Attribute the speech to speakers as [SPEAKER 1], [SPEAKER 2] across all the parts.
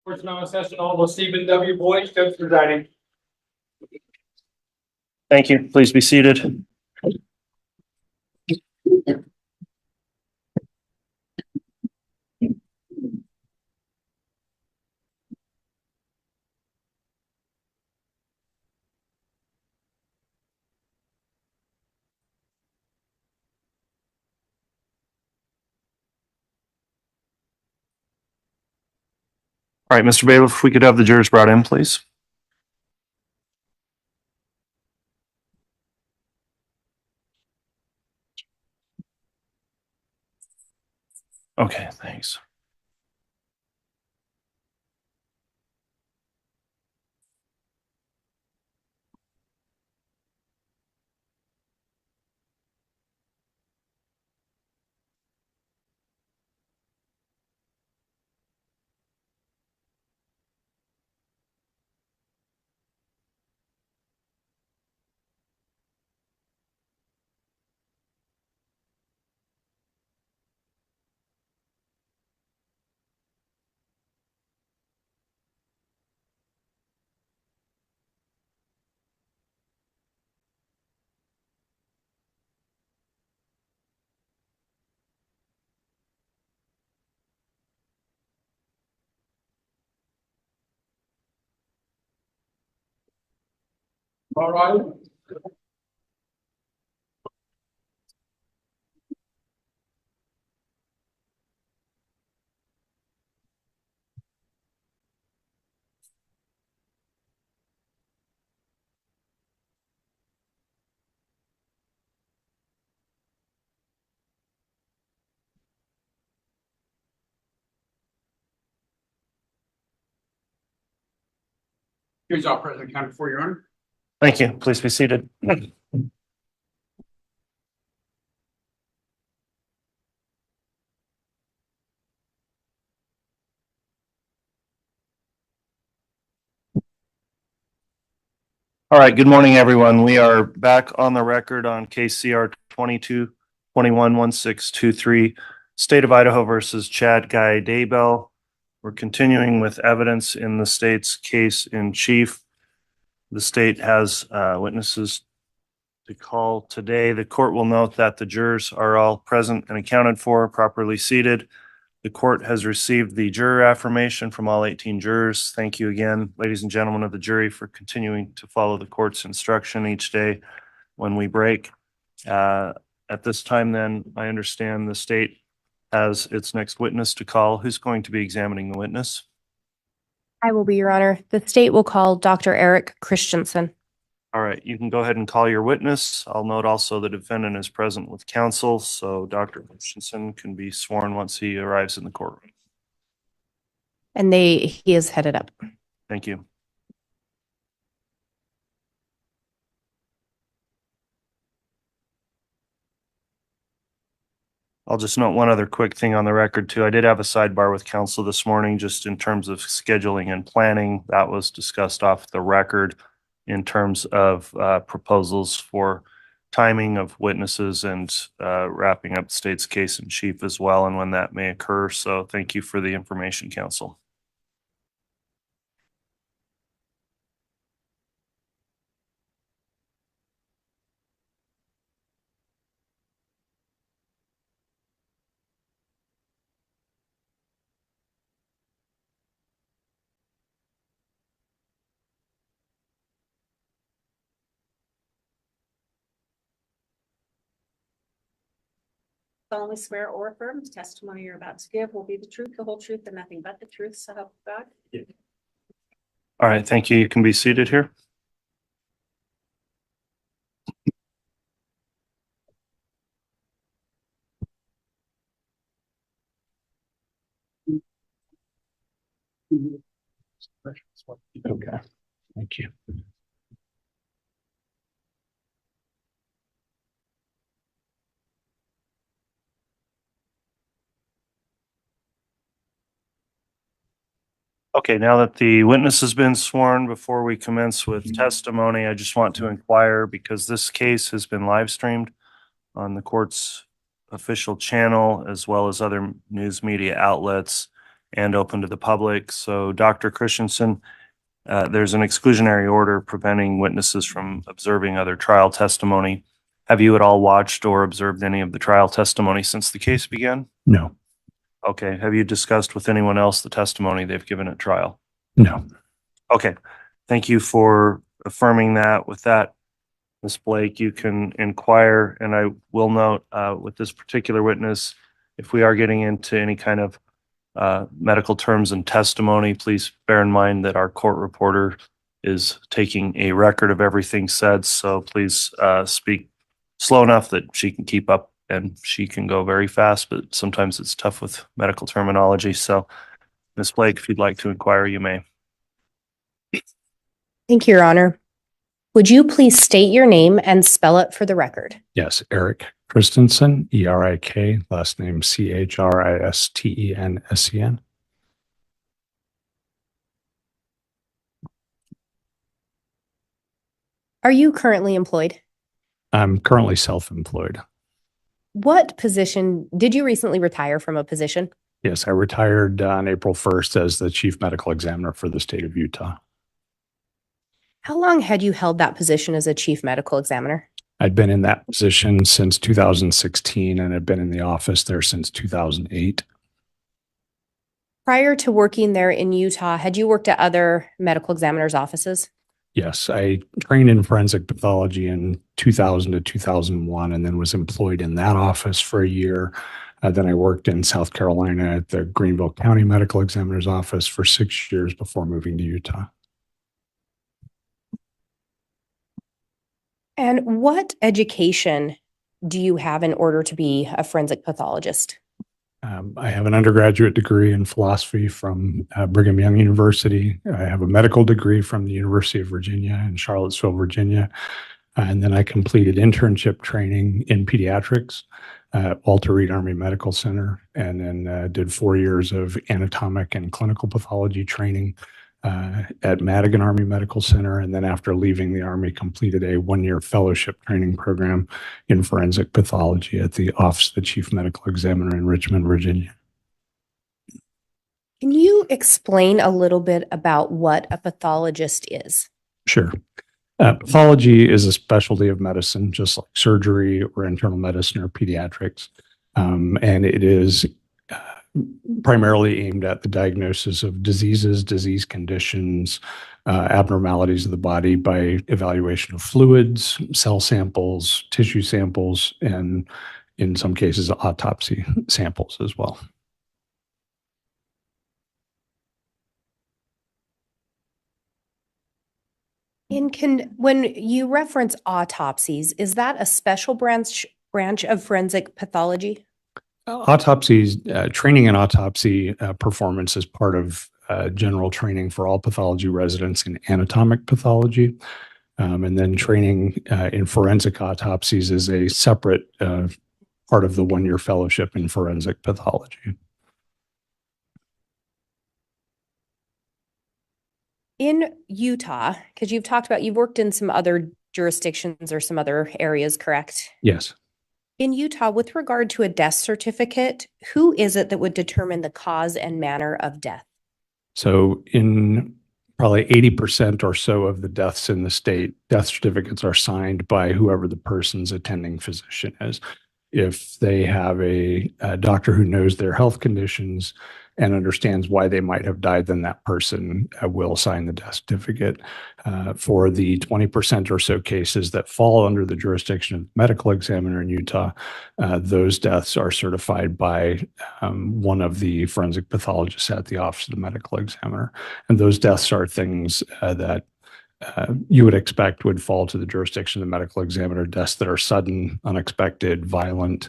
[SPEAKER 1] Court's now in session. Honorable Stephen W. Boyd, Judge presiding.
[SPEAKER 2] Thank you. Please be seated. All right, Mr. Bailiff, if we could have the jurors brought in, please. Okay, thanks.
[SPEAKER 1] All right. Here's our President County for your honor.
[SPEAKER 2] Thank you. Please be seated. All right, good morning, everyone. We are back on the record on case CR 22-21-1623, State of Idaho versus Chad Daybell. We're continuing with evidence in the state's case in chief. The state has witnesses to call today. The court will note that the jurors are all present and accounted for, properly seated. The court has received the juror affirmation from all 18 jurors. Thank you again, ladies and gentlemen of the jury, for continuing to follow the court's instruction each day when we break. At this time, then, I understand the state has its next witness to call. Who's going to be examining the witness?
[SPEAKER 3] I will be, Your Honor. The state will call Dr. Erik Christensen.
[SPEAKER 2] All right, you can go ahead and call your witness. I'll note also the defendant is present with counsel, so Dr. Christensen can be sworn once he arrives in the courtroom.
[SPEAKER 3] And he is headed up.
[SPEAKER 2] Thank you. I'll just note one other quick thing on the record too. I did have a sidebar with counsel this morning, just in terms of scheduling and planning. That was discussed off the record in terms of proposals for timing of witnesses and wrapping up the state's case in chief as well, and when that may occur. So thank you for the information, counsel.
[SPEAKER 4] Solemnly swear or affirm the testimony you're about to give will be the truth, the whole truth, and nothing but the truth, so help you God.
[SPEAKER 2] Yeah. All right, thank you. You can be seated here. Okay, thank you. Okay, now that the witness has been sworn, before we commence with testimony, I just want to inquire, because this case has been live streamed on the court's official channel as well as other news media outlets. and open to the public. So Dr. Christensen, there's an exclusionary order preventing witnesses from observing other trial testimony. Have you at all watched or observed any of the trial testimony since the case began?
[SPEAKER 5] No.
[SPEAKER 2] Okay. Have you discussed with anyone else the testimony they've given at trial?
[SPEAKER 5] No.
[SPEAKER 2] Okay. Thank you for affirming that. With that, Ms. Blake, you can inquire, and I will note with this particular witness, if we are getting into any kind of medical terms and testimony, please bear in mind that our court reporter is taking a record of everything said. So please speak slow enough that she can keep up, and she can go very fast, but sometimes it's tough with medical terminology. So Ms. Blake, if you'd like to inquire, you may.
[SPEAKER 3] Thank you, Your Honor. Would you please state your name and spell it for the record?
[SPEAKER 5] Yes, Erik Christensen, E-R-I-K, last name C-H-R-I-S-T-E-N-S-E-N.
[SPEAKER 3] Are you currently employed?
[SPEAKER 5] I'm currently self-employed.
[SPEAKER 3] What position, did you recently retire from a position?
[SPEAKER 5] Yes, I retired on April 1st as the chief medical examiner for the state of Utah.
[SPEAKER 3] How long had you held that position as a chief medical examiner?
[SPEAKER 5] I'd been in that position since 2016 and had been in the office there since 2008.
[SPEAKER 3] Prior to working there in Utah, had you worked at other medical examiners' offices?
[SPEAKER 5] Yes, I trained in forensic pathology in 2000 to 2001 and then was employed in that office for a year. Then I worked in South Carolina at the Greenville County Medical Examiner's Office for 6 years before moving to Utah.
[SPEAKER 3] And what education do you have in order to be a forensic pathologist?
[SPEAKER 5] I have an undergraduate degree in philosophy from Brigham Young University. I have a medical degree from the University of Virginia in Charlottesville, Virginia. And then I completed internship training in pediatrics at Walter Reed Army Medical Center, and then did 4 years of anatomic and clinical pathology training at Madigan Army Medical Center. And then after leaving the Army, completed a 1-year fellowship training program in forensic pathology at the Office of the Chief Medical Examiner in Richmond, Virginia.
[SPEAKER 3] Can you explain a little bit about what a pathologist is?
[SPEAKER 5] Sure. Pathology is a specialty of medicine, just like surgery or internal medicine or pediatrics. And it is primarily aimed at the diagnosis of diseases, disease conditions, abnormalities of the body by evaluation of fluids, cell samples, tissue samples, and in some cases, autopsy samples as well.
[SPEAKER 3] When you reference autopsies, is that a special branch of forensic pathology?
[SPEAKER 5] Autopsies, training in autopsy performance is part of general training for all pathology residents in anatomic pathology. And then training in forensic autopsies is a separate part of the 1-year fellowship in forensic pathology.
[SPEAKER 3] In Utah, because you've worked in some other jurisdictions or some other areas, correct?
[SPEAKER 5] Yes.
[SPEAKER 3] In Utah, with regard to a death certificate, who is it that would determine the cause and manner of death?
[SPEAKER 5] So in probably 80% or so of the deaths in the state, death certificates are signed by whoever the person's attending physician is. If they have a doctor who knows their health conditions and understands why they might have died, then that person will sign the death certificate. For the 20% or so cases that fall under the jurisdiction of the medical examiner in Utah, those deaths are certified by one of the forensic pathologists at the Office of the Medical Examiner. And those deaths are things that you would expect would fall to the jurisdiction of the medical examiner, deaths that are sudden, unexpected, violent,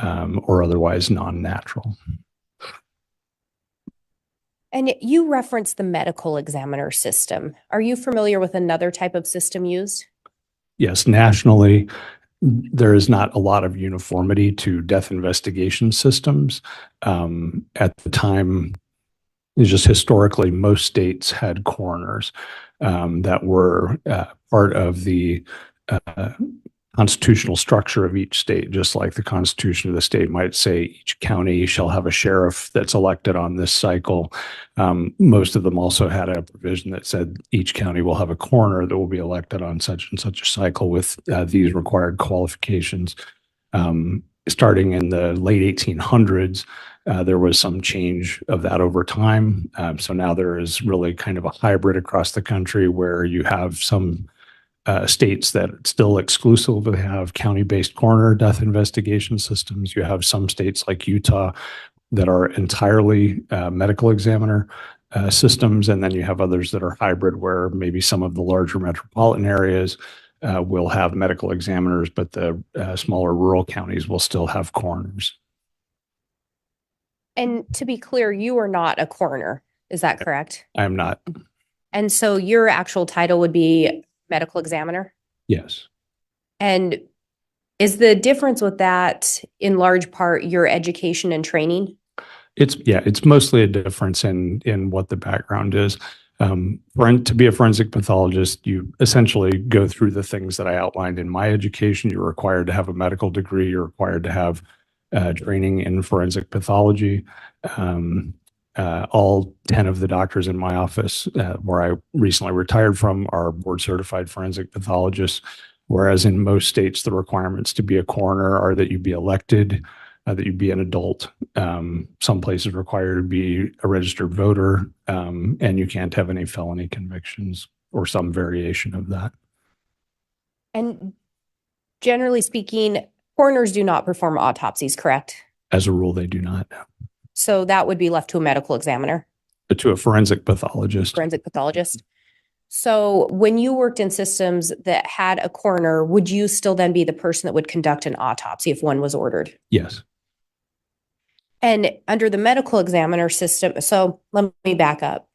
[SPEAKER 5] or otherwise non-natural.
[SPEAKER 3] And you referenced the medical examiner system. Are you familiar with another type of system used?
[SPEAKER 5] Yes, nationally, there is not a lot of uniformity to death investigation systems. At the time, just historically, most states had coroners that were part of the constitutional structure of each state, just like the constitution of the state might say each county shall have a sheriff that's elected on this cycle. Most of them also had a provision that said each county will have a coroner that will be elected on such and such a cycle with these required qualifications. Starting in the late 1800s, there was some change of that over time. So now there is really kind of a hybrid across the country where you have some states that still exclusively have county-based coroner death investigation systems. You have some states like Utah that are entirely medical examiner systems, and then you have others that are hybrid, where maybe some of the larger metropolitan areas will have medical examiners, but the smaller rural counties will still have coroners.
[SPEAKER 3] And to be clear, you are not a coroner. Is that correct?
[SPEAKER 5] I am not.
[SPEAKER 3] And so your actual title would be medical examiner?
[SPEAKER 5] Yes.
[SPEAKER 3] And is the difference with that in large part your education and training?
[SPEAKER 5] It's mostly a difference in what the background is. To be a forensic pathologist, you essentially go through the things that I outlined in my education. You're required to have a medical degree. You're required to have training in forensic pathology. All 10 of the doctors in my office, where I recently retired from, are board certified forensic pathologists, whereas in most states, the requirements to be a coroner are that you be elected, that you be an adult. Some places require to be a registered voter, and you can't have any felony convictions or some variation of that.
[SPEAKER 3] And generally speaking, coroners do not perform autopsies, correct?
[SPEAKER 5] As a rule, they do not.
[SPEAKER 3] So that would be left to a medical examiner?
[SPEAKER 5] But to a forensic pathologist.
[SPEAKER 3] Forensic pathologist. So when you worked in systems that had a coroner, would you still then be the person that would conduct an autopsy if one was ordered?
[SPEAKER 5] Yes.
[SPEAKER 3] And under the medical examiner system, so let me back up.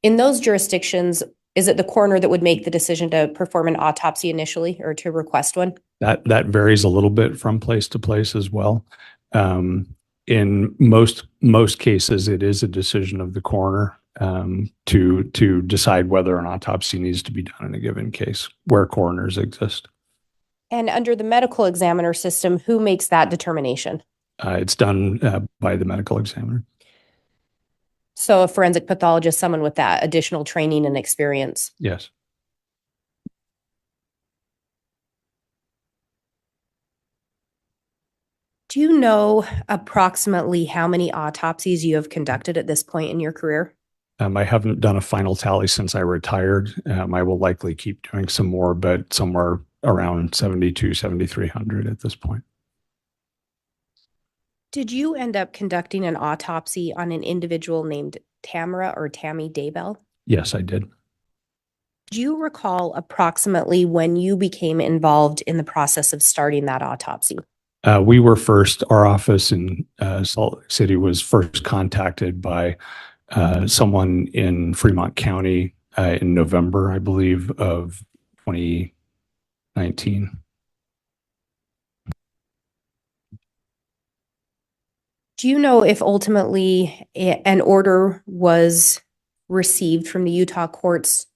[SPEAKER 3] In those jurisdictions, is it the coroner that would make the decision to perform an autopsy initially or to request one?
[SPEAKER 5] That varies a little bit from place to place as well. In most cases, it is a decision of the coroner to decide whether an autopsy needs to be done in a given case where coroners exist.
[SPEAKER 3] And under the medical examiner system, who makes that determination?
[SPEAKER 5] It's done by the medical examiner.
[SPEAKER 3] So a forensic pathologist, someone with that additional training and experience.
[SPEAKER 5] Yes.
[SPEAKER 3] Do you know approximately how many autopsies you have conducted at this point in your career?
[SPEAKER 5] I haven't done a final tally since I retired. I will likely keep doing some more, but somewhere around 7,300 at this point.
[SPEAKER 3] Did you end up conducting an autopsy on an individual named Tammy Daybell?
[SPEAKER 5] Yes, I did.
[SPEAKER 3] Do you recall approximately when you became involved in the process of starting that autopsy?
[SPEAKER 5] We were first, our office in Salt Lake City was first contacted by someone in Fremont County in November, I believe, of 2019.
[SPEAKER 3] Do you know if ultimately an order was received from the Utah courts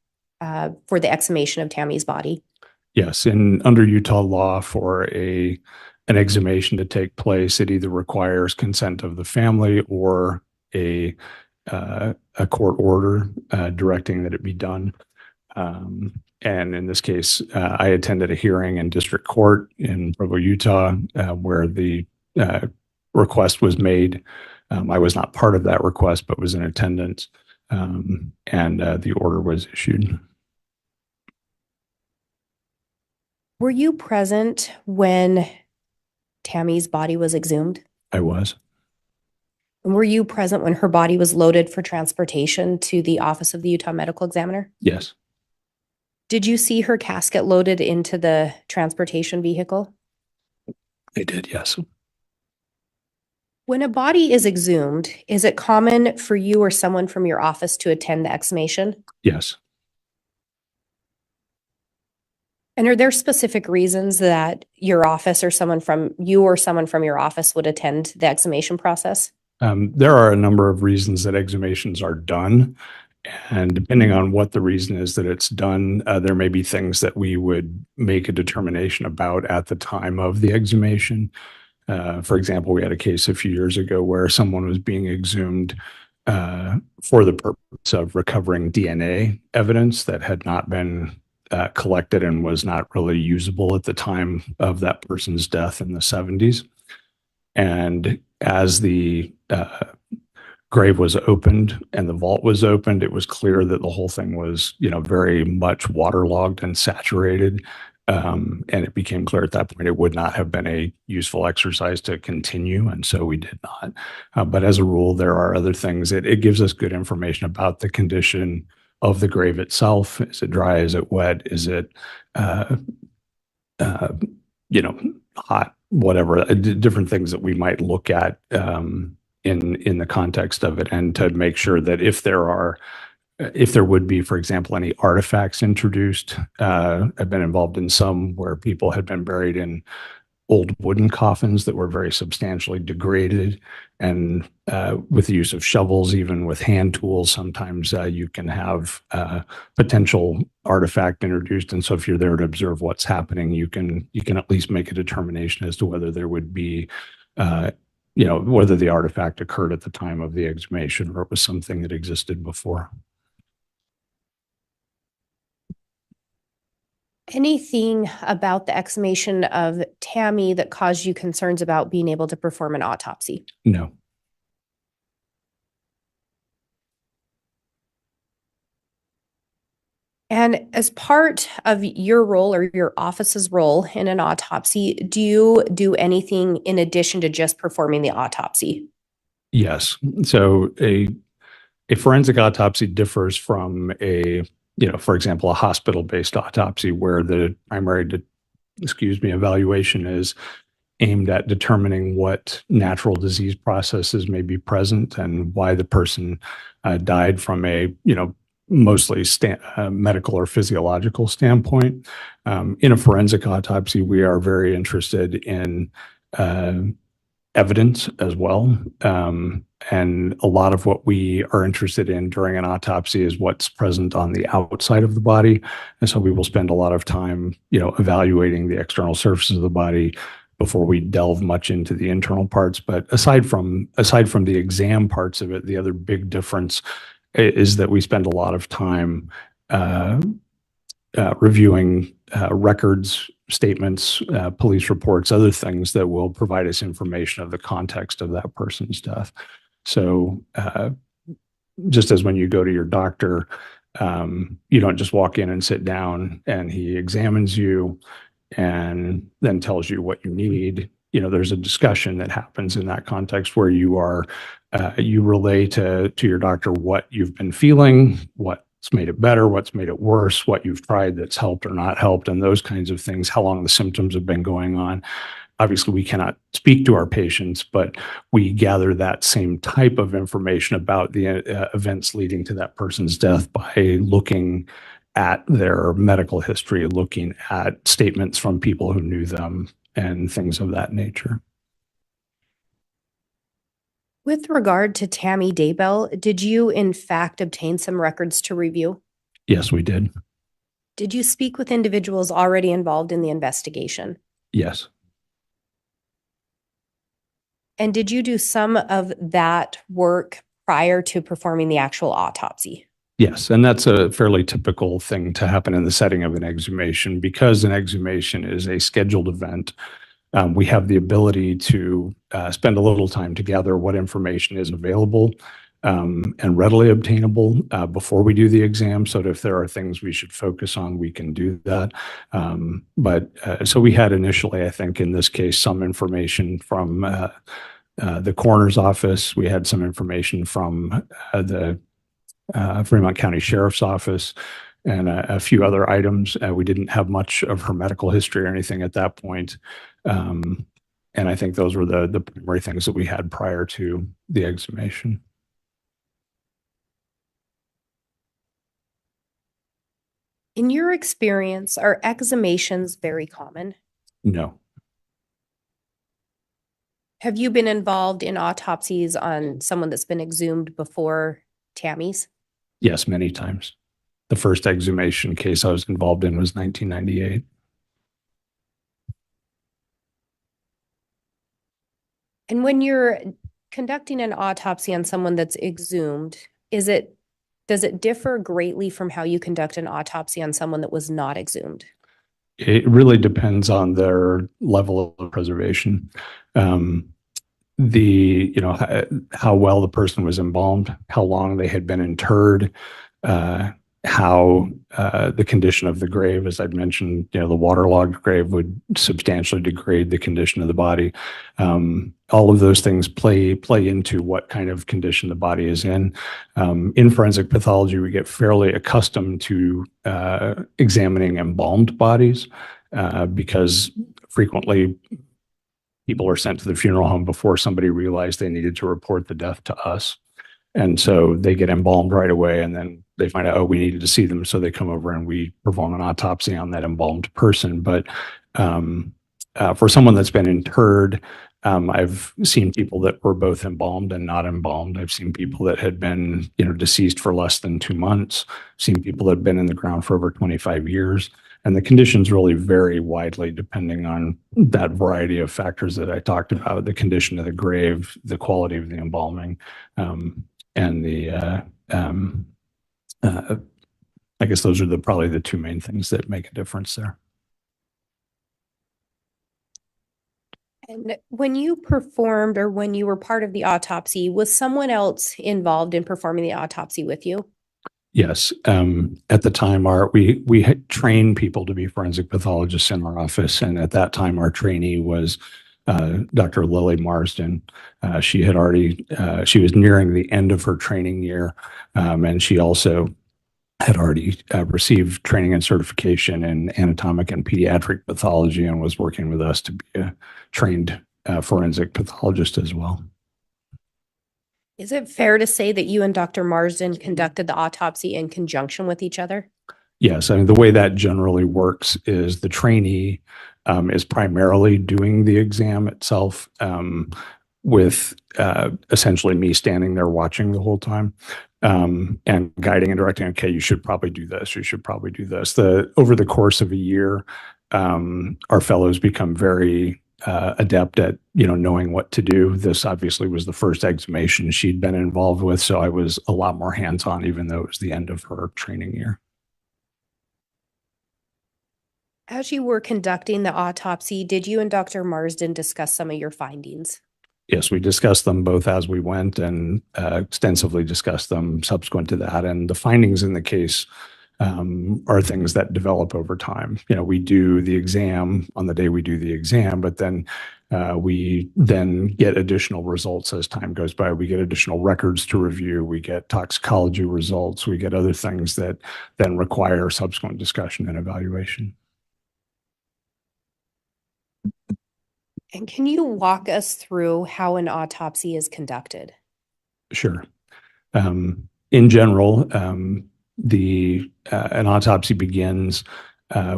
[SPEAKER 3] for the exhumation of Tammy's body?
[SPEAKER 5] Yes, and under Utah law, for an exhumation to take place, it either requires consent of the family or a court order directing that it be done. And in this case, I attended a hearing in district court in Provo, Utah, where the request was made. I was not part of that request, but was in attendance, and the order was issued.
[SPEAKER 3] Were you present when Tammy's body was exhumed?
[SPEAKER 5] I was.
[SPEAKER 3] And were you present when her body was loaded for transportation to the office of the Utah Medical Examiner?
[SPEAKER 5] Yes.
[SPEAKER 3] Did you see her casket loaded into the transportation vehicle?
[SPEAKER 5] I did, yes.
[SPEAKER 3] When a body is exhumed, is it common for you or someone from your office to attend the exhumation?
[SPEAKER 5] Yes.
[SPEAKER 3] And are there specific reasons that your office or someone from your office would attend the exhumation process?
[SPEAKER 5] There are a number of reasons that exhumations are done. And depending on what the reason is that it's done, there may be things that we would make a determination about at the time of the exhumation. For example, we had a case a few years ago where someone was being exhumed for the purpose of recovering DNA evidence that had not been collected and was not really usable at the time of that person's death in the 70s. And as the grave was opened and the vault was opened, it was clear that the whole thing was, very much waterlogged and saturated. And it became clear at that point it would not have been a useful exercise to continue. And so we did not. But as a rule, there are other things. It gives us good information about the condition of the grave itself. Is it dry? Is it wet? Is it, hot? Whatever, different things that we might look at in the context of it, and to make sure that if there would be, for example, any artifacts introduced. I've been involved in some where people had been buried in old wooden coffins that were very substantially degraded, and with the use of shovels, even with hand tools, sometimes you can have potential artifact introduced. And so if you're there to observe what's happening, you can at least make a determination as to whether there would be whether the artifact occurred at the time of the exhumation or it was something that existed before.
[SPEAKER 3] Anything about the exhumation of Tammy that caused you concerns about being able to perform an autopsy?
[SPEAKER 5] No.
[SPEAKER 3] And as part of your role or your office's role in an autopsy, do you do anything in addition to just performing the autopsy?
[SPEAKER 5] Yes. So a forensic autopsy differs from for example, a hospital-based autopsy where the primary, evaluation is aimed at determining what natural disease processes may be present and why the person died from a, mostly medical or physiological standpoint. In a forensic autopsy, we are very interested in evidence as well. And a lot of what we are interested in during an autopsy is what's present on the outside of the body. And so we will spend a lot of time, evaluating the external surfaces of the body before we delve much into the internal parts. But aside from the exam parts of it, the other big difference is that we spend a lot of time reviewing records, statements, police reports, other things that will provide us information of the context of that person's death. So just as when you go to your doctor, you don't just walk in and sit down and he examines you and then tells you what you need. There's a discussion that happens in that context where you relay to your doctor what you've been feeling, what's made it better, what's made it worse, what you've tried that's helped or not helped, and those kinds of things, how long the symptoms have been going on. Obviously, we cannot speak to our patients, but we gather that same type of information about the events leading to that person's death by looking at their medical history, looking at statements from people who knew them, and things of that nature.
[SPEAKER 3] With regard to Tammy Daybell, did you in fact obtain some records to review?
[SPEAKER 5] Yes, we did.
[SPEAKER 3] Did you speak with individuals already involved in the investigation?
[SPEAKER 5] Yes.
[SPEAKER 3] And did you do some of that work prior to performing the actual autopsy?
[SPEAKER 5] Yes, and that's a fairly typical thing to happen in the setting of an exhumation. Because an exhumation is a scheduled event, we have the ability to spend a little time to gather what information is available and readily obtainable before we do the exam. So that if there are things we should focus on, we can do that. So we had initially, I think in this case, some information from the coroner's office. We had some information from the Fremont County Sheriff's Office and a few other items. We didn't have much of her medical history or anything at that point. And I think those were the primary things that we had prior to the exhumation.
[SPEAKER 3] In your experience, are exhumations very common?
[SPEAKER 5] No.
[SPEAKER 3] Have you been involved in autopsies on someone that's been exhumed before Tammy's?
[SPEAKER 5] Yes, many times. The first exhumation case I was involved in was 1998.
[SPEAKER 3] And when you're conducting an autopsy on someone that's exhumed, does it differ greatly from how you conduct an autopsy on someone that was not exhumed?
[SPEAKER 5] It really depends on their level of preservation. How well the person was embalmed, how long they had been interred, how the condition of the grave, as I'd mentioned, the waterlogged grave would substantially degrade the condition of the body. All of those things play into what kind of condition the body is in. In forensic pathology, we get fairly accustomed to examining embalmed bodies because frequently people are sent to the funeral home before somebody realized they needed to report the death to us. And so they get embalmed right away, and then they find out, oh, we needed to see them. So they come over and we perform an autopsy on that embalmed person. But for someone that's been interred, I've seen people that were both embalmed and not embalmed. I've seen people that had been, deceased for less than 2 months, seen people that had been in the ground for over 25 years. And the conditions really vary widely depending on that variety of factors that I talked about, the condition of the grave, the quality of the embalming, and I guess those are probably the two main things that make a difference there.
[SPEAKER 3] And when you performed or when you were part of the autopsy, was someone else involved in performing the autopsy with you?
[SPEAKER 5] Yes. At the time, we had trained people to be forensic pathologists in our office, and at that time, our trainee was Dr. Lily Marsden. She was nearing the end of her training year, and she also had already received training and certification in anatomic and pediatric pathology and was working with us to be a trained forensic pathologist as well.
[SPEAKER 3] Is it fair to say that you and Dr. Marsden conducted the autopsy in conjunction with each other?
[SPEAKER 5] Yes. I mean, the way that generally works is the trainee is primarily doing the exam itself with essentially me standing there watching the whole time and guiding and directing, okay, you should probably do this. You should probably do this. Over the course of a year, our fellows become very adept at, knowing what to do. This obviously was the first exhumation she'd been involved with, so I was a lot more hands-on, even though it was the end of her training year.
[SPEAKER 3] As you were conducting the autopsy, did you and Dr. Marsden discuss some of your findings?
[SPEAKER 5] Yes, we discussed them both as we went and extensively discussed them subsequent to that. And the findings in the case are things that develop over time. We do the exam on the day we do the exam, but then we then get additional results as time goes by. We get additional records to review. We get toxicology results. We get other things that then require subsequent discussion and evaluation.
[SPEAKER 3] And can you walk us through how an autopsy is conducted?
[SPEAKER 5] Sure. In general, an autopsy begins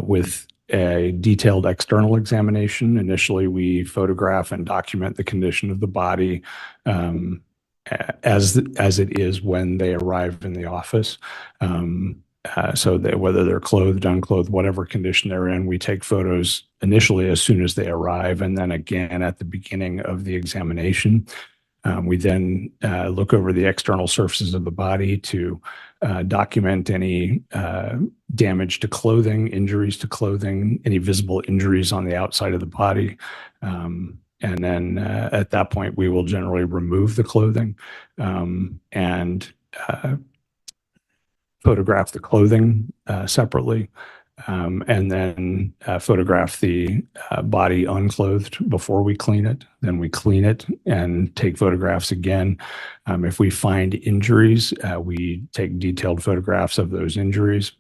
[SPEAKER 5] with a detailed external examination. Initially, we photograph and document the condition of the body as it is when they arrive in the office. So that whether they're clothed, unclothed, whatever condition they're in, we take photos initially as soon as they arrive, and then again at the beginning of the examination. We then look over the external surfaces of the body to document any damage to clothing, injuries to clothing, any visible injuries on the outside of the body. And then at that point, we will generally remove the clothing and photograph the clothing separately, and then photograph the body unclothed before we clean it. Then we clean it and take photographs again. If we find injuries, we take detailed photographs of those injuries,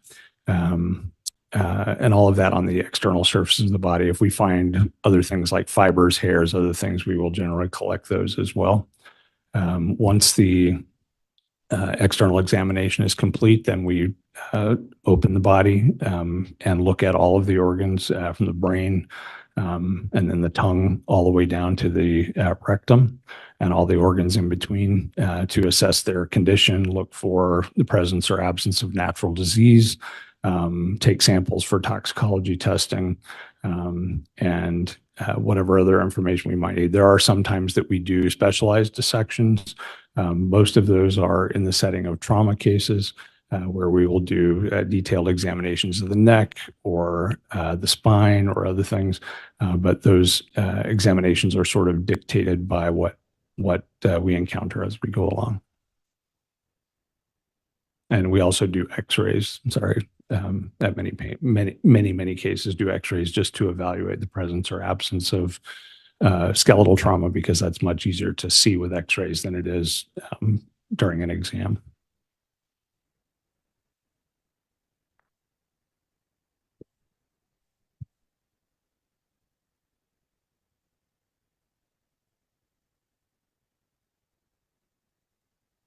[SPEAKER 5] and all of that on the external surfaces of the body. If we find other things like fibers, hairs, other things, we will generally collect those as well. Once the external examination is complete, then we open the body and look at all of the organs from the brain and then the tongue all the way down to the rectum and all the organs in between to assess their condition, look for the presence or absence of natural disease, take samples for toxicology testing, and whatever other information we might need. There are some times that we do specialized dissections. Most of those are in the setting of trauma cases, where we will do detailed examinations of the neck or the spine or other things. But those examinations are sort of dictated by what we encounter as we go along. And we also do x-rays, that many cases do x-rays just to evaluate the presence or absence of skeletal trauma, because that's much easier to see with x-rays than it is during an exam.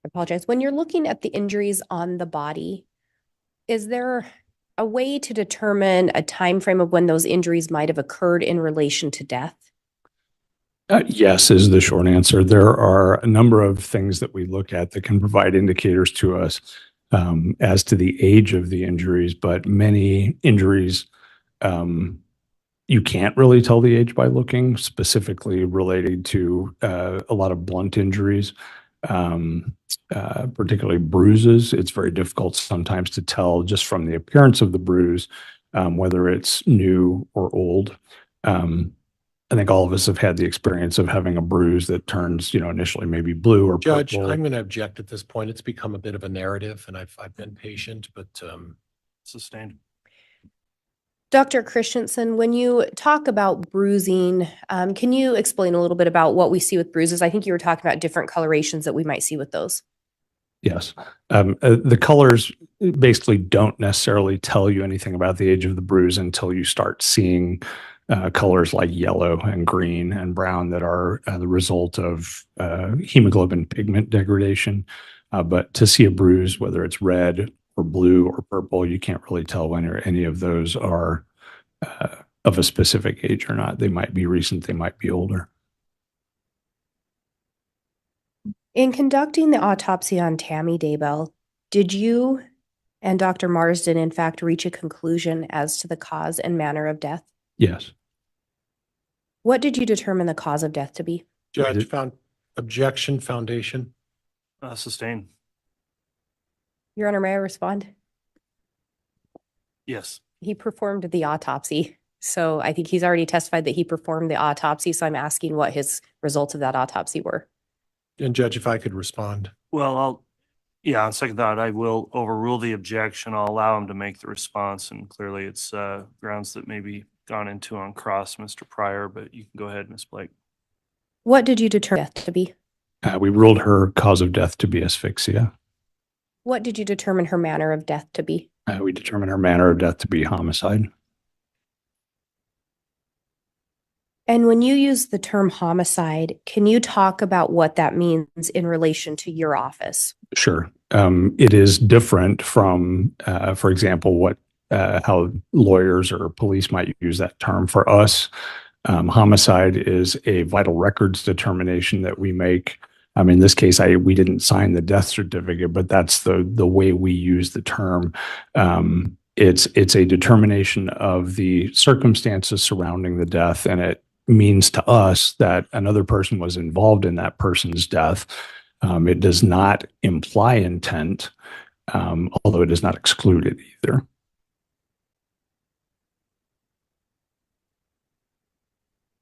[SPEAKER 3] I apologize. When you're looking at the injuries on the body, is there a way to determine a time frame of when those injuries might have occurred in relation to death?
[SPEAKER 5] Yes, is the short answer. There are a number of things that we look at that can provide indicators to us as to the age of the injuries, but many injuries, you can't really tell the age by looking, specifically related to a lot of blunt injuries, particularly bruises. It's very difficult sometimes to tell just from the appearance of the bruise whether it's new or old. I think all of us have had the experience of having a bruise that turns, initially maybe blue or
[SPEAKER 6] Judge,
[SPEAKER 5] purple.
[SPEAKER 6] I'm going to object at this point. It's become a bit of a narrative, and I've been patient, but
[SPEAKER 2] Sustained.
[SPEAKER 3] Dr. Christensen, when you talk about bruising, can you explain a little bit about what we see with bruises? I think you were talking about different colorations that we might see with those.
[SPEAKER 5] Yes. The colors basically don't necessarily tell you anything about the age of the bruise until you start seeing colors like yellow and green and brown that are the result of hemoglobin pigment degradation. But to see a bruise, whether it's red or blue or purple, you can't really tell when any of those are of a specific age or not. They might be recent, they might be older.
[SPEAKER 3] In conducting the autopsy on Tammy Daybell, did you and Dr. Marsden, in fact, reach a conclusion as to the cause and manner of death?
[SPEAKER 5] Yes.
[SPEAKER 3] What did you determine the cause of death to be?
[SPEAKER 6] Judge found objection foundation.
[SPEAKER 2] Sustained.
[SPEAKER 3] Your Honor, may I respond?
[SPEAKER 2] Yes.
[SPEAKER 3] He performed the autopsy. So I think he's already testified that he performed the autopsy. So I'm asking what his results of that autopsy were.
[SPEAKER 6] And Judge, if I could respond.
[SPEAKER 2] Well, on second thought, I will overrule the objection. I'll allow him to make the response, and clearly it's grounds that may be gone into on cross, Mr. Pryor, but you can go ahead, Ms. Blake.
[SPEAKER 3] What did you determine death to be?
[SPEAKER 5] We ruled her cause of death to be asphyxia.
[SPEAKER 3] What did you determine her manner of death to be?
[SPEAKER 5] We determined her manner of death to be homicide.
[SPEAKER 3] And when you use the term homicide, can you talk about what that means in relation to your office?
[SPEAKER 5] Sure. It is different from, for example, how lawyers or police might use that term. For us, homicide is a vital records determination that we make. In this case, we didn't sign the death certificate, but that's the way we use the term. It's a determination of the circumstances surrounding the death, and it means to us that another person was involved in that person's death. It does not imply intent, although it is not excluded either.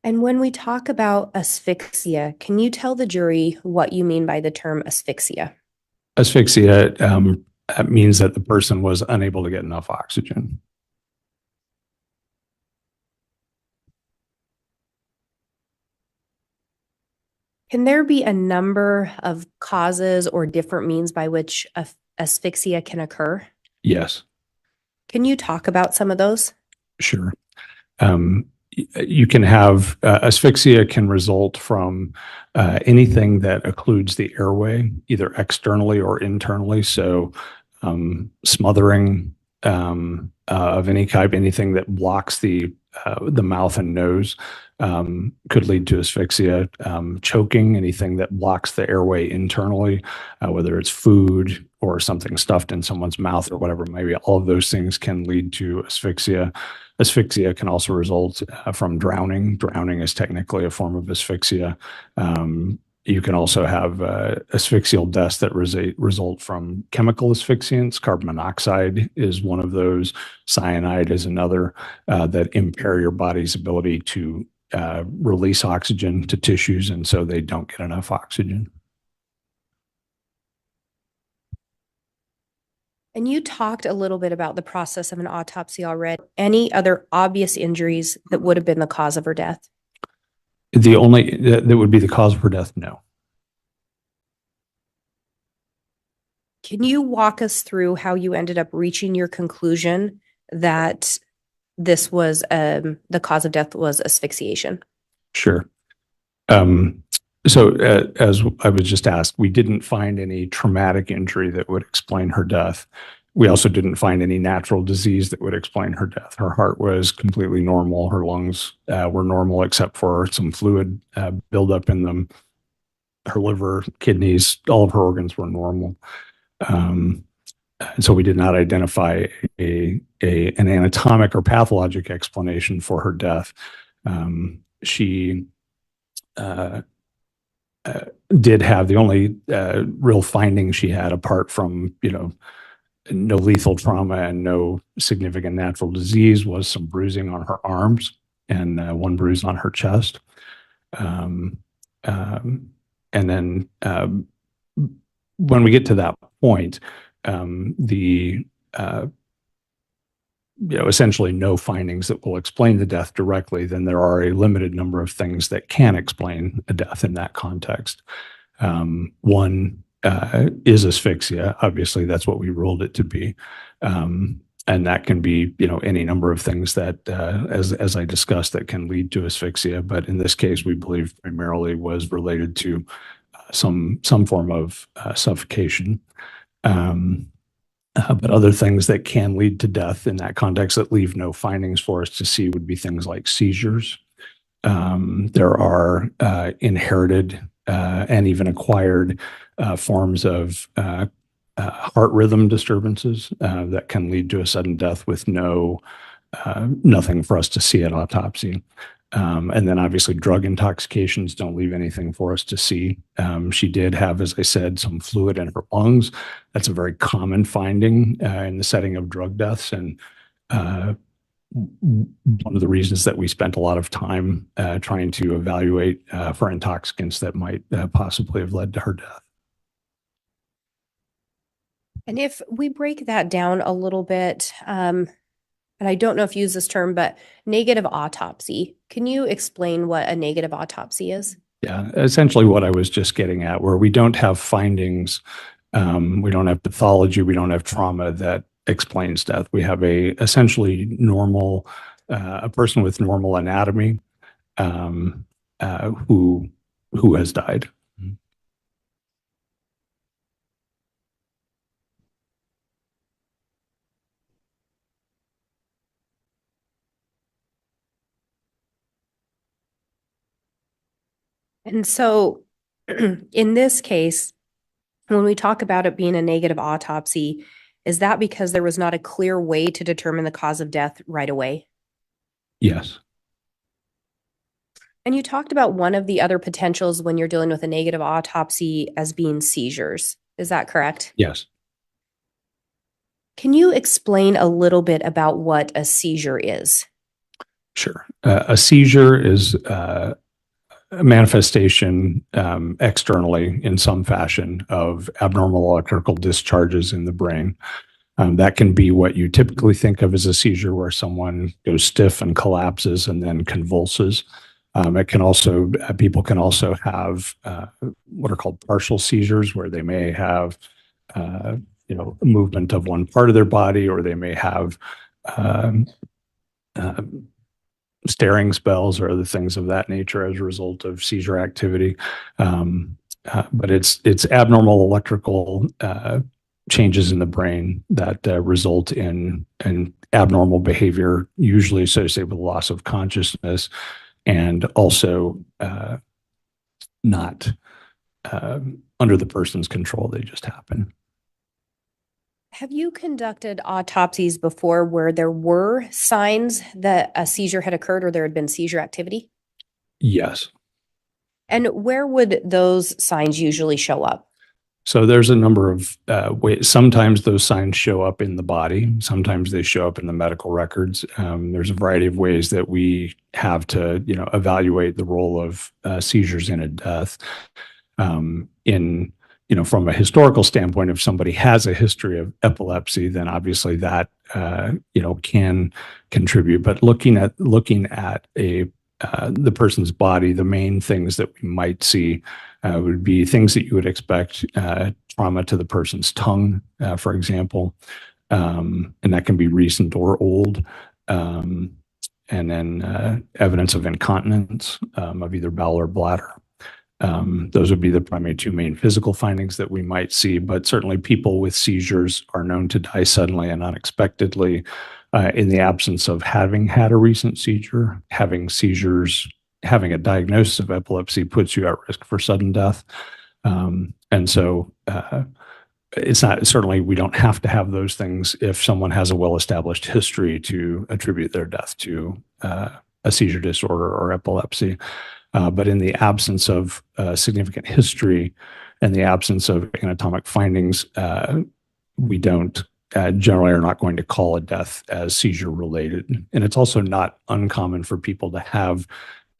[SPEAKER 3] And when we talk about asphyxia, can you tell the jury what you mean by the term asphyxia?
[SPEAKER 5] Asphyxia means that the person was unable to get enough oxygen.
[SPEAKER 3] Can there be a number of causes or different means by which asphyxia can occur?
[SPEAKER 5] Yes.
[SPEAKER 3] Can you talk about some of those?
[SPEAKER 5] Sure. You can have asphyxia can result from anything that occludes the airway, either externally or internally. So smothering of any type, anything that blocks the mouth and nose could lead to asphyxia. Choking, anything that blocks the airway internally, whether it's food or something stuffed in someone's mouth or whatever, maybe all of those things can lead to asphyxia. Asphyxia can also result from drowning. Drowning is technically a form of asphyxia. You can also have asphyxial deaths that result from chemical asphyxiants. Carbon monoxide is one of those. Cyanide is another that impair your body's ability to release oxygen to tissues, and so they don't get enough oxygen.
[SPEAKER 3] And you talked a little bit about the process of an autopsy already. Any other obvious injuries that would have been the cause of her death?
[SPEAKER 5] The only that would be the cause of her death, no.
[SPEAKER 3] Can you walk us through how you ended up reaching your conclusion that this was the cause of death was asphyxiation?
[SPEAKER 5] Sure. So as I was just asked, we didn't find any traumatic injury that would explain her death. We also didn't find any natural disease that would explain her death. Her heart was completely normal. Her lungs were normal, except for some fluid buildup in them. Her liver, kidneys, all of her organs were normal. And so we did not identify an anatomic or pathologic explanation for her death. She did have the only real finding she had, apart from, no lethal trauma and no significant natural disease, was some bruising on her arms and one bruise on her chest. And then when we get to that point, essentially no findings that will explain the death directly, then there are a limited number of things that can explain a death in that context. One is asphyxia. Obviously, that's what we ruled it to be. And that can be, any number of things that, as I discussed, that can lead to asphyxia. But in this case, we believe primarily was related to some form of suffocation. But other things that can lead to death in that context that leave no findings for us to see would be things like seizures. There are inherited and even acquired forms of heart rhythm disturbances that can lead to a sudden death with nothing for us to see at autopsy. And then obviously drug intoxications don't leave anything for us to see. She did have, as I said, some fluid in her lungs. That's a very common finding in the setting of drug deaths. And one of the reasons that we spent a lot of time trying to evaluate for intoxicants that might possibly have led to her death.
[SPEAKER 3] And if we break that down a little bit, and I don't know if you use this term, but negative autopsy. Can you explain what a negative autopsy is?
[SPEAKER 5] Yeah, essentially what I was just getting at, where we don't have findings, we don't have pathology, we don't have trauma that explains death. We have essentially normal, a person with normal anatomy who has died.
[SPEAKER 3] And so in this case, when we talk about it being a negative autopsy, is that because there was not a clear way to determine the cause of death right away?
[SPEAKER 5] Yes.
[SPEAKER 3] And you talked about one of the other potentials when you're dealing with a negative autopsy as being seizures. Is that correct?
[SPEAKER 5] Yes.
[SPEAKER 3] Can you explain a little bit about what a seizure is?
[SPEAKER 5] Sure. A seizure is a manifestation externally in some fashion of abnormal electrical discharges in the brain. That can be what you typically think of as a seizure, where someone goes stiff and collapses and then convulses. It can also, people can also have what are called partial seizures, where they may have, movement of one part of their body, or they may have staring spells or other things of that nature as a result of seizure activity. But it's abnormal electrical changes in the brain that result in abnormal behavior, usually associated with loss of consciousness, and also not under the person's control. They just happen.
[SPEAKER 3] Have you conducted autopsies before where there were signs that a seizure had occurred or there had been seizure activity?
[SPEAKER 5] Yes.
[SPEAKER 3] And where would those signs usually show up?
[SPEAKER 5] So there's a number of ways. Sometimes those signs show up in the body. Sometimes they show up in the medical records. There's a variety of ways that we have to, evaluate the role of seizures in a death. From a historical standpoint, if somebody has a history of epilepsy, then obviously that can contribute. But looking at the person's body, the main things that we might see would be things that you would expect: trauma to the person's tongue, for example, and that can be recent or old. And then evidence of incontinence of either bowel or bladder. Those would be the primary two main physical findings that we might see, but certainly people with seizures are known to die suddenly and unexpectedly in the absence of having had a recent seizure. Having seizures, having a diagnosis of epilepsy puts you at risk for sudden death. And so it's not, certainly we don't have to have those things if someone has a well-established history to attribute their death to a seizure disorder or epilepsy. But in the absence of significant history and the absence of anatomic findings, we don't generally are not going to call a death as seizure related. And it's also not uncommon for people to have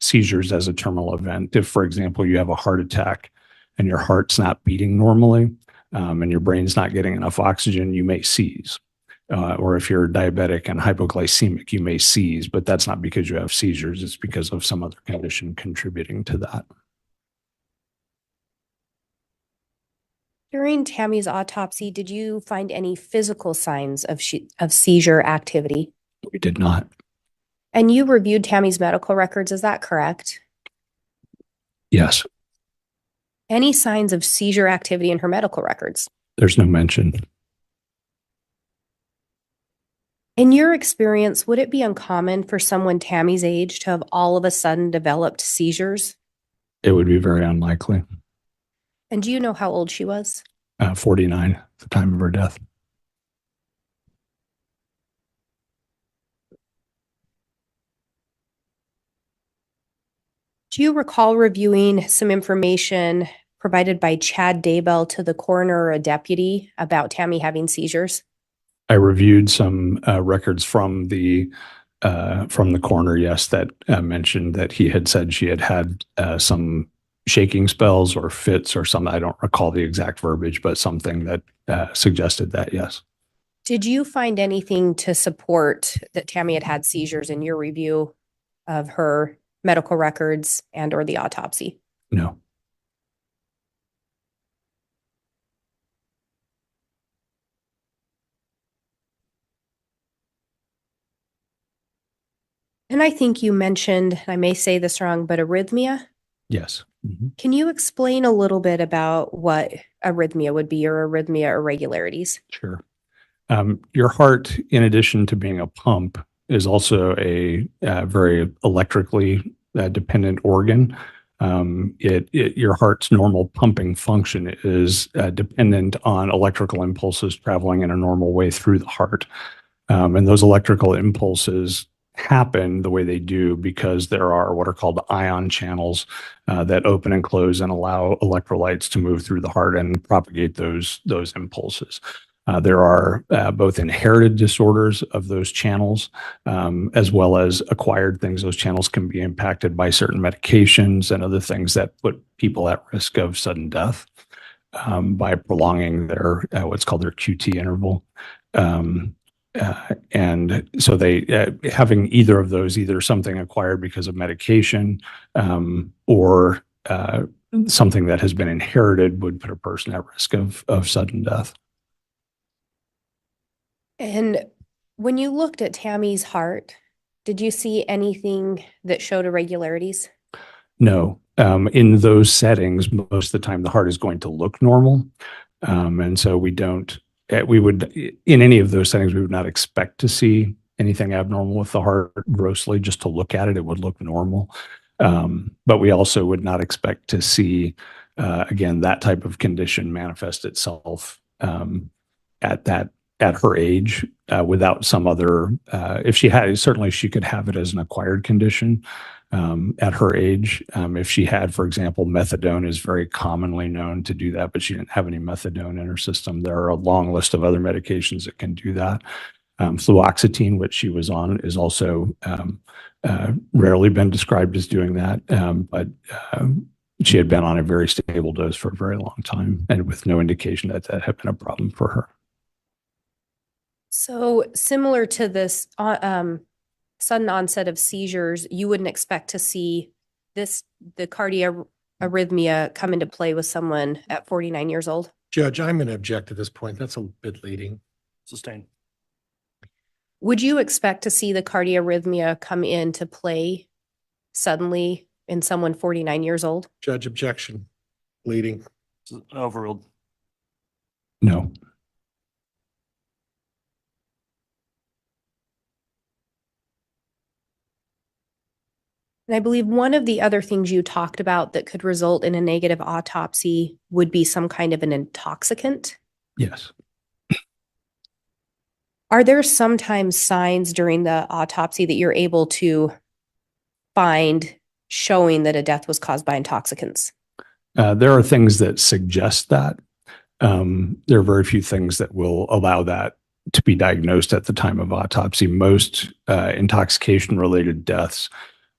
[SPEAKER 5] seizures as a terminal event. If, for example, you have a heart attack and your heart's not beating normally and your brain's not getting enough oxygen, you may seize. Or if you're diabetic and hypoglycemic, you may seize, but that's not because you have seizures. It's because of some other condition contributing to that.
[SPEAKER 3] During Tammy's autopsy, did you find any physical signs of seizure activity?
[SPEAKER 5] We did not.
[SPEAKER 3] And you reviewed Tammy's medical records, is that correct?
[SPEAKER 5] Yes.
[SPEAKER 3] Any signs of seizure activity in her medical records?
[SPEAKER 5] There's no mention.
[SPEAKER 3] In your experience, would it be uncommon for someone Tammy's age to have all of a sudden developed seizures?
[SPEAKER 5] It would be very unlikely.
[SPEAKER 3] And do you know how old she was?
[SPEAKER 5] 49 at the time of her death.
[SPEAKER 3] Do you recall reviewing some information provided by Chad Daybell to the coroner or a deputy about Tammy having seizures?
[SPEAKER 5] I reviewed some records from the coroner, yes, that mentioned that he had said she had some shaking spells or fits or something. I don't recall the exact verbiage, but something that suggested that, yes.
[SPEAKER 3] Did you find anything to support that Tammy had seizures in your review of her medical records and or the autopsy?
[SPEAKER 5] No.
[SPEAKER 3] And I think you mentioned, I may say this wrong, but arrhythmia.
[SPEAKER 5] Yes. Mm-hmm.
[SPEAKER 3] Can you explain a little bit about what arrhythmia would be or arrhythmia irregularities?
[SPEAKER 5] Sure. Your heart, in addition to being a pump, is also a very electrically dependent organ. Your heart's normal pumping function is dependent on electrical impulses traveling in a normal way through the heart. And those electrical impulses happen the way they do because there are what are called ion channels that open and close and allow electrolytes to move through the heart and propagate those impulses. There are both inherited disorders of those channels as well as acquired things. Those channels can be impacted by certain medications and other things that put people at risk of sudden death by prolonging their what's called their QT interval. And so they having either of those, either something acquired because of medication or something that has been inherited, would put a person at risk of sudden death.
[SPEAKER 3] And when you looked at Tammy's heart, did you see anything that showed irregularities?
[SPEAKER 5] No. In those settings, most of the time the heart is going to look normal. And so we don't we would, in any of those settings, we would not expect to see anything abnormal with the heart grossly. Just to look at it, it would look normal. But we also would not expect to see, again, that type of condition manifest itself at her age without some other, if she had, certainly she could have it as an acquired condition at her age. If she had, for example, methadone is very commonly known to do that, but she didn't have any methadone in her system. There are a long list of other medications that can do that. Fluoxetine, which she was on, is also rarely been described as doing that, but she had been on a very stable dose for a very long time and with no indication that that had been a problem for her.
[SPEAKER 3] So similar to this sudden onset of seizures, you wouldn't expect to see the cardiac arrhythmia come into play with someone at 49 years old?
[SPEAKER 6] Judge, I'm going to object to this point. That's a bit leading.
[SPEAKER 2] Sustained.
[SPEAKER 3] Would you expect to see the cardiac arrhythmia come into play suddenly in someone 49 years old?
[SPEAKER 6] Judge, objection. Leading.
[SPEAKER 2] Overruled.
[SPEAKER 5] No.
[SPEAKER 3] And I believe one of the other things you talked about that could result in a negative autopsy would be some kind of an intoxicant.
[SPEAKER 5] Yes.
[SPEAKER 3] Are there sometimes signs during the autopsy that you're able to find showing that a death was caused by intoxicants?
[SPEAKER 5] There are things that suggest that. There are very few things that will allow that to be diagnosed at the time of autopsy. Most intoxication-related deaths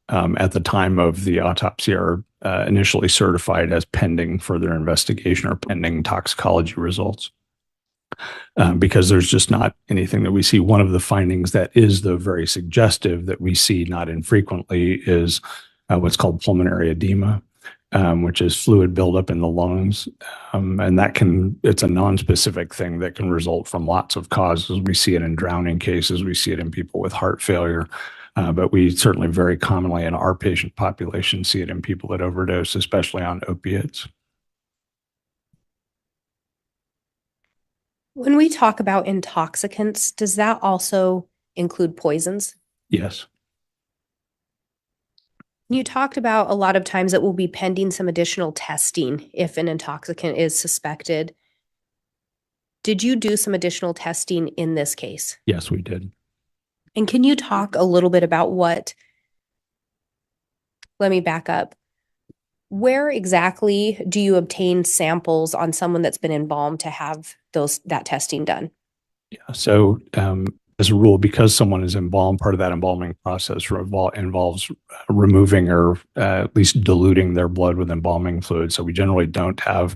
[SPEAKER 5] at the time of the autopsy are initially certified as pending further investigation or pending toxicology results. Because there's just not anything that we see. One of the findings that is, though, very suggestive that we see not infrequently is what's called pulmonary edema, which is fluid buildup in the lungs. And that it's a non-specific thing that can result from lots of causes. We see it in drowning cases. We see it in people with heart failure. But we certainly very commonly in our patient population see it in people that overdose, especially on opiates.
[SPEAKER 3] When we talk about intoxicants, does that also include poisons?
[SPEAKER 5] Yes.
[SPEAKER 3] You talked about a lot of times it will be pending some additional testing if an intoxicant is suspected. Did you do some additional testing in this case?
[SPEAKER 5] Yes, we did.
[SPEAKER 3] And can you talk a little bit about let me back up. Where exactly do you obtain samples on someone that's been embalmed to have that testing done?
[SPEAKER 5] Yeah. So as a rule, because someone is embalmed, part of that embalming process involves removing or at least diluting their blood with embalming fluid. So we generally don't have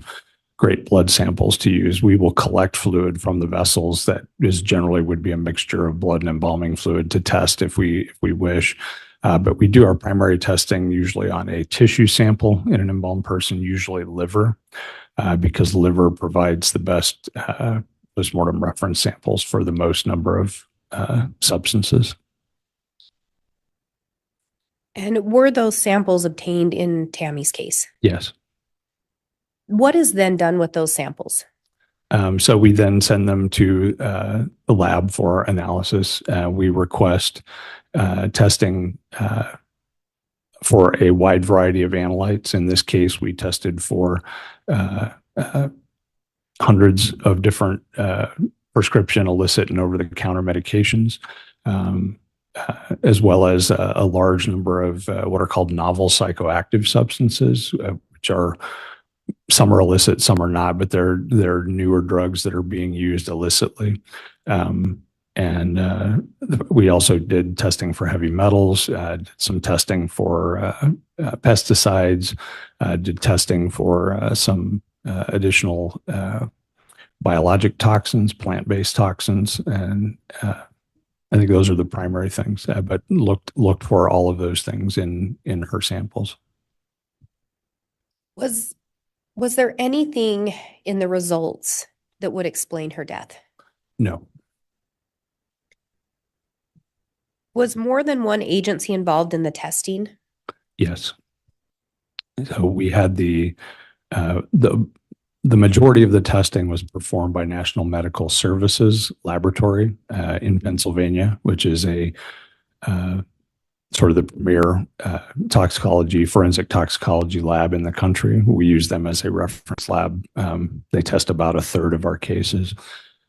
[SPEAKER 5] great blood samples to use. We will collect fluid from the vessels that generally would be a mixture of blood and embalming fluid to test if we wish. But we do our primary testing usually on a tissue sample in an embalmed person, usually liver, because liver provides the best postmortem reference samples for the most number of substances.
[SPEAKER 3] And were those samples obtained in Tammy's case?
[SPEAKER 5] Yes.
[SPEAKER 3] What is then done with those samples?
[SPEAKER 5] So we then send them to the lab for analysis. We request testing for a wide variety of analytes. In this case, we tested for hundreds of different prescription, illicit, and over-the-counter medications, as well as a large number of what are called novel psychoactive substances, which are some are illicit, some are not, but they're newer drugs that are being used illicitly. And we also did testing for heavy metals, did some testing for pesticides, did testing for some additional biologic toxins, plant-based toxins, and I think those are the primary things. But looked for all of those things in her samples.
[SPEAKER 3] Was there anything in the results that would explain her death?
[SPEAKER 5] No.
[SPEAKER 3] Was more than one agency involved in the testing?
[SPEAKER 5] Yes. So we had the The majority of the testing was performed by National Medical Services Laboratory in Pennsylvania, which is a sort of the premier forensic toxicology lab in the country. We use them as a reference lab. They test about a third of our cases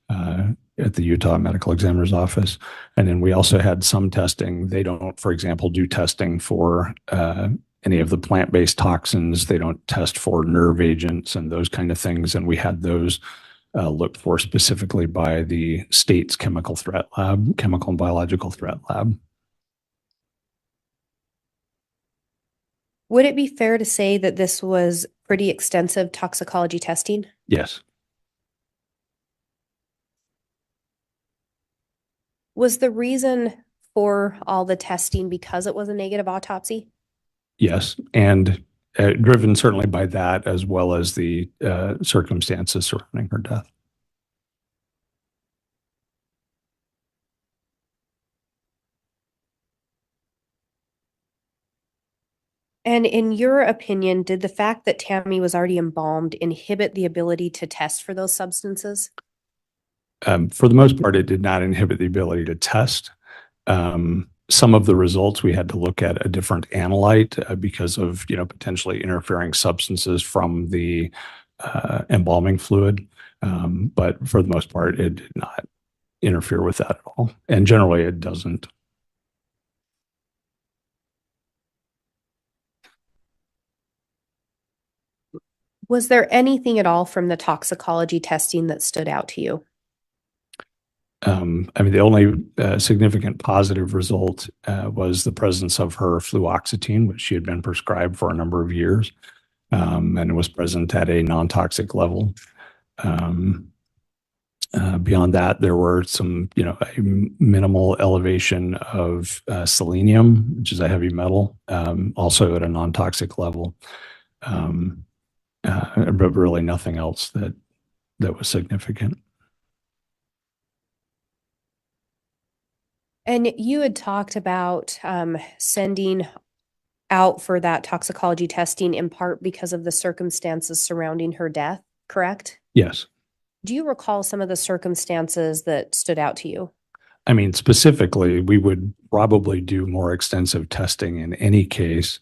[SPEAKER 5] at the Utah Medical Examiner's Office. And then we also had some testing. They don't, for example, do testing for any of the plant-based toxins. They don't test for nerve agents and those kind of things. And we had those looked for specifically by the state's chemical and biological threat lab.
[SPEAKER 3] Would it be fair to say that this was pretty extensive toxicology testing?
[SPEAKER 5] Yes.
[SPEAKER 3] Was the reason for all the testing because it was a negative autopsy?
[SPEAKER 5] Yes. And driven certainly by that, as well as the circumstances surrounding her death.
[SPEAKER 3] And in your opinion, did the fact that Tammy was already embalmed inhibit the ability to test for those substances?
[SPEAKER 5] For the most part, it did not inhibit the ability to test. Some of the results we had to look at a different analyte because of potentially interfering substances from the embalming fluid. But for the most part, it did not interfere with that at all. And generally, it doesn't.
[SPEAKER 3] Was there anything at all from the toxicology testing that stood out to you?
[SPEAKER 5] The only significant positive result was the presence of her fluoxetine, which she had been prescribed for a number of years, and it was present at a non-toxic level. Beyond that, there were some, a minimal elevation of selenium, which is a heavy metal, also at a non-toxic level, but really nothing else that was significant.
[SPEAKER 3] And you had talked about sending out for that toxicology testing in part because of the circumstances surrounding her death, correct?
[SPEAKER 5] Yes.
[SPEAKER 3] Do you recall some of the circumstances that stood out to you?
[SPEAKER 5] Specifically, we would probably do more extensive testing in any case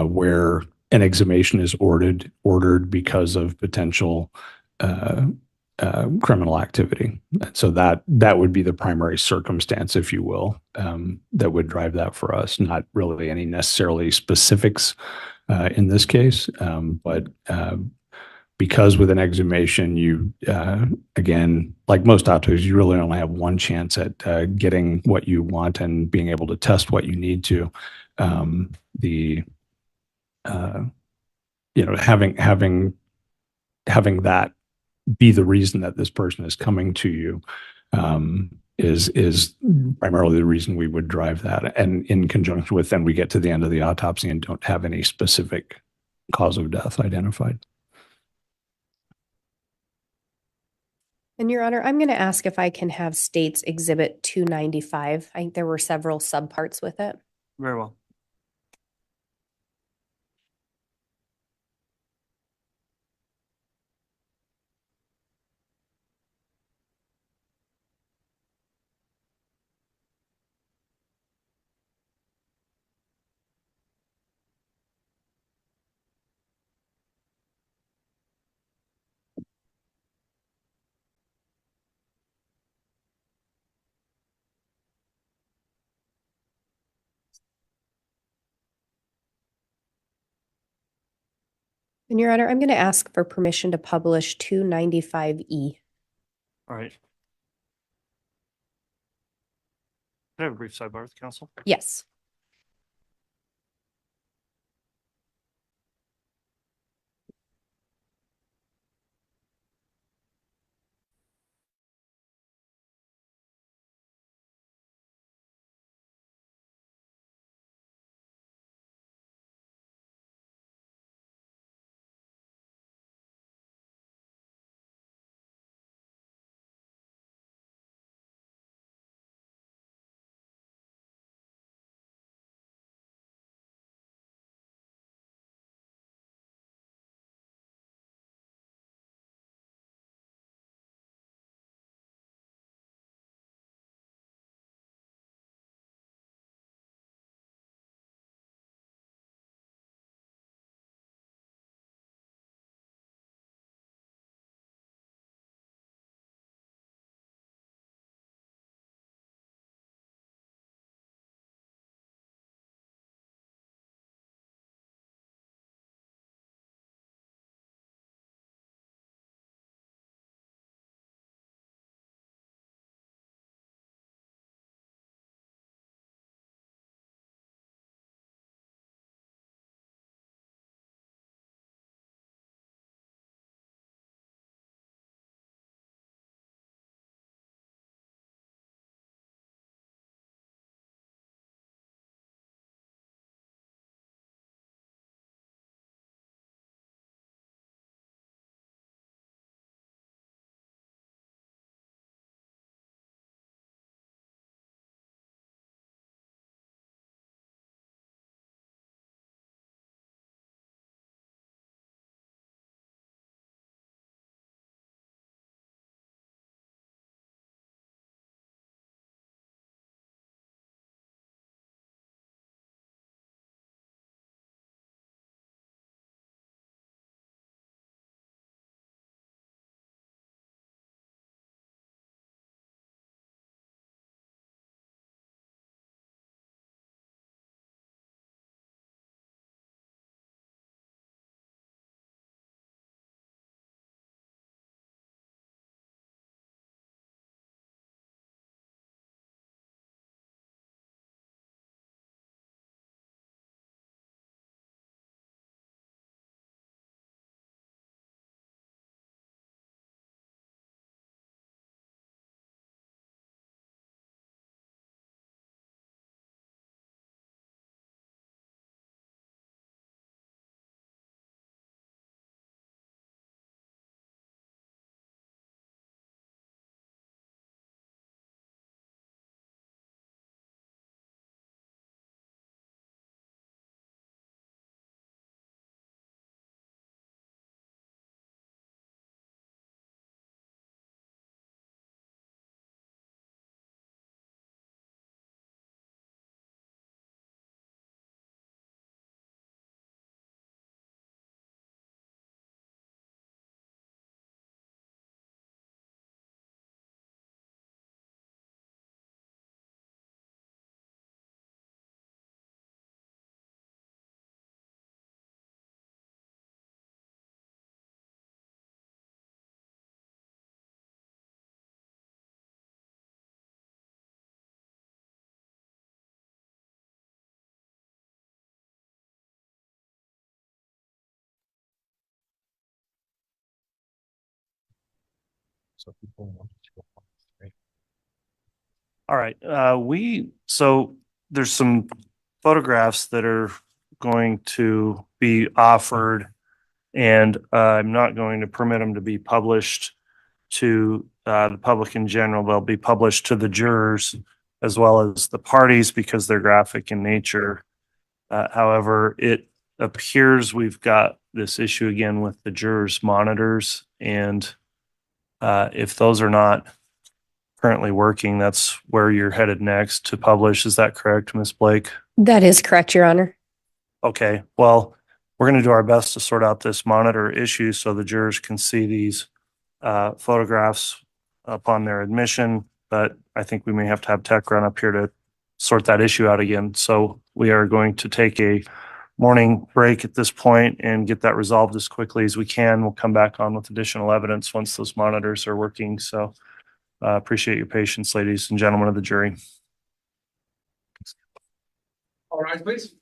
[SPEAKER 5] where an exhumation is ordered because of potential criminal activity. So that would be the primary circumstance, if you will, that would drive that for us. Not really any necessarily specifics in this case, but because with an exhumation, you, again, like most autopsies, you really only have one chance at getting what you want and being able to test what you need to. Having that be the reason that this person is coming to you is primarily the reason we would drive that. And in conjunction with, then we get to the end of the autopsy and don't have any specific cause of death identified.
[SPEAKER 3] And Your Honor, I'm going to ask if I can have State's Exhibit 295. I think there were several subparts with it.
[SPEAKER 2] Very well.
[SPEAKER 3] And Your Honor, I'm going to ask for permission to publish 295E.
[SPEAKER 2] All right. Can I have a brief sidebar with counsel?
[SPEAKER 3] Yes.
[SPEAKER 6] So people want to go on, right?
[SPEAKER 2] All right, so there's some photographs that are going to be offered, and I'm not going to permit them to be published to the public in general. They'll be published to the jurors as well as the parties because they're graphic in nature. However, it appears we've got this issue again with the jurors' monitors, and if those are not currently working, that's where you're headed next to publish. Is that correct, Ms. Blake?
[SPEAKER 3] That is correct, Your Honor.
[SPEAKER 2] Okay, well, we're going to do our best to sort out this monitor issue so the jurors can see these photographs upon their admission, but I think we may have to have tech run up here to sort that issue out again. So we are going to take a morning break at this point and get that resolved as quickly as we can. We'll come back on with additional evidence once those monitors are working. So appreciate your patience, ladies and gentlemen of the jury.
[SPEAKER 1] All right, please.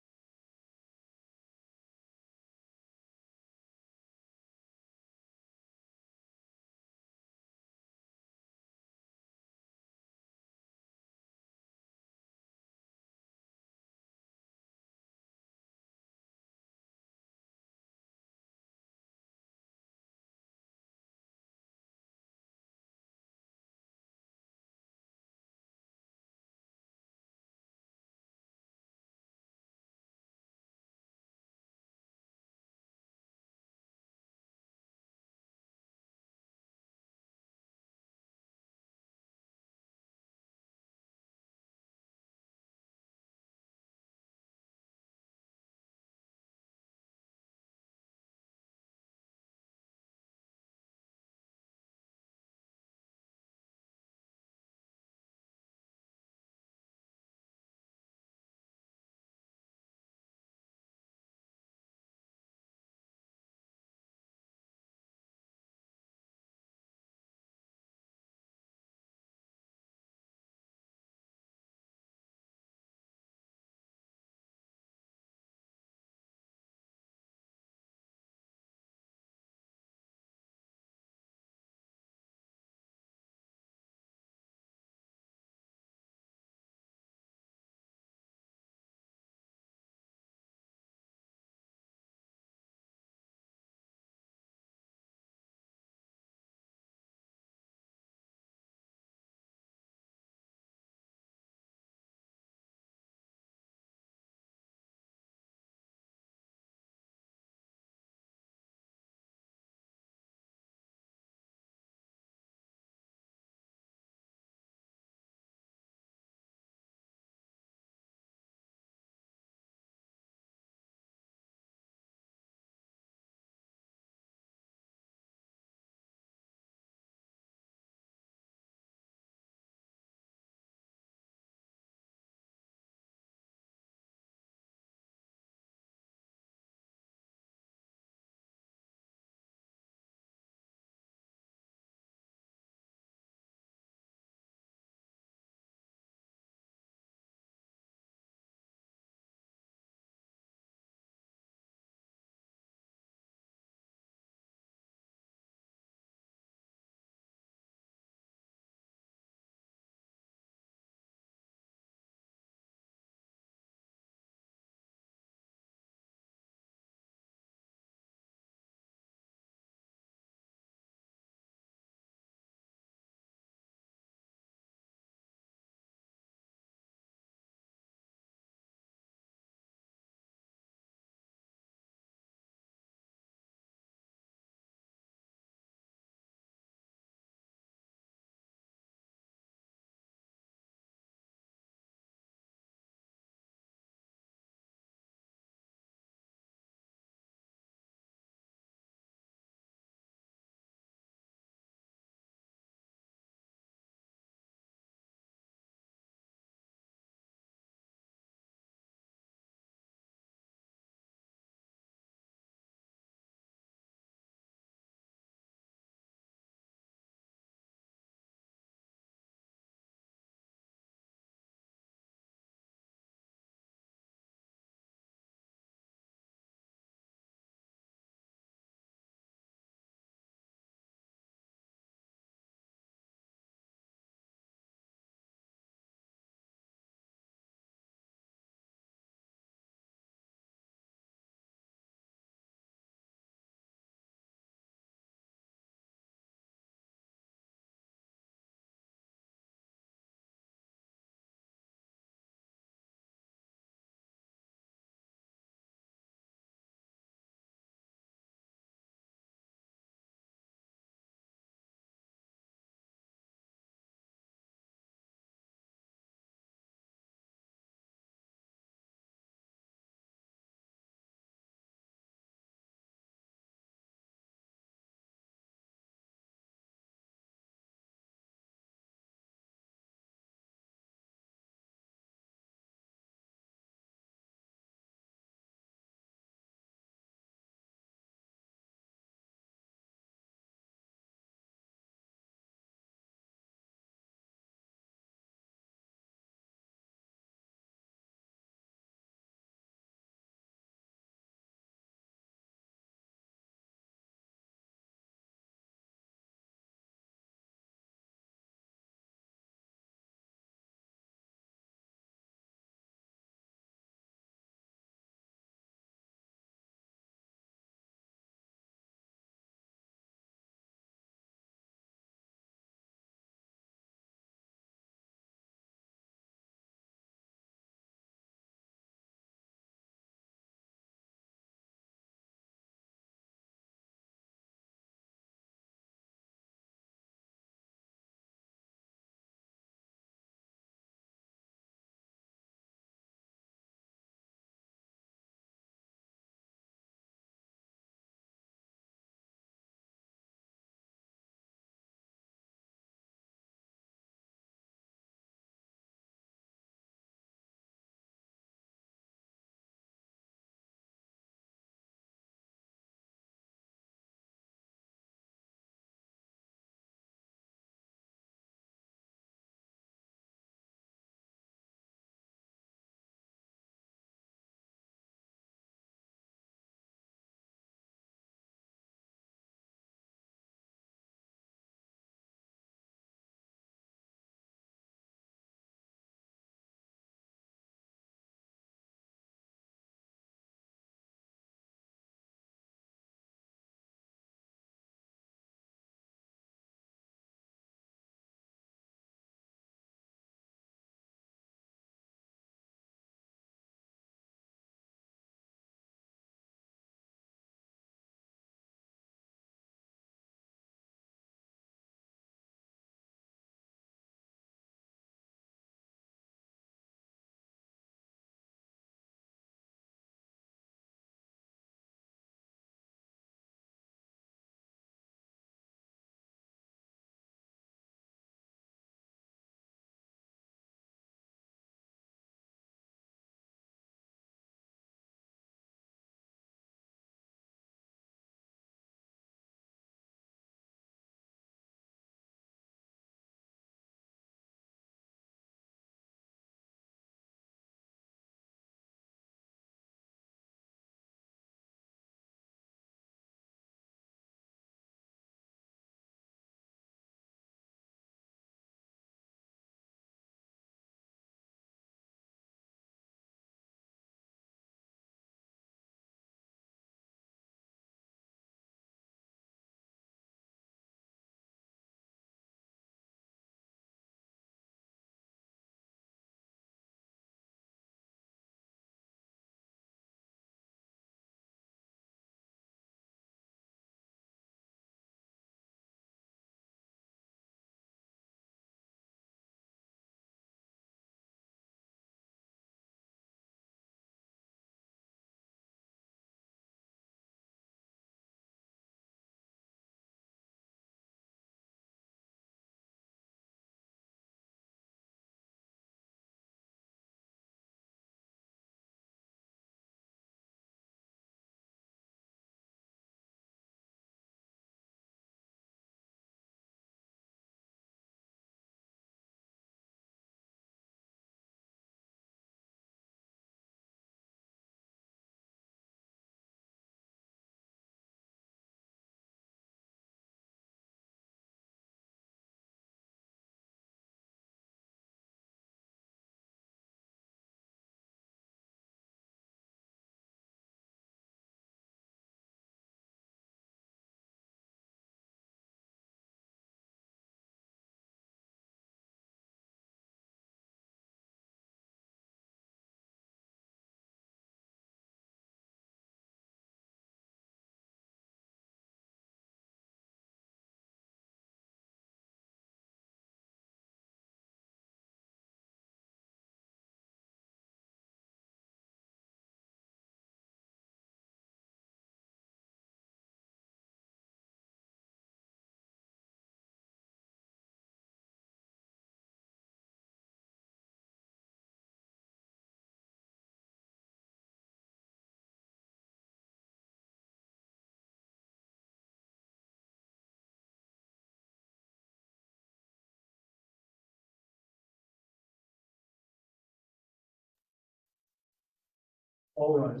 [SPEAKER 1] All right.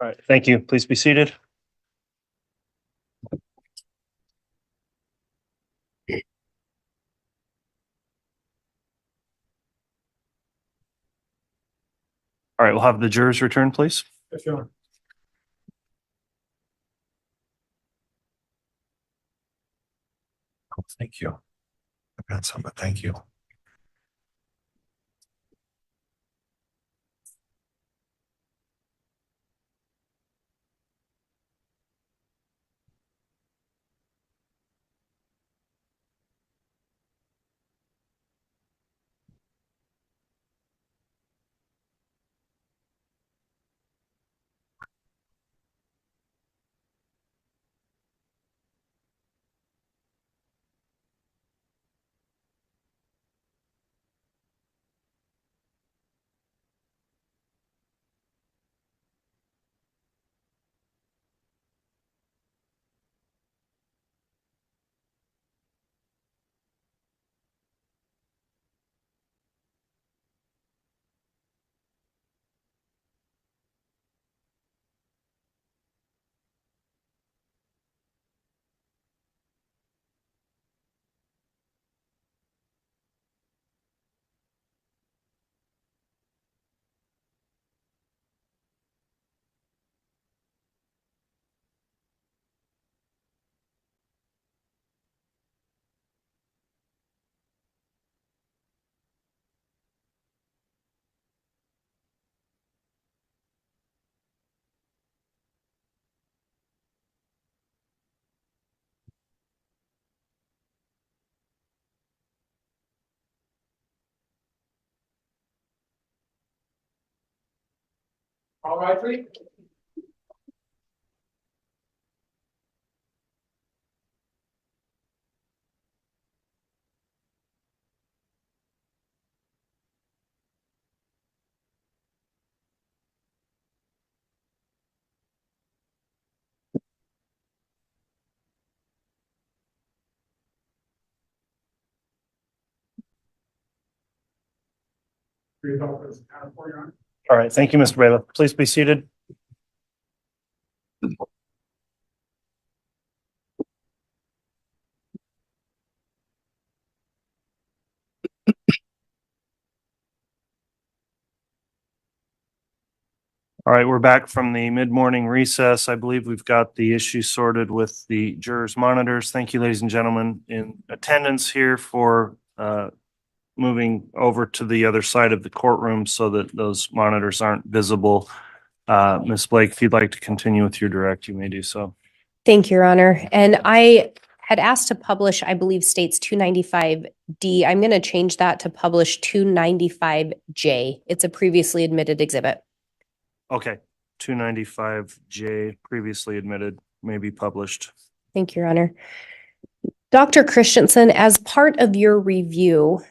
[SPEAKER 2] All right, thank you. Please be seated. All right, we'll have the jurors return, please.
[SPEAKER 1] Yes, Your Honor.
[SPEAKER 6] Oh, thank you. I've got some, but thank you.
[SPEAKER 1] All right, please.
[SPEAKER 2] All right, thank you, Mr. Bailiff. Please be seated. All right, we're back from the mid-morning recess. I believe we've got the issue sorted with the jurors' monitors. Thank you, ladies and gentlemen, in attendance here for moving over to the other side of the courtroom so that those monitors aren't visible. Ms. Blake, if you'd like to continue with your direct, you may do so.
[SPEAKER 3] Thank you, Your Honor. And I had asked to publish, I believe states 295D. I'm going to change that to publish 295J. It's a previously admitted exhibit.
[SPEAKER 2] Okay, 295J, previously admitted, may be published.
[SPEAKER 3] Thank you, Your Honor. Dr. Christensen, as part of your review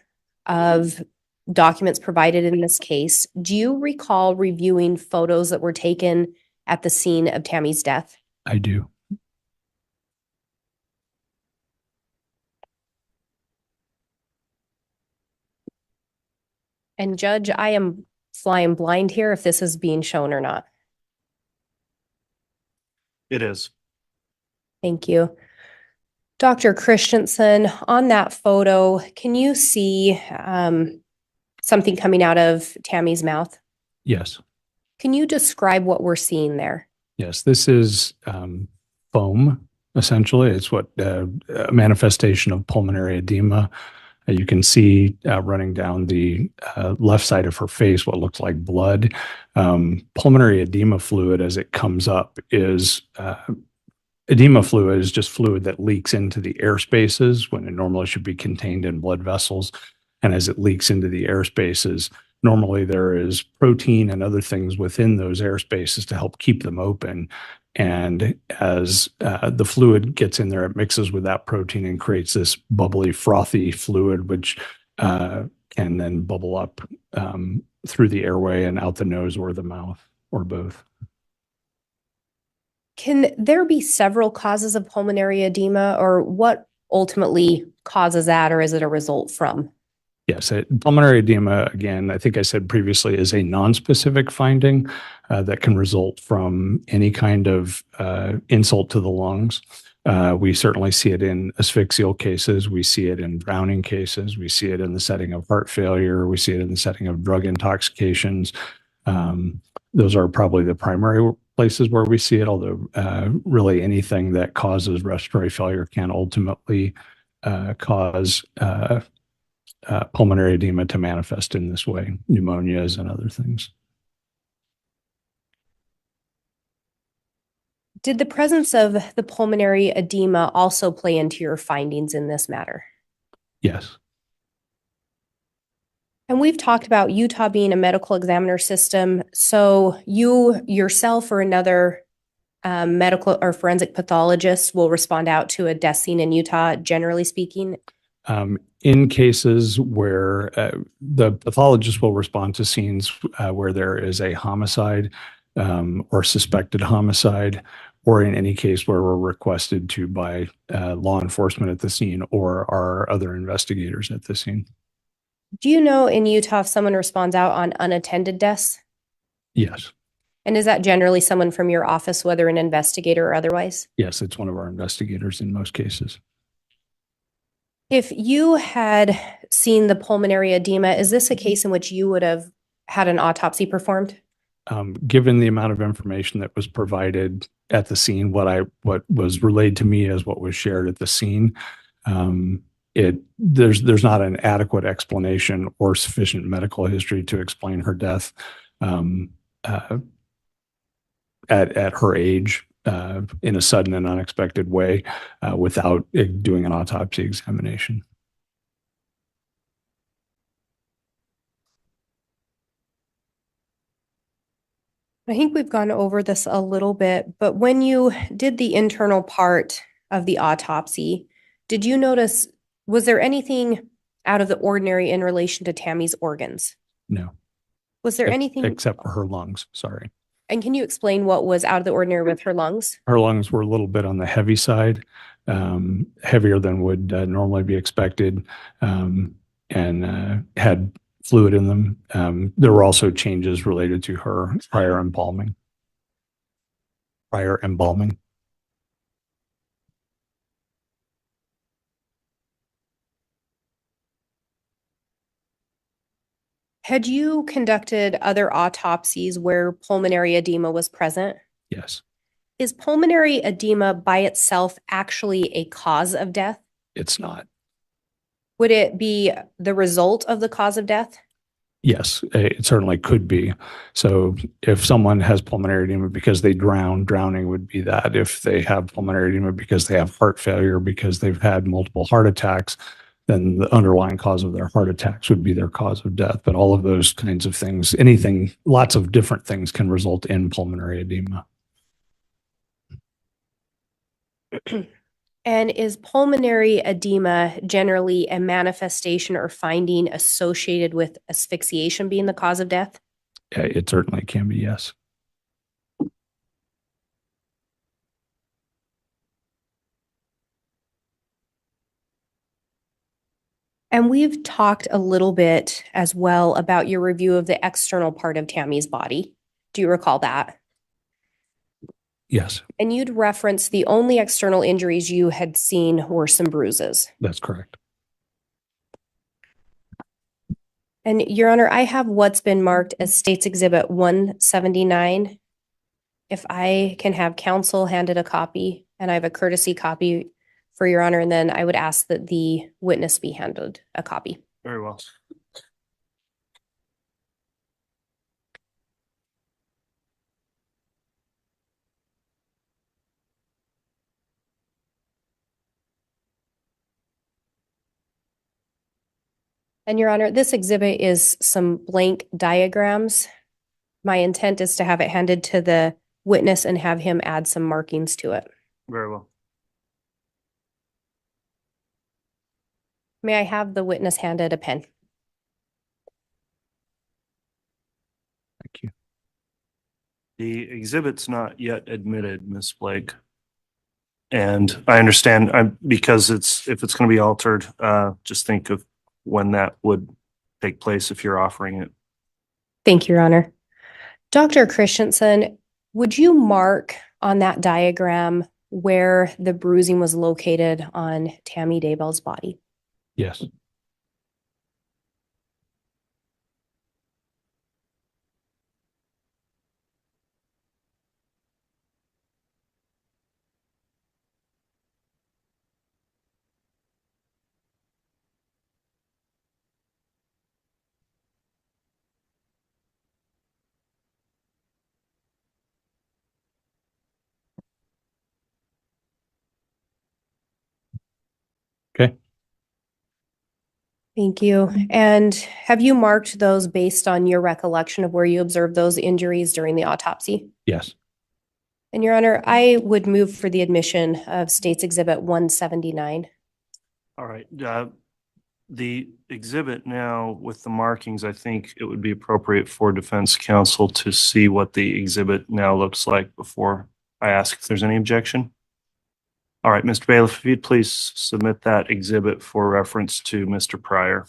[SPEAKER 3] of documents provided in this case, do you recall reviewing photos that were taken at the scene of Tammy's death?
[SPEAKER 5] I do.
[SPEAKER 3] And Judge, I am flying blind here if this is being shown or not.
[SPEAKER 2] It is.
[SPEAKER 3] Thank you. Dr. Christensen, on that photo, can you see something coming out of Tammy's mouth?
[SPEAKER 5] Yes.
[SPEAKER 3] Can you describe what we're seeing there?
[SPEAKER 5] Yes. This is foam, essentially. It's what a manifestation of pulmonary edema. You can see running down the left side of her face what looks like blood. Pulmonary edema fluid, as it comes up, is edema fluid is just fluid that leaks into the air spaces when it normally should be contained in blood vessels. And as it leaks into the air spaces, normally there is protein and other things within those air spaces to help keep them open. And as the fluid gets in there, it mixes with that protein and creates this bubbly, frothy fluid, which can then bubble up through the airway and out the nose or the mouth, or both.
[SPEAKER 3] Can there be several causes of pulmonary edema, or what ultimately causes that, or is it a result from?
[SPEAKER 5] Yes, pulmonary edema, again, I think I said previously, is a nonspecific finding that can result from any kind of insult to the lungs. We certainly see it in asphyxial cases. We see it in drowning cases. We see it in the setting of heart failure. We see it in the setting of drug intoxications. Those are probably the primary places where we see it, although really anything that causes respiratory failure can ultimately cause pulmonary edema to manifest in this way, pneumonias and other things.
[SPEAKER 3] Did the presence of the pulmonary edema also play into your findings in this matter?
[SPEAKER 5] Yes.
[SPEAKER 3] And we've talked about Utah being a medical examiner system. So you yourself or another medical or forensic pathologist will respond out to a death scene in Utah, generally speaking?
[SPEAKER 5] In cases where the pathologist will respond to scenes where there is a homicide or suspected homicide, or in any case where we're requested to by law enforcement at the scene or our other investigators at the scene.
[SPEAKER 3] Do you know in Utah if someone responds out on unattended deaths?
[SPEAKER 5] Yes.
[SPEAKER 3] And is that generally someone from your office, whether an investigator or otherwise?
[SPEAKER 5] Yes, it's one of our investigators in most cases.
[SPEAKER 3] If you had seen the pulmonary edema, is this a case in which you would have had an autopsy performed?
[SPEAKER 5] Given the amount of information that was provided at the scene, what was relayed to me as what was shared at the scene, there's not an adequate explanation or sufficient medical history to explain her death at her age in a sudden and unexpected way without doing an autopsy examination.
[SPEAKER 3] I think we've gone over this a little bit, but when you did the internal part of the autopsy, did you notice, was there anything out of the ordinary in relation to Tammy's organs?
[SPEAKER 5] No.
[SPEAKER 3] Was there anything?
[SPEAKER 5] Except for her lungs, sorry.
[SPEAKER 3] And can you explain what was out of the ordinary with her lungs?
[SPEAKER 5] Her lungs were a little bit on the heavy side, heavier than would normally be expected, and had fluid in them. There were also changes related to her prior embalming. Had you conducted other autopsies where pulmonary edema was present? Yes,
[SPEAKER 3] Is pulmonary edema by itself actually a cause of death?
[SPEAKER 5] it's not.
[SPEAKER 3] Would it be the result of the cause of death?
[SPEAKER 5] Yes, it certainly could be. So if someone has pulmonary edema because they drown, drowning would be that. If they have pulmonary edema because they have heart failure, because they've had multiple heart attacks, then the underlying cause of their heart attacks would be their cause of death. But all of those kinds of things, anything, lots of different things can result in pulmonary edema.
[SPEAKER 3] And is pulmonary edema generally a manifestation or finding associated with asphyxiation being the cause of death?
[SPEAKER 5] It certainly can be, yes.
[SPEAKER 3] And we've talked a little bit as well about your review of the external part of Tammy's body. Do you recall that?
[SPEAKER 5] Yes,
[SPEAKER 3] And you'd referenced the only external injuries you had seen were some bruises.
[SPEAKER 5] that's correct.
[SPEAKER 3] And Your Honor, I have what's been marked as State's Exhibit 179. If I can have counsel handed a copy, and I have a courtesy copy for Your Honor, and then I would ask that the witness be handed a copy.
[SPEAKER 2] Very well.
[SPEAKER 3] And Your Honor, this exhibit is some blank diagrams. My intent is to have it handed to the witness and have him add some markings to it.
[SPEAKER 2] Very well.
[SPEAKER 3] May I have the witness handed a pen?
[SPEAKER 5] Thank you.
[SPEAKER 2] The exhibit's not yet admitted, Ms. Blake. And I understand, because if it's going to be altered, just think of when that would take place if you're offering it.
[SPEAKER 3] Thank you, Your Honor. Dr. Christensen, would you mark on that diagram where the bruising was located on Tammy Daybell's body?
[SPEAKER 5] Yes. Okay.
[SPEAKER 3] Thank you. And have you marked those based on your recollection of where you observed those injuries during the autopsy?
[SPEAKER 5] Yes.
[SPEAKER 3] And Your Honor, I would move for the admission of State's Exhibit 179.
[SPEAKER 2] All right. The exhibit now with the markings, I think it would be appropriate for defense counsel to see what the exhibit now looks like before I ask if there's any objection. All right, Mr. Bailiff, if you'd please submit that exhibit for reference to Mr. Pryor.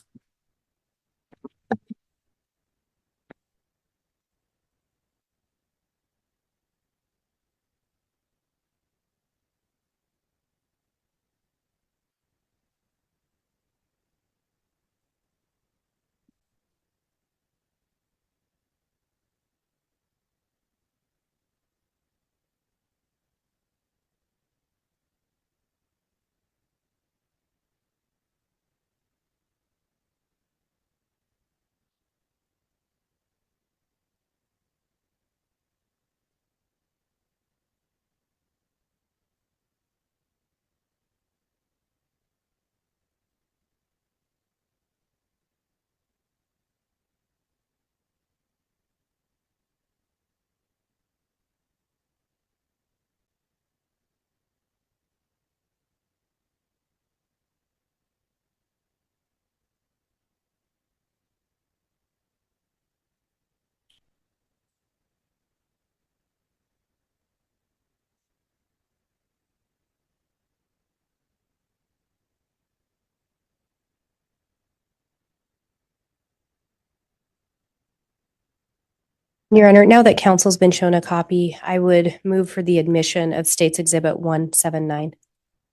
[SPEAKER 3] Your Honor, now that counsel's been shown a copy, I would move for the admission of State's Exhibit 179.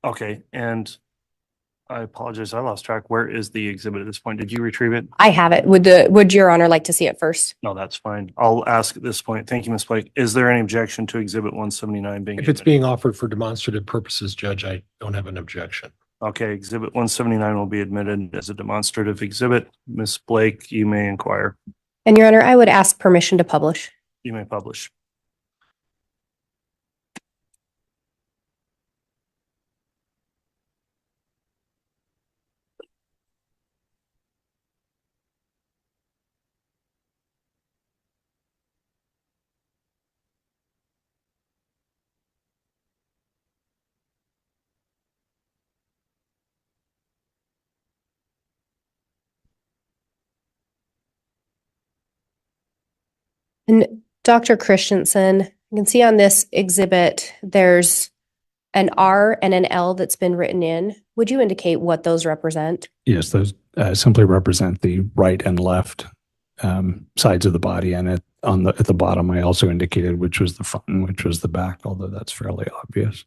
[SPEAKER 2] Okay, and I apologize, I lost track. Where is the exhibit at this point? Did you retrieve it?
[SPEAKER 3] I have it. Would Your Honor like to see it first?
[SPEAKER 2] No, that's fine. I'll ask at this point. Thank you, Ms. Blake. Is there any objection to Exhibit 179 being?
[SPEAKER 6] If it's
[SPEAKER 2] admitted?
[SPEAKER 6] being offered for demonstrative purposes, Judge, I don't have an objection.
[SPEAKER 2] Okay, Exhibit 179 will be admitted as a demonstrative exhibit. Ms. Blake, you may inquire.
[SPEAKER 3] And Your Honor, I would ask permission to publish.
[SPEAKER 2] You may publish.
[SPEAKER 3] And Dr. Christensen, you can see on this exhibit, there's an R and an L that's been written in. Would you indicate what those represent?
[SPEAKER 5] Yes, those simply represent the right and left sides of the body. And at the bottom, I also indicated which was the front and which was the back, although that's fairly obvious.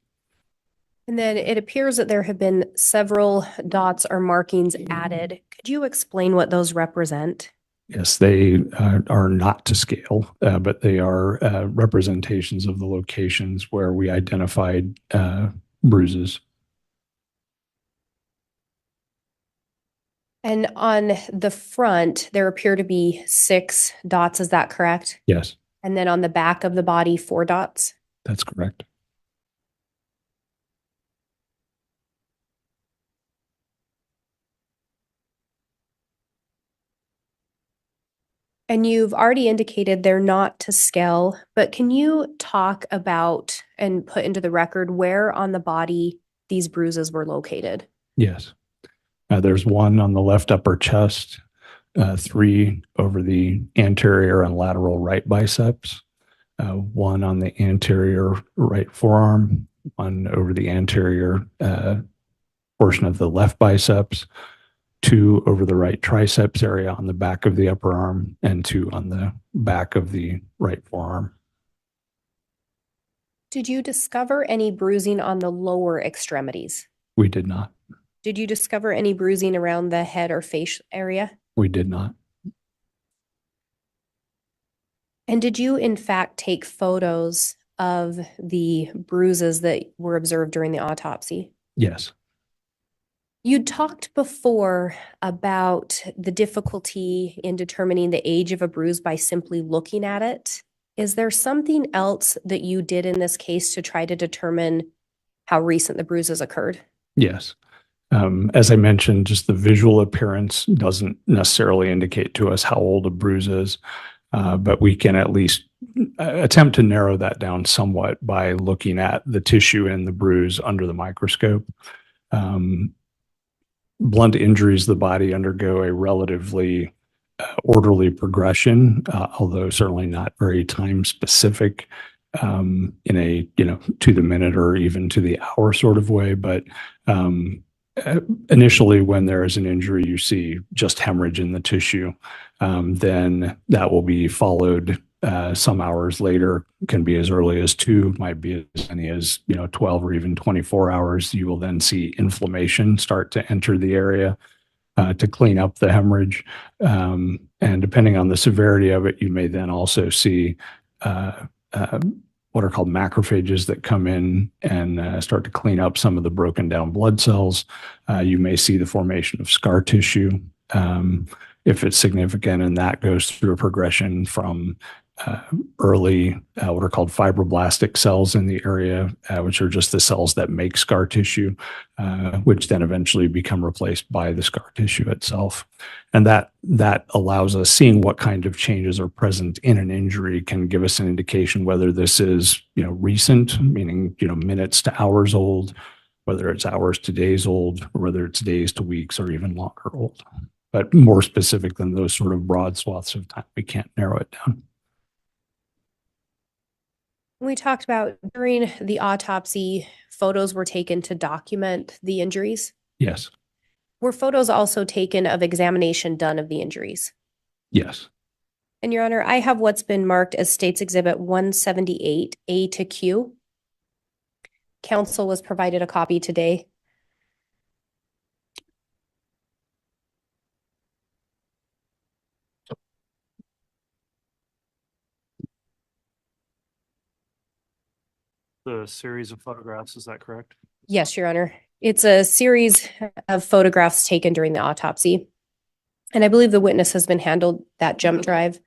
[SPEAKER 3] And then it appears that there have been several dots or markings added. Could you explain what those represent?
[SPEAKER 5] Yes, they are not to scale, but they are representations of the locations where we identified bruises.
[SPEAKER 3] And on the front, there appear to be 6 dots. Is that correct?
[SPEAKER 5] Yes,
[SPEAKER 3] And then on the back of the body, 4 dots.
[SPEAKER 5] that's correct.
[SPEAKER 3] And you've already indicated they're not to scale, but can you talk about and put into the record where on the body these bruises were located?
[SPEAKER 5] Yes. There's one on the left upper chest, 3 over the anterior and lateral right biceps, 1 on the anterior right forearm, one over the anterior portion of the left biceps, 2 over the right triceps area on the back of the upper arm, and 2 on the back of the right forearm.
[SPEAKER 3] Did you discover any bruising on the lower extremities?
[SPEAKER 5] We did not.
[SPEAKER 3] Did you discover any bruising around the head or face area?
[SPEAKER 5] We did not.
[SPEAKER 3] And did you in fact take photos of the bruises that were observed during the autopsy?
[SPEAKER 5] Yes.
[SPEAKER 3] You talked before about the difficulty in determining the age of a bruise by simply looking at it. Is there something else that you did in this case to try to determine how recent the bruises occurred?
[SPEAKER 5] Yes. As I mentioned, just the visual appearance doesn't necessarily indicate to us how old a bruise is, but we can at least attempt to narrow that down somewhat by looking at the tissue in the bruise under the microscope. Blunt injuries, the body undergo a relatively orderly progression, although certainly not very time specific in a, to the minute or even to the hour sort of way. But initially, when there is an injury, you see just hemorrhage in the tissue. Then that will be followed some hours later, can be as early as 2, might be as many as 12 or even 24 hours. You will then see inflammation start to enter the area to clean up the hemorrhage. And depending on the severity of it, you may then also see what are called macrophages that come in and start to clean up some of the broken down blood cells. You may see the formation of scar tissue if it's significant, and that goes through a progression from early what are called fibroblastic cells in the area, which are just the cells that make scar tissue, which then eventually become replaced by the scar tissue itself. And that allows us, seeing what kind of changes are present in an injury can give us an indication whether this is recent, meaning minutes to hours old, whether it's hours to days old, or whether it's days to weeks or even longer old. But more specific than those sort of broad swaths of time, we can't narrow it down.
[SPEAKER 3] We talked about during the autopsy, photos were taken to document the injuries.
[SPEAKER 5] Yes.
[SPEAKER 3] Were photos also taken of examination done of the injuries?
[SPEAKER 5] Yes.
[SPEAKER 3] And Your Honor, I have what's been marked as State's Exhibit 178, A to Q. Counsel was provided a copy today.
[SPEAKER 2] The series of photographs, is that correct?
[SPEAKER 3] Yes, Your Honor. It's a series of photographs taken during the autopsy. And I believe the witness has been handled that jump drive.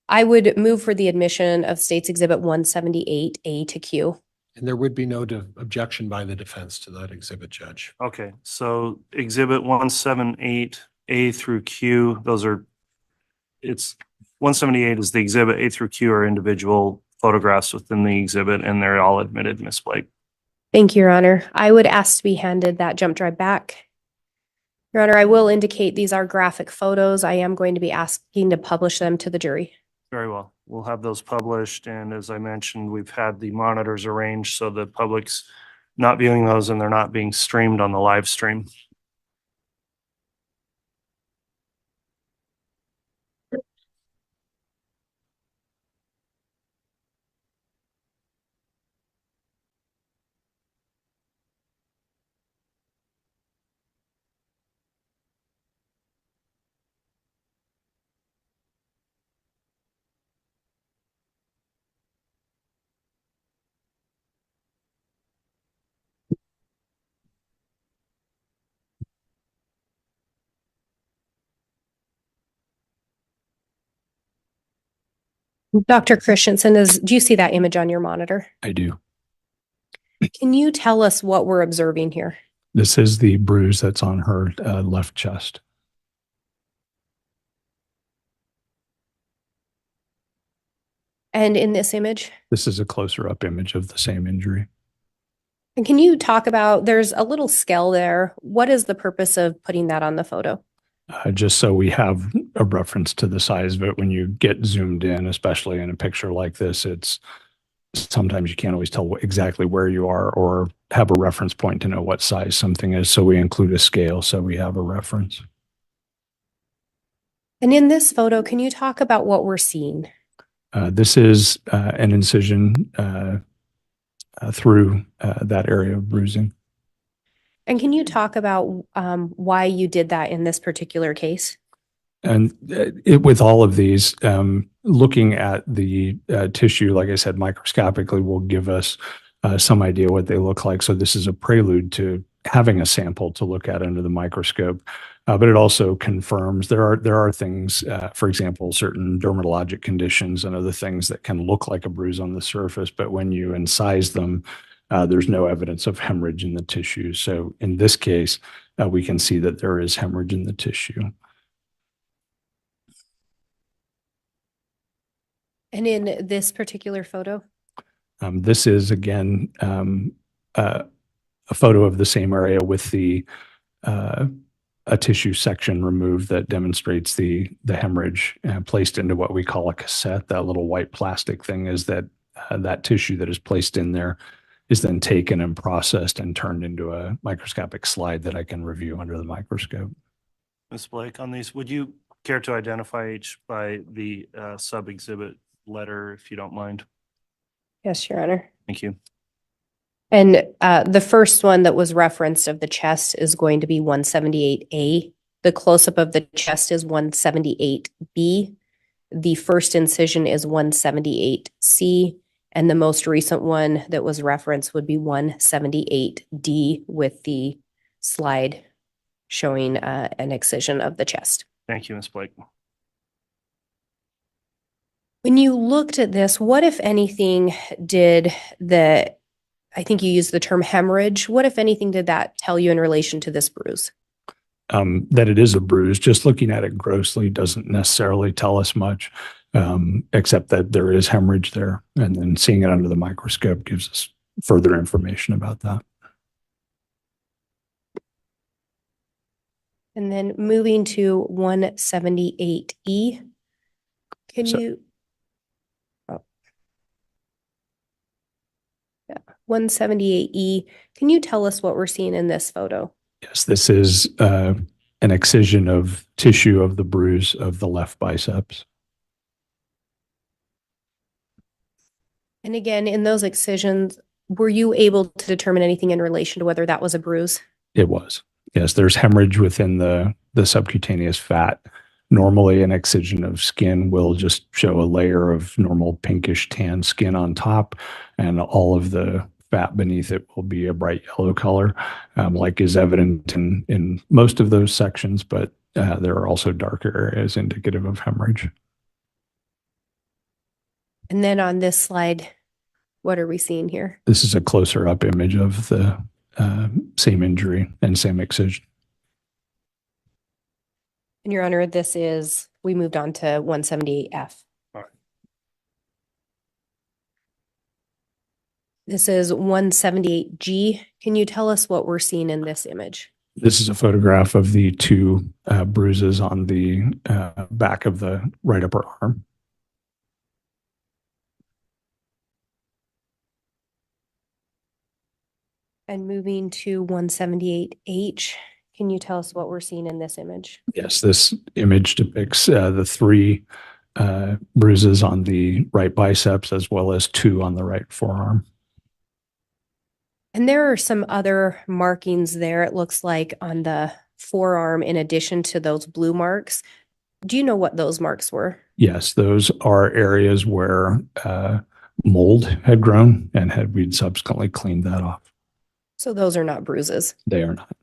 [SPEAKER 3] I would move for the admission of State's Exhibit 178, A to Q.
[SPEAKER 6] And there would be no objection by the defense to that exhibit, Judge.
[SPEAKER 2] Okay, so exhibit 178 A through Q, it's 178 is the exhibit, A through Q are individual photographs within the exhibit, and they're all admitted, Ms. Blake.
[SPEAKER 3] Thank you, Your Honor. I would ask to be handed that jump drive back. Your Honor, I will indicate these are graphic photos. I am going to be asking to publish them to the jury.
[SPEAKER 2] Very well. We'll have those published, and as I mentioned, we've had the monitors arranged so the public's not viewing those and they're not being streamed on the live stream.
[SPEAKER 3] Dr. Christensen, do you see that image on your monitor?
[SPEAKER 5] I do.
[SPEAKER 3] Can you tell us what we're observing here?
[SPEAKER 5] This is the bruise that's on her left chest.
[SPEAKER 3] And in this image?
[SPEAKER 5] This is a closer up image of the same injury.
[SPEAKER 3] And can you talk about, there's a little scale there. What is the purpose of putting that on the photo?
[SPEAKER 5] Just so we have a reference to the size of it when you get zoomed in, especially in a picture like this, it's sometimes you can't always tell exactly where you are or have a reference point to know what size something is. So we include a scale so we have a reference.
[SPEAKER 3] And in this photo, can you talk about what we're seeing?
[SPEAKER 5] This is an incision through that area of bruising.
[SPEAKER 3] And can you talk about why you did that in this particular case?
[SPEAKER 5] And with all of these, looking at the tissue, like I said, microscopically will give us some idea what they look like. So this is a prelude to having a sample to look at under the microscope. But it also confirms there are things, for example, certain dermatologic conditions and other things that can look like a bruise on the surface, but when you incise them, there's no evidence of hemorrhage in the tissue. So in this case, we can see that there is hemorrhage in the tissue.
[SPEAKER 3] And in this particular photo?
[SPEAKER 5] This is, again, a photo of the same area with a tissue section removed that demonstrates the hemorrhage placed into what we call a cassette. That little white plastic thing is that tissue that is placed in there is then taken and processed and turned into a microscopic slide that I can review under the microscope.
[SPEAKER 2] Ms. Blake, on these, would you care to identify each by the sub-exhibit letter, if you don't mind?
[SPEAKER 3] Yes, Your Honor.
[SPEAKER 2] Thank you.
[SPEAKER 3] And the first one that was referenced of the chest is going to be 178A. The close-up of the chest is 178B. The first incision is 178C. And the most recent one that was referenced would be 178D with the slide showing an excision of the chest.
[SPEAKER 2] Thank you, Ms. Blake.
[SPEAKER 3] When you looked at this, what, if anything, did I think you used the term hemorrhage. What, if anything, did that tell you in relation to this bruise?
[SPEAKER 5] That it is a bruise. Just looking at it grossly doesn't necessarily tell us much, except that there is hemorrhage there. And then seeing it under the microscope gives us further information about that.
[SPEAKER 3] And then moving to 178E, can you? 178E, can you tell us what we're seeing in this photo?
[SPEAKER 5] Yes, this is an excision of tissue of the bruise of the left biceps.
[SPEAKER 3] And again, in those excisions, were you able to determine anything in relation to whether that was a bruise?
[SPEAKER 5] It was. Yes, there's hemorrhage within the subcutaneous fat. Normally, an excision of skin will just show a layer of normal pinkish tan skin on top, and all of the fat beneath it will be a bright yellow color, like is evident in most of those sections, but there are also darker areas indicative of hemorrhage.
[SPEAKER 3] And then on this slide, what are we seeing here?
[SPEAKER 5] This is a closer up image of the same injury and same excision.
[SPEAKER 3] And Your Honor, we moved on to 178F.
[SPEAKER 2] All right.
[SPEAKER 3] This is 178G. Can you tell us what we're seeing in this image?
[SPEAKER 5] This is a photograph of the two bruises on the back of the right upper arm.
[SPEAKER 3] And moving to 178H, can you tell us what we're seeing in this image?
[SPEAKER 5] Yes, this image depicts the three bruises on the right biceps as well as two on the right forearm.
[SPEAKER 3] And there are some other markings there, it looks like, on the forearm in addition to those blue marks. Do you know what those marks were?
[SPEAKER 5] Yes, those are areas where mold had grown and we'd subsequently cleaned that off.
[SPEAKER 3] So those are not bruises.
[SPEAKER 5] They are not.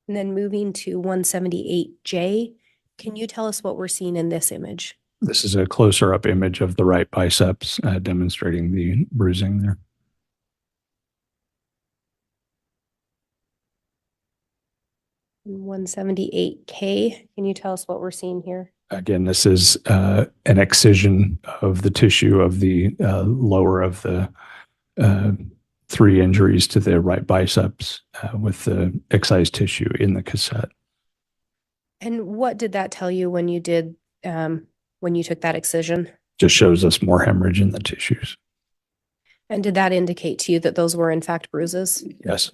[SPEAKER 3] And then moving to 178J, can you tell us what we're seeing in this image?
[SPEAKER 5] This is a closer up image of the right biceps demonstrating the bruising there.
[SPEAKER 3] And 178K, can you tell us what we're seeing here?
[SPEAKER 5] Again, this is an excision of the tissue of the lower of the three injuries to the right biceps with the excised tissue in the cassette.
[SPEAKER 3] And what did that tell you when you did, when you took that excision?
[SPEAKER 5] just shows us more hemorrhage in the tissues.
[SPEAKER 3] And did that indicate to you that those were in fact bruises?
[SPEAKER 5] Yes.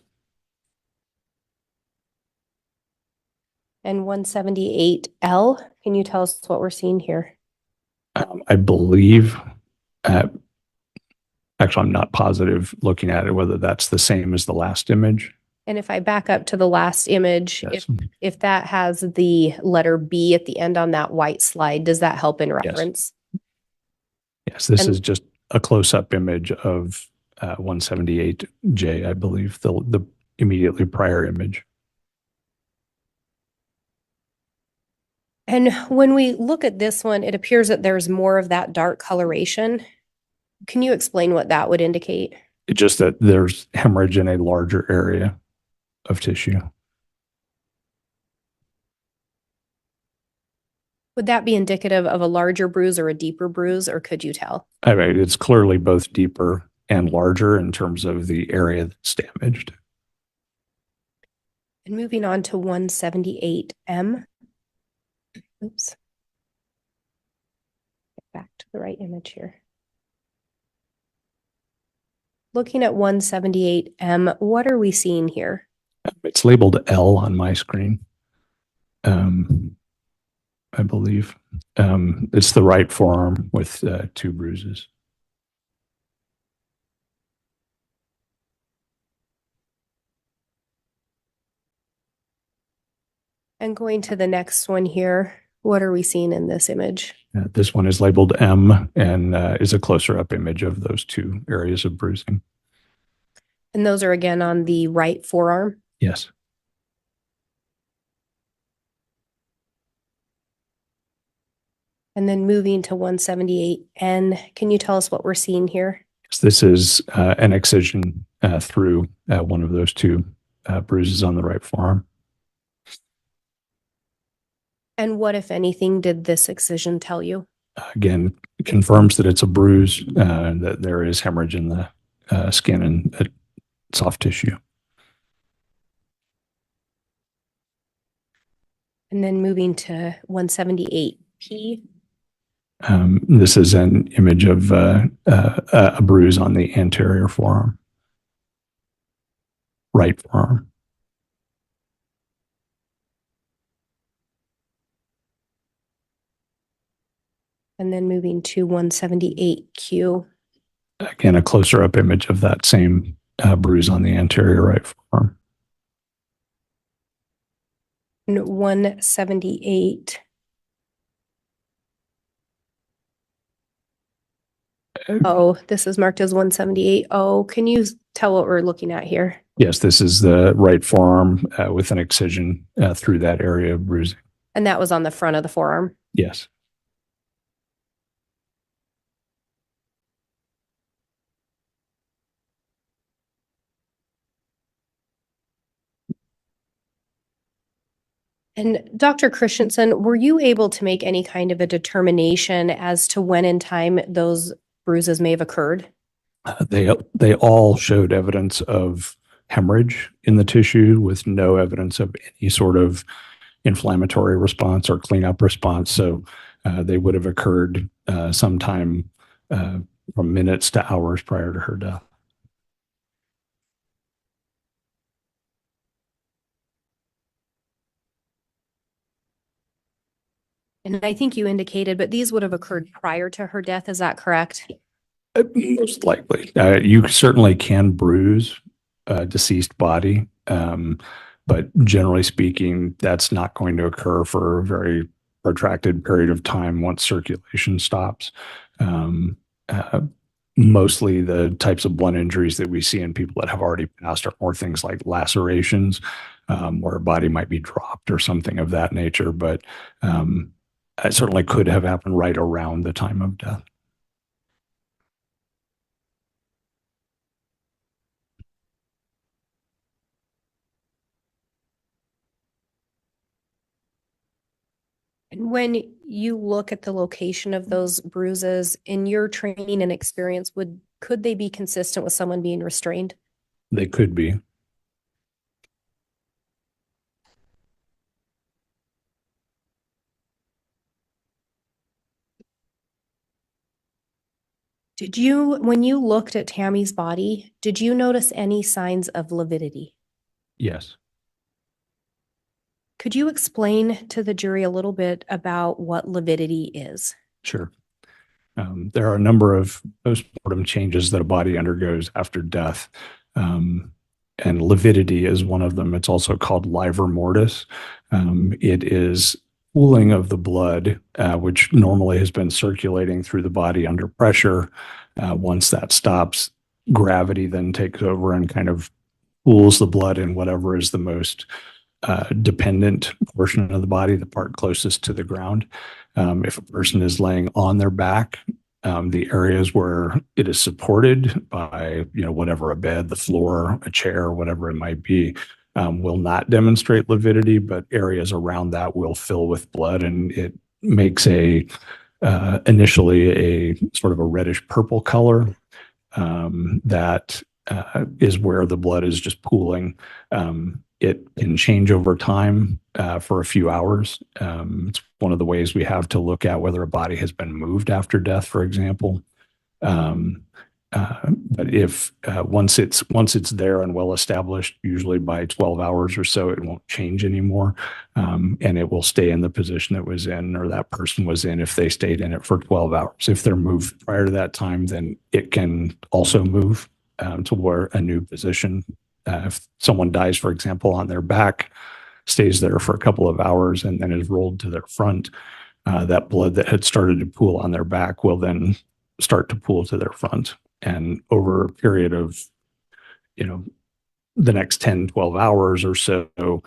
[SPEAKER 3] And 178L, can you tell us what we're seeing here?
[SPEAKER 5] I believe, actually, I'm not positive looking at it, whether that's the same as the last image.
[SPEAKER 3] And if I back up to the last image,
[SPEAKER 5] Yes.
[SPEAKER 3] if that has the letter B at the end on that white slide, does that help in reference?
[SPEAKER 5] Yes, this
[SPEAKER 3] And-
[SPEAKER 5] is just a close-up image of 178J, I believe, the immediately prior image.
[SPEAKER 3] And when we look at this one, it appears that there's more of that dark coloration. Can you explain what that would indicate?
[SPEAKER 5] It's just that there's hemorrhage in a larger area of tissue.
[SPEAKER 3] Would that be indicative of a larger bruise or a deeper bruise, or could you tell?
[SPEAKER 5] I mean, it's clearly both deeper and larger in terms of the area that's damaged.
[SPEAKER 3] And moving on to 178M. Oops. Get back to the right image here. Looking at 178M, what are we seeing here?
[SPEAKER 5] It's labeled L on my screen. I believe it's the right forearm with 2 bruises.
[SPEAKER 3] And going to the next one here, what are we seeing in this image?
[SPEAKER 5] This one is labeled M and is a closer up image of those 2 areas of bruising.
[SPEAKER 3] And those are again on the right forearm.
[SPEAKER 5] Yes.
[SPEAKER 3] And then moving to 178N, can you tell us what we're seeing here?
[SPEAKER 5] This is an excision through one of those 2 bruises on the right forearm.
[SPEAKER 3] And what, if anything, did this excision tell you?
[SPEAKER 5] Again, it confirms that it's a bruise, that there is hemorrhage in the skin and soft tissue.
[SPEAKER 3] And then moving to 178P.
[SPEAKER 5] This is an image of a bruise on the anterior forearm, right forearm.
[SPEAKER 3] And then moving to 178Q.
[SPEAKER 5] Again, a closer up image of that same bruise on the anterior right forearm.
[SPEAKER 3] And 178. Oh, this is marked as 178. Oh, can you tell what we're looking at here?
[SPEAKER 5] Yes, this is the right forearm with an excision through that area of bruising.
[SPEAKER 3] And that was on the front of the forearm.
[SPEAKER 5] Yes.
[SPEAKER 3] And Dr. Christensen, were you able to make any kind of a determination as to when in time those bruises may have occurred?
[SPEAKER 5] They all showed evidence of hemorrhage in the tissue with no evidence of any sort of inflammatory response or cleanup response. So they would have occurred sometime from minutes to hours prior to her death.
[SPEAKER 3] And I think you indicated, but these would have occurred prior to her death. Is that correct?
[SPEAKER 5] Most likely. You certainly can bruise a deceased body, but generally speaking, that's not going to occur for a very protracted period of time once circulation stops. Mostly the types of blunt injuries that we see in people that have already passed are more things like lacerations, where a body might be dropped or something of that nature, but it certainly could have happened right around the time of death.
[SPEAKER 3] And when you look at the location of those bruises in your training and experience, could they be consistent with someone being restrained?
[SPEAKER 5] They could be.
[SPEAKER 3] When you looked at Tammy's body, did you notice any signs of lividity?
[SPEAKER 5] Yes.
[SPEAKER 3] Could you explain to the jury a little bit about what lividity is?
[SPEAKER 5] Sure. There are a number of postmortem changes that a body undergoes after death. And lividity is one of them. It's also called livor mortis. It is pooling of the blood, which normally has been circulating through the body under pressure. Once that stops, gravity then takes over and kind of pools the blood in whatever is the most dependent portion of the body, the part closest to the ground. If a person is laying on their back, the areas where it is supported by, whatever, a bed, the floor, a chair, whatever it might be, will not demonstrate lividity, but areas around that will fill with blood, and it makes initially a sort of a reddish purple color that is where the blood is just pooling. It can change over time for a few hours. It's one of the ways we have to look at whether a body has been moved after death, for example. But if once it's there and well established, usually by 12 hours or so, it won't change anymore, and it will stay in the position it was in, or that person was in, if they stayed in it for 12 hours. If they're moved prior to that time, then it can also move to where a new position. If someone dies, for example, on their back, stays there for a couple of hours, and then is rolled to their front, that blood that had started to pool on their back will then start to pool to their front. And over a period of, the next 10, 12 hours or so,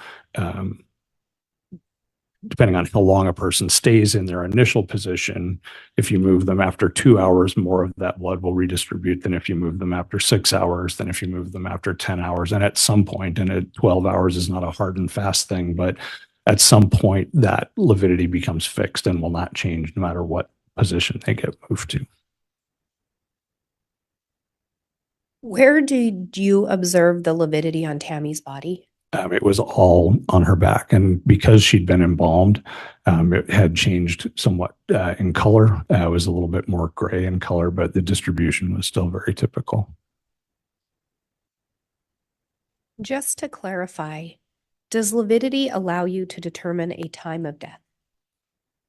[SPEAKER 5] depending on how long a person stays in their initial position, if you move them after 2 hours, more of that blood will redistribute than if you move them after 6 hours, than if you move them after 10 hours. And at some point, and at 12 hours is not a hard and fast thing, but at some point that lividity becomes fixed and will not change no matter what position they get moved to.
[SPEAKER 3] Where did you observe the lividity on Tammy's body?
[SPEAKER 5] It was all on her back, and because she'd been embalmed, it had changed somewhat in color. It was a little bit more gray in color, but the distribution was still very typical.
[SPEAKER 3] Just to clarify, does lividity allow you to determine a time of death?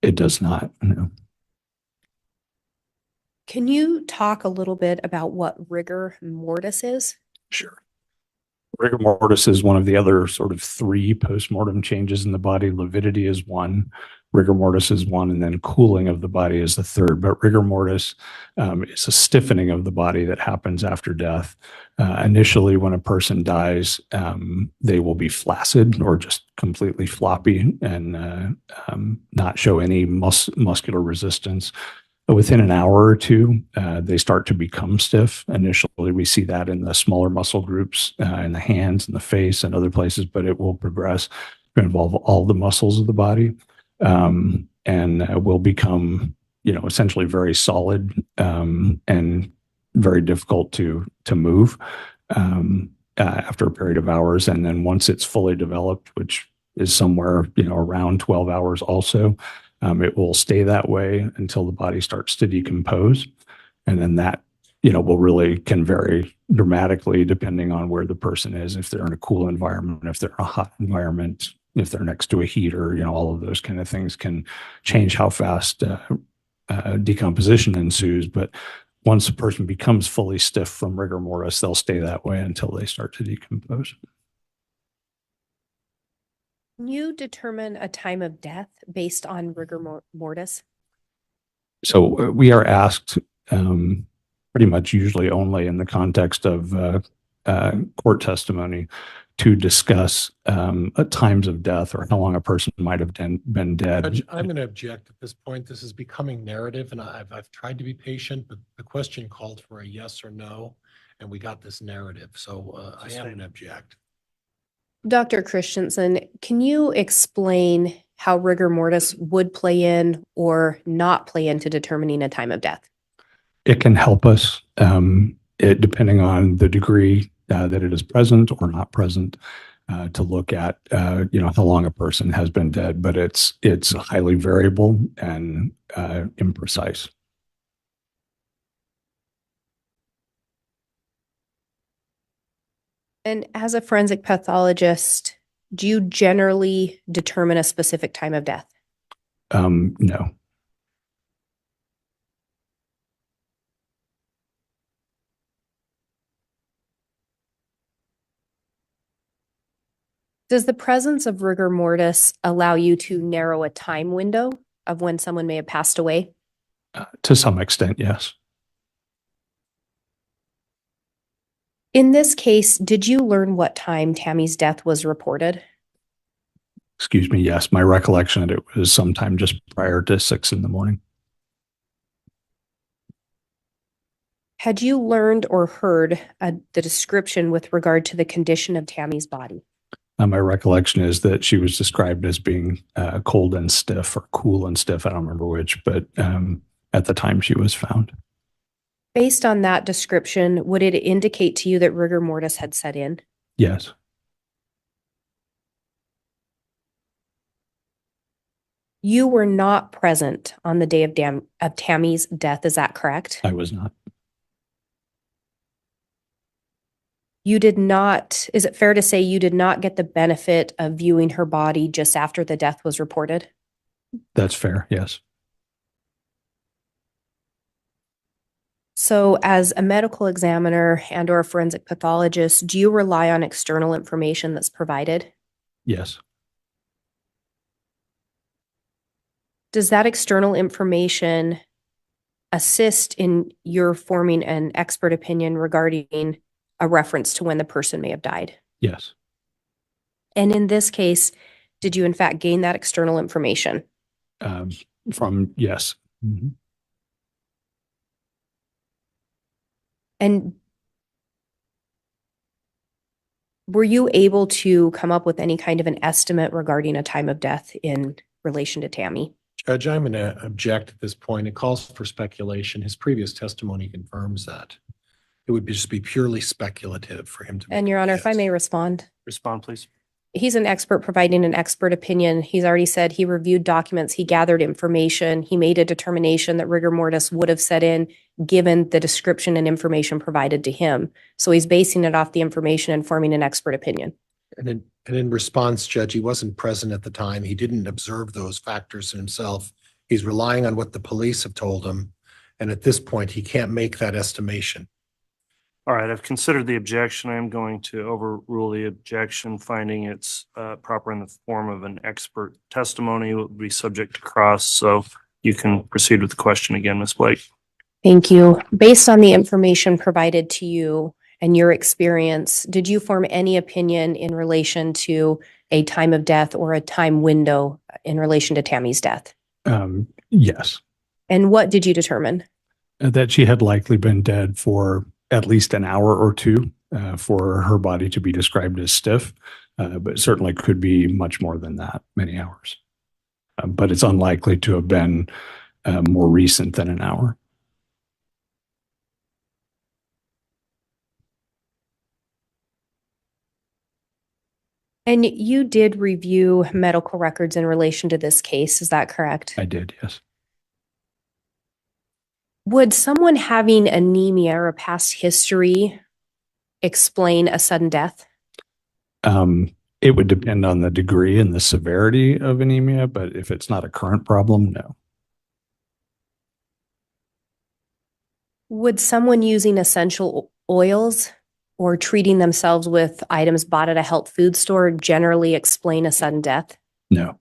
[SPEAKER 5] It does not, no.
[SPEAKER 3] Can you talk a little bit about what rigor mortis is?
[SPEAKER 5] Sure. Rigor mortis is one of the other sort of three postmortem changes in the body. Lividity is one, rigor mortis is one, and then cooling of the body is the third. But rigor mortis is a stiffening of the body that happens after death. Initially, when a person dies, they will be flaccid or just completely floppy and not show any muscular resistance. Within an hour or two, they start to become stiff. Initially, we see that in the smaller muscle groups, in the hands and the face and other places, but it will progress to involve all the muscles of the body, and will become, essentially very solid and very difficult to move after a period of hours. And then once it's fully developed, which is somewhere, around 12 hours also, it will stay that way until the body starts to decompose. And then that, can vary dramatically depending on where the person is. If they're in a cool environment, if they're in a hot environment, if they're next to a heater, all of those kind of things can change how fast decomposition ensues. But once a person becomes fully stiff from rigor mortis, they'll stay that way until they start to decompose.
[SPEAKER 3] Can you determine a time of death based on rigor mortis?
[SPEAKER 5] So we are asked pretty much usually only in the context of court testimony to discuss times of death or how long a person might have been dead.
[SPEAKER 6] Judge, I'm going to object at this point. This is becoming narrative, and I've tried to be patient, but the question called for a yes or no, and we got this narrative. So I am going to object.
[SPEAKER 3] Dr. Christensen, can you explain how rigor mortis would play in or not play into determining a time of death?
[SPEAKER 5] It can help us, depending on the degree that it is present or not present, to look at, how long a person has been dead, but it's highly variable and imprecise.
[SPEAKER 3] And as a forensic pathologist, do you generally determine a specific time of death?
[SPEAKER 5] No.
[SPEAKER 3] Does the presence of rigor mortis allow you to narrow a time window of when someone may have passed away?
[SPEAKER 5] To some extent, yes.
[SPEAKER 3] In this case, did you learn what time Tammy's death was reported?
[SPEAKER 5] Excuse me. Yes. My recollection that it was sometime just prior to 6 a.m.
[SPEAKER 3] Had you learned or heard the description with regard to the condition of Tammy's body?
[SPEAKER 5] My recollection is that she was described as being cold and stiff, or cool and stiff. I don't remember which, but at the time she was found.
[SPEAKER 3] Based on that description, would it indicate to you that rigor mortis had set in?
[SPEAKER 5] Yes.
[SPEAKER 3] You were not present on the day of Tammy's death, is that correct?
[SPEAKER 5] I was not.
[SPEAKER 3] You did not, is it fair to say you did not get the benefit of viewing her body just after the death was reported?
[SPEAKER 5] That's fair. Yes.
[SPEAKER 3] So as a medical examiner and or a forensic pathologist, do you rely on external information that's provided?
[SPEAKER 5] Yes.
[SPEAKER 3] Does that external information assist in your forming an expert opinion regarding a reference to when the person may have died?
[SPEAKER 5] Yes.
[SPEAKER 3] And in this case, did you in fact gain that external information?
[SPEAKER 5] Yes. Mm-hmm.
[SPEAKER 3] And were you able to come up with any kind of an estimate regarding a time of death in relation to Tammy?
[SPEAKER 6] Judge, I'm going to object at this point. It calls for speculation. His previous testimony confirms that. It would just be purely speculative for him to.
[SPEAKER 3] And Your Honor, if I may respond.
[SPEAKER 2] Respond, please.
[SPEAKER 3] He's an expert providing an expert opinion. He's already said he reviewed documents, he gathered information, he made a determination that rigor mortis would have set in given the description and information provided to him. So he's basing it off the information and forming an expert opinion.
[SPEAKER 6] And in response, Judge, he wasn't present at the time. He didn't observe those factors himself. He's relying on what the police have told him. And at this point, he can't make that estimation.
[SPEAKER 2] All right, I've considered the objection. I am going to overrule the objection, finding it's proper in the form of an expert testimony. It will be subject to cross, so you can proceed with the question again, Ms. Blake.
[SPEAKER 3] Thank you. Based on the information provided to you and your experience, did you form any opinion in relation to a time of death or a time window in relation to Tammy's death?
[SPEAKER 5] Yes.
[SPEAKER 3] And what did you determine?
[SPEAKER 5] That she had likely been dead for at least an hour or two for her body to be described as stiff, but certainly could be much more than that, many hours. But it's unlikely to have been more recent than an hour.
[SPEAKER 3] And you did review medical records in relation to this case, is that correct?
[SPEAKER 5] I did, yes.
[SPEAKER 3] Would someone having anemia or a past history explain a sudden death?
[SPEAKER 5] It would depend on the degree and the severity of anemia, but if it's not a current problem, no.
[SPEAKER 3] Would someone using essential oils or treating themselves with items bought at a health food store generally explain a sudden death?
[SPEAKER 5] No.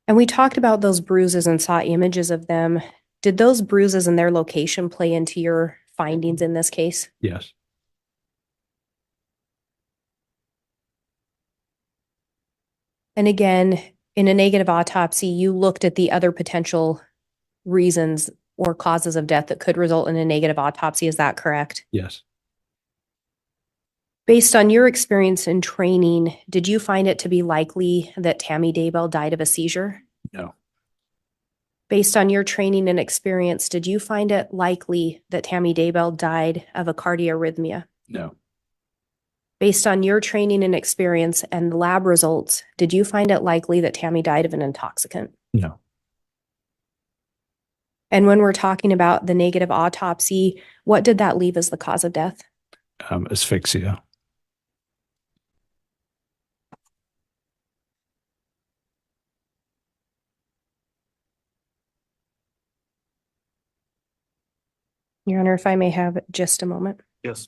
[SPEAKER 3] And we talked about those bruises and saw images of them. Did those bruises and their location play into your findings in this case?
[SPEAKER 5] Yes.
[SPEAKER 3] And again, in a negative autopsy, you looked at the other potential reasons or causes of death that could result in a negative autopsy. Is that correct?
[SPEAKER 5] Yes.
[SPEAKER 3] Based on your experience in training, did you find it to be likely that Tammy Daybell died of a seizure?
[SPEAKER 5] No.
[SPEAKER 3] Based on your training and experience, did you find it likely that Tammy Daybell died of a cardiorrhythmia?
[SPEAKER 5] No.
[SPEAKER 3] Based on your training and experience and lab results, did you find it likely that Tammy died of an intoxicant?
[SPEAKER 5] No.
[SPEAKER 3] And when we're talking about the negative autopsy, what did that leave as the cause of death?
[SPEAKER 5] Asphyxia.
[SPEAKER 3] Your Honor, if I may have just a moment.
[SPEAKER 2] Yes.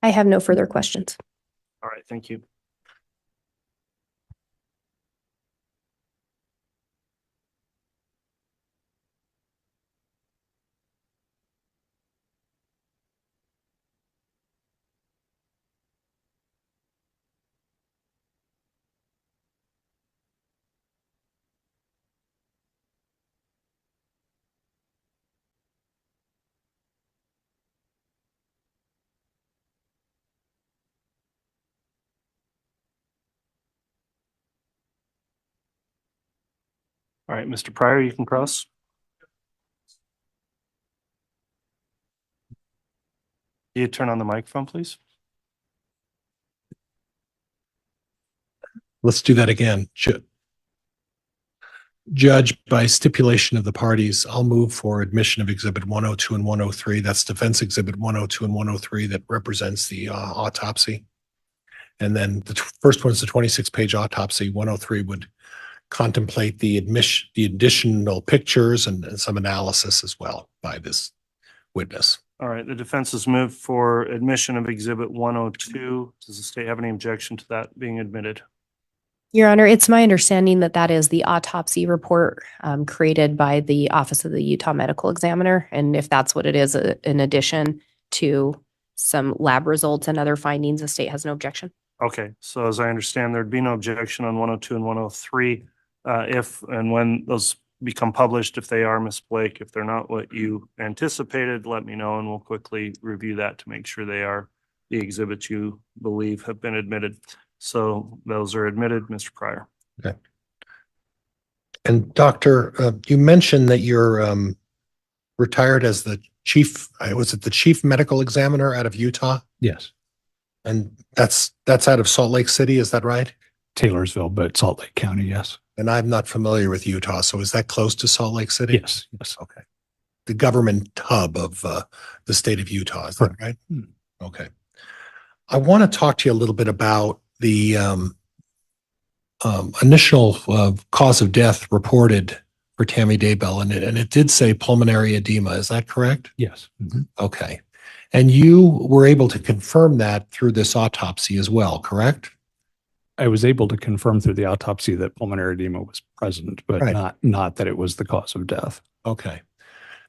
[SPEAKER 3] I have no further questions.
[SPEAKER 2] All right, thank you. All right, Mr. Pryor, you can cross. You turn on the microphone, please.
[SPEAKER 6] Let's do that again. Judge, by stipulation of the parties, I'll move for admission of Exhibit 102 and 103. That's Defense Exhibit 102 and 103 that represents the autopsy. And then the first one is the 26-page autopsy. 103 would contemplate the additional pictures and some analysis as well by this witness.
[SPEAKER 2] All right, the defense has moved for admission of Exhibit 102. Does the state have any objection to that being admitted?
[SPEAKER 3] Your Honor, it's my understanding that that is the autopsy report created by the Office of the Utah Medical Examiner. And if that's what it is, in addition to some lab results and other findings, the state has no objection.
[SPEAKER 2] Okay, so as I understand, there'd be no objection on 102 and 103. If and when those become published, if they are, Ms. Blake, if they're not what you anticipated, let me know and we'll quickly review that to make sure they are the exhibits you believe have been admitted. So those are admitted, Mr. Pryor.
[SPEAKER 6] Okay. And Doctor, you mentioned that you're retired as the chief, was it the chief medical examiner out of Utah?
[SPEAKER 5] Yes.
[SPEAKER 6] And that's out of Salt Lake City, is that right?
[SPEAKER 5] Taylorsville, but Salt Lake County, yes.
[SPEAKER 6] And I'm not familiar with Utah, so is that close to Salt Lake City?
[SPEAKER 5] Yes, yes.
[SPEAKER 6] Okay. The government hub of the state of Utah, is that right? Okay. I want to talk to you a little bit about the initial cause of death reported for Tammy Daybell, and it did say pulmonary edema. Is that correct?
[SPEAKER 5] Yes.
[SPEAKER 6] Okay. And you were able to confirm that through this autopsy as well, correct?
[SPEAKER 5] I was able to confirm through the autopsy that pulmonary edema was present, but
[SPEAKER 6] Right.
[SPEAKER 5] not that it was the cause of death.
[SPEAKER 6] Okay.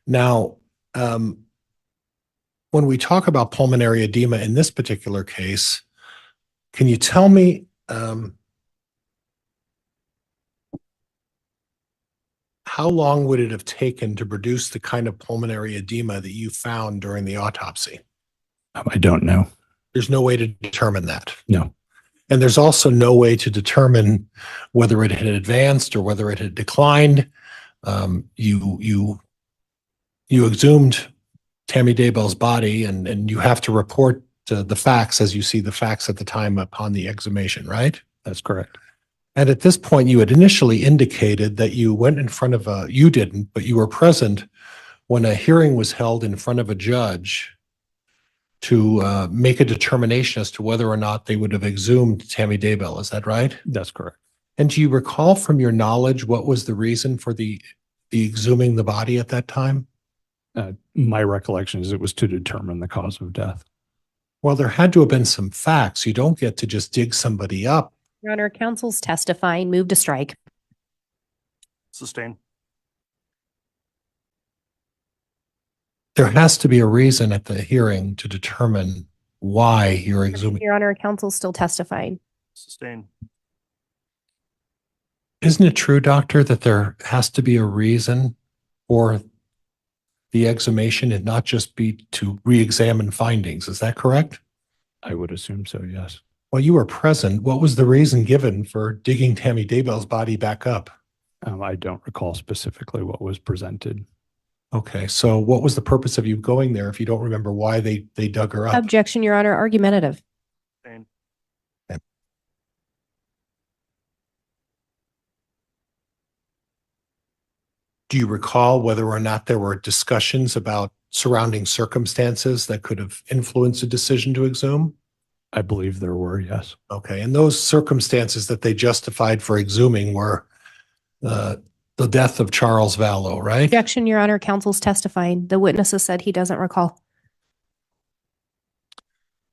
[SPEAKER 6] Now, when we talk about pulmonary edema in this particular case, can you tell me how long would it have taken to produce the kind of pulmonary edema that you found during the autopsy?
[SPEAKER 5] I don't know.
[SPEAKER 6] There's no way to determine that.
[SPEAKER 5] No.
[SPEAKER 6] And there's also no way to determine whether it had advanced or whether it had declined. You exhumed Tammy Daybell's body, and you have to report the facts as you see the facts at the time upon the exhumation, right?
[SPEAKER 5] That's correct.
[SPEAKER 6] And at this point, you had initially indicated that you went in front of you didn't, but you were present when a hearing was held in front of a judge to make a determination as to whether or not they would have exhumed Tammy Daybell. Is that right?
[SPEAKER 5] That's correct.
[SPEAKER 6] And do you recall from your knowledge what was the reason for the exhuming the body at that time?
[SPEAKER 5] My recollection is it was to determine the cause of death.
[SPEAKER 6] Well, there had to have been some facts. You don't get to just dig somebody up.
[SPEAKER 3] Your Honor, counsel's testifying. Move to strike.
[SPEAKER 2] Sustain.
[SPEAKER 6] There has to be a reason at the hearing to determine why you're exhuming.
[SPEAKER 3] Your Honor, counsel's still testifying.
[SPEAKER 2] Sustain.
[SPEAKER 6] Isn't it true, doctor, that there has to be a reason for the exhumation and not just be to re-examine findings? Is that correct?
[SPEAKER 5] I would assume so, yes.
[SPEAKER 6] Well, you were present. What was the reason given for digging Tammy Daybell's body back up?
[SPEAKER 5] I don't recall specifically what was presented.
[SPEAKER 6] Okay, so what was the purpose of you going there if you don't remember why they dug her up?
[SPEAKER 3] Objection, Your Honor, argumentative.
[SPEAKER 2] Sustained.
[SPEAKER 6] Do you recall whether or not there were discussions about surrounding circumstances that could have influenced a decision to exhume?
[SPEAKER 5] I believe there were, yes.
[SPEAKER 6] Okay, and those circumstances that they justified for exhuming were the death of Charles Vallow, right?
[SPEAKER 3] Objection, Your Honor, counsel's testifying. The witness has said he doesn't recall.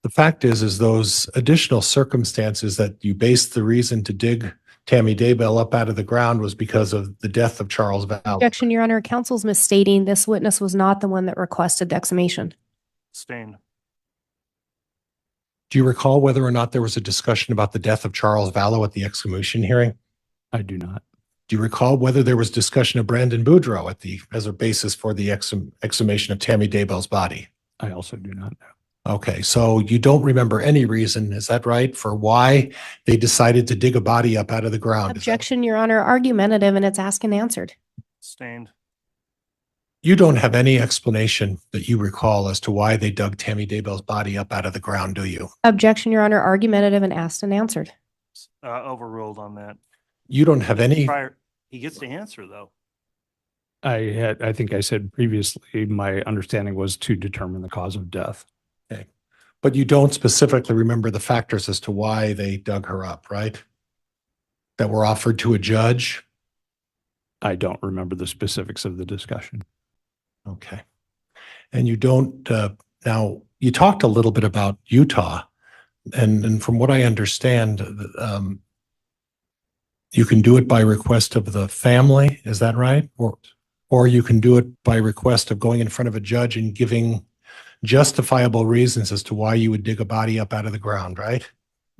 [SPEAKER 6] The fact is those additional circumstances that you based the reason to dig Tammy Daybell up out of the ground was because of the death of Charles Vallow.
[SPEAKER 3] Objection, Your Honor, counsel's misstating. This witness was not the one that requested the exhumation.
[SPEAKER 2] Sustained.
[SPEAKER 6] Do you recall whether or not there was a discussion about the death of Charles Vallow at the exhumation hearing?
[SPEAKER 5] I do not.
[SPEAKER 6] Do you recall whether there was discussion of Brandon Boudreaux as a basis for the exhumation of Tammy Daybell's body?
[SPEAKER 5] I also do not know.
[SPEAKER 6] Okay, so you don't remember any reason, is that right, for why they decided to dig a body up out of the ground?
[SPEAKER 3] Objection, Your Honor, argumentative, and it's asked and answered.
[SPEAKER 2] Sustained.
[SPEAKER 6] You don't have any explanation that you recall as to why they dug Tammy Daybell's body up out of the ground, do you?
[SPEAKER 3] Objection, Your Honor, argumentative, and asked and answered.
[SPEAKER 2] Overruled on that.
[SPEAKER 6] You don't have any,
[SPEAKER 2] He gets to answer though.
[SPEAKER 5] I think I said previously, my understanding was to determine the cause of death.
[SPEAKER 6] but you don't specifically remember the factors as to why they dug her up, right? That were offered to a judge?
[SPEAKER 5] I don't remember the specifics of the discussion.
[SPEAKER 6] Okay. And you don't, now, you talked a little bit about Utah, and from what I understand, you can do it by request of the family, is that right? Or you can do it by request of going in front of a judge and giving justifiable reasons as to why you would dig a body up out of the ground, right?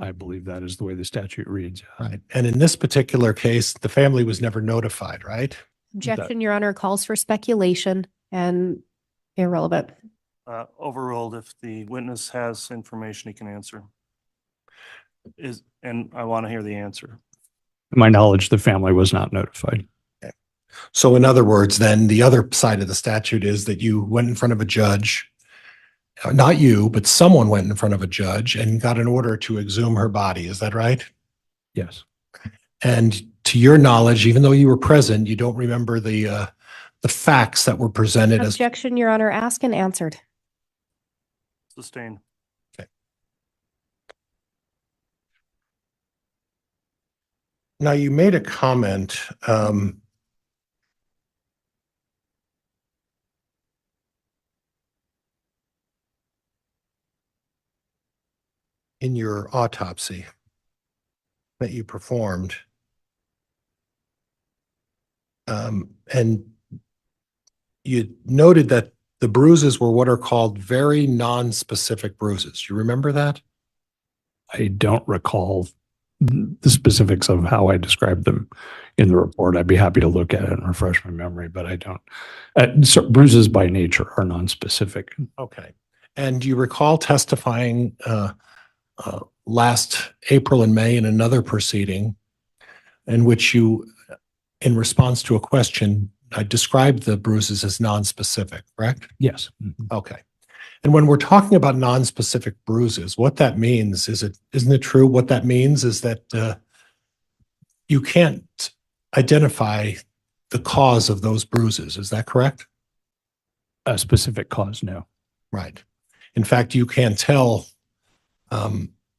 [SPEAKER 5] I believe that is the way the statute reads.
[SPEAKER 6] Right. And in this particular case, the family was never notified, right?
[SPEAKER 3] Objection, Your Honor, calls for speculation and irrelevant.
[SPEAKER 2] Overruled. If the witness has information he can answer. And I want to hear the answer.
[SPEAKER 5] To my knowledge, the family was not notified.
[SPEAKER 6] So in other words, then the other side of the statute is that you went in front of a judge, not you, but someone went in front of a judge and got an order to exhume her body. Is that right?
[SPEAKER 5] Yes.
[SPEAKER 6] And to your knowledge, even though you were present, you don't remember the facts that were presented as.
[SPEAKER 3] Objection, Your Honor, asked and answered.
[SPEAKER 2] Sustained.
[SPEAKER 6] Now, you made a comment in your autopsy that you performed, and you noted that the bruises were what are called very non-specific bruises. You remember that?
[SPEAKER 5] I don't recall the specifics of how I described them in the report. I'd be happy to look at it and refresh my memory, but I don't. So bruises by nature are non-specific.
[SPEAKER 6] Okay. And do you recall testifying last April and May in another proceeding in which you, in response to a question, described the bruises as non-specific, correct?
[SPEAKER 5] Yes.
[SPEAKER 6] Okay. And when we're talking about non-specific bruises, what that means isn't it true? What that means is that you can't identify the cause of those bruises. Is that correct?
[SPEAKER 5] A specific cause, no.
[SPEAKER 6] Right. In fact, you can't tell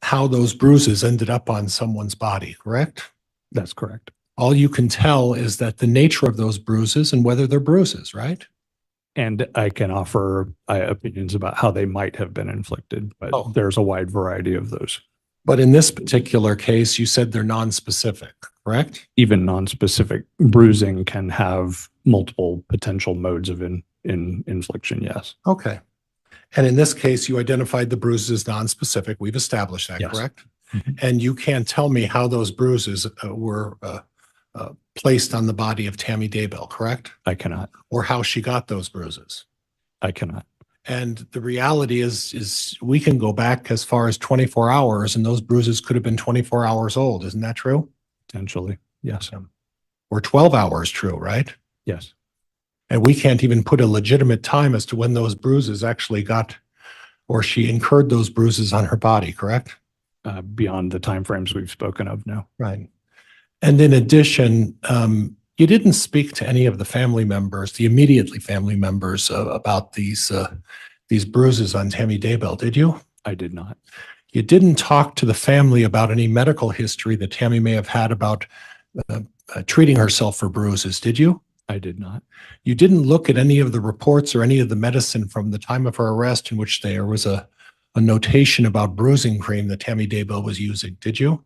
[SPEAKER 6] how those bruises ended up on someone's body, correct?
[SPEAKER 5] That's correct.
[SPEAKER 6] All you can tell is that the nature of those bruises and whether they're bruises, right?
[SPEAKER 5] And I can offer opinions about how they might have been inflicted, but there's a wide variety of those.
[SPEAKER 6] But in this particular case, you said they're non-specific, correct?
[SPEAKER 5] Even non-specific bruising can have multiple potential modes of infliction, yes.
[SPEAKER 6] Okay. And in this case, you identified the bruises as non-specific. We've established that,
[SPEAKER 5] Yes.
[SPEAKER 6] correct?
[SPEAKER 5] Mm-hmm.
[SPEAKER 6] And you can't tell me how those bruises were placed on the body of Tammy Daybell, correct?
[SPEAKER 5] I cannot.
[SPEAKER 6] Or how she got those bruises.
[SPEAKER 5] I cannot.
[SPEAKER 6] And the reality is we can go back as far as 24 hours and those bruises could have been 24 hours old. Isn't that true?
[SPEAKER 5] Potentially, yes.
[SPEAKER 6] Or 12 hours true, right?
[SPEAKER 5] Yes.
[SPEAKER 6] And we can't even put a legitimate time as to when those bruises actually got, or she incurred those bruises on her body, correct?
[SPEAKER 5] Beyond the timeframes we've spoken of, no.
[SPEAKER 6] Right. And in addition, you didn't speak to any of the family members, the immediately family members, about these bruises on Tammy Daybell, did you?
[SPEAKER 5] I did not.
[SPEAKER 6] You didn't talk to the family about any medical history that Tammy may have had about treating herself for bruises, did you?
[SPEAKER 5] I did not.
[SPEAKER 6] You didn't look at any of the reports or any of the medicine from the time of her arrest in which there was a notation about bruising cream that Tammy Daybell was using, did you?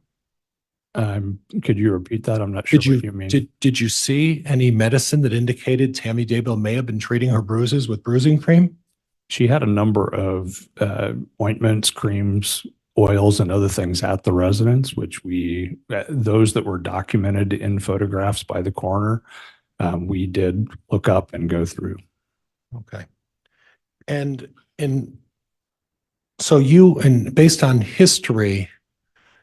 [SPEAKER 5] Could you repeat that? I'm not sure what you mean.
[SPEAKER 6] Did you see any medicine that indicated Tammy Daybell may have been treating her bruises with bruising cream?
[SPEAKER 5] She had a number of ointments, creams, oils, and other things at the residence, which those that were documented in photographs by the coroner, we did look up and go through.
[SPEAKER 6] Okay. And based on history,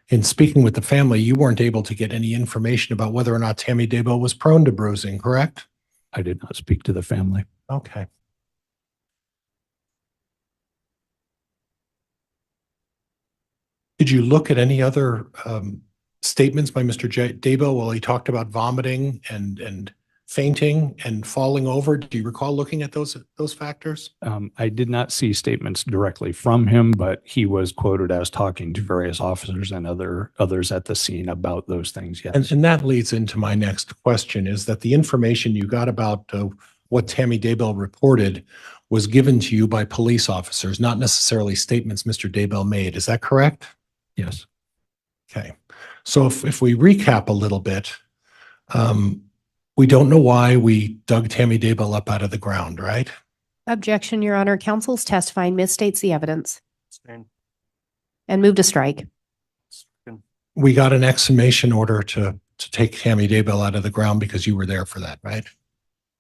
[SPEAKER 6] in speaking with the family, you weren't able to get any information about whether or not Tammy Daybell was prone to bruising, correct?
[SPEAKER 5] I did not speak to the family.
[SPEAKER 6] Okay. Did you look at any other statements by Mr. Daybell while he talked about vomiting and fainting and falling over? Do you recall looking at those factors?
[SPEAKER 5] I did not see statements directly from him, but he was quoted as talking to various officers and others at the scene about those things. Yes.
[SPEAKER 6] And that leads into my next question, is that the information you got about what Tammy Daybell reported was given to you by police officers, not necessarily statements Mr. Daybell made. Is that correct?
[SPEAKER 5] Yes.
[SPEAKER 6] Okay. So if we recap a little bit, we don't know why we dug Tammy Daybell up out of the ground, right?
[SPEAKER 3] Objection, Your Honor. Counsel's testifying misstates the evidence
[SPEAKER 2] Sustained.
[SPEAKER 3] and move to strike.
[SPEAKER 6] We got an exhumation order to take Tammy Daybell out of the ground because you were there for that, right?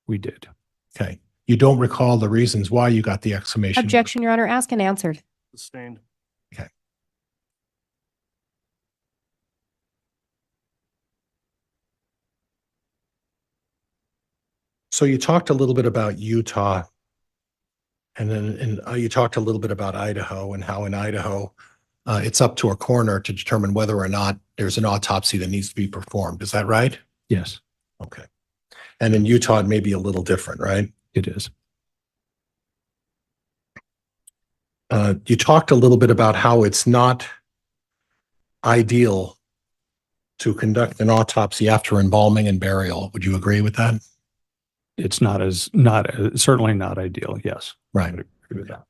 [SPEAKER 5] We did.
[SPEAKER 6] Okay. You don't recall the reasons why you got the exhumation?
[SPEAKER 3] Objection, Your Honor. Asked and answered.
[SPEAKER 2] Sustained.
[SPEAKER 6] Okay. So you talked a little bit about Utah, and then you talked a little bit about Idaho and how in Idaho, it's up to a coroner to determine whether or not there's an autopsy that needs to be performed. Is that right?
[SPEAKER 5] Yes,
[SPEAKER 6] Okay. And in Utah, it may be a little different, right?
[SPEAKER 5] it is.
[SPEAKER 6] You talked a little bit about how it's not ideal to conduct an autopsy after embalming and burial. Would you agree with that?
[SPEAKER 5] It's certainly not ideal. Yes. I
[SPEAKER 6] Right.
[SPEAKER 5] would agree with that.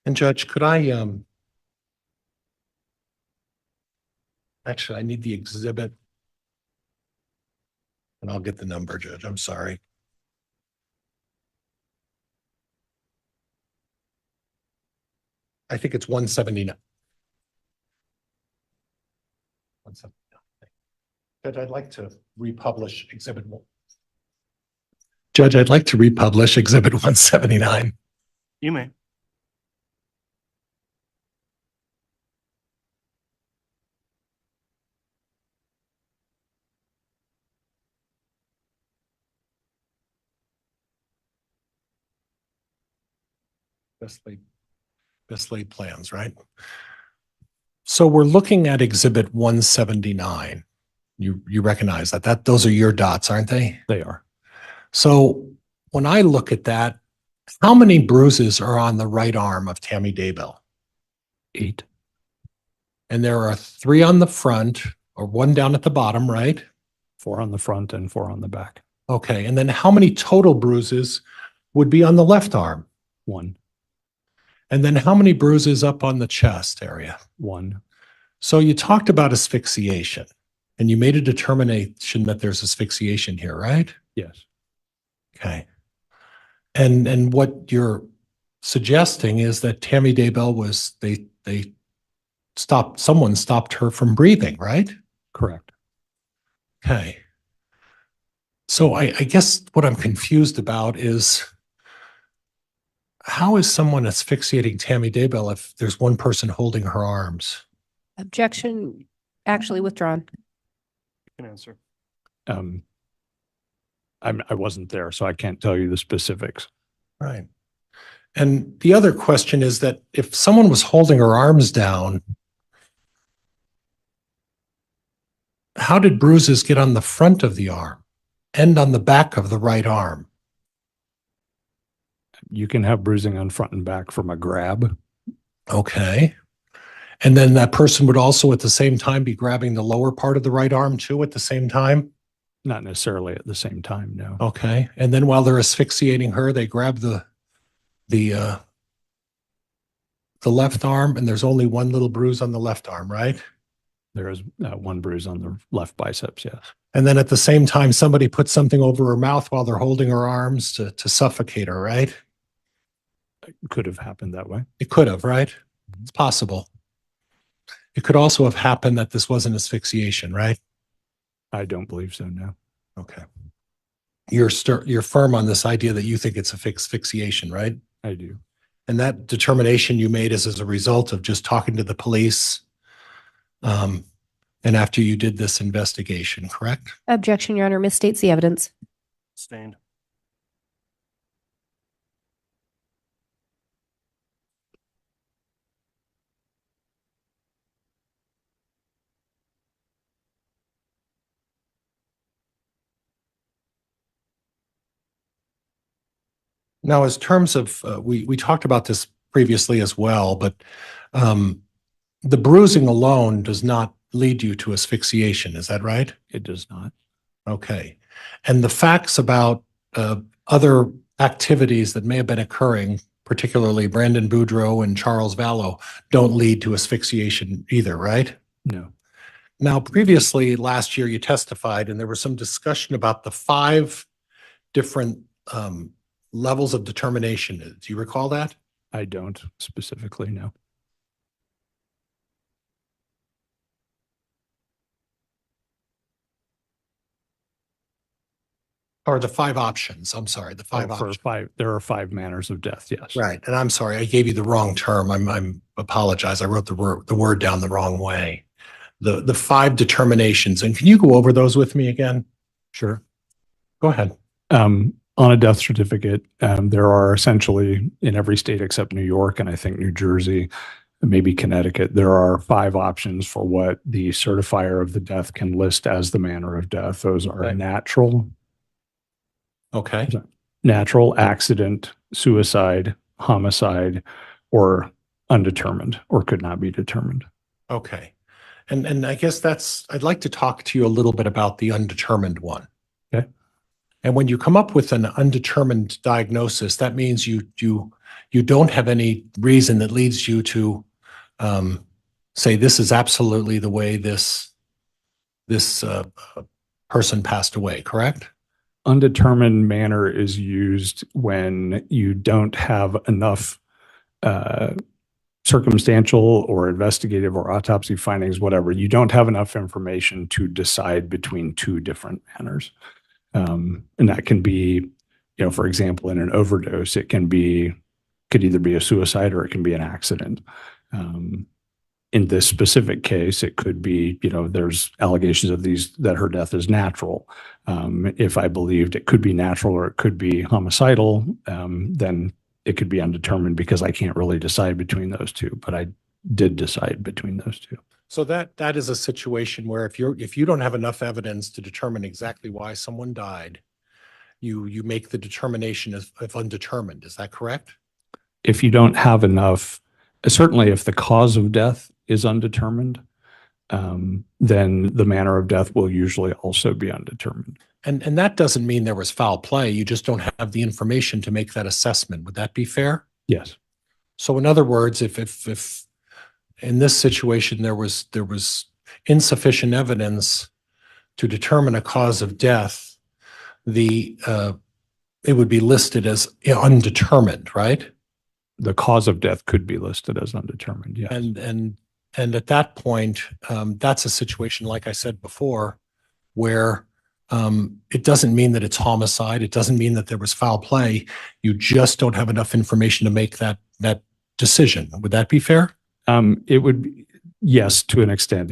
[SPEAKER 6] And Judge, could I, actually, I need the exhibit. And I'll get the number, Judge. I'm sorry. I think it's 179. 179. Judge, I'd like to republish Exhibit 1. Judge, I'd like to republish Exhibit 179.
[SPEAKER 2] You may.
[SPEAKER 6] Best laid plans, right? So we're looking at Exhibit 179. You recognize that those are your dots, aren't they?
[SPEAKER 5] They are.
[SPEAKER 6] So when I look at that, how many bruises are on the right arm of Tammy Daybell?
[SPEAKER 5] 8.
[SPEAKER 6] And there are 3 on the front or 1 down at the bottom, right?
[SPEAKER 5] 4 on the front and 4 on the back.
[SPEAKER 6] Okay. And then how many total bruises would be on the left arm?
[SPEAKER 5] 1.
[SPEAKER 6] And then how many bruises up on the chest area?
[SPEAKER 5] 1.
[SPEAKER 6] So you talked about asphyxiation and you made a determination that there's asphyxiation here, right?
[SPEAKER 5] Yes.
[SPEAKER 6] Okay. And what you're suggesting is that Tammy Daybell was, someone stopped her from breathing, right?
[SPEAKER 5] Correct.
[SPEAKER 6] Okay. So I guess what I'm confused about is how is someone asphyxiating Tammy Daybell if there's one person holding her arms?
[SPEAKER 3] Objection, Actually withdrawn.
[SPEAKER 2] You can answer.
[SPEAKER 5] I wasn't there, so I can't tell you the specifics.
[SPEAKER 6] Right. And the other question is that if someone was holding her arms down, how did bruises get on the front of the arm and on the back of the right arm?
[SPEAKER 5] You can have bruising on front and back from a grab.
[SPEAKER 6] Okay. And then that person would also at the same time be grabbing the lower part of the right arm too at the same time?
[SPEAKER 5] Not necessarily at the same time, no.
[SPEAKER 6] Okay. And then while they're asphyxiating her, they grab the left arm, and there's only one little bruise on the left arm, right?
[SPEAKER 5] There is one bruise on the left biceps, yes.
[SPEAKER 6] And then at the same time, somebody puts something over her mouth while they're holding her arms to suffocate her, right?
[SPEAKER 5] It could have happened that way.
[SPEAKER 6] It could have, right? It's possible. It could also have happened that this wasn't asphyxiation, right?
[SPEAKER 5] I don't believe so, no.
[SPEAKER 6] Okay. You're firm on this idea that you think it's asphyxiation, right?
[SPEAKER 5] I do.
[SPEAKER 6] And that determination you made is as a result of just talking to the police and after you did this investigation, correct?
[SPEAKER 3] Objection, Your Honor, misstates the evidence.
[SPEAKER 2] Sustained.
[SPEAKER 6] Now, as terms of, we talked about this previously as well, but the bruising alone does not lead you to asphyxiation. Is that right?
[SPEAKER 5] It does not.
[SPEAKER 6] Okay. And the facts about other activities that may have been occurring, particularly Brandon Boudreaux and Charles Vallow, don't lead to asphyxiation either, right?
[SPEAKER 5] No.
[SPEAKER 6] Now, previously last year, you testified and there was some discussion about the 5 different levels of determination. Do you recall that?
[SPEAKER 5] I don't specifically, no.
[SPEAKER 6] Or the 5 options. I'm sorry, the 5 options.
[SPEAKER 5] There are 5 manners of death, yes.
[SPEAKER 6] Right. And I'm sorry, I gave you the wrong term. I'm apologize. I wrote the word down the wrong way. The 5 determinations. And can you go over those with me again?
[SPEAKER 5] Sure.
[SPEAKER 6] Go ahead.
[SPEAKER 5] On a death certificate, there are essentially in every state except New York and I think New Jersey, maybe Connecticut, there are 5 options for what the certifier of the death can list as the manner of death. Those are
[SPEAKER 6] Okay.
[SPEAKER 5] natural, accident, suicide, homicide, or undetermined, or could not be determined.
[SPEAKER 6] Okay. And I guess I'd like to talk to you a little bit about the undetermined one.
[SPEAKER 5] Okay.
[SPEAKER 6] And when you come up with an undetermined diagnosis, that means you don't have any reason that leads you to say this is absolutely the way this person passed away, correct?
[SPEAKER 5] Undetermined manner is used when you don't have enough circumstantial or investigative or autopsy findings, whatever. You don't have enough information to decide between 2 different manners. And that can be, for example, in an overdose, it could either be a suicide or it can be an accident. In this specific case, it could be, there's allegations of that her death is natural. If I believed it could be natural or it could be homicidal, then it could be undetermined because I can't really decide between those 2, but I did decide between those 2.
[SPEAKER 6] So that is a situation where if you don't have enough evidence to determine exactly why someone died, you make the determination of undetermined. Is that correct?
[SPEAKER 5] If you don't have enough, certainly if the cause of death is undetermined, then the manner of death will usually also be undetermined.
[SPEAKER 6] And that doesn't mean there was foul play. You just don't have the information to make that assessment. Would that be fair?
[SPEAKER 5] Yes.
[SPEAKER 6] So in other words, if in this situation there was insufficient evidence to determine a cause of death, it would be listed as undetermined, right?
[SPEAKER 5] The cause of death could be listed as undetermined, yes.
[SPEAKER 6] And at that point, that's a situation, like I said before, where it doesn't mean that it's homicide. It doesn't mean that there was foul play. You just don't have enough information to make that decision. Would that be fair?
[SPEAKER 5] It would be, Yes, to an extent.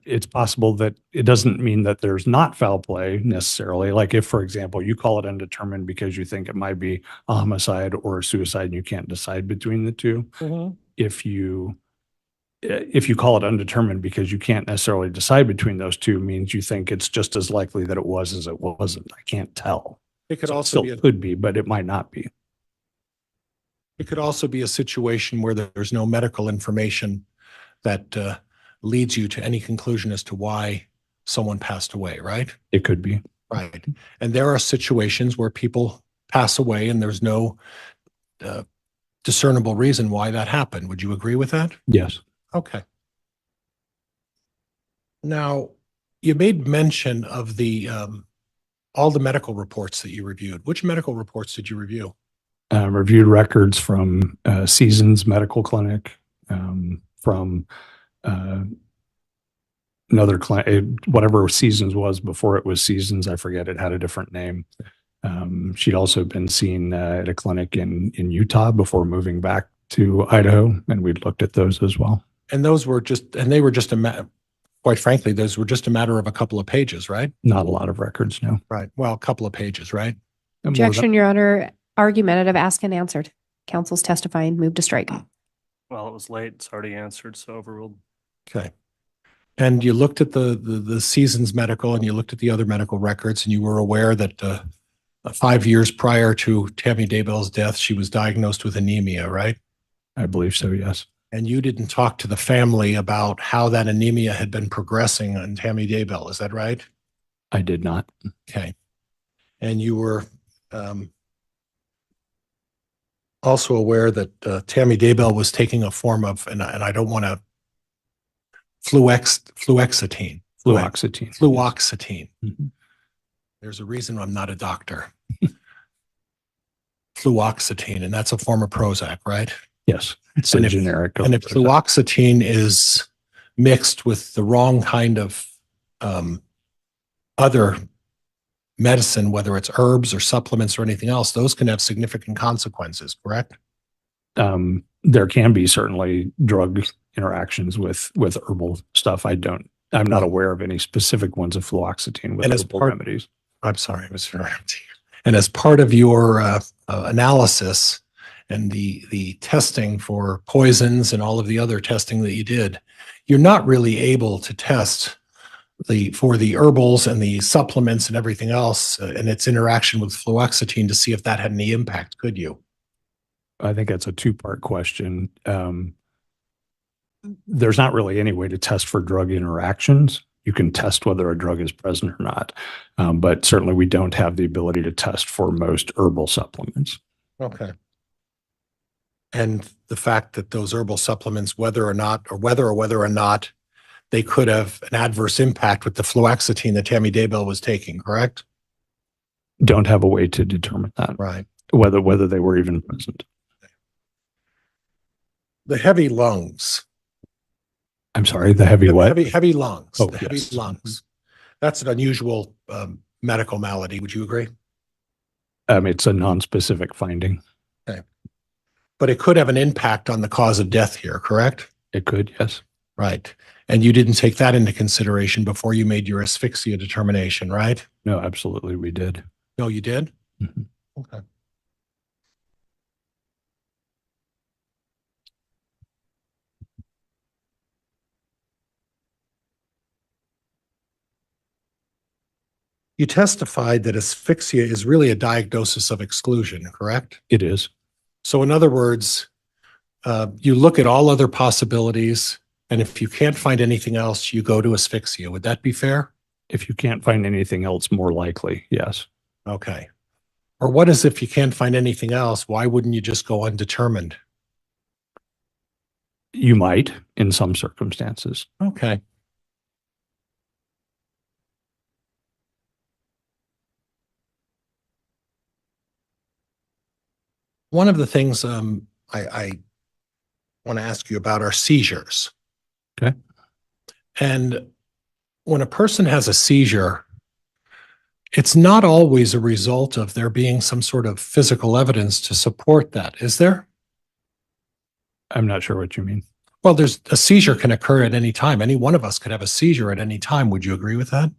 [SPEAKER 5] It's possible that it doesn't mean that there's not foul play necessarily. Like if, for example, you call it undetermined because you think it might be a homicide or a suicide and you can't decide between the two. If you call it undetermined because you can't necessarily decide between those two, means you think it's just as likely that it was as it wasn't. I can't tell.
[SPEAKER 6] It could
[SPEAKER 5] So it
[SPEAKER 6] also
[SPEAKER 5] still
[SPEAKER 6] be,
[SPEAKER 5] could be, but it might not be.
[SPEAKER 6] it could also be a situation where there's no medical information that leads you to any conclusion as to why someone passed away, right?
[SPEAKER 5] It could be.
[SPEAKER 6] Right. And there are situations where people pass away and there's no discernible reason why that happened. Would you agree with that?
[SPEAKER 5] Yes.
[SPEAKER 6] Okay. Now, you made mention of all the medical reports that you reviewed. Which medical reports did you review?
[SPEAKER 5] Reviewed records from Seasons Medical Clinic, from another clinic, whatever Seasons was before it was Seasons. I forget, it had a different name. She'd also been seen at a clinic in Utah before moving back to Idaho, and we'd looked at those as well.
[SPEAKER 6] And those were just, and they were just quite frankly, those were just a matter of a couple of pages, right?
[SPEAKER 5] Not a lot of records, no.
[SPEAKER 6] Right. Well, a couple of pages, right?
[SPEAKER 3] Objection, Your Honor. Argumentative, asked and answered. Counsel's testifying, move to strike.
[SPEAKER 2] Well, it was late. It's already answered, so overruled.
[SPEAKER 6] Okay. And you looked at the Seasons Medical and you looked at the other medical records and you were aware that 5 years prior to Tammy Daybell's death, she was diagnosed with anemia, right?
[SPEAKER 5] I believe so, yes.
[SPEAKER 6] And you didn't talk to the family about how that anemia had been progressing on Tammy Daybell. Is that right?
[SPEAKER 5] I did not.
[SPEAKER 6] Okay. And you were also aware that Tammy Daybell was taking a form of, and I don't want to, fluoxetine.
[SPEAKER 5] Fluoxetine.
[SPEAKER 6] Fluoxetine.
[SPEAKER 5] Mhm.
[SPEAKER 6] There's a reason I'm not a doctor. Fluoxetine, and that's a form of Prozac, right?
[SPEAKER 5] Yes, it's
[SPEAKER 6] And
[SPEAKER 5] a
[SPEAKER 6] if-
[SPEAKER 5] generic.
[SPEAKER 6] And if fluoxetine is mixed with the wrong kind of other medicine, whether it's herbs or supplements or anything else, those can have significant consequences, correct?
[SPEAKER 5] There can be certainly drug interactions with herbal stuff. I'm not aware of any specific ones of fluoxetine with
[SPEAKER 6] And as
[SPEAKER 5] herbal
[SPEAKER 6] part-
[SPEAKER 5] remedies.
[SPEAKER 6] I'm sorry, Mr. Ramsey. And as part of your analysis and the testing for poisons and all of the other testing that you did, you're not really able to test for the herbals and the supplements and everything else and its interaction with fluoxetine to see if that had any impact, could you?
[SPEAKER 5] I think that's a two-part question. There's not really any way to test for drug interactions. You can test whether a drug is present or not, but certainly we don't have the ability to test for most herbal supplements.
[SPEAKER 6] Okay. And the fact that those herbal supplements, whether or not they could have an adverse impact with the fluoxetine that Tammy Daybell was taking, correct?
[SPEAKER 5] Don't have a way to determine that,
[SPEAKER 6] Right.
[SPEAKER 5] whether they were even present.
[SPEAKER 6] The heavy lungs.
[SPEAKER 5] I'm sorry, the heavy what?
[SPEAKER 6] Heavy lungs.
[SPEAKER 5] Oh,
[SPEAKER 6] The heavy
[SPEAKER 5] yes.
[SPEAKER 6] lungs. That's an unusual medical malady. Would you agree?
[SPEAKER 5] It's a non-specific finding.
[SPEAKER 6] But it could have an impact on the cause of death here, correct?
[SPEAKER 5] It could, yes.
[SPEAKER 6] Right. And you didn't take that into consideration before you made your asphyxia determination, right?
[SPEAKER 5] No, absolutely, we did.
[SPEAKER 6] No, you did?
[SPEAKER 5] Mhm.
[SPEAKER 6] Okay. You testified that asphyxia is really a diagnosis of exclusion, correct?
[SPEAKER 5] It is.
[SPEAKER 6] So in other words, you look at all other possibilities, and if you can't find anything else, you go to asphyxia. Would that be fair?
[SPEAKER 5] If you can't find anything else, more likely, yes.
[SPEAKER 6] Okay. Or what is if you can't find anything else? Why wouldn't you just go undetermined?
[SPEAKER 5] You might in some circumstances.
[SPEAKER 6] Okay. One of the things I want to ask you about are seizures.
[SPEAKER 5] Okay.
[SPEAKER 6] And when a person has a seizure, it's not always a result of there being some sort of physical evidence to support that, is there?
[SPEAKER 5] I'm not sure what you mean.
[SPEAKER 6] Well, there's a seizure can occur at any time. Any one of us could have a seizure at any time. Would you agree with that?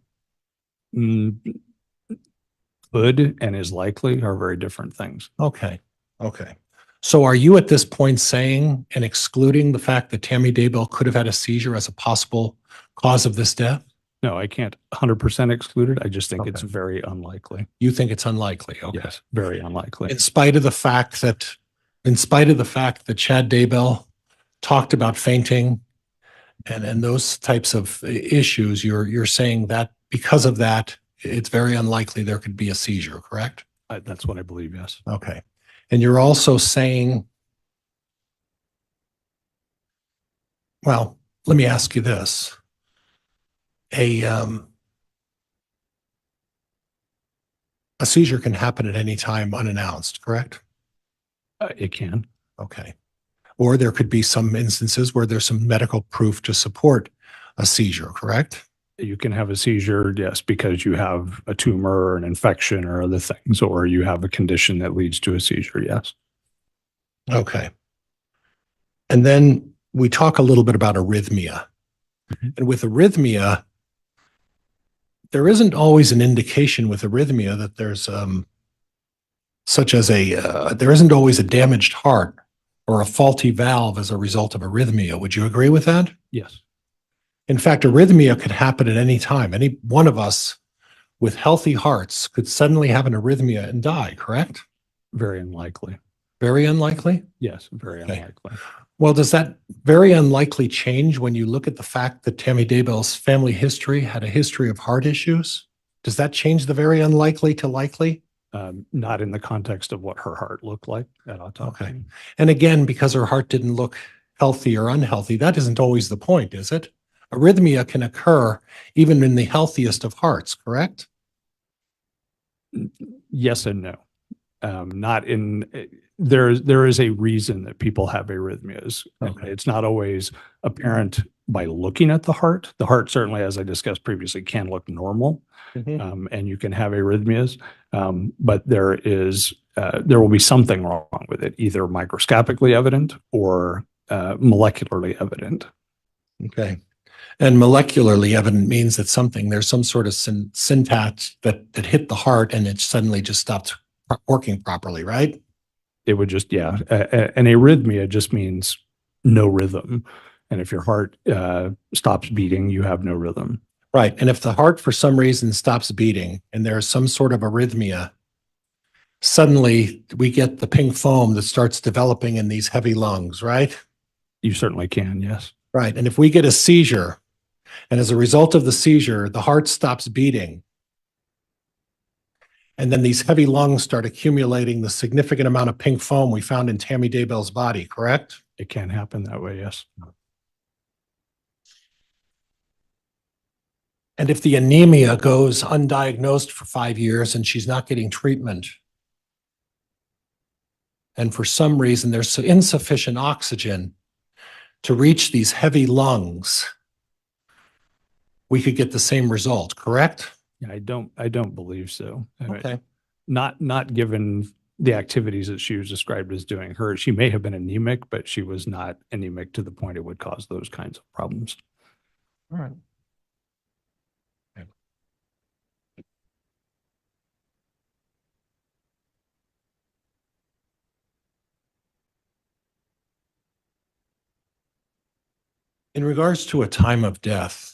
[SPEAKER 5] Mm, could and is likely are very different things.
[SPEAKER 6] Okay. Okay. So are you at this point saying and excluding the fact that Tammy Daybell could have had a seizure as a possible cause of this death?
[SPEAKER 5] No, I can't 100% exclude it. I just think it's
[SPEAKER 6] Okay.
[SPEAKER 5] very unlikely.
[SPEAKER 6] You think it's unlikely? Okay.
[SPEAKER 5] Yes, very unlikely.
[SPEAKER 6] In spite of the fact that Chad Daybell talked about fainting and those types of issues, you're saying that because of that, it's very unlikely there could be a seizure, correct?
[SPEAKER 5] That's what I believe, yes.
[SPEAKER 6] Okay. And you're also saying, well, let me ask you this. A seizure can happen at any time unannounced, correct?
[SPEAKER 5] It can.
[SPEAKER 6] Okay. Or there could be some instances where there's some medical proof to support a seizure, correct?
[SPEAKER 5] You can have a seizure, yes, because you have a tumor or an infection or other things, or you have a condition that leads to a seizure, yes.
[SPEAKER 6] Okay. And then we talk a little bit about arrhythmia. And with arrhythmia, there isn't always an indication with arrhythmia that there's there isn't always a damaged heart or a faulty valve as a result of arrhythmia. Would you agree with that?
[SPEAKER 5] Yes.
[SPEAKER 6] In fact, arrhythmia could happen at any time. Any one of us with healthy hearts could suddenly have an arrhythmia and die, correct?
[SPEAKER 5] Very unlikely.
[SPEAKER 6] Very unlikely?
[SPEAKER 5] Yes, very
[SPEAKER 6] Okay.
[SPEAKER 5] unlikely.
[SPEAKER 6] Well, does that very unlikely change when you look at the fact that Tammy Daybell's family history had a history of heart issues? Does that change the very unlikely to likely?
[SPEAKER 5] Not in the context of what her heart looked like at autopsy.
[SPEAKER 6] Okay. And again, because her heart didn't look healthy or unhealthy, that isn't always the point, is it? Arrhythmia can occur even in the healthiest of hearts, correct?
[SPEAKER 5] Yes and no. Not in there is a reason that people have arrhythmias.
[SPEAKER 6] Okay.
[SPEAKER 5] It's not always apparent by looking at the heart. The heart certainly, as I discussed previously, can look normal, and you can have arrhythmias, but there will be something wrong with it, either microscopically evident or molecularly evident.
[SPEAKER 6] Okay. And molecularly evident means that there's some sort of syntax that hit the heart and it suddenly just stopped working properly, right?
[SPEAKER 5] It would just, yeah. An arrhythmia just means no rhythm. And if your heart stops beating, you have no rhythm.
[SPEAKER 6] Right. And if the heart for some reason stops beating and there's some sort of arrhythmia, suddenly we get the pink foam that starts developing in these heavy lungs, right?
[SPEAKER 5] You certainly can, yes.
[SPEAKER 6] Right. And if we get a seizure, and as a result of the seizure, the heart stops beating, and then these heavy lungs start accumulating the significant amount of pink foam we found in Tammy Daybell's body, correct?
[SPEAKER 5] It can happen that way, yes.
[SPEAKER 6] And if the anemia goes undiagnosed for 5 years and she's not getting treatment, and for some reason there's insufficient oxygen to reach these heavy lungs, we could get the same result, correct?
[SPEAKER 5] Yeah, I don't believe so.
[SPEAKER 6] Okay.
[SPEAKER 5] Not given the activities that she was described as doing. She may have been anemic, but she was not anemic to the point it would cause those kinds of problems.
[SPEAKER 6] All right. Okay. In regards to a time of death,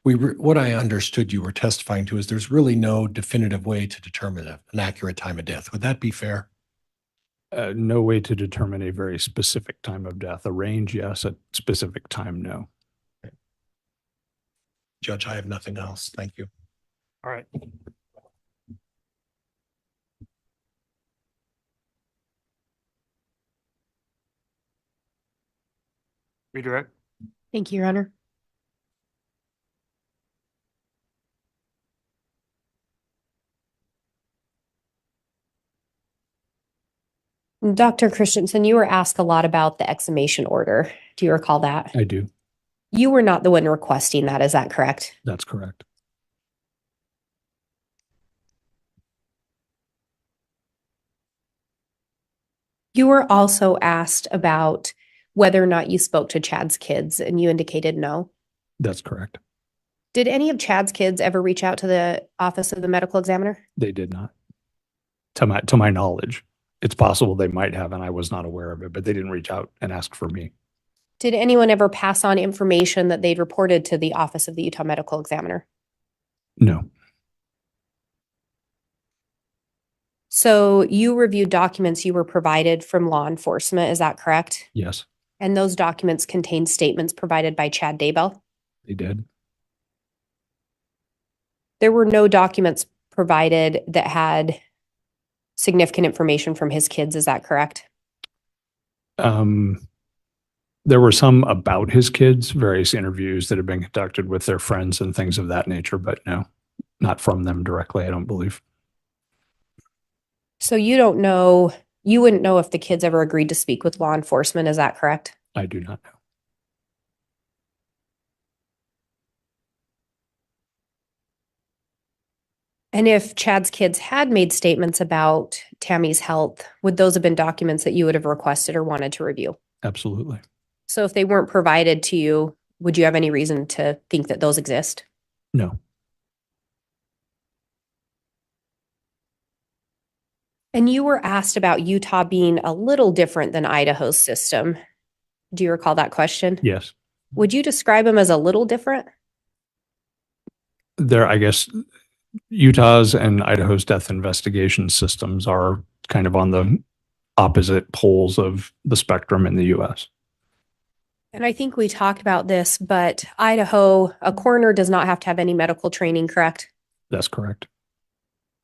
[SPEAKER 6] what I understood you were testifying to is there's really no definitive way to determine an accurate time of death. Would that be fair?
[SPEAKER 5] No way to determine a very specific time of death. A range, yes. A specific time, no.
[SPEAKER 6] Okay. Judge, I have nothing else. Thank you.
[SPEAKER 2] All right. Redirect.
[SPEAKER 3] Thank you, Your Honor. Dr. Christensen, you were asked a lot about the exhumation order. Do you recall that?
[SPEAKER 5] I do.
[SPEAKER 3] You were not the one requesting that, is that correct?
[SPEAKER 5] That's correct.
[SPEAKER 3] You were also asked about whether or not you spoke to Chad's kids, and you indicated no.
[SPEAKER 5] That's correct.
[SPEAKER 3] Did any of Chad's kids ever reach out to the office of the medical examiner?
[SPEAKER 5] They did not. To my knowledge. It's possible they might have, and I was not aware of it, but they didn't reach out and ask for me.
[SPEAKER 3] Did anyone ever pass on information that they'd reported to the office of the Utah medical examiner?
[SPEAKER 5] No.
[SPEAKER 3] So you reviewed documents you were provided from law enforcement, is that correct?
[SPEAKER 5] Yes,
[SPEAKER 3] And those documents contained statements provided by Chad Daybell?
[SPEAKER 5] they did.
[SPEAKER 3] There were no documents provided that had significant information from his kids, is that correct?
[SPEAKER 5] There were some about his kids, various interviews that have been conducted with their friends and things of that nature, but no, not from them directly, I don't believe.
[SPEAKER 3] So you don't know, you wouldn't know if the kids ever agreed to speak with law enforcement, is that correct?
[SPEAKER 5] I do not know.
[SPEAKER 3] And if Chad's kids had made statements about Tammy's health, would those have been documents that you would have requested or wanted to review?
[SPEAKER 5] Absolutely.
[SPEAKER 3] So if they weren't provided to you, would you have any reason to think that those exist?
[SPEAKER 5] No.
[SPEAKER 3] And you were asked about Utah being a little different than Idaho's system. Do you recall that question?
[SPEAKER 5] Yes.
[SPEAKER 3] Would you describe them as a little different?
[SPEAKER 5] I guess Utah's and Idaho's death investigation systems are kind of on the opposite poles of the spectrum in the U.S.
[SPEAKER 3] And I think we talked about this, but Idaho, a coroner does not have to have any medical training, correct?
[SPEAKER 5] That's correct.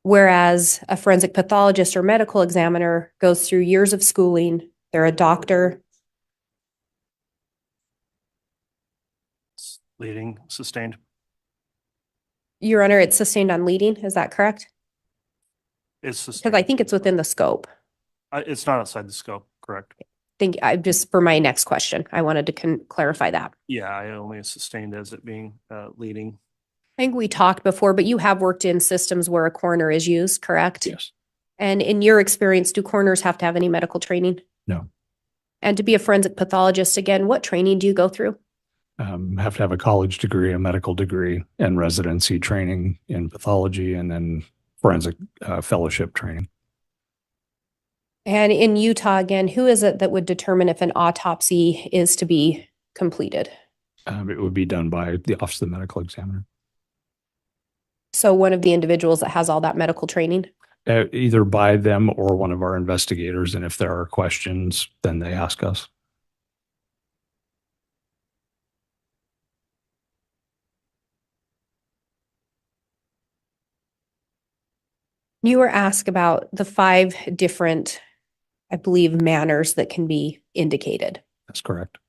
[SPEAKER 3] Whereas a forensic pathologist or medical examiner goes through years of schooling. They're a doctor.
[SPEAKER 2] Leading, sustained.
[SPEAKER 3] Your Honor, it's sustained on leading. Is that correct?
[SPEAKER 2] It's
[SPEAKER 3] Because
[SPEAKER 2] sustained.
[SPEAKER 3] I think it's within the scope.
[SPEAKER 2] It's not outside the scope, correct?
[SPEAKER 3] Think I just for my next question, I wanted to clarify that.
[SPEAKER 2] Yeah, I only sustained as it being leading.
[SPEAKER 3] I think we talked before, but you have worked in systems where a coroner is used, correct?
[SPEAKER 5] Yes.
[SPEAKER 3] And in your experience, do coroners have to have any medical training?
[SPEAKER 5] No.
[SPEAKER 3] And to be a forensic pathologist, again, what training do you go through?
[SPEAKER 5] Have to have a college degree, a medical degree, and residency training in pathology, and then forensic fellowship training.
[SPEAKER 3] And in Utah, again, who is it that would determine if an autopsy is to be completed?
[SPEAKER 5] It would be done by the Office of the Medical Examiner.
[SPEAKER 3] So one of the individuals that has all that medical training?
[SPEAKER 5] Either by them or one of our investigators. And if there are questions, then they ask us.
[SPEAKER 3] You were asked about the 5 different, I believe, manners that can be indicated.
[SPEAKER 5] That's correct.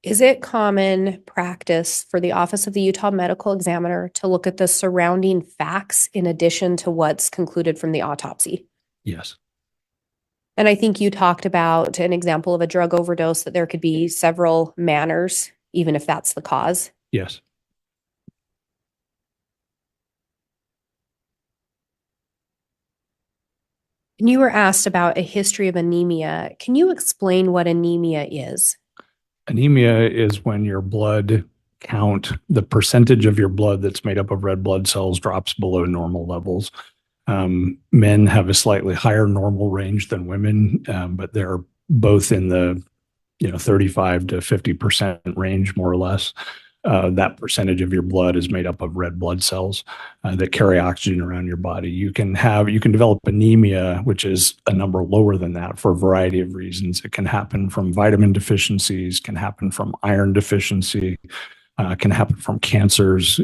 [SPEAKER 3] Is it common practice for the Office of the Utah Medical Examiner to look at the surrounding facts in addition to what's concluded from the autopsy?
[SPEAKER 5] Yes.
[SPEAKER 3] And I think you talked about an example of a drug overdose, that there could be several manners, even if that's the cause.
[SPEAKER 5] Yes.
[SPEAKER 3] And you were asked about a history of anemia. Can you explain what anemia is?
[SPEAKER 5] Anemia is when your blood count, the percentage of your blood that's made up of red blood cells, drops below normal levels. Men have a slightly higher normal range than women, but they're both in the 35 to 50% range, more or less. That percentage of your blood is made up of red blood cells that carry oxygen around your body. You can develop anemia, which is a number lower than that, for a variety of reasons. It can happen from vitamin deficiencies, can happen from iron deficiency, can happen from cancers,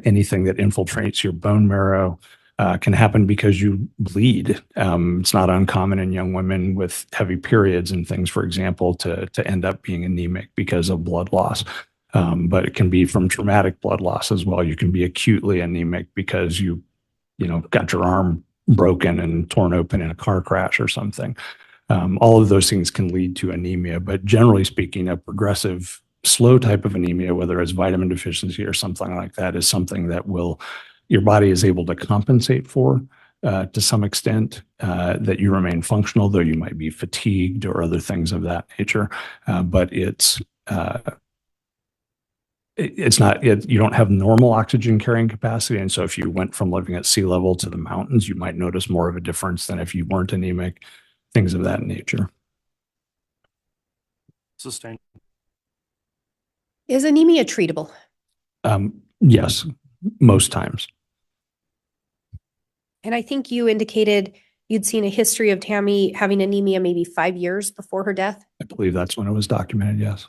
[SPEAKER 5] anything that infiltrates your bone marrow. Can happen because you bleed. It's not uncommon in young women with heavy periods and things, for example, to end up being anemic because of blood loss. But it can be from traumatic blood loss as well. You can be acutely anemic because you got your arm broken and torn open in a car crash or something. All of those things can lead to anemia, but generally speaking, a progressive slow type of anemia, whether it's vitamin deficiency or something like that, is something that your body is able to compensate for to some extent, that you remain functional, though you might be fatigued or other things of that nature. But it's not, you don't have normal oxygen carrying capacity. And so if you went from living at sea level to the mountains, you might notice more of a difference than if you weren't anemic, things of that nature.
[SPEAKER 2] Sustained.
[SPEAKER 3] Is anemia treatable?
[SPEAKER 5] Yes, most times.
[SPEAKER 3] And I think you indicated you'd seen a history of Tammy having anemia maybe 5 years before her death.
[SPEAKER 5] I believe that's when it was documented, yes.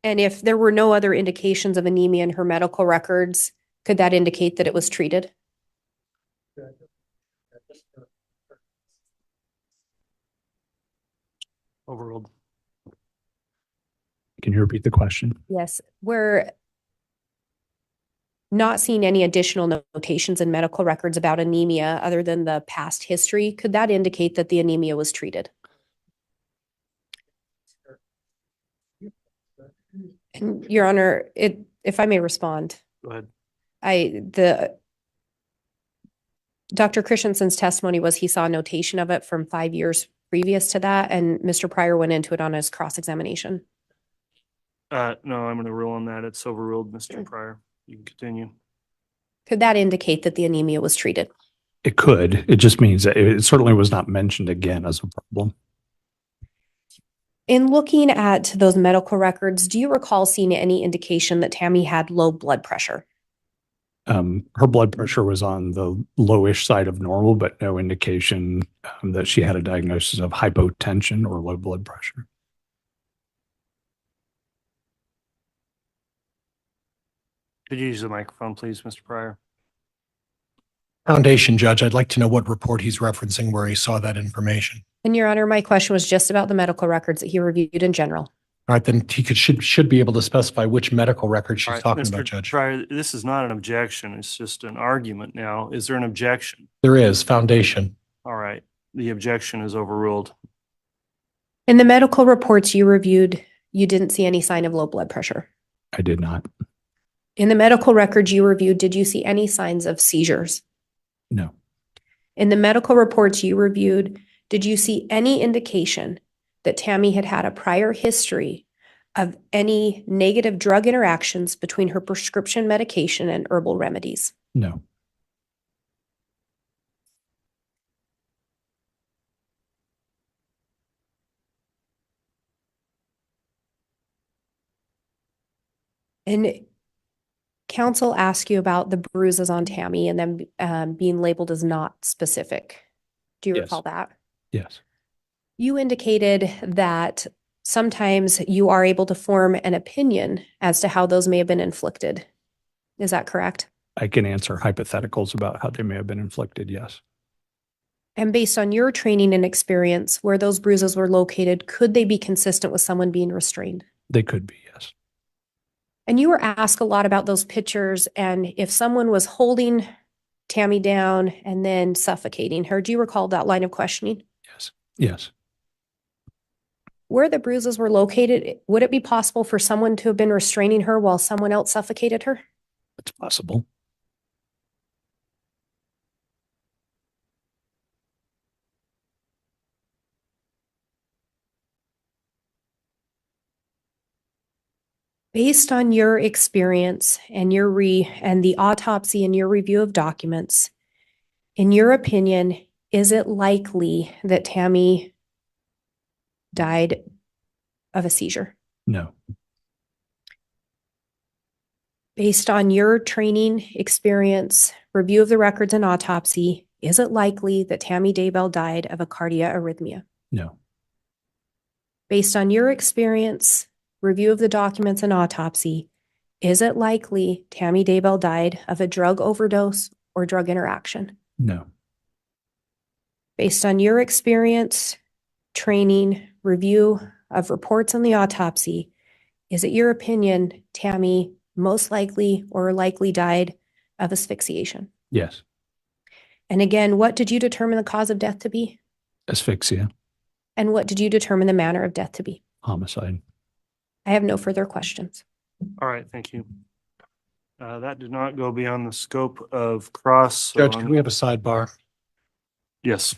[SPEAKER 3] And if there were no other indications of anemia in her medical records, could that indicate that it was treated?
[SPEAKER 2] Overruled.
[SPEAKER 5] Can you repeat the question?
[SPEAKER 3] Yes. We're not seeing any additional notations in medical records about anemia other than the past history. Could that indicate that the anemia was treated? And Your Honor, if I may respond,
[SPEAKER 2] Go ahead.
[SPEAKER 3] Dr. Christensen's testimony was he saw a notation of it from 5 years previous to that, and Mr. Pryor went into it on his cross-examination.
[SPEAKER 2] No, I'm going to rule on that. It's overruled, Mr. Pryor. You can continue.
[SPEAKER 3] Could that indicate that the anemia was treated?
[SPEAKER 5] It could. It just means that it certainly was not mentioned again as a problem.
[SPEAKER 3] In looking at those medical records, do you recall seeing any indication that Tammy had low blood pressure?
[SPEAKER 5] Her blood pressure was on the lowish side of normal, but no indication that she had a diagnosis of hypotension or low blood pressure.
[SPEAKER 2] Could you use the microphone, please, Mr. Pryor?
[SPEAKER 6] Foundation judge, I'd like to know what report he's referencing where he saw that information.
[SPEAKER 3] And Your Honor, my question was just about the medical records that he reviewed in general.
[SPEAKER 6] All right, then he should be able to specify which medical record she's
[SPEAKER 2] All right,
[SPEAKER 6] talking
[SPEAKER 2] Mr.
[SPEAKER 6] about, Judge.
[SPEAKER 2] Pryor, this is not an objection. It's just an argument now. Is there an objection?
[SPEAKER 6] There is, foundation.
[SPEAKER 2] All right. The objection is overruled.
[SPEAKER 3] In the medical reports you reviewed, you didn't see any sign of low blood pressure.
[SPEAKER 5] I did not.
[SPEAKER 3] In the medical records you reviewed, did you see any signs of seizures?
[SPEAKER 5] No.
[SPEAKER 3] In the medical reports you reviewed, did you see any indication that Tammy had had a prior history of any negative drug interactions between her prescription medication and herbal remedies?
[SPEAKER 5] No.
[SPEAKER 3] And counsel asked you about the bruises on Tammy and them being labeled as not specific. Do you
[SPEAKER 5] Yes.
[SPEAKER 3] recall that?
[SPEAKER 5] Yes.
[SPEAKER 3] You indicated that sometimes you are able to form an opinion as to how those may have been inflicted. Is that correct?
[SPEAKER 5] I can answer hypotheticals about how they may have been inflicted. Yes.
[SPEAKER 3] And based on your training and experience, where those bruises were located, could they be consistent with someone being restrained?
[SPEAKER 5] They could be. Yes.
[SPEAKER 3] And you were asked a lot about those pictures and if someone was holding Tammy down and then suffocating her. Do you recall that line of questioning?
[SPEAKER 5] Yes. Yes.
[SPEAKER 3] Where the bruises were located, would it be possible for someone to have been restraining her while someone else suffocated her?
[SPEAKER 5] It's possible.
[SPEAKER 3] Based on your experience and the autopsy and your review of documents, in your opinion, is it likely that Tammy died of a seizure?
[SPEAKER 5] No.
[SPEAKER 3] Based on your training, experience, review of the records and autopsy, is it likely that Tammy Daybell died of a cardiac arrhythmia?
[SPEAKER 5] No.
[SPEAKER 3] Based on your experience, review of the documents and autopsy, is it likely Tammy Daybell died of a drug overdose or drug interaction?
[SPEAKER 5] No.
[SPEAKER 3] Based on your experience, training, review of reports on the autopsy, is it your opinion Tammy most likely or likely died of asphyxiation?
[SPEAKER 5] Yes.
[SPEAKER 3] And again, what did you determine the cause of death to be?
[SPEAKER 5] Asphyxia.
[SPEAKER 3] And what did you determine the manner of death to be?
[SPEAKER 5] Homicide.
[SPEAKER 3] I have no further questions.
[SPEAKER 2] All right. Thank you. That did not go beyond the scope of cross. so
[SPEAKER 6] Judge,
[SPEAKER 2] I'm-
[SPEAKER 6] can we have a sidebar?
[SPEAKER 2] Yes.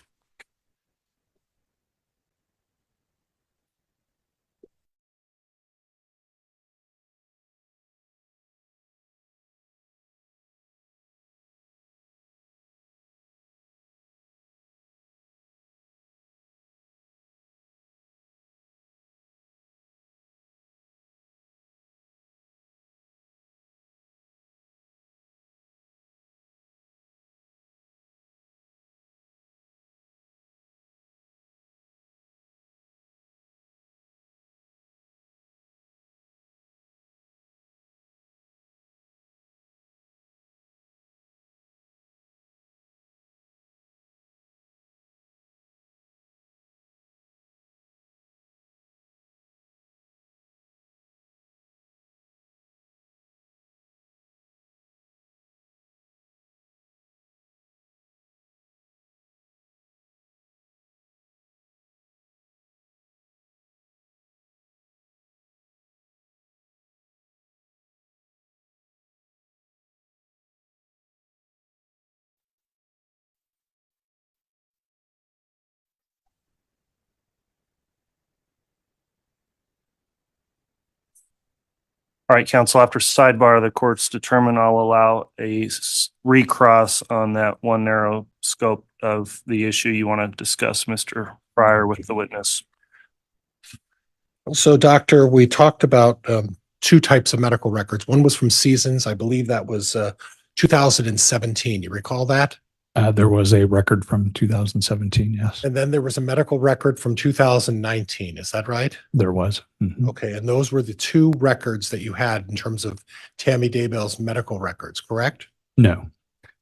[SPEAKER 2] All right, counsel, after sidebar, the court's determined I'll allow a recross on that one narrow scope of the issue you want to discuss, Mr. Pryor, with the witness.
[SPEAKER 6] So, doctor, we talked about two types of medical records. One was from Seasons. I believe that was 2017. You recall that?
[SPEAKER 5] There was a record from 2017. Yes,
[SPEAKER 6] And then there was a medical record from 2019. Is that right?
[SPEAKER 5] there was. Mhm.
[SPEAKER 6] Okay. And those were the two records that you had in terms of Tammy Daybell's medical records, correct?
[SPEAKER 5] No,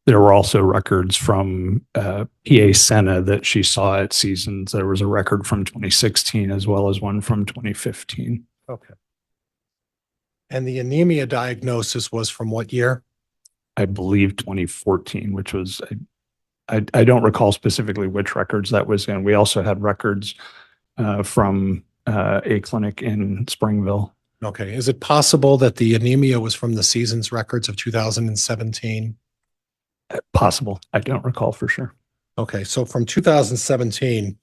[SPEAKER 5] there were also records from PA Senna that she saw at Seasons. There was a record from 2016 as well as one from 2015.
[SPEAKER 6] Okay. And the anemia diagnosis was from what year?
[SPEAKER 5] I believe 2014, which was, I don't recall specifically which records that was in. We also had records from a clinic in Springville.
[SPEAKER 6] Okay. Is it possible that the anemia was from the Seasons records of 2017?
[SPEAKER 5] Possible. I don't recall for sure.
[SPEAKER 6] Okay. So from 2017,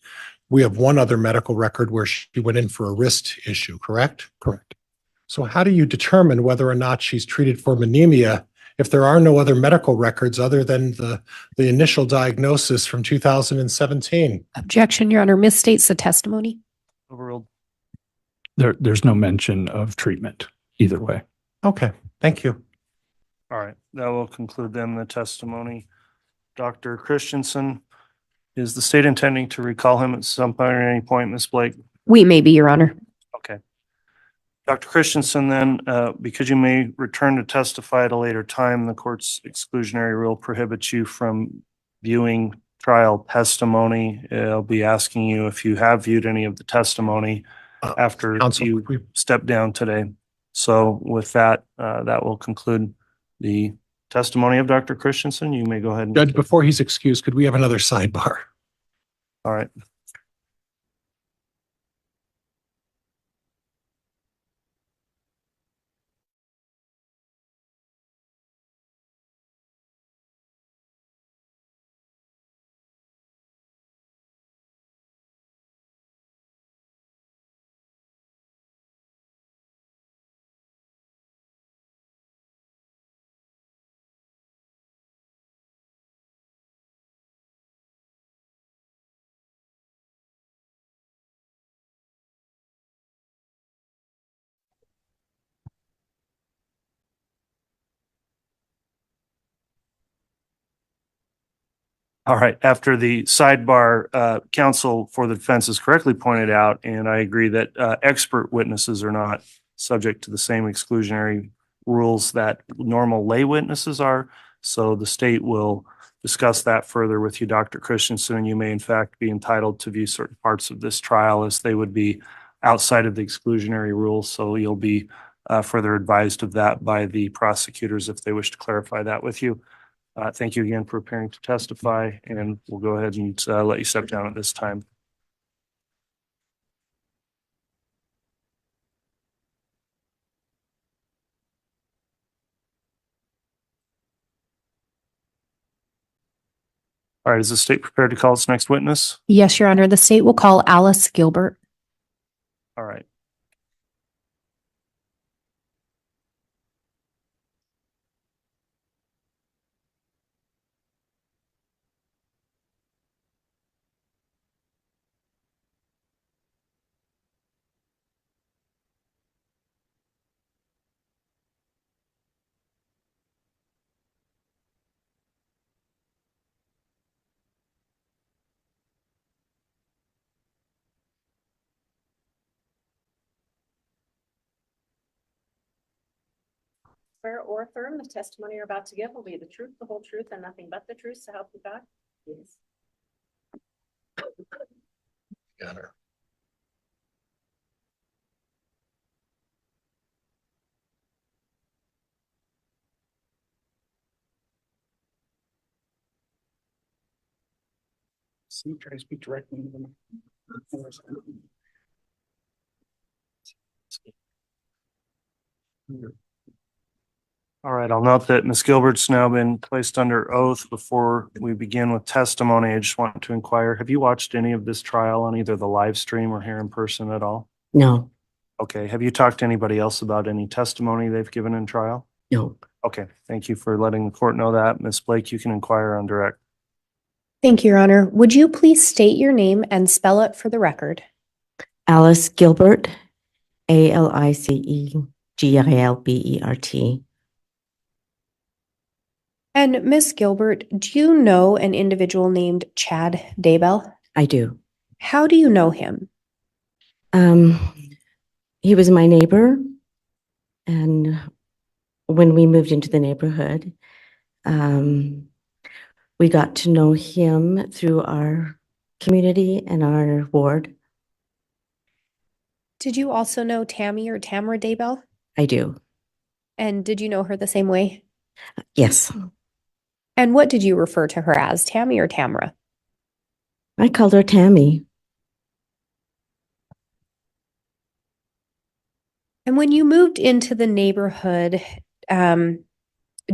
[SPEAKER 6] we have one other medical record where she went in for a wrist issue, correct?
[SPEAKER 5] Correct.
[SPEAKER 6] So how do you determine whether or not she's treated for anemia if there are no other medical records other than the initial diagnosis from 2017?
[SPEAKER 3] Objection, Your Honor, misstates the testimony.
[SPEAKER 2] Overruled.
[SPEAKER 5] There's no mention of treatment either way.
[SPEAKER 6] Okay, thank you.
[SPEAKER 2] All right, that will conclude then the testimony. Dr. Christensen, is the state intending to recall him at some point or any point, Ms. Blake?
[SPEAKER 3] We may be, Your Honor.
[SPEAKER 2] Okay. Dr. Christensen, then, because you may return to testify at a later time, the court's exclusionary rule prohibits you from viewing trial testimony. I'll be asking you if you have viewed any of the testimony after
[SPEAKER 6] Counsel,
[SPEAKER 2] you
[SPEAKER 6] we-
[SPEAKER 2] step down today. So with that, that will conclude the testimony of Dr. Christensen. You may go ahead and.
[SPEAKER 6] Judge, before he's excused, could we have another sidebar?
[SPEAKER 2] All right. All right, after the sidebar, counsel for the defense has correctly pointed out, and I agree that expert witnesses are not subject to the same exclusionary rules that normal lay witnesses are. So the state will discuss that further with you, Dr. Christensen, and you may in fact be entitled to view certain parts of this trial as they would be outside of the exclusionary rules. So you'll be further advised of that by the prosecutors if they wish to clarify that with you. Thank you again for appearing to testify, and we'll go ahead and let you step down at this time. All right, is the state prepared to call its next witness?
[SPEAKER 3] Yes, Your Honor. The state will call Alice Gilbert.
[SPEAKER 2] All right.
[SPEAKER 4] Swear or affirm the testimony you're about to give will be the truth, the whole truth, and nothing but the truth, so help you God? Yes.
[SPEAKER 6] Got her.
[SPEAKER 1] See, try to speak directly into them.
[SPEAKER 2] All right, I'll note that Ms. Gilbert's now been placed under oath. Before we begin with testimony, I just want to inquire, have you watched any of this trial on either the live stream or here in person at all?
[SPEAKER 7] No,
[SPEAKER 2] Okay, have you talked to anybody else about any testimony they've given in trial?
[SPEAKER 7] no.
[SPEAKER 2] Okay, thank you for letting the court know that. Ms. Blake, you can inquire on direct.
[SPEAKER 3] Thank you, Your Honor. Would you please state your name and spell it for the record?
[SPEAKER 7] Alice Gilbert, ALICEGILBERT.
[SPEAKER 3] And Miss Gilbert, do you know an individual named Chad Daybell?
[SPEAKER 7] I do.
[SPEAKER 3] How do you know him?
[SPEAKER 7] He was my neighbor, and when we moved into the neighborhood, we got to know him through our community and our ward.
[SPEAKER 3] Did you also know Tammy or Tamara Daybell?
[SPEAKER 7] I do.
[SPEAKER 3] And did you know her the same way?
[SPEAKER 7] Yes.
[SPEAKER 3] And what did you refer to her as, Tammy or Tamara?
[SPEAKER 7] I called her Tammy.
[SPEAKER 3] And when you moved into the neighborhood, do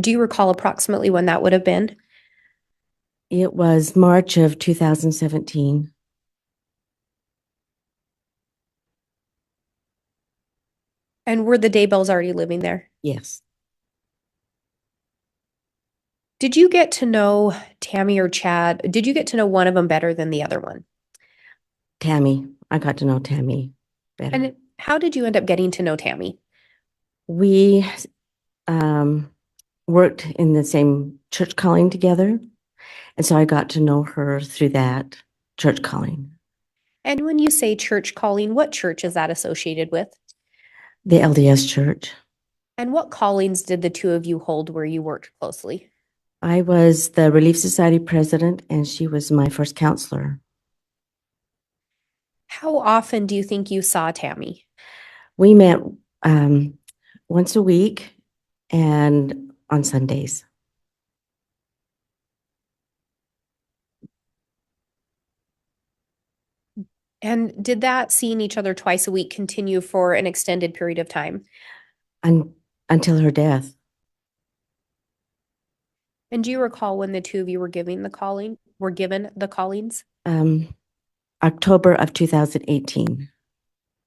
[SPEAKER 3] you recall approximately when that would have been?
[SPEAKER 7] It was March of 2017.
[SPEAKER 3] And were the Daybells already living there?
[SPEAKER 7] Yes.
[SPEAKER 3] Did you get to know Tammy or Chad? Did you get to know one of them better than the other one?
[SPEAKER 7] Tammy. I got to know Tammy better.
[SPEAKER 3] And how did you end up getting to know Tammy?
[SPEAKER 7] We worked in the same church calling together. And so I got to know her through that church calling.
[SPEAKER 3] And when you say church calling, what church is that associated with?
[SPEAKER 7] The LDS church.
[SPEAKER 3] And what callings did the two of you hold where you worked closely?
[SPEAKER 7] I was the Relief Society president, and she was my first counselor.
[SPEAKER 3] How often do you think you saw Tammy?
[SPEAKER 7] We met once a week and on Sundays.
[SPEAKER 3] And did that seeing each other twice a week continue for an extended period of time?
[SPEAKER 7] Until her death.
[SPEAKER 3] And do you recall when the two of you were given the callings?
[SPEAKER 7] October of 2018.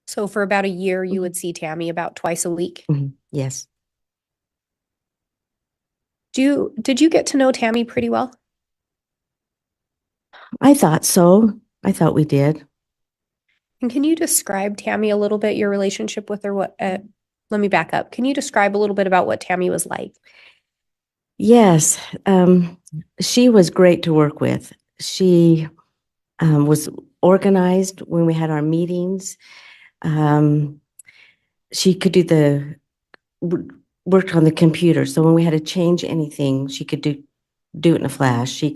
[SPEAKER 3] So for about a year, you would see Tammy about twice a week.
[SPEAKER 7] Yes.
[SPEAKER 3] Did you get to know Tammy pretty well?
[SPEAKER 7] I thought so. I thought we did.
[SPEAKER 3] And can you describe, Tammy, a little bit your relationship with her? Let me back up. Can you describe a little bit about what Tammy was like?
[SPEAKER 7] Yes. She was great to work with. She was organized when we had our meetings. She could do worked on the computer. So when we had to change anything, she could do it in a flash. She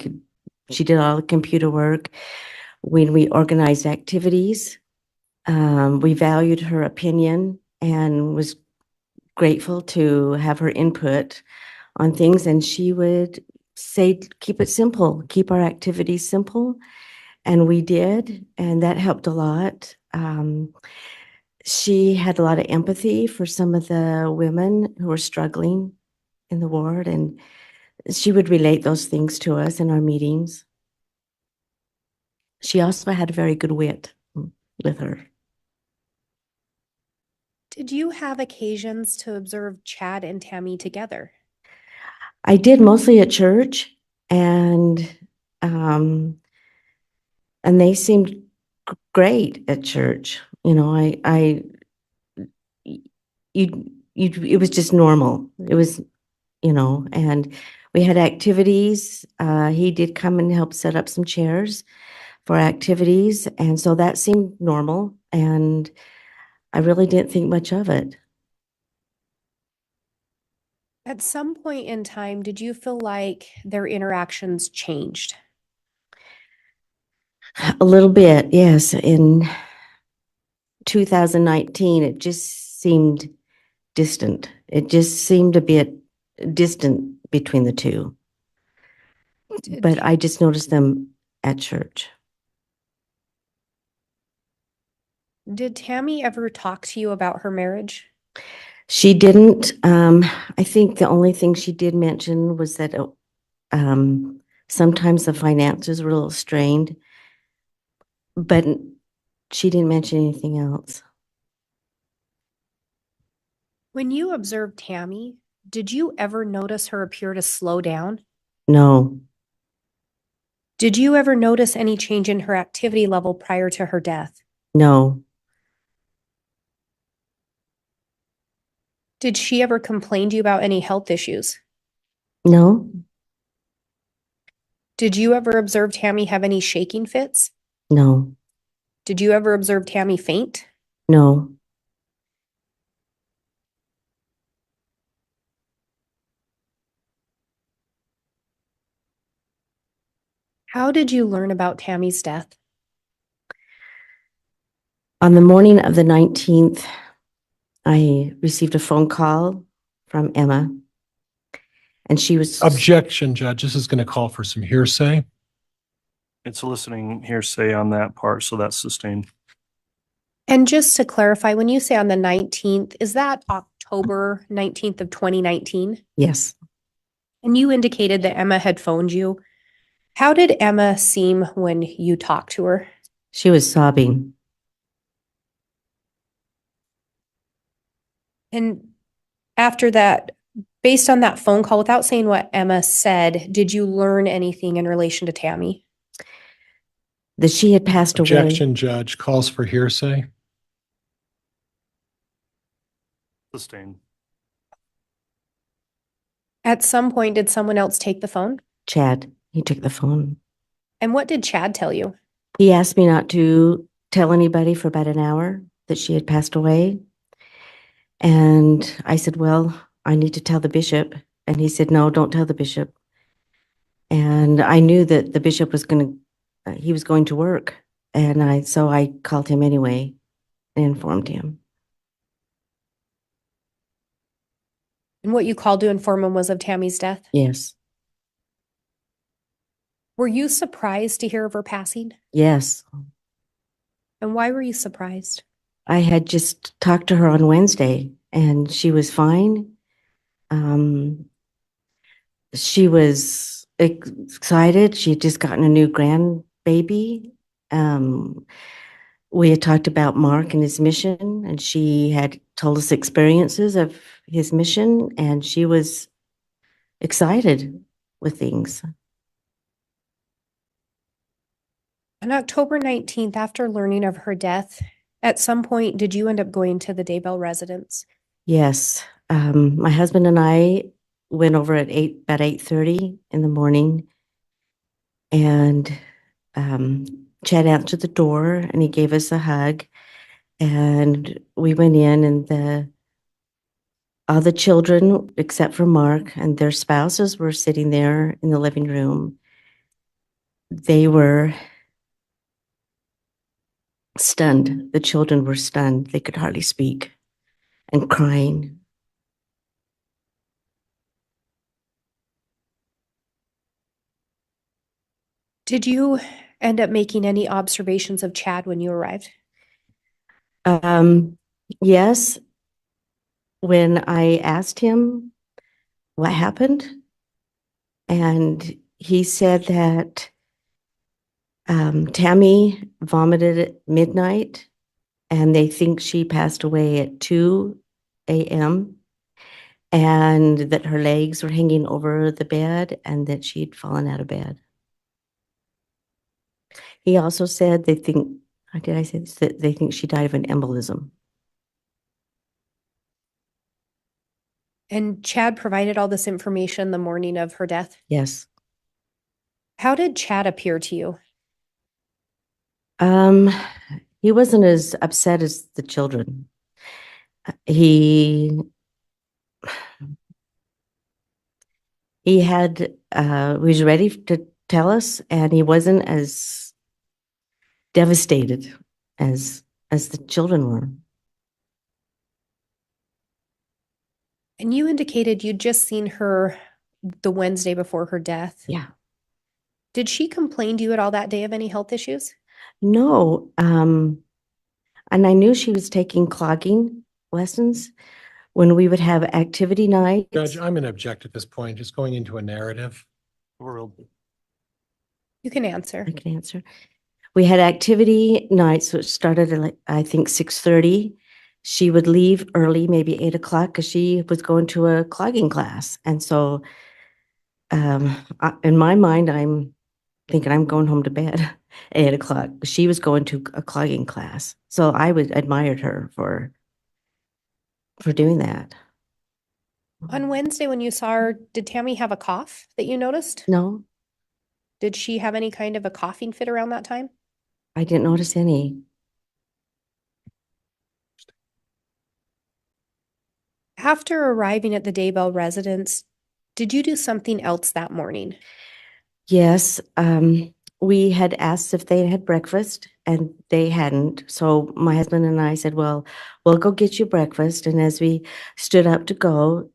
[SPEAKER 7] did all the computer work. When we organized activities, we valued her opinion and was grateful to have her input on things. And she would say, keep it simple, keep our activities simple. And we did, and that helped a lot. She had a lot of empathy for some of the women who were struggling in the ward, and she would relate those things to us in our meetings. She also had a very good wit with her.
[SPEAKER 3] Did you have occasions to observe Chad and Tammy together?
[SPEAKER 7] I did mostly at church, um, and they seemed great at church. You know, it was just normal. It was, you know, and we had activities. He did come and help set up some chairs for activities, and so that seemed normal, and I really didn't think much of it.
[SPEAKER 3] At some point in time, did you feel like their interactions changed?
[SPEAKER 7] A little bit, yes. In 2019, it just seemed distant. It just seemed a bit distant between the two. But I just noticed them at church.
[SPEAKER 3] Did Tammy ever talk to you about her marriage?
[SPEAKER 7] She didn't. I think the only thing she did mention was that sometimes the finances were a little strained, but she didn't mention anything else.
[SPEAKER 3] When you observed Tammy, did you ever notice her appear to slow down?
[SPEAKER 7] No,
[SPEAKER 3] Did you ever notice any change in her activity level prior to her death?
[SPEAKER 7] no,
[SPEAKER 3] Did she ever complain to you about any health issues?
[SPEAKER 7] no,
[SPEAKER 3] Did you ever observe Tammy have any shaking fits?
[SPEAKER 7] no,
[SPEAKER 3] Did you ever observe Tammy faint?
[SPEAKER 7] no.
[SPEAKER 3] How did you learn about Tammy's death?
[SPEAKER 7] On the morning of the 19th, I received a phone call from Emma, and she was
[SPEAKER 6] Objection, Judge. This is going to call for some hearsay.
[SPEAKER 2] It's eliciting hearsay on that part, so that's sustained.
[SPEAKER 3] And just to clarify, when you say on the 19th, is that October 19th of 2019?
[SPEAKER 7] Yes.
[SPEAKER 3] And you indicated that Emma had phoned you. How did Emma seem when you talked to her?
[SPEAKER 7] She was sobbing.
[SPEAKER 3] And after that, based on that phone call, without saying what Emma said, did you learn anything in relation to Tammy?
[SPEAKER 7] That she had passed away.
[SPEAKER 6] Objection, Judge. Calls for hearsay.
[SPEAKER 2] Sustained.
[SPEAKER 3] At some point, did someone else take the phone?
[SPEAKER 7] Chad, he took the phone.
[SPEAKER 3] And what did Chad tell you?
[SPEAKER 7] He asked me not to tell anybody for about an hour that she had passed away. And I said, well, I need to tell the bishop. And he said, no, don't tell the bishop. And I knew that the bishop was he was going to work. And so I called him anyway and informed him.
[SPEAKER 3] And what you called to inform him was of Tammy's death?
[SPEAKER 7] Yes.
[SPEAKER 3] Were you surprised to hear of her passing?
[SPEAKER 7] Yes.
[SPEAKER 3] And why were you surprised?
[SPEAKER 7] I had just talked to her on Wednesday and she was fine. She was excited. She had just gotten a new grandbaby. We had talked about Mark and his mission, and she had told us experiences of his mission, and she was excited with things.
[SPEAKER 3] On October 19th, after learning of her death, at some point, did you end up going to the Daybell residence?
[SPEAKER 7] Yes. My husband and I went over at about 8:30 in the morning, and Chad answered the door and he gave us a hug, and we went in, and all the children except for Mark and their spouses were sitting there in the living room. They were stunned. The children were stunned. They could hardly speak and crying.
[SPEAKER 3] Did you end up making any observations of Chad when you arrived?
[SPEAKER 7] Yes. When I asked him what happened, and he said that Tammy vomited at midnight, and they think she passed away at 2 a.m. and that her legs were hanging over the bed and that she'd fallen out of bed. He also said they think, did I say this? That they think she died of an embolism.
[SPEAKER 3] And Chad provided all this information the morning of her death.
[SPEAKER 7] Yes.
[SPEAKER 3] How did Chad appear to you?
[SPEAKER 7] He wasn't as upset as the children. He was ready to tell us, and he wasn't as devastated as the children were.
[SPEAKER 3] And you indicated you'd just seen her the Wednesday before her death.
[SPEAKER 7] Yeah.
[SPEAKER 3] Did she complain to you at all that day of any health issues?
[SPEAKER 7] No. And I knew she was taking clogging lessons when we would have activity nights.
[SPEAKER 6] Judge, I'm going to object at this point, just going into a narrative.
[SPEAKER 3] You can answer.
[SPEAKER 7] I can answer. We had activity nights, which started at like, I think 6:30. She would leave early, maybe 8 o'clock, because she was going to a clogging class. And so in my mind, I'm thinking I'm going home to bed at 8 o'clock. She was going to a clogging class. So I admired her for doing that.
[SPEAKER 3] On Wednesday, when you saw her, did Tammy have a cough that you noticed?
[SPEAKER 7] No,
[SPEAKER 3] Did she have any kind of a coughing fit around that time?
[SPEAKER 7] I didn't notice any.
[SPEAKER 3] After arriving at the Daybell residence, did you do something else that morning?
[SPEAKER 7] Yes, we had asked if they had breakfast and they hadn't. So my husband and I said, well, we'll go get you breakfast. And as we stood up to go,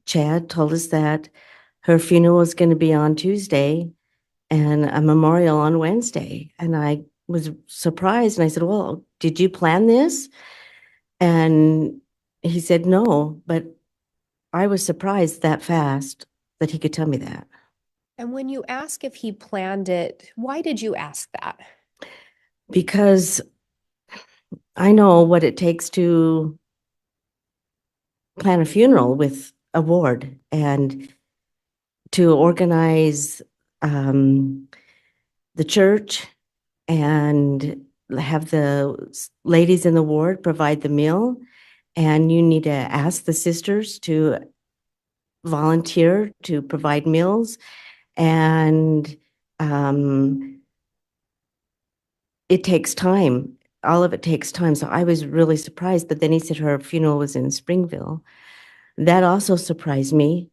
[SPEAKER 7] Chad told us that her funeral was going to be on Tuesday and a memorial on Wednesday. And I was surprised. And I said, well, did you plan this? And he said, no, but I was surprised that fast that he could tell me that.
[SPEAKER 3] And when you ask if he planned it, why did you ask that?
[SPEAKER 7] Because I know what it takes to plan a funeral with a ward and to organize the church and have the ladies in the ward provide the meal. And you need to ask the sisters to volunteer to provide meals. And it takes time. All of it takes time. So I was really surprised. But then he said her funeral was in Springville. That also surprised me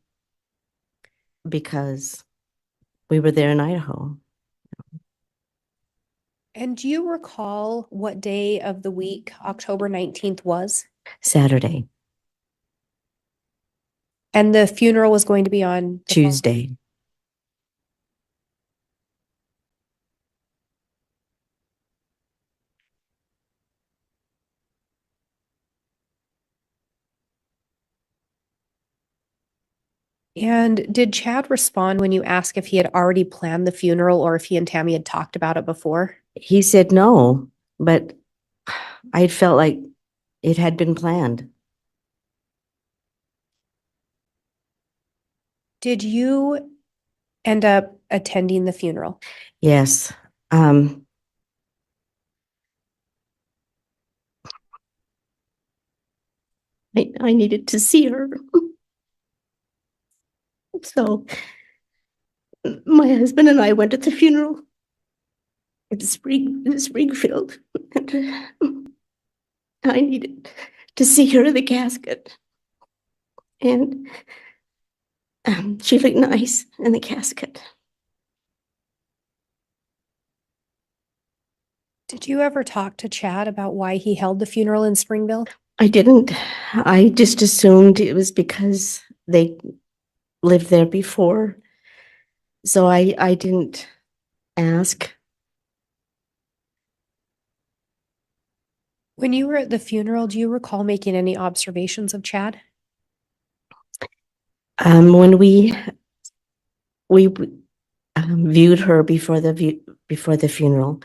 [SPEAKER 7] because we were there in Idaho.
[SPEAKER 3] And do you recall what day of the week October 19th was?
[SPEAKER 7] Saturday,
[SPEAKER 3] And the funeral was going to be on the
[SPEAKER 7] Tuesday.
[SPEAKER 3] And did Chad respond when you asked if he had already planned the funeral or if he and Tammy had talked about it before?
[SPEAKER 7] He said no, but I felt like it had been planned.
[SPEAKER 3] Did you end up attending the funeral?
[SPEAKER 7] Yes. I needed to see her. So my husband and I went to the funeral in Springfield. And I needed to see her in the casket. And she looked nice in the casket.
[SPEAKER 3] Did you ever talk to Chad about why he held the funeral in Springville?
[SPEAKER 7] I didn't. I just assumed it was because they lived there before. So I didn't ask.
[SPEAKER 3] When you were at the funeral, do you recall making any observations of Chad?
[SPEAKER 7] When we viewed her before the before the funeral.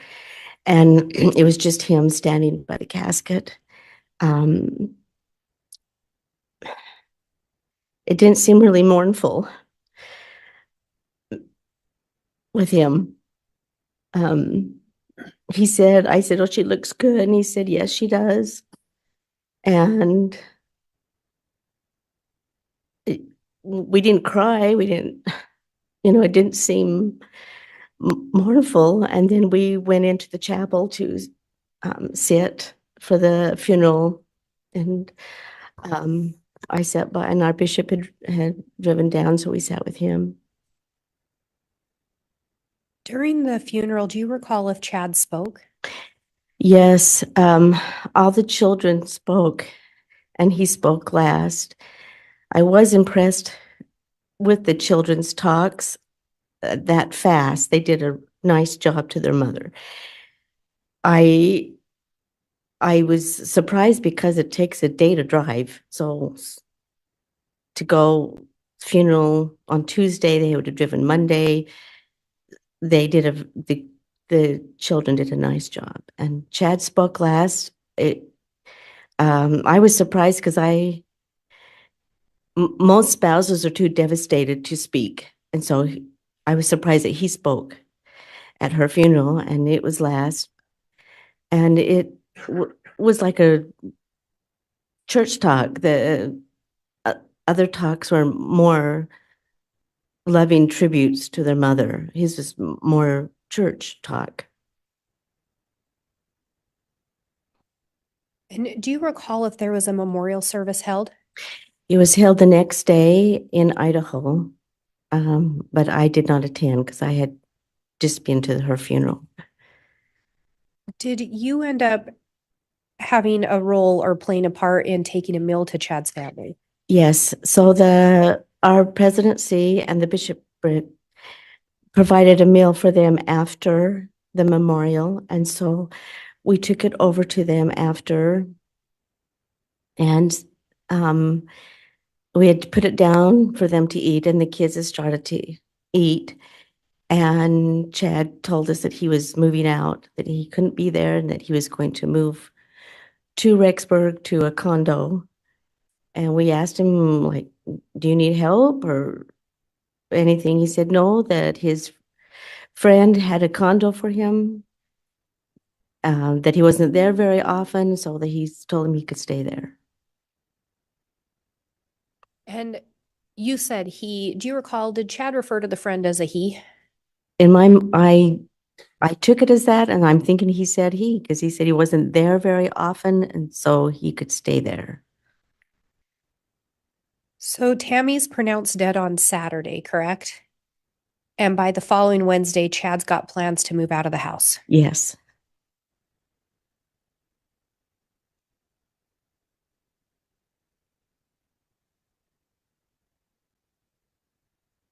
[SPEAKER 7] And it was just him standing by the casket. It didn't seem really mournful with him. He said, I said, oh, she looks good. And he said, yes, she does. And we didn't cry. We didn't, it didn't seem mournful. And then we went into the chapel to sit for the funeral. And I sat by, and our bishop had driven down, so we sat with him.
[SPEAKER 3] During the funeral, do you recall if Chad spoke?
[SPEAKER 7] Yes, all the children spoke, and he spoke last. I was impressed with the children's talks that fast. They did a nice job to their mother. I was surprised because it takes a day to drive. So to go funeral on Tuesday, they would have driven Monday. They did the children did a nice job. And Chad spoke last. I was surprised because most spouses are too devastated to speak. And so I was surprised that he spoke at her funeral, and it was last. And it was like a church talk. The other talks were more loving tributes to their mother. His was more church talk.
[SPEAKER 3] And do you recall if there was a memorial service held?
[SPEAKER 7] It was held the next day in Idaho, but I did not attend because I had just been to her funeral.
[SPEAKER 3] Did you end up having a role or playing a part in taking a meal to Chad's family?
[SPEAKER 7] Yes. So our presidency and the bishopric provided a meal for them after the memorial. And so we took it over to them after, and we had to put it down for them to eat, and the kids had started to eat. And Chad told us that he was moving out, that he couldn't be there, and that he was going to move to Rexburg to a condo. And we asked him, like, do you need help or anything? He said no, that his friend had a condo for him, that he wasn't there very often, so that he told him he could stay there.
[SPEAKER 3] And you said do you recall, did Chad refer to the friend as a he?
[SPEAKER 7] In I took it as that, and I'm thinking he said because he said he wasn't there very often, and so he could stay there.
[SPEAKER 3] So Tammy's pronounced dead on Saturday, correct? And by the following Wednesday, Chad's got plans to move out of the house.
[SPEAKER 7] Yes.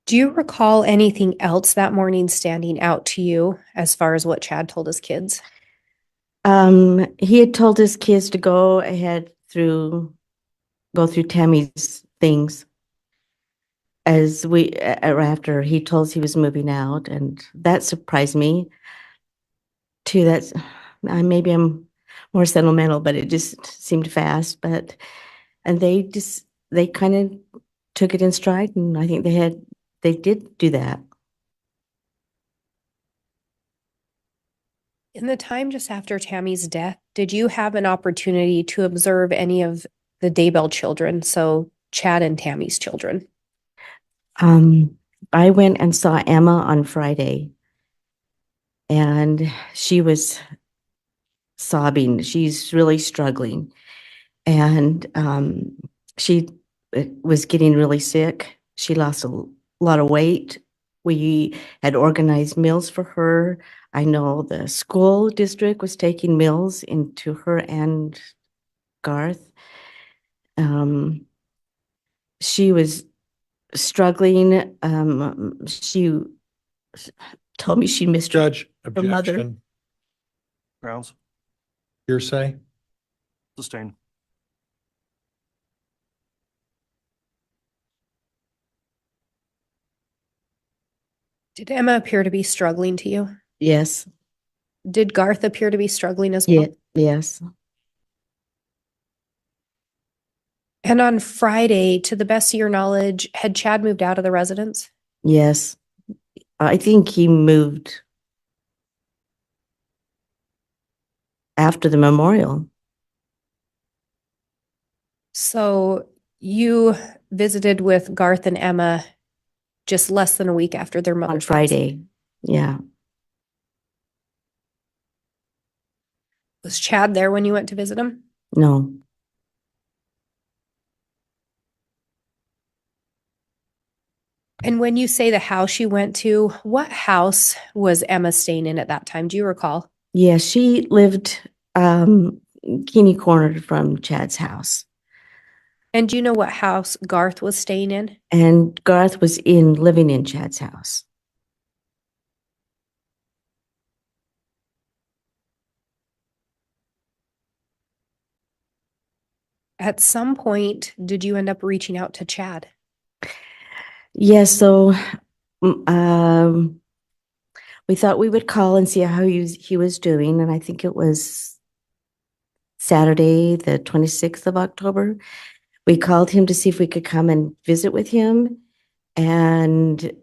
[SPEAKER 3] Do you recall anything else that morning standing out to you as far as what Chad told his kids?
[SPEAKER 7] He had told his kids to go through Tammy's things as after he told us he was moving out, and that surprised me too. That's maybe I'm more sentimental, but it just seemed fast. And they kind of took it in stride, and I think they did do that.
[SPEAKER 3] In the time just after Tammy's death, did you have an opportunity to observe any of the Daybell children, so Chad and Tammy's children?
[SPEAKER 7] I went and saw Emma on Friday, and she was sobbing. She's really struggling, and she was getting really sick. She lost a lot of weight. We had organized meals for her. I know the school district was taking meals into her and Garth. She was struggling. She told me she missed
[SPEAKER 6] Judge,
[SPEAKER 7] her mother.
[SPEAKER 6] objection,
[SPEAKER 2] Grounds?
[SPEAKER 6] hearsay.
[SPEAKER 2] Sustained.
[SPEAKER 3] Did Emma appear to be struggling to you?
[SPEAKER 7] Yes.
[SPEAKER 3] Did Garth appear to be struggling as
[SPEAKER 7] Yeah.
[SPEAKER 3] well?
[SPEAKER 7] Yes.
[SPEAKER 3] And on Friday, to the best of your knowledge, had Chad moved out of the residence?
[SPEAKER 7] Yes. I think he moved after the memorial.
[SPEAKER 3] So you visited with Garth and Emma just less than a week after their
[SPEAKER 7] On
[SPEAKER 3] mother's
[SPEAKER 7] Friday. Yeah.
[SPEAKER 3] Was Chad there when you went to visit him?
[SPEAKER 7] No.
[SPEAKER 3] And when you say the house you went to, what house was Emma staying in at that time? Do you recall?
[SPEAKER 7] Yeah, she lived Keeney cornered from Chad's house.
[SPEAKER 3] And do you know what house Garth was staying in?
[SPEAKER 7] And Garth was living in Chad's house.
[SPEAKER 3] At some point, did you end up reaching out to Chad?
[SPEAKER 7] Yeah, so we thought we would call and see how he was doing. And I think it was Saturday, the 26th of October. We called him to see if we could come and visit with him. And